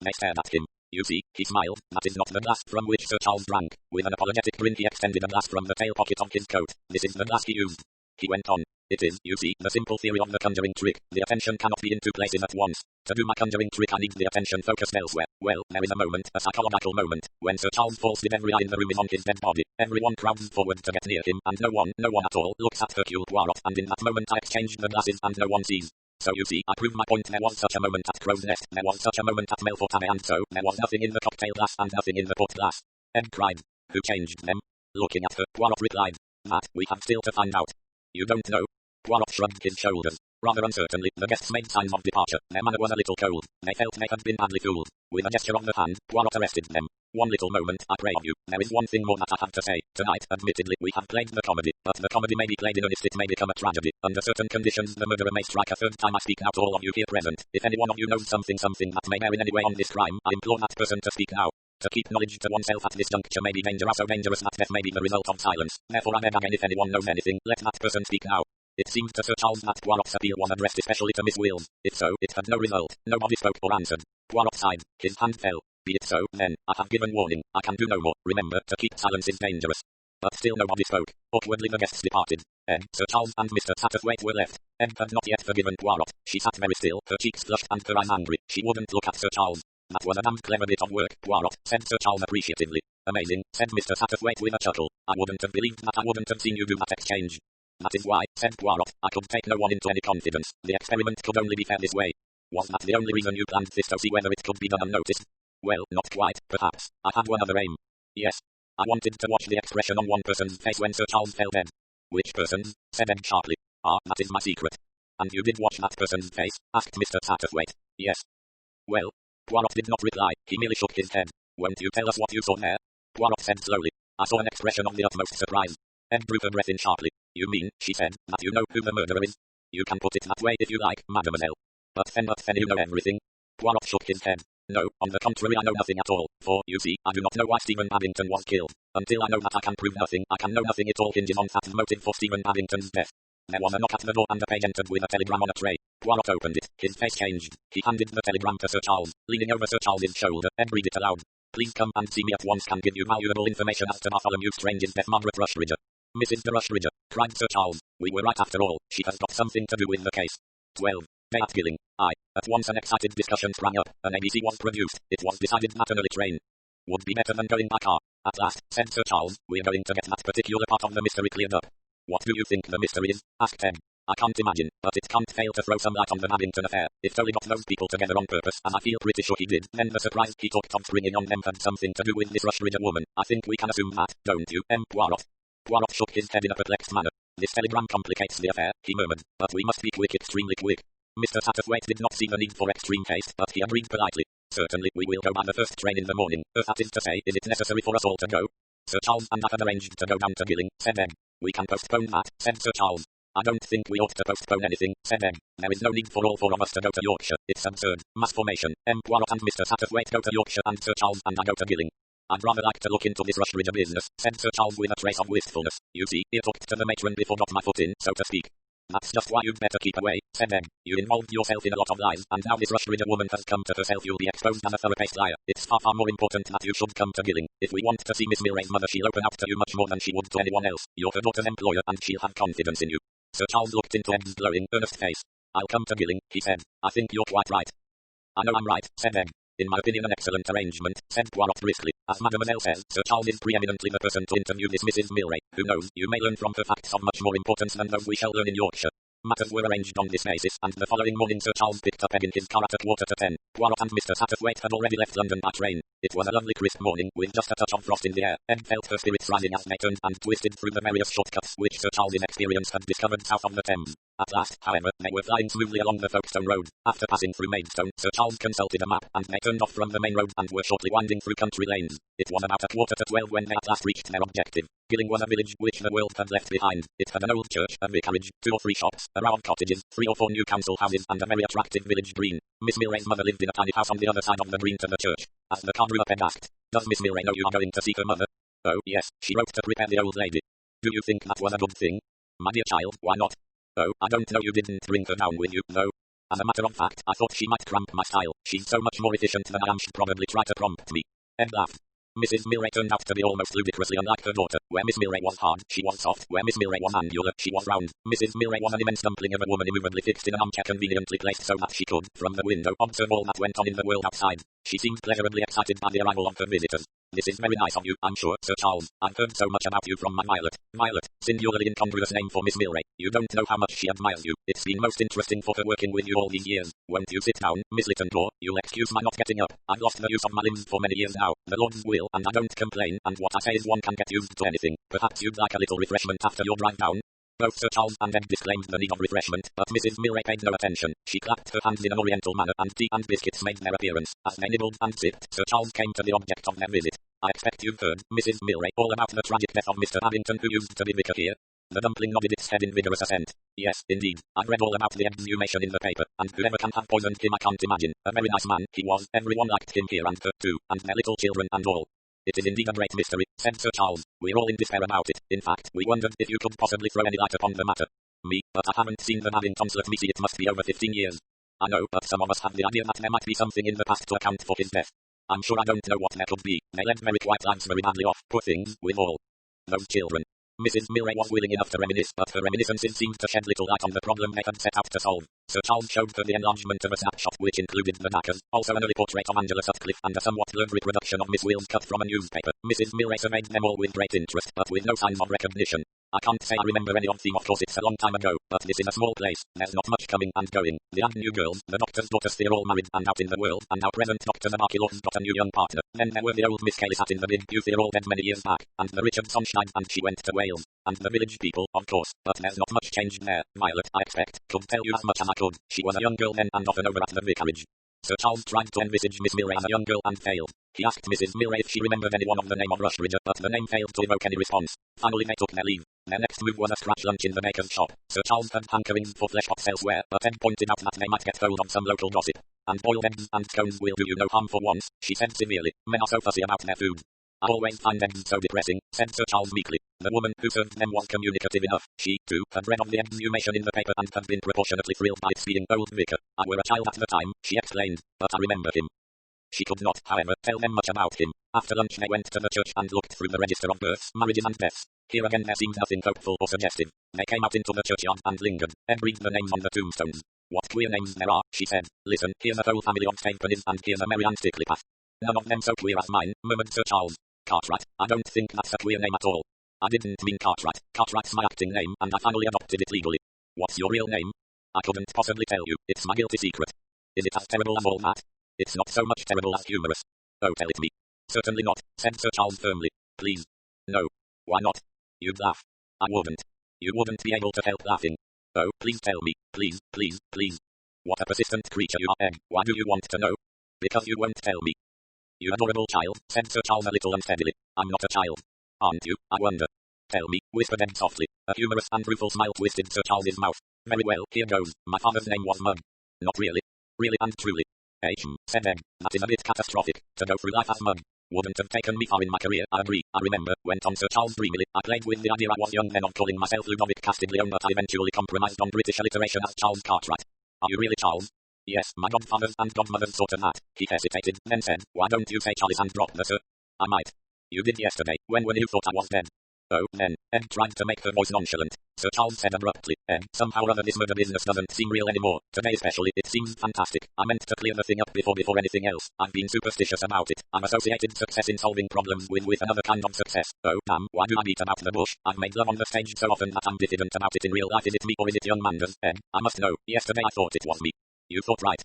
They stared at him. You see, he smiled, that is not the glass from which Sir Charles drank. With an apologetic grin he extended a glass from the tail pocket of his coat. This is the glass he used. He went on. It is, you see, the simple theory of the conjuring trick. The attention cannot be in two places at once. To do my conjuring trick I need the attention focused elsewhere. Well, there is a moment, a psychological moment, when Sir Charles falls dead. Every eye in the room is on his dead body. Everyone crowds forward to get near him, and no one at all, looks at Hercule Poirot, and in that moment I exchanged the glasses and no one sees. So you see, I prove my point. There was such a moment at Crow's Nest, there was such a moment at Melfortane, and so, there was nothing in the cocktail glass and nothing in the port glass. Ed cried. Who changed them? Looking at her, Poirot replied. That, we have still to find out. You don't know? Poirot shrugged his shoulders. Rather uncertainly, the guests made signs of departure. Their manner was a little cold. They felt they had been badly fooled. With a gesture of the hand, Poirot arrested them. One little moment, I pray of you. There is one thing more that I have to say. Tonight, admittedly, we have played the comedy, but the comedy may be played in earnest. It may become a tragedy. Under certain conditions, the murderer may strike a third time. I speak now to all of you here present. If any one of you knows something that may bear in any way on this crime, I implore that person to speak now. To keep knowledge to oneself at this juncture may be dangerous, so dangerous that death may be the result of silence. Therefore I beg again, if anyone knows anything, let that person speak now. It seemed to Sir Charles that Poirot's appeal was addressed especially to Miss Wills. If so, it had no result. Nobody spoke or answered. Poirot sighed. His hand fell. Be it so, then, I have given warning. I can do no more. Remember, to keep silence is dangerous. But still nobody spoke. Awkwardly the guests departed. Ed, Sir Charles and Mr. Satterthwaite were left. Ed had not yet forgiven Poirot. She sat very still, her cheeks flushed and her eyes angry. She wouldn't look at Sir Charles. That was a damned clever bit of work, Poirot, said Sir Charles appreciatively. Amazing, said Mr. Satterthwaite with a chuckle. I wouldn't have believed that. I wouldn't have seen you do that exchange. That is why, said Poirot, I could take no one into any confidence. The experiment could only be fair this way. Was that the only reason you planned this, to see whether it could be done unnoticed? Well, not quite, perhaps. I had one other aim. Yes. I wanted to watch the expression on one person's face when Sir Charles fell dead. Which person's? Said Ed sharply. Ah, that is my secret. And you did watch that person's face? Asked Mr. Satterthwaite. Yes. Well? Poirot did not reply, he merely shook his head. Won't you tell us what you saw there? Poirot said slowly. I saw an expression of the utmost surprise. Ed drew her breath in sharply. You mean, she said, that you know who the murderer is? You can put it that way if you like, mademoiselle. But then you know everything. Poirot shook his head. No, on the contrary I know nothing at all, for, you see, I do not know why Stephen Babington was killed. Until I know that I can prove nothing, I can know nothing. It all hinges on that motive for Stephen Babington's death. There was a knock at the door and a page entered with a telegram on a tray. Poirot opened it, his face changed. He handed the telegram to Sir Charles. Leaning over Sir Charles's shoulder, Ed read it aloud. Please come and see me at once. Can give you valuable information as to Bartholomew Strange's death. Margaret Rushridger. Mrs. de Rushridger, cried Sir Charles. We were right after all. She has got something to do with the case. 12. Day at Gilling. At once an excited discussion sprang up. An ABC was produced. It was decided that an early train would be better than going by car. At last, said Sir Charles, we're going to get that particular part of the mystery cleared up. What do you think the mystery is? Asked Ed. I can't imagine, but it can't fail to throw some light on the Babington affair. If Tully got those people together on purpose, and I feel pretty sure he did, then the surprise he talked of springing on them had something to do with this Rushridger woman. I think we can assume that, don't you, Poirot? Poirot shook his head in a perplexed manner. This telegram complicates the affair, he murmured, but we must be quick, extremely quick. Mr. Satterthwaite did not see the need for extreme haste, but he agreed politely. Certainly, we will go by the first train in the morning. That is to say, is it necessary for us all to go? Sir Charles and I had arranged to go down to Gilling, said Ed. We can postpone that, said Sir Charles. I don't think we ought to postpone anything, said Ed. There is no need for all four of us to go to Yorkshire. It's absurd. Mass formation. Poirot and Mr. Satterthwaite go to Yorkshire and Sir Charles and I go to Gilling. I'd rather like to look into this Rushridger business, said Sir Charles with a trace of wistfulness. You see, I talked to the matron before got my foot in, so to speak. That's just why you'd better keep away, said Ed. You involved yourself in a lot of lies, and now this Rushridger woman has come to herself. You'll be exposed as a thorough-paced liar. It's far more important that you should come to Gilling. If we want to see Miss Murray's mother, she'll open up to you much more than she would to anyone else. You're her daughter's employer, and she'll have confidence in you. Sir Charles looked into Ed's glowing, earnest face. I'll come to Gilling, he said. I think you're quite right. I know I'm right, said Ed. In my opinion an excellent arrangement, said Poirot briskly. As Mademoiselle says, Sir Charles is preeminently the person to interview this Mrs. Murray. Who knows, you may learn from her facts of much more importance than those we shall learn in Yorkshire. Matters were arranged on this basis, and the following morning Sir Charles picked up Ed in his car at 9:45. Poirot and Mr. Satterthwaite had already left London by train. It was a lovely crisp morning, with just a touch of frost in the air. Ed felt her spirits rising as they turned and twisted through the various shortcuts which Sir Charles' experience had discovered south of the Thames. At last, however, they were flying smoothly along the Folkestone road. After passing through Maidstone, Sir Charles consulted a map, and they turned off from the main road and were shortly winding through country lanes. It was about 11:15 when they at last reached their objective. Gilling was a village which the world had left behind. It had an old church, a vicarage, 2 or 3 shops, a row of cottages, 3 or 4 new council houses, and a very attractive village green. Miss Murray's mother lived in a tiny house on the other side of the green to the church. As the car drew up, Ed asked, Does Miss Murray know you are going to see her mother? Oh, yes, she wrote to prepare the old lady. Do you think that was a good thing? My dear child, why not? Oh, I don't know, you didn't bring her down with you, though. As a matter of fact, I thought she might cramp my style. She's so much more efficient than I am, she'd probably try to prompt me. Ed laughed. Mrs. Murray turned out to be almost ludicrously unlike her daughter. Where Miss Murray was hard, she was soft. Where Miss Murray was angular, she was round. Mrs. Murray was an immense dumpling of a woman immovably fixed in an armchair conveniently placed so that she could, from the window, observe all that went on in the world outside. She seemed pleasurably excited by the arrival of her visitors. This is very nice of you, I'm sure, Sir Charles. I've heard so much about you from my Violet. Violet, singularly incongruous name for Miss Murray. You don't know how much she admires you. It's been most interesting for her working with you all these years. Won't you sit down, Miss Littendor? You'll excuse my not getting up. I've lost the use of my limbs for many years now. The Lord's will, and I don't complain, and what I say is one can get used to anything. Perhaps you'd like a little refreshment after your drive down? Both Sir Charles and Ed disclaimed the need of refreshment, but Mrs. Murray paid no attention. She clapped her hands in an oriental manner, and tea and biscuits made their appearance. As they nibbled and sipped, Sir Charles came to the object of their visit. I expect you've heard, Mrs. Murray, all about the tragic death of Mr. Babington, who used to be vicar here. The dumpling nodded its head in vigorous assent. Yes, indeed. I've read all about the exhumation in the paper, and whoever can have poisoned him I can't imagine. A very nice man, he was. Everyone liked him here and her too, and their little children and all. It is indeed a great mystery, said Sir Charles. We're all in despair about it. In fact, we wondered if you could possibly throw any light upon the matter. Me, but I haven't seen the Babingtons. Let me see, it must be over 15 years. I know, but some of us have the idea that there might be something in the past to account for his death. I'm sure I don't know what there could be. They led very quiet lives, very badly off, poor things, with all those children. Mrs. Murray was willing enough to reminisce, but her reminiscences seemed to shed little light on the problem they had set out to solve. Sir Charles showed her the enlargement of a snapshot which included the knackers, also an early portrait of Angela Sutcliffe and a somewhat blurred reproduction of Miss Wills cut from a newspaper. Mrs. Milray surveyed them all with great interest, but with no signs of recognition. I can't say I remember any of them, of course it's a long time ago, but this is a small place, there's not much coming and going. The Agnew girls, the doctor's daughters, they're all married and out in the world, and our present Dr. Zamarkilov's got a new young partner. Then there were the old Miss Cayley sat in the big pew, they're all dead many years back, and the Richardsons died and she went to Wales. And the village people, of course, but there's not much changed there. Violet, I expect, could tell you as much as I could. She was a young girl then and often over at the vicarage. Sir Charles tried to envisage Miss Milray as a young girl and failed. He asked Mrs. Milray if she remembered anyone of the name of Rushbridge, but the name failed to evoke any response. Finally they took their leave. Their next move was a scratch lunch in the baker's shop. Sir Charles had hankerings for flesh pots elsewhere, but Ed pointed out that they might get hold of some local gossip. And boiled eggs and scones will do you no harm for once, she said severely. Men are so fussy about their food. I always find eggs so depressing, said Sir Charles meekly. The woman who served them was communicative enough. She, too, had read of the exhumation in the paper and had been proportionately thrilled by its being old vicar. I were a child at the time, she explained, but I remember him. She could not, however, tell them much about him. After lunch they went to the church and looked through the register of births, marriages and deaths. Here again there seemed nothing hopeful or suggestive. They came out into the churchyard and lingered. Ed read the names on the tombstones. What queer names there are, she said. Listen, here's a whole family of Stapleton's and here's a Mary Ann Stickleypath. None of them so queer as mine, murmured Sir Charles. Cartwright, I don't think that's a queer name at all. I didn't mean Cartwright. Cartwright's my acting name and I finally adopted it legally. What's your real name? I couldn't possibly tell you, it's my guilty secret. Is it as terrible as all that? It's not so much terrible as humorous. Oh, tell it me. Certainly not, said Sir Charles firmly. Please. No. Why not? You'd laugh. I wouldn't. You wouldn't be able to help laughing. Oh, please tell me. Please, please, please. What a persistent creature you are, Ed. Why do you want to know? Because you won't tell me. You adorable child, said Sir Charles a little unsteadily. I'm not a child. Aren't you, I wonder? Tell me, whispered Ed softly. A humorous and rueful smile twisted Sir Charles's mouth. Very well, here goes. My father's name was Mug. Not really. Really and truly. Said Ed. That is a bit catastrophic, to go through life as Mug. Wouldn't have taken me far in my career, I agree. I remember, went on Sir Charles dreamily, I played with the idea I was young then of calling myself Ludovic Castiglione, but I eventually compromised on British alliteration as Charles Cartwright. Are you really Charles? Yes, my godfathers and godmothers sorta that. He hesitated, then said, why don't you say Charles and drop the sir? I might. You did yesterday, when you thought I was dead. Oh, then, Ed tried to make her voice nonchalant. Sir Charles said abruptly, Ed, somehow or other this murder business doesn't seem real anymore. Today especially, it seems fantastic. I meant to clear the thing up before anything else. I've been superstitious about it. I've associated success in solving problems with another kind of success. Oh, damn, why do I beat about the bush? I've made love on the stage so often that I'm diffident about it in real life. Is it me or is it young Manders? Ed, I must know. Yesterday I thought it was me. You thought right.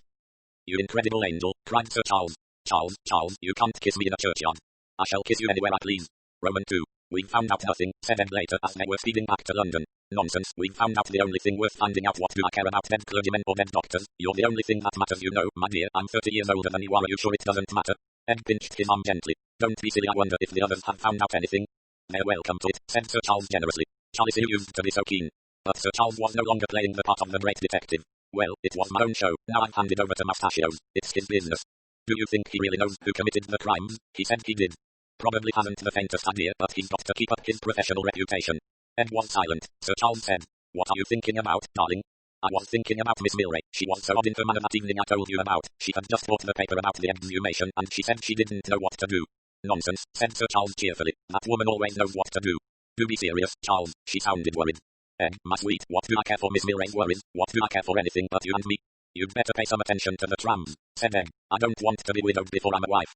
You incredible angel, cried Sir Charles. Charles, you can't kiss me in a churchyard. I shall kiss you anywhere I please. Roman 2. We've found out nothing, said Ed later as they were speeding back to London. Nonsense, we've found out the only thing worth finding out. What do I care about dead clergymen or dead doctors? You're the only thing that matters, you know, my dear. I'm 30 years older than you are. Are you sure it doesn't matter? Ed pinched his arm gently. Don't be silly, I wonder if the others have found out anything. They're welcome to it, said Sir Charles generously. Charlie, you used to be so keen. But Sir Charles was no longer playing the part of the great detective. Well, it was my own show. Now I've handed over to Mustachios. It's his business. Do you think he really knows who committed the crimes? He said he did. Probably hasn't the faintest idea, but he's got to keep up his professional reputation. Ed was silent. Sir Charles said, what are you thinking about, darling? I was thinking about Miss Milray. She was so odd in her manner that evening I told you about. She had just bought the paper about the exhumation and she said she didn't know what to do. Nonsense, said Sir Charles cheerfully. That woman always knows what to do. Do be serious, Charles. She sounded worried. Ed, my sweet, what do I care for Miss Milray's worries? What do I care for anything but you and me? You'd better pay some attention to the trams, said Ed. I don't want to be widowed before I'm a wife.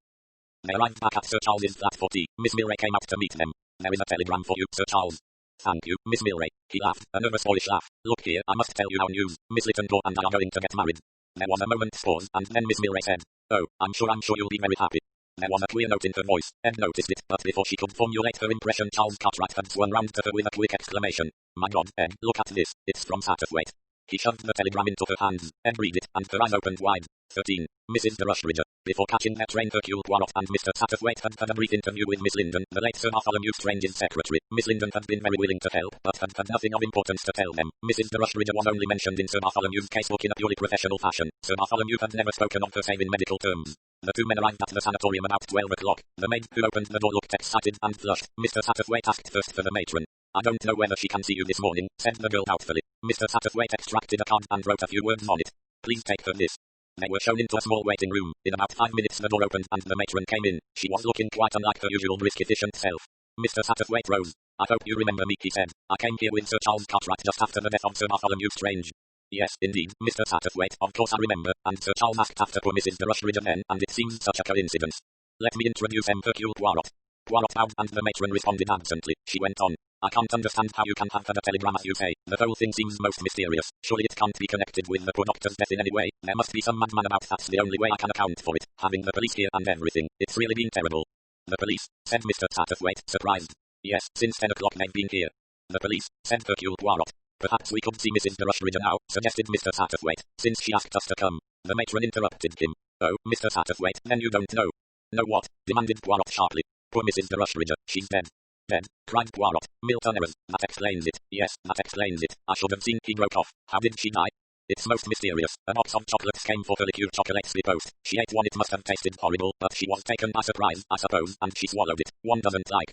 They arrived back at Sir Charles's flat for tea. Miss Milray came out to meet them. There is a telegram for you, Sir Charles. Thank you, Miss Milray. He laughed, a nervous boyish laugh. Look here, I must tell you our news. Miss Littendore and I are going to get married. There was a moment's pause, and then Miss Milray said, oh, I'm sure you'll be very happy. There was a queer note in her voice. Ed noticed it, but before she could formulate her impression, Charles Cartwright had swung round to her with a quick exclamation. My God, Ed, look at this. It's from Satterthwaite. He shoved the telegram into her hands. Ed read it, and her eyes opened wide. 13. Mrs. de Rushbridge. Before catching their train, Hercule Poirot and Mr. Satterthwaite had had a brief interview with Miss Linden, the late Sir Bartholomew Strange's secretary. Miss Linden had been very willing to help, but had nothing of importance to tell them. Mrs. de Rushbridge was only mentioned in Sir Bartholomew's casebook in a purely professional fashion. Sir Bartholomew had never spoken of her save in medical terms. The two men arrived at the sanatorium about 12 o'clock. The maid who opened the door looked excited and flushed. Mr. Satterthwaite asked first for the matron. I don't know whether she can see you this morning, said the girl doubtfully. Mr. Satterthwaite extracted a card and wrote a few words on it. Please take her this. They were shown into a small waiting room. In about 5 minutes the door opened and the matron came in. She was looking quite unlike her usual brisk, efficient self. Mr. Satterthwaite rose. I hope you remember me, he said. I came here with Sir Charles Cartwright just after the death of Sir Bartholomew Strange. Yes, indeed, Mr. Satterthwaite, of course I remember, and Sir Charles asked after poor Mrs. de Rushbridge then, and it seems such a coincidence. Let me introduce Hercule Poirot. Poirot bowed and the matron responded absently. She went on. I can't understand how you can have had a telegram as you say. The whole thing seems most mysterious. Surely it can't be connected with the poor doctor's death in any way. There must be some madman about. That's the only way I can account for it. Having the police here and everything. It's really been terrible. The police, said Mr. Satterthwaite, surprised. Yes, since 10 o'clock they've been here. The police, said Hercule Poirot. Perhaps we could see Mrs. de Rushridge now, suggested Mr. Satterthwaite, since she asked us to come. The matron interrupted him. Oh, Mr. Satterthwaite, then you don't know. Know what? Demanded Poirot sharply. Poor Mrs. de Rushridge, she's dead. Dead, cried Poirot. Milton errors. That explains it. Yes, that explains it. I should have seen. He broke off. How did she die? It's most mysterious. A box of chocolates came for her liqueur chocolates by post. She ate one. It must have tasted horrible, but she was taken by surprise, I suppose, and she swallowed it. One doesn't like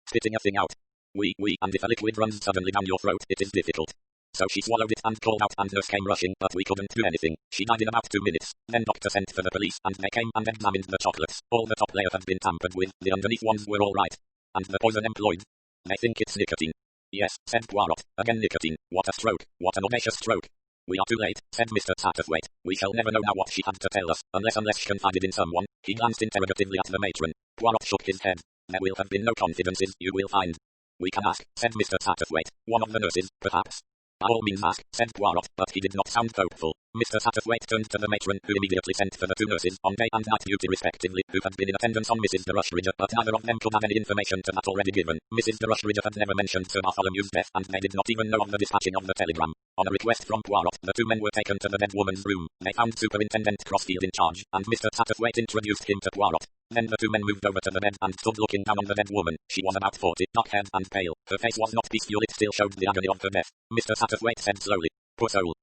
spitting a thing out. And if a liquid runs suddenly down your throat, it is difficult. So she swallowed it and called out, and nurse came rushing, but we couldn't do anything. She died in about 2 minutes. Then doctor sent for the police, and they came and examined the chocolates. All the top layer had been tampered with, the underneath ones were all right. And the poison employed? They think it's nicotine. Yes, said Poirot. Again nicotine. What a stroke. What an audacious stroke. We are too late, said Mr. Satterthwaite. We shall never know now what she had to tell us, unless she confided in someone. He glanced interrogatively at the matron. Poirot shook his head. There will have been no confidences, you will find. We can ask, said Mr. Satterthwaite. One of the nurses, perhaps. By all means ask, said Poirot, but he did not sound hopeful. Mr. Satterthwaite turned to the matron, who immediately sent for the 2 nurses, on day and night duty respectively, who had been in attendance on Mrs. de Rushridge, but neither of them could have any information to that already given. Mrs. de Rushridge had never mentioned Sir Bartholomew's death, and they did not even know of the dispatching of the telegram. On a request from Poirot, the 2 men were taken to the dead woman's room. They found Superintendent Crossfield in charge, and Mr. Satterthwaite introduced him to Poirot. Then the 2 men moved over to the bed and stood looking down on the dead woman. She was about 40, dark-haired and pale. Her face was not peaceful, it still showed the agony of her death. Mr. Satterthwaite said slowly, poor soul.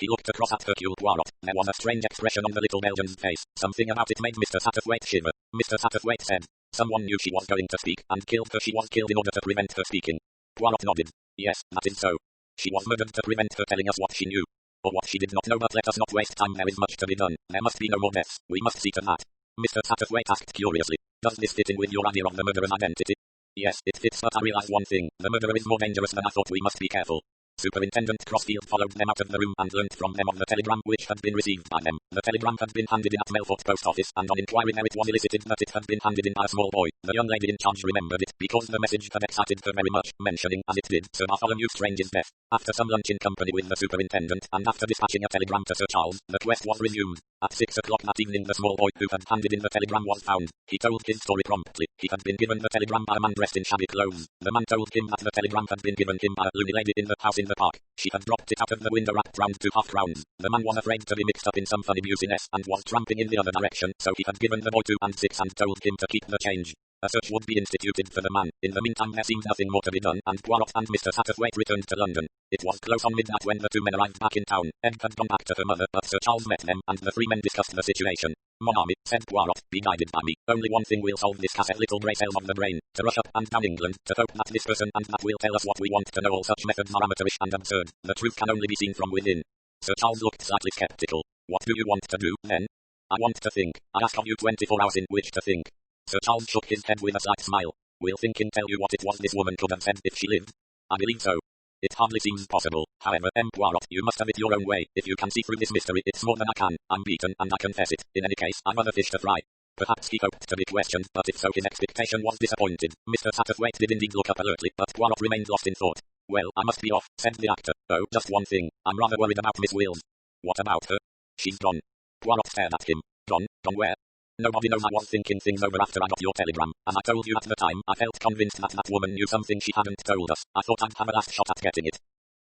He looked across at Hercule Poirot. There was a strange expression on the little Belgian's face. Something about it made Mr. Satterthwaite shiver. Mr. Satterthwaite said, someone knew she was going to speak, and killed her. She was killed in order to prevent her speaking. Poirot nodded. Yes, that is so. She was murdered to prevent her telling us what she knew. Or what she did not know, but let us not waste time. There is much to be done. There must be no more deaths. We must see to that. Mr. Satterthwaite asked curiously, does this fit in with your idea of the murderer's identity? Yes, it fits, but I realize one thing. The murderer is more dangerous than I thought. We must be careful. Superintendent Crossfield followed them out of the room and learnt from them of the telegram which had been received by them. The telegram had been handed in at Melfort Post Office, and on inquiry there it was elicited that it had been handed in by a small boy. The young lady in charge remembered it, because the message had excited her very much, mentioning, as it did, Sir Bartholomew Strange's death. After some lunch in company with the superintendent, and after dispatching a telegram to Sir Charles, the quest was resumed. At 6 o'clock that evening the small boy who had handed in the telegram was found. He told his story promptly. He had been given the telegram by a man dressed in shabby clothes. The man told him that the telegram had been given him by a loony lady in the house in the park. She had dropped it out of the window wrapped round 2 half-crowns. The man was afraid to be mixed up in some funny business, and was tramping in the other direction, so he had given the boy 2 and 6 and told him to keep the change. A search would be instituted for the man. In the meantime there seemed nothing more to be done, and Poirot and Mr. Satterthwaite returned to London. It was close on midnight when the 2 men arrived back in town. Ed had gone back to her mother, but Sir Charles met them, and the 3 men discussed the situation. Mon ami, said Poirot, be guided by me. Only one thing will solve this cassette, little grey cells of the brain. To rush up and down England, to hope that this person and that will tell us what we want to know. All such methods are amateurish and absurd. The truth can only be seen from within. Sir Charles looked slightly skeptical. What do you want to do, then? I want to think. I ask of you 24 hours in which to think. Sir Charles shook his head with a slight smile. Will thinking tell you what it was this woman could have said if she lived? I believe so. It hardly seems possible. However, Poirot, you must have it your own way. If you can see through this mystery, it's more than I can. I'm beaten, and I confess it. In any case, I've other fish to fry. Perhaps he hoped to be questioned, but if so his expectation was disappointed. Mr. Satterthwaite did indeed look up alertly, but Poirot remained lost in thought. Well, I must be off, said the actor. Oh, just one thing. I'm rather worried about Miss Wills. What about her? She's gone. Poirot stared at him. Gone? Gone where? Nobody knows. I was thinking things over after I got your telegram. As I told you at the time, I felt convinced that that woman knew something she hadn't told us. I thought I'd have a last shot at getting it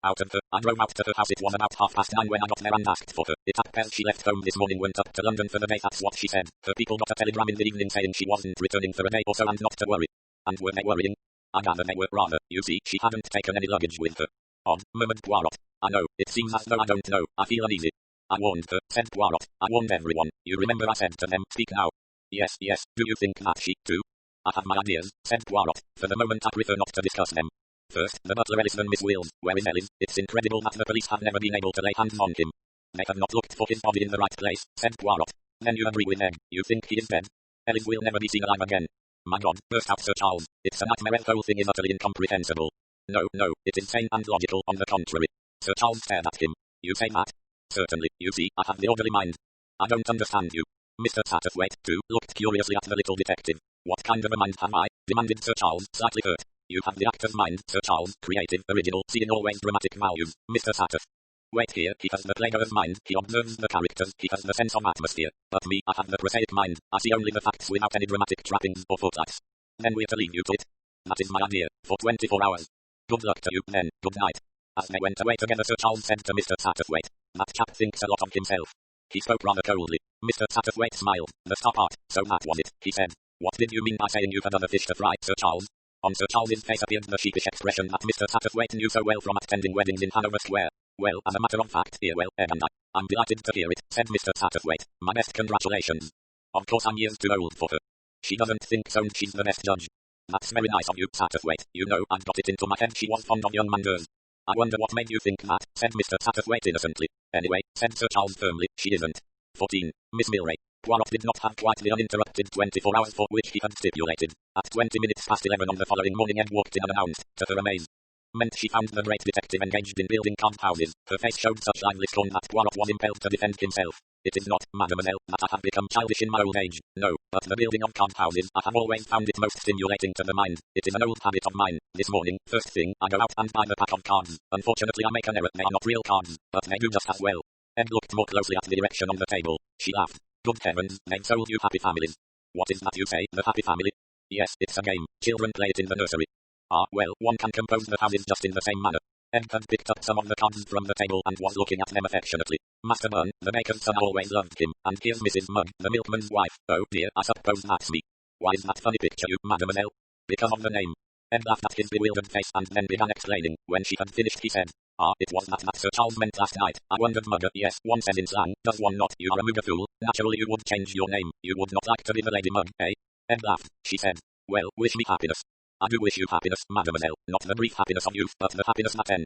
out of her. I drove out to her house. It was about 9:30 when I got there and asked for her. It appears she left home this morning, went up to London for the day. That's what she said. Her people got a telegram in the evening saying she wasn't returning for a day or so and not to worry. And were they worrying? I gather they were rather. You see, she hadn't taken any luggage with her. Odd, murmured Poirot. I know. It seems as though I don't know. I feel uneasy. I warned her, said Poirot. I warned everyone. You remember I said to them, speak now. Yes, yes. Do you think that she, too? I have my ideas, said Poirot. For the moment I prefer not to discuss them. First, the butler Ellis and Miss Wills. Where is Ellis? It's incredible that the police have never been able to lay hands on him. They have not looked for his body in the right place, said Poirot. Then you agree with Egg. You think he is dead? Ellis will never be seen alive again. My God, burst out Sir Charles. It's a nightmare. The whole thing is utterly incomprehensible. No, it is sane and logical. On the contrary. Sir Charles stared at him. You say that? Certainly. You see, I have the orderly mind. I don't understand you. Mr. Satterthwaite, too, looked curiously at the little detective. What kind of a mind have I? demanded Sir Charles, slightly hurt. You have the actor's mind, Sir Charles, creative, original, seeing always dramatic values, Mr. Satters. Wait here, he has the playgoer's mind, he observes the characters, he has the sense of atmosphere. But me, I have the prosaic mind, I see only the facts without any dramatic trappings or footlights. Then we're to leave you to it. That is my idea, for 24 hours. Good luck to you, then, good night. As they went away together, Sir Charles said to Mr. Satterthwaite, that chap thinks a lot of himself. He spoke rather coldly. Mr. Satterthwaite smiled. The star part, so that was it, he said. What did you mean by saying you had other fish to fry, Sir Charles? On Sir Charles's face appeared the sheepish expression that Mr. Satterthwaite knew so well from attending weddings in Hanover Square. Well, as a matter of fact, Ed and I'm delighted to hear it, said Mr. Satterthwaite. My best congratulations. Of course I'm years too old for her. She doesn't think so, and she's the best judge. That's very nice of you, Satterthwaite. You know, I've got it into my head she was fond of young Manders. I wonder what made you think that, said Mr. Satterthwaite innocently. Anyway, said Sir Charles firmly, she isn't. 14. Miss Milray. Poirot did not have quite the uninterrupted 24 hours for which he had stipulated. At 20 minutes past 11 on the following morning, Ed walked in unannounced, to her amaze. Meant she found the great detective engaged in building card houses. Her face showed such lively scorn that Poirot was impelled to defend himself. It is not, mademoiselle, that I have become childish in my old age. No, but the building of card houses, I have always found it most stimulating to the mind. It is an old habit of mine. This morning, first thing, I go out and buy the pack of cards. Unfortunately, I make an error. They are not real cards, but they do just as well. Ed looked more closely at the direction on the table. She laughed. Good heavens, they've sold you Happy Families. What is that you say, the Happy Family? Yes, it's a game. Children play it in the nursery. Ah, well, one can compose the houses just in the same manner. Ed had picked up some of the cards from the table and was looking at them affectionately. Master Byrne, the baker's son, always loved him, and here's Mrs. Mugg, the milkman's wife. Oh dear, I suppose that's me. Why is that funny picture you, mademoiselle? Because of the name. Ed laughed at his bewildered face and then began explaining. When she had finished, he said, Ah, it was that Sir Charles meant last night. I wondered, Mugger. Yes, one says in slang, does one not? You are a Mugger fool. Naturally you would change your name. You would not like to be the Lady Mugg, eh? Ed laughed. She said, well, wish me happiness. I do wish you happiness, mademoiselle. Not the brief happiness of youth, but the happiness that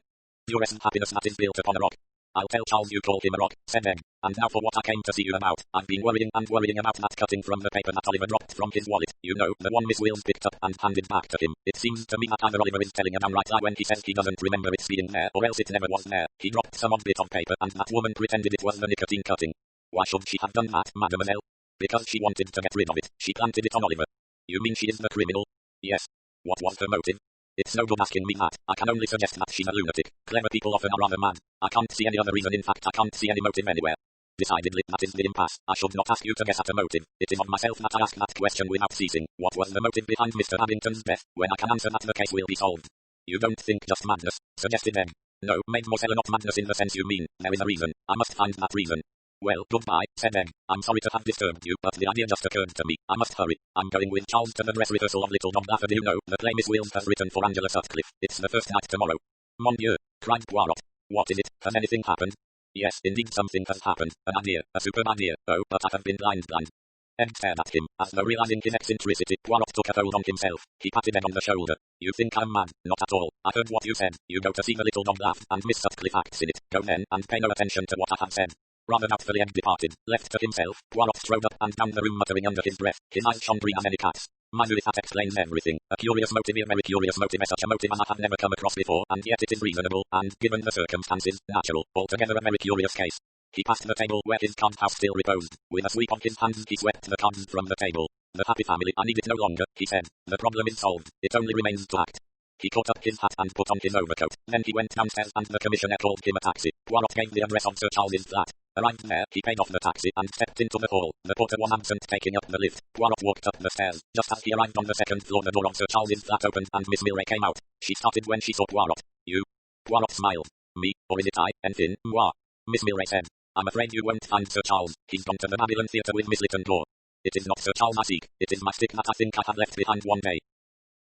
fluorescent happiness that is built upon a rock. I'll tell Charles you call him a rock, said Ed. And now for what I came to see you about. I've been worrying about that cutting from the paper that Oliver dropped from his wallet. You know, the one Miss Wills picked up and handed back to him. It seems to me that either Oliver is telling a downright lie when he says he doesn't remember its being there, or else it never was there. He dropped some odd bit of paper and that woman pretended it was the nicotine cutting. Why should she have done that, mademoiselle? Because she wanted to get rid of it. She planted it on Oliver. You mean she is the criminal? Yes. What was her motive? It's no good asking me that. I can only suggest that she's a lunatic. Clever people often are rather mad. I can't see any other reason. In fact, I can't see any motive anywhere. Decidedly, that is the impasse. I should not ask you to guess at a motive. It is of myself that I ask that question without ceasing. What was the motive behind Mr. Abington's death? When I can answer that, the case will be solved. You don't think just madness, suggested Ed. No, mademoiselle, not madness in the sense you mean. There is a reason. I must find that reason. Well, goodbye, said Ed. I'm sorry to have disturbed you, but the idea just occurred to me. I must hurry. I'm going with Charles to the dress rehearsal of Little Dog Daffodil. You know, the play Miss Wills has written for Angela Sutcliffe. It's the first night tomorrow. Mon Dieu, cried Poirot. What is it? Has anything happened? Yes, indeed something has happened. An idea, a superb idea. Oh, but I have been blind. Ed stared at him, as though realizing his eccentricity. Poirot took a hold on himself. He patted Ed on the shoulder. You think I'm mad? Not at all. I heard what you said. You go to see the Little Dog laugh, and Miss Sutcliffe acts in it. Go then, and pay no attention to what I have said. Rather doubtfully Ed departed. Left to himself, Poirot strode up and down the room muttering under his breath. His eyes shone green as any cat's. My view, that explains everything. A curious motive, a very curious motive, such a motive as I have never come across before, and yet it is reasonable, and, given the circumstances, natural. Altogether a very curious case. He passed the table where his card house still reposed. With a sweep of his hands he swept the cards from the table. The Happy Family, I need it no longer, he said. The problem is solved. It only remains to act. He caught up his hat and put on his overcoat. Then he went downstairs and the commissioner called him a taxi. Poirot gave the address of Sir Charles's flat. Arrived there, he paid off the taxi and stepped into the hall. The porter was absent, taking up the lift. Poirot walked up the stairs. Just as he arrived on the second floor, the door of Sir Charles's flat opened and Miss Milray came out. She started when she saw Poirot. You? Poirot smiled. Me, or is it I, enfin, moi? Miss Milray said. I'm afraid you won't find Sir Charles. He's gone to the Babylon Theatre with Miss Littendore. It is not Sir Charles I seek. It is my stick that I think I have left behind one day.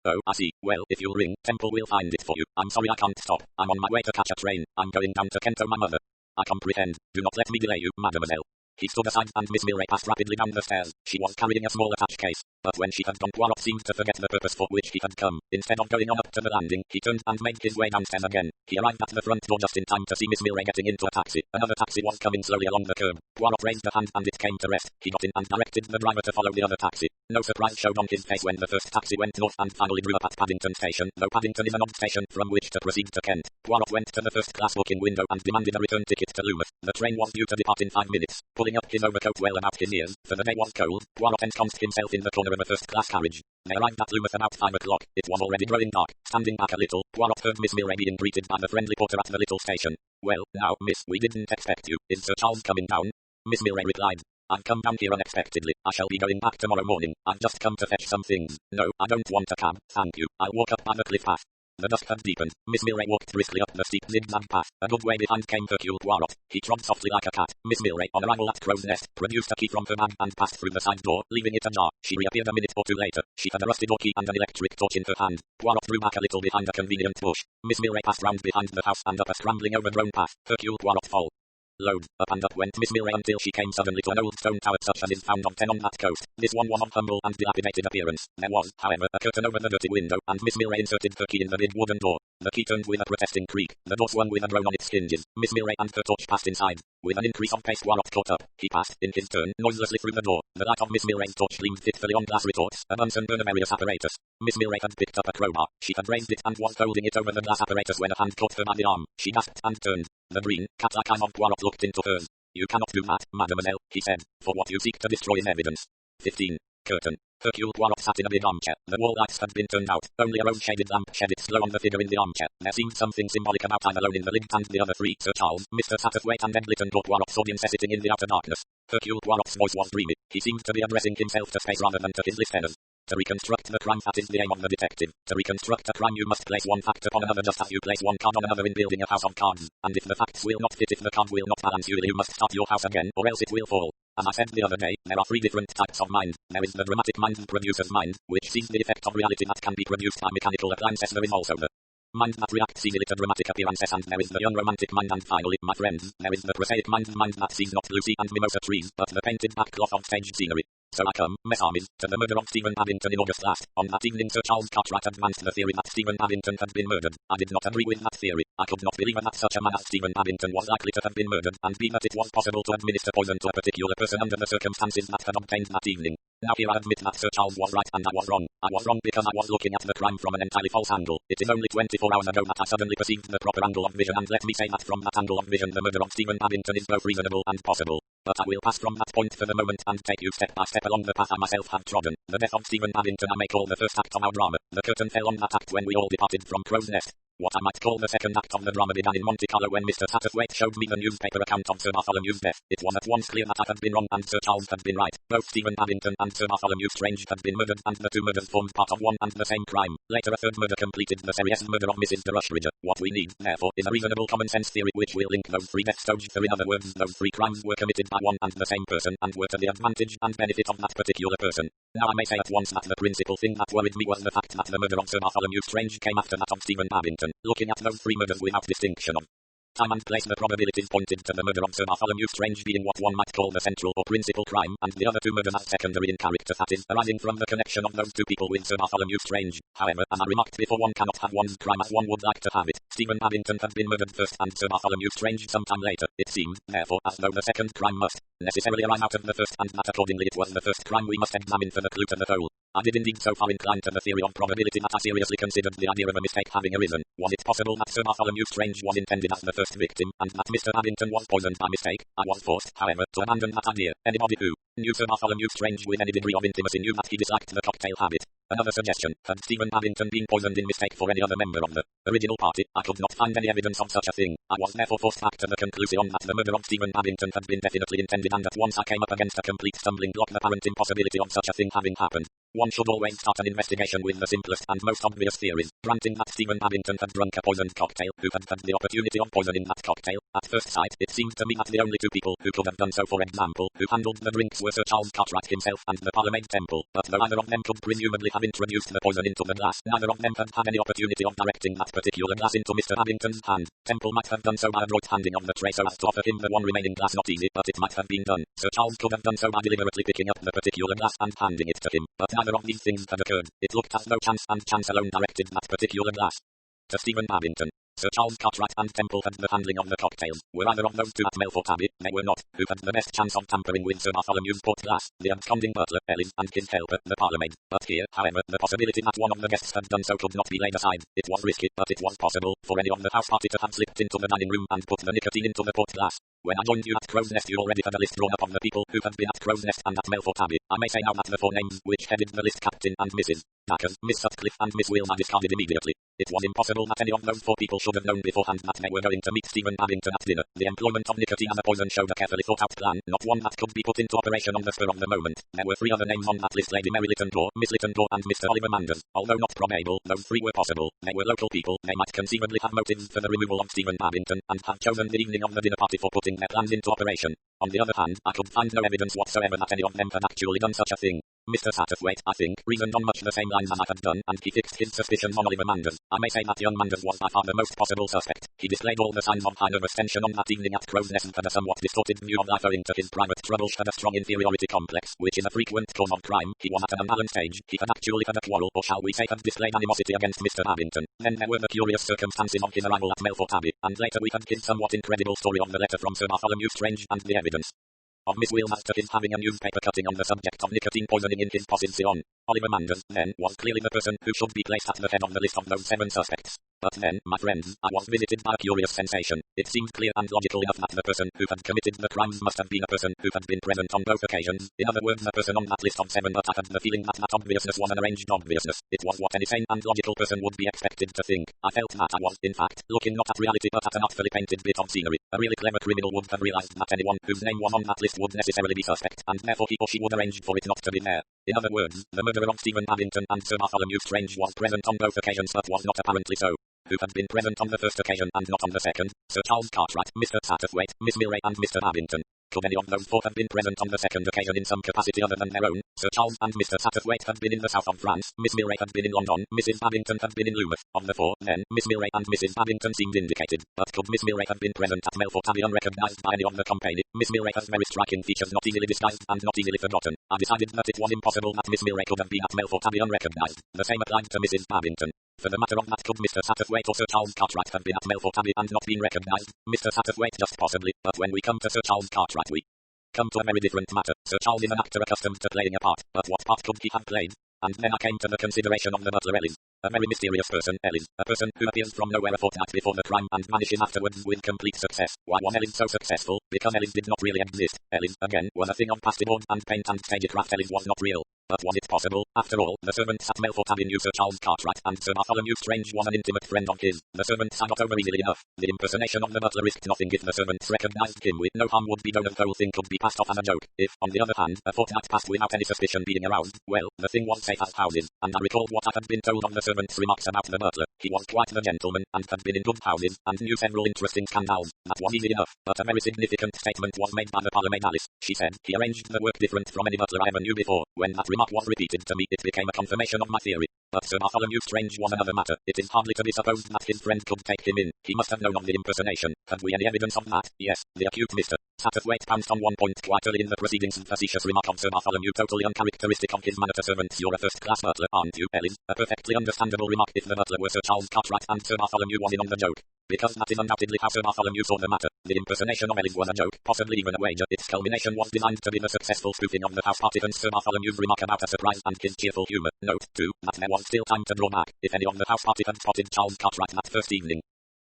Oh, I see. Well, if you'll ring, Temple will find it for you. I'm sorry I can't stop. I'm on my way to catch a train. I'm going down to Kent to my mother. I comprehend. Do not let me delay you, mademoiselle. He stood aside and Miss Milray passed rapidly down the stairs. She was carrying a small attached case. But when she had gone, Poirot seemed to forget the purpose for which he had come. Instead of going on up to the landing, he turned and made his way downstairs again. He arrived at the front door just in time to see Miss Milray getting into a taxi. Another taxi was coming slowly along the curb. Poirot raised a hand and it came to rest. He got in and directed the driver to follow the other taxi. No surprise showed on his face when the first taxi went north and finally drew up at Paddington Station, though Paddington is an odd station from which to proceed to Kent. Poirot went to the first-class booking window and demanded a return ticket to Loomis. The train was due to depart in 5 minutes. Pulling up his overcoat well about his ears, for the day was cold, Poirot ensconced himself in the corner of a first-class carriage. They arrived at Loomis about 5 o'clock. It was already growing dark. Standing back a little, Poirot heard Miss Murray being greeted by the friendly porter at the little station. "Well, now, miss, we didn't expect you. Is Sir Charles coming down?" Miss Murray replied. "I've come down here unexpectedly. I shall be going back tomorrow morning. I've just come to fetch some things. No, I don't want a cab, thank you. I'll walk up by the cliff path." The dusk had deepened. Miss Murray walked briskly up the steep zigzag path. A good way behind came Hercule Poirot. He trod softly like a cat. Miss Murray, on arrival at Crow's Nest, produced a key from her bag and passed through the side door, leaving it ajar. She reappeared a minute or two later. She had a rusty door key and an electric torch in her hand. Poirot drew back a little behind a convenient bush. Miss Murray passed round behind the house and up a scrambling overgrown path. Hercule Poirot followed. Load, up and up went Miss Murray until she came suddenly to an old stone tower such as is found often on that coast. This one was of humble and dilapidated appearance. There was, however, a curtain over the dirty window, and Miss Murray inserted her key in the big wooden door. The key turned with a protesting creak. The door swung with a groan on its hinges. Miss Murray and her torch passed inside. With an increase of pace Poirot caught up. He passed, in his turn, noiselessly through the door. The light of Miss Murray's torch gleamed fitfully on glass retorts, a Bunsen burner various apparatus. Miss Murray had picked up a crowbar. She had raised it and was holding it over the glass apparatus when a hand caught her by the arm. She gasped and turned. The green, cat-like eyes of Poirot looked into hers. "You cannot do that, mademoiselle," he said, "for what you seek to destroy is evidence." 15. Curtain. Hercule Poirot sat in a big armchair. The wall lights had been turned out. Only a rose-shaded lamp shed its glow on the figure in the armchair. There seemed something symbolic about either alone in the light and the other three, Sir Charles, Mr. Satterthwaite and Ed Lytton, Poirot's audience sitting in the outer darkness. Hercule Poirot's voice was dreamy. He seemed to be addressing himself to space rather than to his listeners. To reconstruct the crime, that is the aim of the detective. To reconstruct a crime you must place one fact upon another just as you place one card on another in building a house of cards. And if the facts will not fit, if the card will not balance, you must start your house again, or else it will fall. As I said the other day, there are three different types of mind. There is the dramatic mind and producer's mind, which sees the effect of reality that can be produced by mechanical appliances. There is also the mind that reacts easily to dramatic appearances, and there is the unromantic mind, and finally, my friends, there is the prosaic mind that sees not Lucy and mimosa trees, but the painted backcloth of stage scenery. So I come, mes amis, to the murder of Stephen Abington in August last. On that evening Sir Charles Cartwright advanced the theory that Stephen Abington had been murdered. I did not agree with that theory. I could not believe that such a man as Stephen Abington was likely to have been murdered, and b that it was possible to administer poison to a particular person under the circumstances that had obtained that evening. Now here I admit that Sir Charles was right and I was wrong. I was wrong because I was looking at the crime from an entirely false angle. It is only 24 hours ago that I suddenly perceived the proper angle of vision, and let me say that from that angle of vision the murder of Stephen Abington is both reasonable and possible. But I will pass from that point for the moment and take you step by step along the path I myself have trodden. The death of Stephen Abington I may call the first act of our drama. The curtain fell on that act when we all departed from Crow's Nest. What I might call the second act of the drama began in Monte Carlo when Mr. Satterthwaite showed me the newspaper account of Sir Bartholomew's death. It was at once clear that I had been wrong and Sir Charles had been right. Both Stephen Abington and Sir Bartholomew Strange had been murdered, and the two murders formed part of one and the same crime. Later a third murder completed the serious murder of Mrs. de Rushridge. What we need, therefore, is a reasonable common sense theory which will link those three deaths together. In other words, those three crimes were committed by one and the same person, and were to the advantage and benefit of that particular person. Now I may say at once that the principal thing that worried me was the fact that the murder of Sir Bartholomew Strange came after that of Stephen Abington. Looking at those three murders without distinction of time and place, the probabilities pointed to the murder of Sir Bartholomew Strange being what one might call the central or principal crime, and the other two murders as secondary in character, that is, arising from the connection of those two people with Sir Bartholomew Strange. However, as I remarked before, one cannot have one's crime as one would like to have it. Stephen Abington had been murdered first and Sir Bartholomew Strange sometime later. It seemed, therefore, as though the second crime must necessarily arise out of the first, and that accordingly it was the first crime we must examine for the clue to the whole. I did indeed so far incline to the theory of probability that I seriously considered the idea of a mistake having arisen. Was it possible that Sir Bartholomew Strange was intended as the first victim, and that Mr. Abington was poisoned by mistake? I was forced, however, to abandon that idea. Anybody who knew Sir Bartholomew Strange with any degree of intimacy knew that he disliked the cocktail habit. Another suggestion, had Stephen Abington been poisoned in mistake for any other member of the original party? I could not find any evidence of such a thing. I was therefore forced back to the conclusion that the murder of Stephen Abington had been definitely intended, and at once I came up against a complete stumbling block, the apparent impossibility of such a thing having happened. One should always start an investigation with the simplest and most obvious theories. Granting that Stephen Abington had drunk a poisoned cocktail, who had had the opportunity of poisoning that cocktail? At first sight, it seemed to me that the only two people who could have done so, for example, who handled the drinks, were Sir Charles Cartwright himself and the parlourmaid Temple. But though either of them could presumably have introduced the poison into the glass, neither of them had had any opportunity of directing that particular glass into Mr. Abington's hand. Temple might have done so by adroit handing of the tray so as to offer him the one remaining glass, not easy, but it might have been done. Sir Charles could have done so by deliberately picking up the particular glass and handing it to him, but neither of these things had occurred. It looked as though chance and chance alone directed that particular glass to Stephen Abington. Sir Charles Cartwright and Temple had the handling of the cocktails. Were either of those two at Melfort Abbey? They were not. Who had the best chance of tampering with Sir Bartholomew's port glass? The absconding butler, Ellis, and his helper, the parlourmaid. But here, however, the possibility that one of the guests had done so could not be laid aside. It was risky, but it was possible for any of the house party to have slipped into the dining room and put the nicotine into the port glass. When I joined you at Crow's Nest, you already had a list drawn up of the people who had been at Crow's Nest and at Melfort Abbey. I may say now that the four names which headed the list, Captain and Mrs. Dackers, Miss Sutcliffe and Miss Wheels, are discarded immediately. It was impossible that any of those four people should have known beforehand that they were going to meet Stephen Babington at dinner. The employment of nicotine as a poison showed a carefully thought out plan, not one that could be put into operation on the spur of the moment. There wwere three other names on that list: Lady Mary Littendore, Miss Littendore, and Mr. Oliver Manders. Although not probable, those three were possible. They were local people. They might conceivably have motives for the removal of Stephen Babington, and have chosen the evening of the dinner party for putting their plans into operation. On the other hand, I could find no evidence whatsoever that any of them had actually done such a thing. Mr. Satterthwaite, I think, reasoned on much the same lines as I had done, and he fixed his suspicions on Oliver Manders. I may say that young Manders was by far the most possible suspect. He displayed all the signs of high nervous tension on that evening at Crow's Nest and had a somewhat distorted view of life owing to his private troubles, had a strong inferiority complex, which is a frequent cause of crime. He was at an unbalanced stage. He had actually had a quarrel, or shall we say had displayed animosity against Mr. Babington. Then there were the curious circumstances of his arrival at Melfort Abbey, and later we had his somewhat incredible story of the letter from Sir Bartholomew Strange and the evidence of Miss Wheels as to his having a newspaper cutting on the subject of nicotine poisoning in his possession. Oliver Manders, then, was clearly the person who should be placed at the head of the list of those 7 suspects. But then, my friends, I was visited by a curious sensation. It seemed clear and logical enough that the person who had committed the crimes must have been a person who had been present on both occasions. In other words, a person on that list of 7, but I had the feeling that that obviousness was an arranged obviousness. It was what any sane and logical person would be expected to think. I felt that I was, in fact, looking not at reality but at an artfully painted bit of scenery. A really clever criminal would have realized that anyone whose name was on that list would necessarily be suspect, and therefore he or she would arrange for it not to be there. In other words, the murderer of Stephen Babington and Sir Bartholomew Strange was present on both occasions but was not apparently so. Who had been present on the first occasion and not on the second? Sir Charles Cartwright, Mr. Satterthwaite, Miss Murray and Mr. Babington. Could any of those 4 have been present on the second occasion in some capacity other than their own? Sir Charles and Mr. Satterthwaite had been in the south of France, Miss Murray had been in London, Mrs. Babington had been in Loomuth. Of the 4, then, Miss Murray and Mrs. Babington seemed indicated, but could Miss Murray have been present at Melfort Abbey unrecognised by any of the company? Miss Murray has very striking features not easily disguised and not easily forgotten. I decided that it was impossible that Miss Murray could have been at Melfort Abbey unrecognised. The same applied to Mrs. Babington. For the matter of that, could Mr. Satterthwaite or Sir Charles Cartwright have been at Melfort Abbey and not been recognised? Mr. Satterthwaite just possibly, but when we come to Sir Charles Cartwright we come to a very different matter. Sir Charles is an actor accustomed to playing a part, but what part could he have played? And then I came to the consideration of the butler Ellis. A very mysterious person, Ellis. A person who appears from nowhere a fortnight before the crime and vanishes afterwards with complete success. Why was Ellis so successful? Because Ellis did not really exist. Ellis, again, was a thing of pasteboard and paint and stagecraft. Ellis was not real. But was it possible? After all, the servants at Melfort Abbey knew Sir Charles Cartwright, and Sir Bartholomew Strange was an intimate friend of his. The servants had got over easily enough. The impersonation of the butler risked nothing if the servants recognised him. With no harm would be done, and the whole thing could be passed off as a joke. If, on the other hand, a fortnight passed without any suspicion being aroused, well, the thing was safe as houses. And I recalled what I had been told of the servants' remarks about the butler. He was quite the gentleman, and had been in good houses, and knew several interesting scandals. That was easy enough, but a very significant statement was made by the parlourmaid Alice. She said, he arranged the work different from any butler I ever knew before. When that remark was repeated to me, it became a confirmation of my theory. But Sir Bartholomew Strange was another matter. It is hardly to be supposed that his friend could take him in. He must have known of the impersonation. Have we any evidence of that? Yes. The acute Mr. Satterthwaite pounced on one point quite early in the proceedings. The facetious remark of Sir Bartholomew, totally uncharacteristic of his manner to servants. You're a first-class butler, aren't you, Ellis? A perfectly understandable remark if the butler were Sir Charles Cartwright and Sir Bartholomew was in on the joke. Because that is undoubtedly how Sir Bartholomew saw the matter. The impersonation of Ellis was a joke, possibly even a wager. Its culmination was designed to be the successful spoofing of the house party and Sir Bartholomew's remark about a surprise and his cheerful humour. Note, too, that there was still time to draw back. If any of the house party had spotted Charles Cartwright that first evening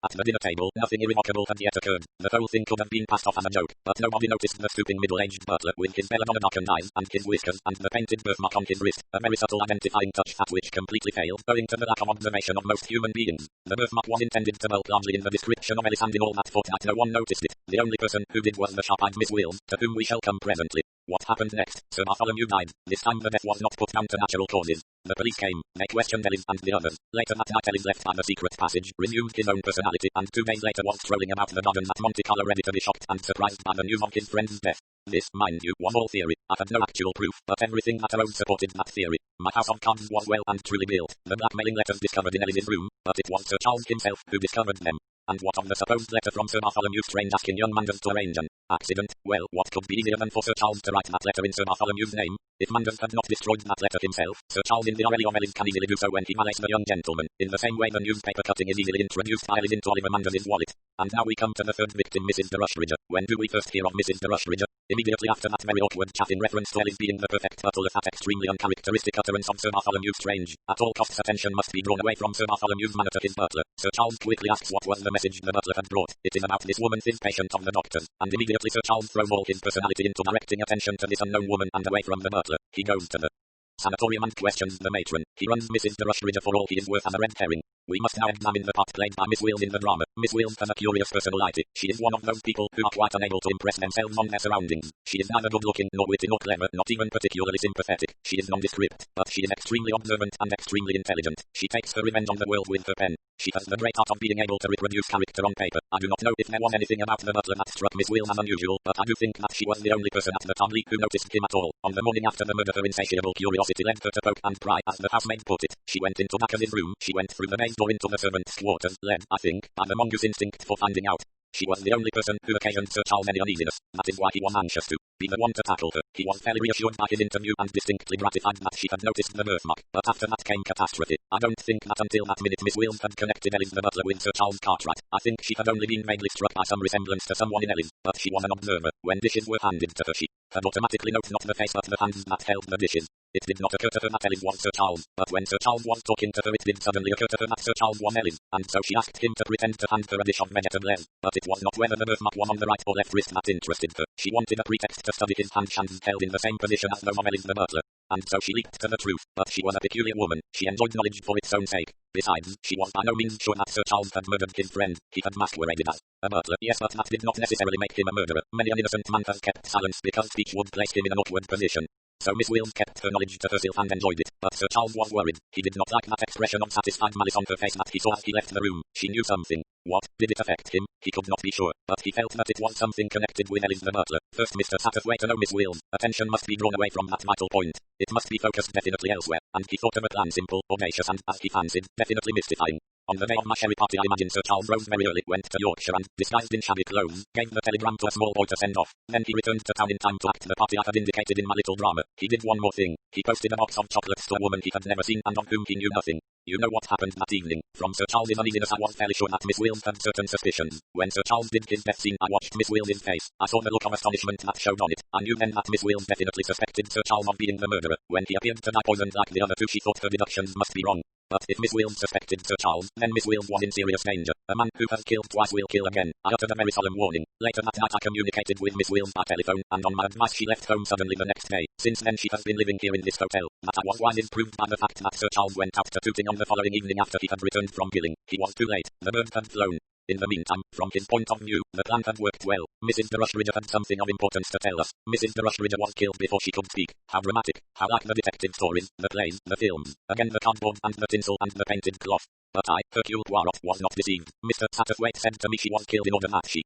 at the dinner table, nothing irrevocable had yet occurred. The whole thing could have been passed off as a joke, but nobody noticed the stooping middle-aged butler with his belladonna darkened eyes and his whiskers and the painted birthmark on his wrist, a very subtle identifying touch that which completely failed owing to the lack of observation of most human beings. The birthmark was intended to bulk largely in the description of Ellis, and in all that fortnight no one noticed it. The only person who did was the sharp-eyed Miss Wheels, to whom we shall come presently. What happened next? Sir Bartholomew died. This time the death was not put down to natural causes. The police came. They questioned Ellis and the others. Later that night Ellis left by the secret passage, resumed his own personality, and 2 days later was strolling about the gardens at Monte Carlo ready to be shocked and surprised by the news of his friend's death. This, mind you, was all theory. I had no actual proof, but everything that arose supported that theory. My house of cards was well and truly built. The blackmailing letters discovered in Ellis's room, but it was Sir Charles himself who discovered them. And what of the supposed letter from Sir Bartholomew Strange asking young Manders to arrange an Accident? Well, what could be easier than for Sir Charles to write that letter in Sir Bartholomew's name? If Manders had not destroyed that letter himself, Sir Charles in the Orelli can easily do so when he valays the young gentleman, in the same way the newspaper cutting is easily introduced files into Oliver Manders' wallet. And now we come to the third victim, Mrs. de Rushridge. When do we first hear of Mrs. de Rushridge? Immediately after that very awkward chat in reference to Ellis being the perfect bottle of that extremely uncharacteristic utterance of Sir Bartholomew Strange. At all costs attention must be drawn away from Sir Bartholomew's manner to his butler. Sir Charles quickly asks what was the message the butler had brought. It is about this woman's patient of the doctor's, and immediately Sir Charles throws all his personality into directing attention to this unknown woman and away from the butler. He goes to the sanatorium and questions the matron. He runs Mrs. de Rushridge for all he is worth as a red herring. We must now examine the part played by Miss Wheels in the drama. Miss Wheels has a curious personality. She is one of those people who are quite unable to impress themselves on their surroundings. She is neither good-looking nor witty nor clever, not even particularly sympathetic. She is nondescript, but she is extremely observant and extremely intelligent. She takes her revenge on the world with her pen. She has the great art of being able to reproduce character on paper. I do not know if there was anything about the butler that struck Miss Wheels as unusual, but I do think that she was the only person at the table who noticed him at all. On the morning after the murder, her insatiable curiosity led her to poke and pry, as the housemaid put it. She went into Macken's room. She went through the main door into the servants' quarters, led, I think, by the mongoose instinct for finding out. She was the only person who occasioned Sir Charles any uneasiness. That is why he was anxious to be the one to tackle her. He was fairly reassured by his interview and distinctly gratified that she had noticed the birthmark. But after that came catastrophe. I don't think that until that minute Miss Wheels had connected Ellis the butler with Sir Charles Cartwright. I think she had only been vaguely struck by some resemblance to someone in Ellis, but she was an observer. When dishes were handed to her, she had automatically noted not the face but the hands that held the dishes. It did not occur to her that Ellis was Sir Charles, but when Sir Charles was talking to her it did suddenly occur to her that Sir Charles was Ellis, and so she asked him to pretend to hand her a dish of vegetables. But it was not whether the birthmark was on the right or left wrist that interested her. She wanted a pretext to study his hands held in the same position as those of Ellis the butler. And so she leaped to the truth, but she was a peculiar woman. She enjoyed knowledge for its own sake. Besides, she was by no means sure that Sir Charles had murdered his friend. He had masqueraded as a butler, yes, but that did not necessarily make him a murderer. Many an innocent man has kept silence because speech would place him in an awkward position. So Miss Wheels kept her knowledge to herself and enjoyed it, but Sir Charles was worried. He did not like that expression of satisfied malice on her face that he saw as he left the room. She knew something. What? Did it affect him? He could not be sure, but he felt that it was something connected with Ellis the butler. First Mr. Satterthwaite to know Miss Wheels. Attention must be drawn away from that vital point. It must be focused definitely elsewhere, and he thought of a plan simple, audacious and, as he fancied, definitely mystifying. On the day of my sherry party I imagine Sir Charles rose very early, went to Yorkshire and, disguised in shabby clothes, gave the telegram to a small boy to send off. Then he returned to town in time to act the part I had indicated in my little drama. He did one more thing. He posted a box of chocolates to a woman he had never seen and of whom he knew nothing. You know what happened that evening. From Sir Charles's uneasiness I was fairly sure that Miss Wheels had certain suspicions. When Sir Charles did his death scene I watched Miss Wheels's face. I saw the look of astonishment that showed on it. I knew then that Miss Wheels definitely suspected Sir Charles of being the murderer. When he appeared to die poisoned like the other two she thought her deductions must be wrong. But if Miss Wheels suspected Sir Charles, then Miss Wheels was in serious danger. A man who has killed twice will kill again. I uttered a very solemn warning. Later that night I communicated with Miss Wheels by telephone, and on my advice she left home suddenly the next day. Since then she has been living here in this hotel. That I was wise is proved by the fact that Sir Charles went out to Tooting on the following evening after he had returned from killing. He was too late. The bird had flown. In the meantime, from his point of view, the plan had worked well. Mrs. de Rushridge had something of importance to tell us. Mrs. de Rushridge was killed before she could speak. How dramatic. How like the detective stories, the plays, the films. Again the cardboard and the tinsel and the painted cloth. But I, Hercule Poirot, was not deceived. Mr. Satterthwaite said to me she was killed in order that she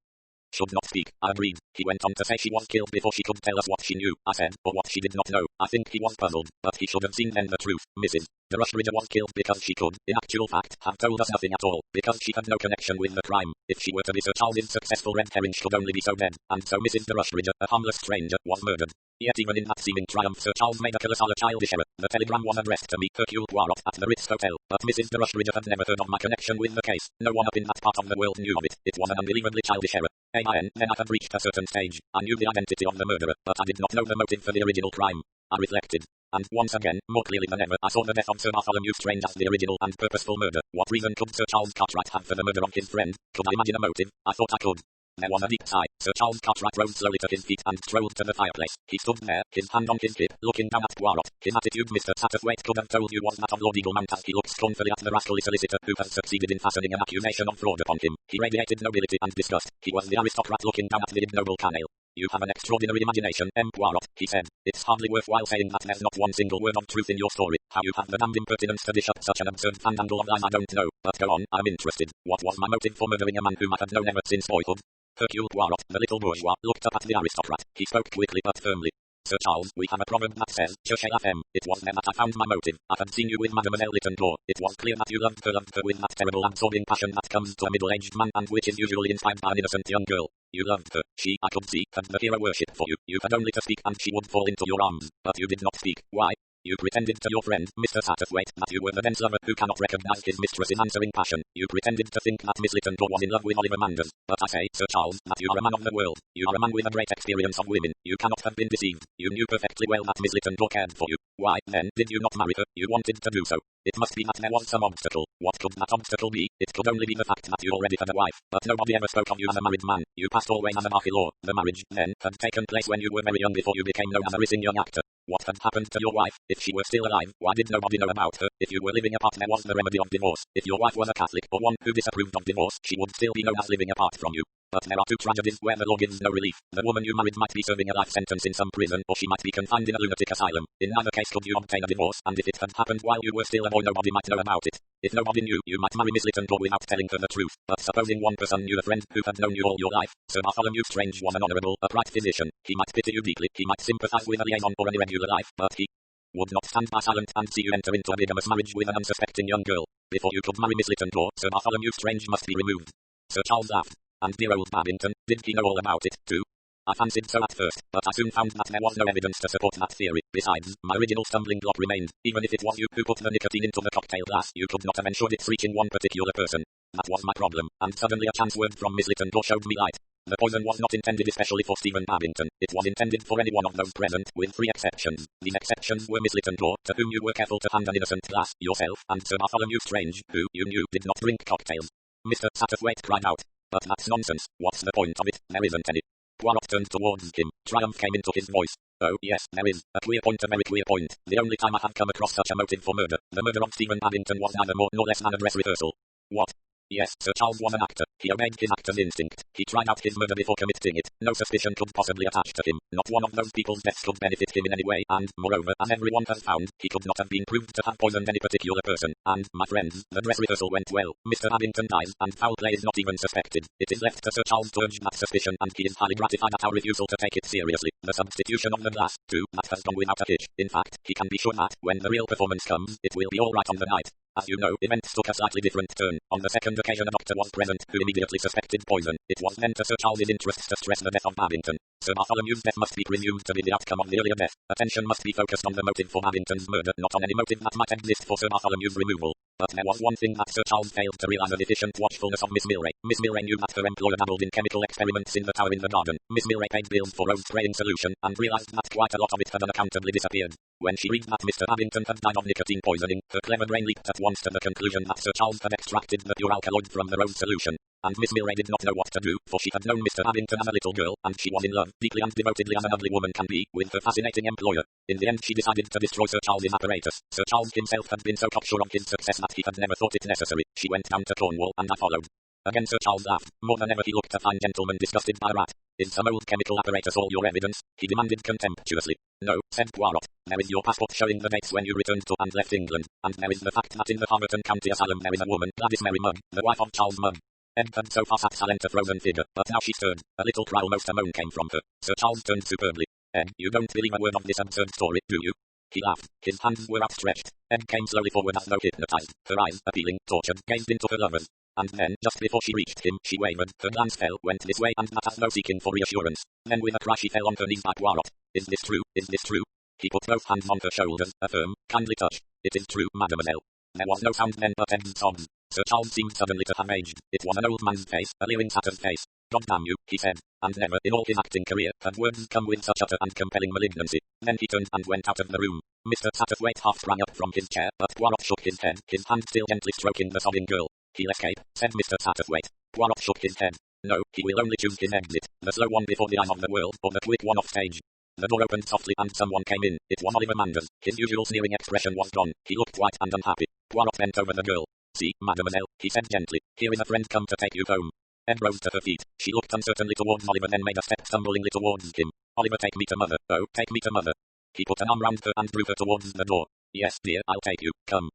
should not speak. I agreed. He went on to say she was killed before she could tell us what she knew. I said, or what she did not know. I think he was puzzled, but he should have seen then the truth. Mrs. de Rushridge was killed because she could, in actual fact, have told us nothing at all, because she had no connection with the crime. If she were to be Sir Charles's successful red herring she could only be so dead, and so Mrs. de Rushridge, a harmless stranger, was murdered. Yet even in that seeming triumph Sir Charles made a colossal childish error. The telegram was addressed to me, Hercule Poirot, at the Ritz Hotel, but Mrs. de Rushridge had never heard of my connection with the case. No one up in that part of the world knew of it. It was an unbelievably childish error. Then I had reached a certain stage. I knew the identity of the murderer, but I did not know the motive for the original crime. I reflected. And once again, more clearly than ever, I saw the death of Sir Bartholomew Strange as the original and purposeful murder. What reason could Sir Charles Cartwright have for the murder of his friend? Could I imagine a motive? I thought I could. There was a deep sigh. Sir Charles Cartwright rose slowly to his feet and strolled to the fireplace. He stood there, his hand on his hip, looking down at Poirot. His attitude Mr. Satterthwaite could have told you was that of Lord Eaglemount as he looked scornfully at the rascally solicitor who had succeeded in fastening an accusation of fraud upon him. He radiated nobility and disgust. He was the aristocrat looking down at the ignoble Canale. You have an extraordinary imagination, M. Poirot, he said. It's hardly worthwhile saying that there's not one single word of truth in your story. How you have the damned impertinence to dish up such an absurd fandangle of lies I don't know. But go on, I'm interested. What was my motive for murdering a man whom I had known ever since boyhood? Hercule Poirot, the little bourgeois, looked up at the aristocrat. He spoke quickly but firmly. Sir Charles, we have a proverb that says, cherchez la femme. It was then that I found my motive. I had seen you with Mademoiselle Littlenclaw. It was clear that you loved her with that terrible absorbing passion that comes to a middle-aged man and which is usually inspired by an innocent young girl. You loved her. She, I could see, had the hero worship for you. You had only to speak and she would fall into your arms. But you did not speak. Why? You pretended to your friend, Mr. Satterthwaite, that you were the dense lover who cannot recognize his mistress in answering passion. You pretended to think that Miss Littendore was in love with Oliver Manders. But I say, Sir Charles, that you are a man of the world. You are a man with a great experience of women. You cannot have been deceived. You knew perfectly well that Miss Littendore cared for you. Why, then, did you not marry her? You wanted to do so. It must be that there was some obstacle. What could that obstacle be? It could only be the fact that you already had a wife. But nobody ever spoke of you as a married man. You passed always as a marquis-law. The marriage, then, had taken place when you were very young before you became known as a rising young actor. What had happened to your wife? If she were still alive, why did nobody know about her? If you were living apart, there was the remedy of divorce. If your wife was a Catholic or one who disapproved of divorce, she would still be known as living apart from you. But there are two tragedies where the law gives no relief. The woman you married might be serving a life sentence in some prison, or she might be confined in a lunatic asylum. In neither case could you obtain a divorce, and if it had happened while you were still a boy, nobody might know about it. If nobody knew, you might marry Miss Littendore without telling her the truth. But supposing one person knew a friend who had known you all your life, Sir Bartholomew Strange was an honourable, upright physician. He might pity you deeply, he might sympathise with a liaison or an irregular life, but he would not stand by silent and see you enter into a bigamous marriage with an unsuspecting young girl. Before you could marry Miss Littendore, Sir Bartholomew Strange must be removed. Sir Charles laughed. And dear old Babington, did he know all about it, too? I fancied so at first, but I soon found that there was no evidence to support that theory. Besides, my original stumbling block remained. Even if it was you who put the nicotine into the cocktail glass, you could not have ensured its reaching one particular person. That was my problem, and suddenly a chance word from Miss Littendore showed me light. The poison was not intended especially for Stephen Babington. It was intended for any one of those present, with 3 exceptions. These exceptions were Miss Littendore, to whom you were careful to hand an innocent glass, yourself, and Sir Bartholomew Strange, who, you knew, did not drink cocktails. Mr. Satterthwaite cried out. But that's nonsense. What's the point of it? There isn't any. Poirot turned towards him. Triumph came into his voice. Oh, yes, there is. A queer point, a very queer point. The only time I have come across such a motive for murder. The murder of Stephen Babington was neither more nor less than a dress rehearsal. What? Yes, Sir Charles was an actor. He obeyed his actor's instinct. He tried out his murder before committing it. No suspicion could possibly attach to him. Not one of those people's deaths could benefit him in any way, and, moreover, as everyone has found, he could not have been proved to have poisoned any particular person. And, my friends, the dress rehearsal went well. Mr. Babington dies, and foul play is not even suspected. It is left to Sir Charles to urge that suspicion, and he is highly gratified at our refusal to take it seriously. The substitution of the glass, too, that has gone without a hitch. In fact, he can be sure that, when the real performance comes, it will be all right on the night. As you know, events took a slightly different turn. On the second occasion a doctor was present who immediately suspected poison. It was then to Sir Charles's interests to stress the death of Babington. Sir Bartholomew's death must be presumed to be the outcome of the earlier death. Attention must be focused on the motive for Babington's murder, not on any motive that might exist for Sir Bartholomew's removal. But there was one thing that Sir Charles failed to realize: the deficient watchfulness of Miss Milray. Miss Milray knew that her employer dabbled in chemical experiments in the tower in the garden. Miss Milray paid bills for rose spraying solution, and realized that quite a lot of it had unaccountably disappeared. When she read that Mr. Babington had died of nicotine poisoning, her clever brain leaped at once to the conclusion that Sir Charles had extracted the pure alkaloid from the rose solution. And Miss Milray did not know what to do, for she had known Mr. Babington as a little girl, and she was in love, deeply and devotedly as an ugly woman can be, with her fascinating employer. In the end she decided to destroy Sir Charles's apparatus. Sir Charles himself had been so cocksure of his success that he had never thought it necessary. She went down to Cornwall, and I followed. Again Sir Charles laughed. More than ever he looked a fine gentleman disgusted by a rat. Is some old chemical apparatus all your evidence? He demanded contemptuously. No, said Poirot. There is your passport showing the dates when you returned to and left England, and there is the fact that in the Harberton County Asylum there is a woman, Gladys Mary Mugg, the wife of Charles Mugg. Ed had so far sat silent, a frozen figure, but now she stirred. A little cry, almost a moan, came from her. Sir Charles turned superbly. Ed, you don't believe a word of this absurd story, do you? He laughed. His hands were outstretched. Ed came slowly forward as though hypnotized. Her eyes, appealing, tortured, gazed into her lover's. And then, just before she reached him, she wavered. Her glance fell, went this way and that as though seeking for reassurance. Then with a cry she fell on her knees by Poirot. Is this true? Is this true? He put both hands on her shoulders, a firm, kindly touch. It is true, mademoiselle. There was no sound then but Ed's sobs. Sir Charles seemed suddenly to have aged. It was an old man's face, a leering satyr's face. God damn you, he said. And never, in all his acting career, had words come with such utter and compelling malignancy. Then he turned and went out of the room. Mr. Satterthwaite half sprang up from his chair, but Poirot shook his head, his hand still gently stroking the sobbing girl. He'll escape, said Mr. Satterthwaite. Poirot shook his head. No, he will only choose his exit, the slow one before the eyes of the world, or the quick one off stage. The door opened softly and someone came in. It was Oliver Manders. His usual sneering expression was gone. He looked white and unhappy. Poirot bent over the girl. See, mademoiselle, he said gently. Here is a friend come to take you home. Ed rose to her feet. She looked uncertainly towards Oliver, then made a step stumblingly towards him. Oliver, take me to mother. Oh, take me to mother. He put an arm round her and drew her towards the door. Yes, dear, I'll take you. Come.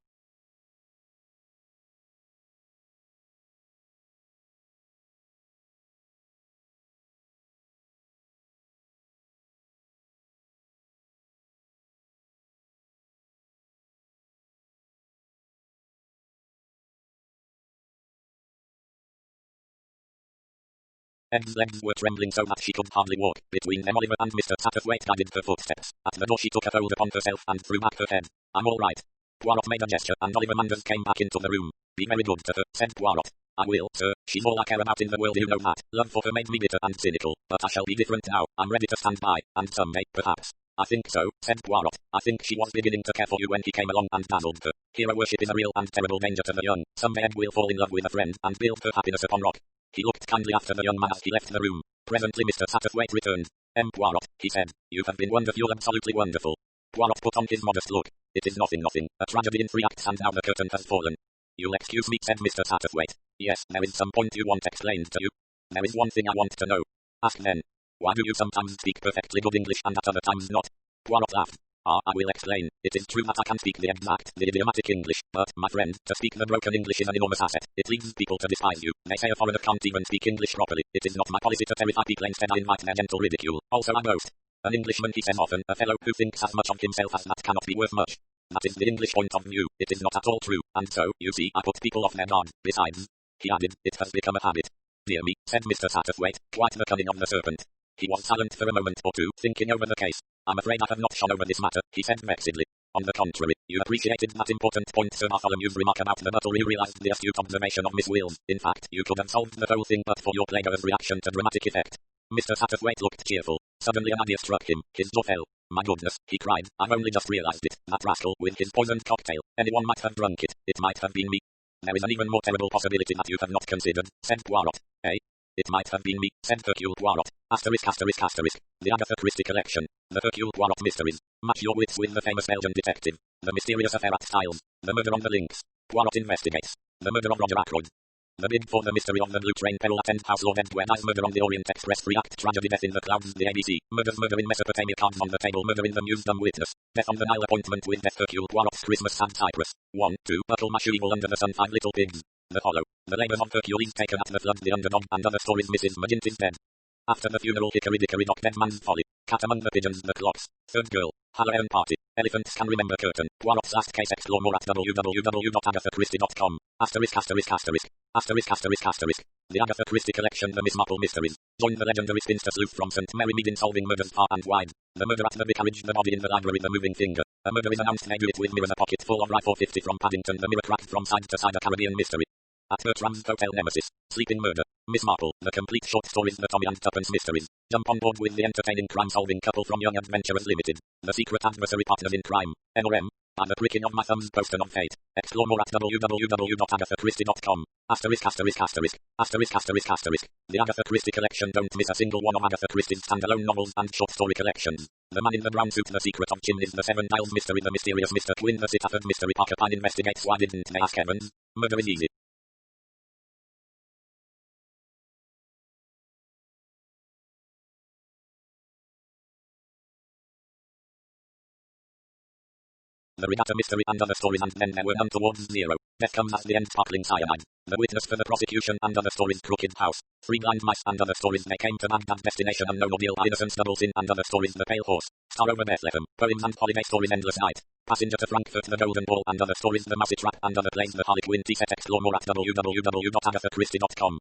Ed's legs were trembling so that she could hardly walk. Between them Oliver and Mr. Satterthwaite guided her footsteps. At the door she took a hold upon herself and threw back her head. I'm all right. Poirot made a gesture and Oliver Manders came back into the room. Be very good to her, said Poirot. I will, sir. She's all I care about in the world, you know that. Love for her made me bitter and cynical, but I shall be different now. I'm ready to stand by, and someday, perhaps. I think so, said Poirot. I think she was beginning to care for you when he came along and dazzled her. Hero worship is a real and terrible danger to the young. Someday Ed will fall in love with a friend and build her happiness upon rock. He looked kindly after the young man as he left the room. Presently Mr. Satterthwaite returned. Poirot, he said, you have been wonderful, absolutely wonderful. Poirot put on his modest look. It is nothing. A tragedy in 3 acts and now the curtain has fallen. You'll excuse me, said Mr. Satterthwaite. Yes, there is some point you want explained to you. There is one thing I want to know. Ask then. Why do you sometimes speak perfectly good English and at other times not? Poirot laughed. I will explain. It is true that I can speak the idiomatic English, but, my friend, to speak the broken English is an enormous asset. It leads people to despise you. They say a foreigner can't even speak English properly. It is not my policy to terrify people, instead I invite their gentle ridicule. Also I boast. An Englishman, he says often, a fellow who thinks as much of himself as that cannot be worth much. That is the English point of view. It is not at all true, and so, you see, I put people off their guard. Besides, he added, it has become a habit. Dear me, said Mr. Satterthwaite, quite the cunning of the serpent. He was silent for a moment or two, thinking over the case. I'm afraid I have not shone over this matter, he said vexedly. On the contrary, you appreciated that important point Sir Bartholomew's remark about the butler. You realized the astute observation of Miss Wills. In fact, you could have solved the whole thing but for your playgoer's reaction to dramatic effect. Mr. Satterthwaite looked cheerful. Suddenly an idea struck him. His jaw fell. My goodness, he cried, I've only just realized it. That rascal, with his poisoned cocktail. Anyone might have drunk it. It might have been me. There is an even more terrible possibility that you have not considered, said Poirot. Eh? It might have been me, said Hercule Poirot. The Agatha Christie collection. The Hercule Poirot mysteries. Match your wits with the famous Belgian detective. The mysterious affair at Styles. The murder on the links. Poirot investigates. The murder of Roger Ackroyd. The bid for the mystery of the blue train peril at End House Lord Edward Dies murder on the Orient Express 3-act tragedy death in the clouds the ABC. Murder in Mesopotamia cards on the table murder in the Muse dumb witness. Death on the Nile appointment with death Hercule Poirot's Christmas sad Cyprus. 1, 2 buckle my shoe evil under the sun 5 little pigs. The Hollow. The labours of Hercules taken at the flood the underdog and other stories Mrs. Magint is dead. After the funeral hickory dickory dock dead man's folly. Cat among the pigeons the clocks. Third girl. Halloween party. Elephants can remember curtain. Poirot's last case explore more at www.agathachristie.com. The Agatha Christie collection The Miss Marple Mysteries. Join the legendary spinster sleuth from St. Mary Mead in solving murders far and wide. The murder at the vicarage, the body in the library, the moving finger. A murder is announced, they do it with mirrors, a pocket full of rye 450 from Paddington, the mirror cracked from side to side, a Caribbean mystery. At Bertram's Hotel Nemesis. Sleeping murder. Miss Marple. The complete short stories, the Tommy and Tuppence mysteries. Jump on board with the entertaining crime-solving couple from Young Adventurers Limited. The secret adversary partners in crime. NRM. By the pricking of my thumbs, poster of fate. Explore more at www.agathachristie.com. The Agatha Christie collection. Don't miss a single one of Agatha Christie's standalone novels and short story collections. The Man in the Brown Suit, The Secret of Chimneys, The Seven Dials Mystery, The Mysterious Mr. Twin, The Sitaford Mystery, Parker Pine investigates why didn't they ask Evans. Murder is easy. The Regatta Mystery and other stories, and then there were none towards zero. Death comes as the end, sparkling cyanide. The witness for the prosecution and other stories, Crooked House. 3 blind mice and other stories, they came to Baghdad, destination unknown, ordeal, innocence, double sin and other stories, The Pale Horse. Star over Bethlehem. Poems and holiday stories, Endless Night. Passenger to Frankfurt, The Golden Ball and other stories, The Mousy Trap and other plays, The Harlequin Set. Explore more at www.agathachristie.com.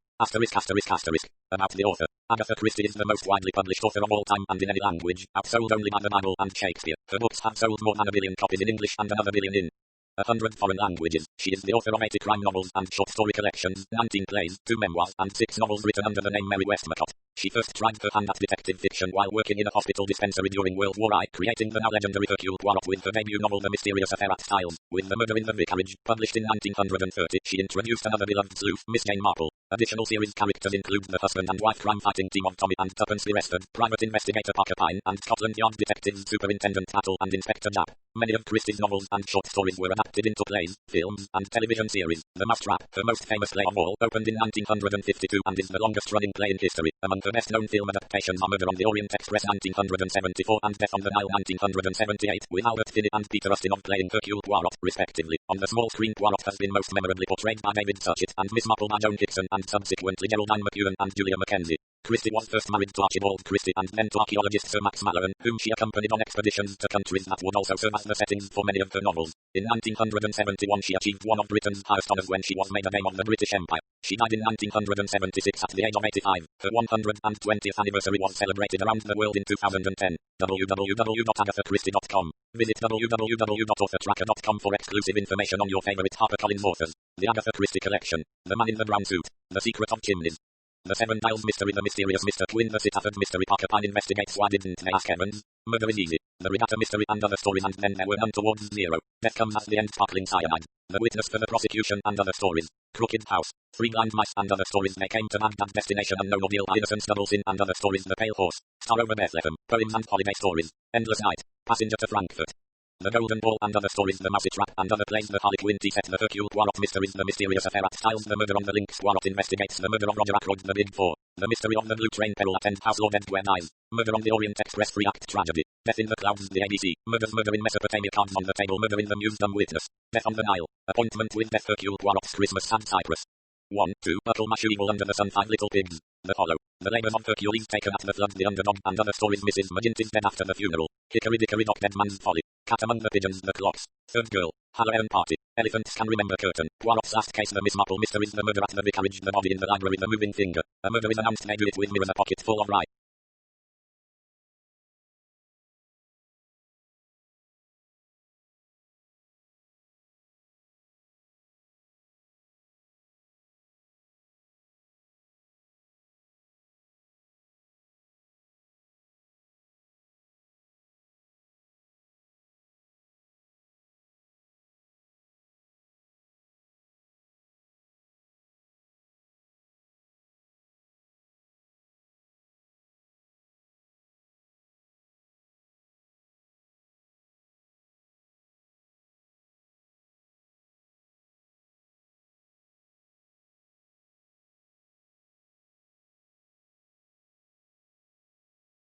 About the author. Agatha Christie is the most widely published author of all time and in any language, outsold only by the Bible and Shakespeare. Her books have sold more than 1 billion copies in English and another billion in 100 foreign languages. She is the author of 80 crime novels and short story collections, 19 plays, 2 memoirs, and 6 novels written under the name Mary Westmacott. She first tried her hand at detective fiction while working in a hospital dispensary during World War I, creating the now legendary Hercule Poirot with her debut novel The Mysterious Affair at Styles. With The Murder in the Vicarage, published in 1930, she introduced another beloved sleuth, Miss Jane Marple. Additional series characters include the husband and wife crime-fighting team of Tommy and Tuppence the Resford, private investigator Parker Pine, and Scotland Yard detectives Superintendent Tattle and Inspector Japp. Many of Christie's novels and short stories were adapted into plays, films, and television series. The Mousetrap, her most famous play of all, opened in 1952 and is the longest-running play in history. Among her best-known film adaptations are Murder on the Orient Express 1974 and Death on the Nile 1978, with Albert Finney and Peter Ustinov playing Hercule Poirot, respectively. On the small screen, Poirot has been most memorably portrayed by David Suchet and Miss Marple by Joan Hickson and subsequently Geraldine McEwen and Julia Mackenzie. Christie was first married to Archibald Christie and then to archaeologist Sir Max Mallowan, whom she accompanied on expeditions to countries that would also serve as the settings for many of her novels. In 1971 she achieved one of Britain's highest honours when she was made a Dame of the British Empire. She died in 1976 at the age of 85. Her 120th anniversary was celebrated around the world in 2010. www.agathachristie.com. Visit www.authortracker.com for exclusive information on your favourite HarperCollins authors. The Agatha Christie Collection. The Man in the Brown Suit. The Secret of Chimneys. The Seven Dials Mystery. The Mysterious Mr. Quinn. The Sitaford Mystery. Parker Pine investigates why didn't they ask Evans. Murder is easy. The Regatta Mystery and other stories, and then there were none towards zero. Death comes at the end. Sparkling cyanide. The Witness for the Prosecution and other stories. Crooked House. Three Blind Mice and other stories. They came to Baghdad. Destination Unknown. Ordeal. Innocence. Double Sin and other stories. The Pale Horse. Star Over Bethlehem. Poems and holiday stories. Endless Night. Passenger to Frankfurt. The Golden Ball and other stories. The Mousy Trap and other plays. The Harlequin Tea Set. The Hercule Poirot Mysteries. The Mysterious Affair at Styles. The Murder on the Links. Poirot investigates the murder of Roger Ackroyd. The Big Four. The Mystery of the Blue Train. Peril at End House. Lord Edgware Dies. Murder on the Orient Express. 3-act tragedy. Death in the Clouds. The ABC. Murders. Murder in Mesopotamia. Cards on the Table. Murder in the Muse. Dumb Witness. Death on the Nile. Appointment with Death. Hercule Poirot's Christmas. Sad Cyprus. 1, 2. Buckle Mash. Evil Under the Sun. 5 Little Pigs. The Hollow. The Labours of Hercules taken at the flood. The Underdog and other stories. Mrs. Maginty's dead after the funeral. Hickory Dickory Dock. Dead Man's Folly. Cat Among the Pigeons. The Clocks. Third Girl. Halloween Party. Elephants Can Remember Curtain. Poirot's Last Case. The Miss Marple Mysteries. The Murder at the Vicarage. The Body in the Library. The Moving Finger. A murder is announced. They do it with mirrors. A pocket full of rye.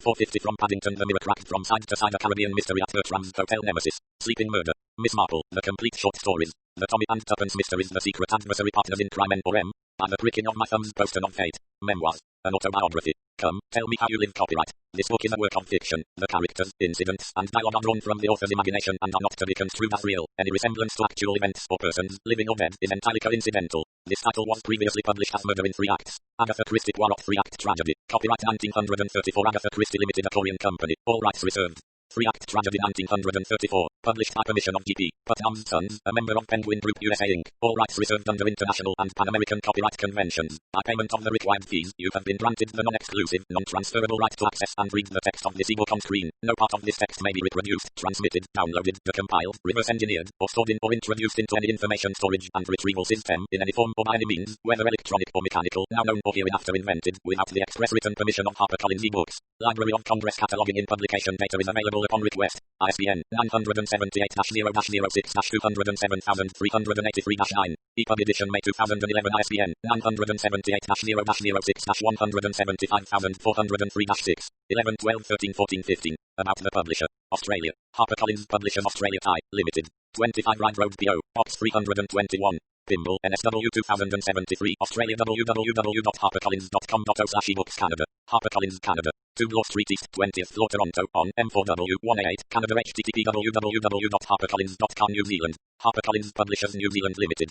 .450 from Paddington. The Mirror Cracked from Side to Side. A Caribbean Mystery at Bertram's Hotel. Nemesis. Sleeping Murder. Miss Marple. The Complete Short Stories. The Tommy and Tuppence Mysteries. The Secret Adversary. Partners in Crime. N4M. By the Pricking of My Thumbs. Poster of Fate. Memoirs. An autobiography. Come, Tell Me How You Live. Copyright. This book is a work of fiction. The characters, incidents, and dialogue are drawn from the author's imagination and are not to be construed as real. Any resemblance to actual events or persons, living or dead, is entirely coincidental. This title was previously published as Murder in 3 Acts. Agatha Christie Poirot 3-act tragedy. Copyright 1934. Agatha Christie Limited. A Korean company. All rights reserved. 3-act tragedy 1934. Published by permission of G.P. Putnam's Sons, a member of Penguin Group USA Inc. All rights reserved under international and Pan-American copyright conventions. By payment of the required fees, you have been granted the non-exclusive, non-transferable right to access and read the text of this ebook on screen. No part of this text may be reproduced, transmitted, downloaded, decompiled, reverse engineered, or stored in or introduced into any information storage and retrieval system in any form or by any means, whether electronic or mechanical, now known or hereinafter invented, without the express written permission of HarperCollins eBooks. Library of Congress cataloging in publication data is available upon request. ISBN 978-0-006-207,383-9. EPUB edition May 2011. ISBN 978-0-006-175,403-6. 11, 12, 13, 14, 15. About the publisher. Australia. HarperCollins Publishers Australia Thai. Limited. 25 Ride Road PO. Box 321. Pimble, NSW 2073. Australia. www.harpercollins.com.au/ebooks Canada. HarperCollins Canada. 2 Bloor Street East, 20th floor Toronto, on M4W 188, Canada. http www.harpercollins.com New Zealand. HarperCollins Publishers New Zealand Limited.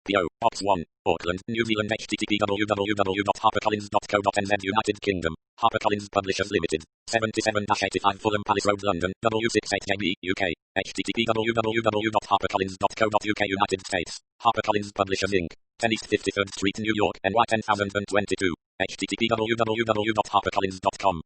PO, Box 1, Auckland, New Zealand. http www.harpercollins.co.nz United Kingdom. HarperCollins Publishers Limited. 77-85 Fulham Palace Road London, W68JB, UK. http www.harpercollins.co.uk United States. HarperCollins Publishers Inc. 10 East 53rd Street, New York, NY 10022. http www.harpercollins.com.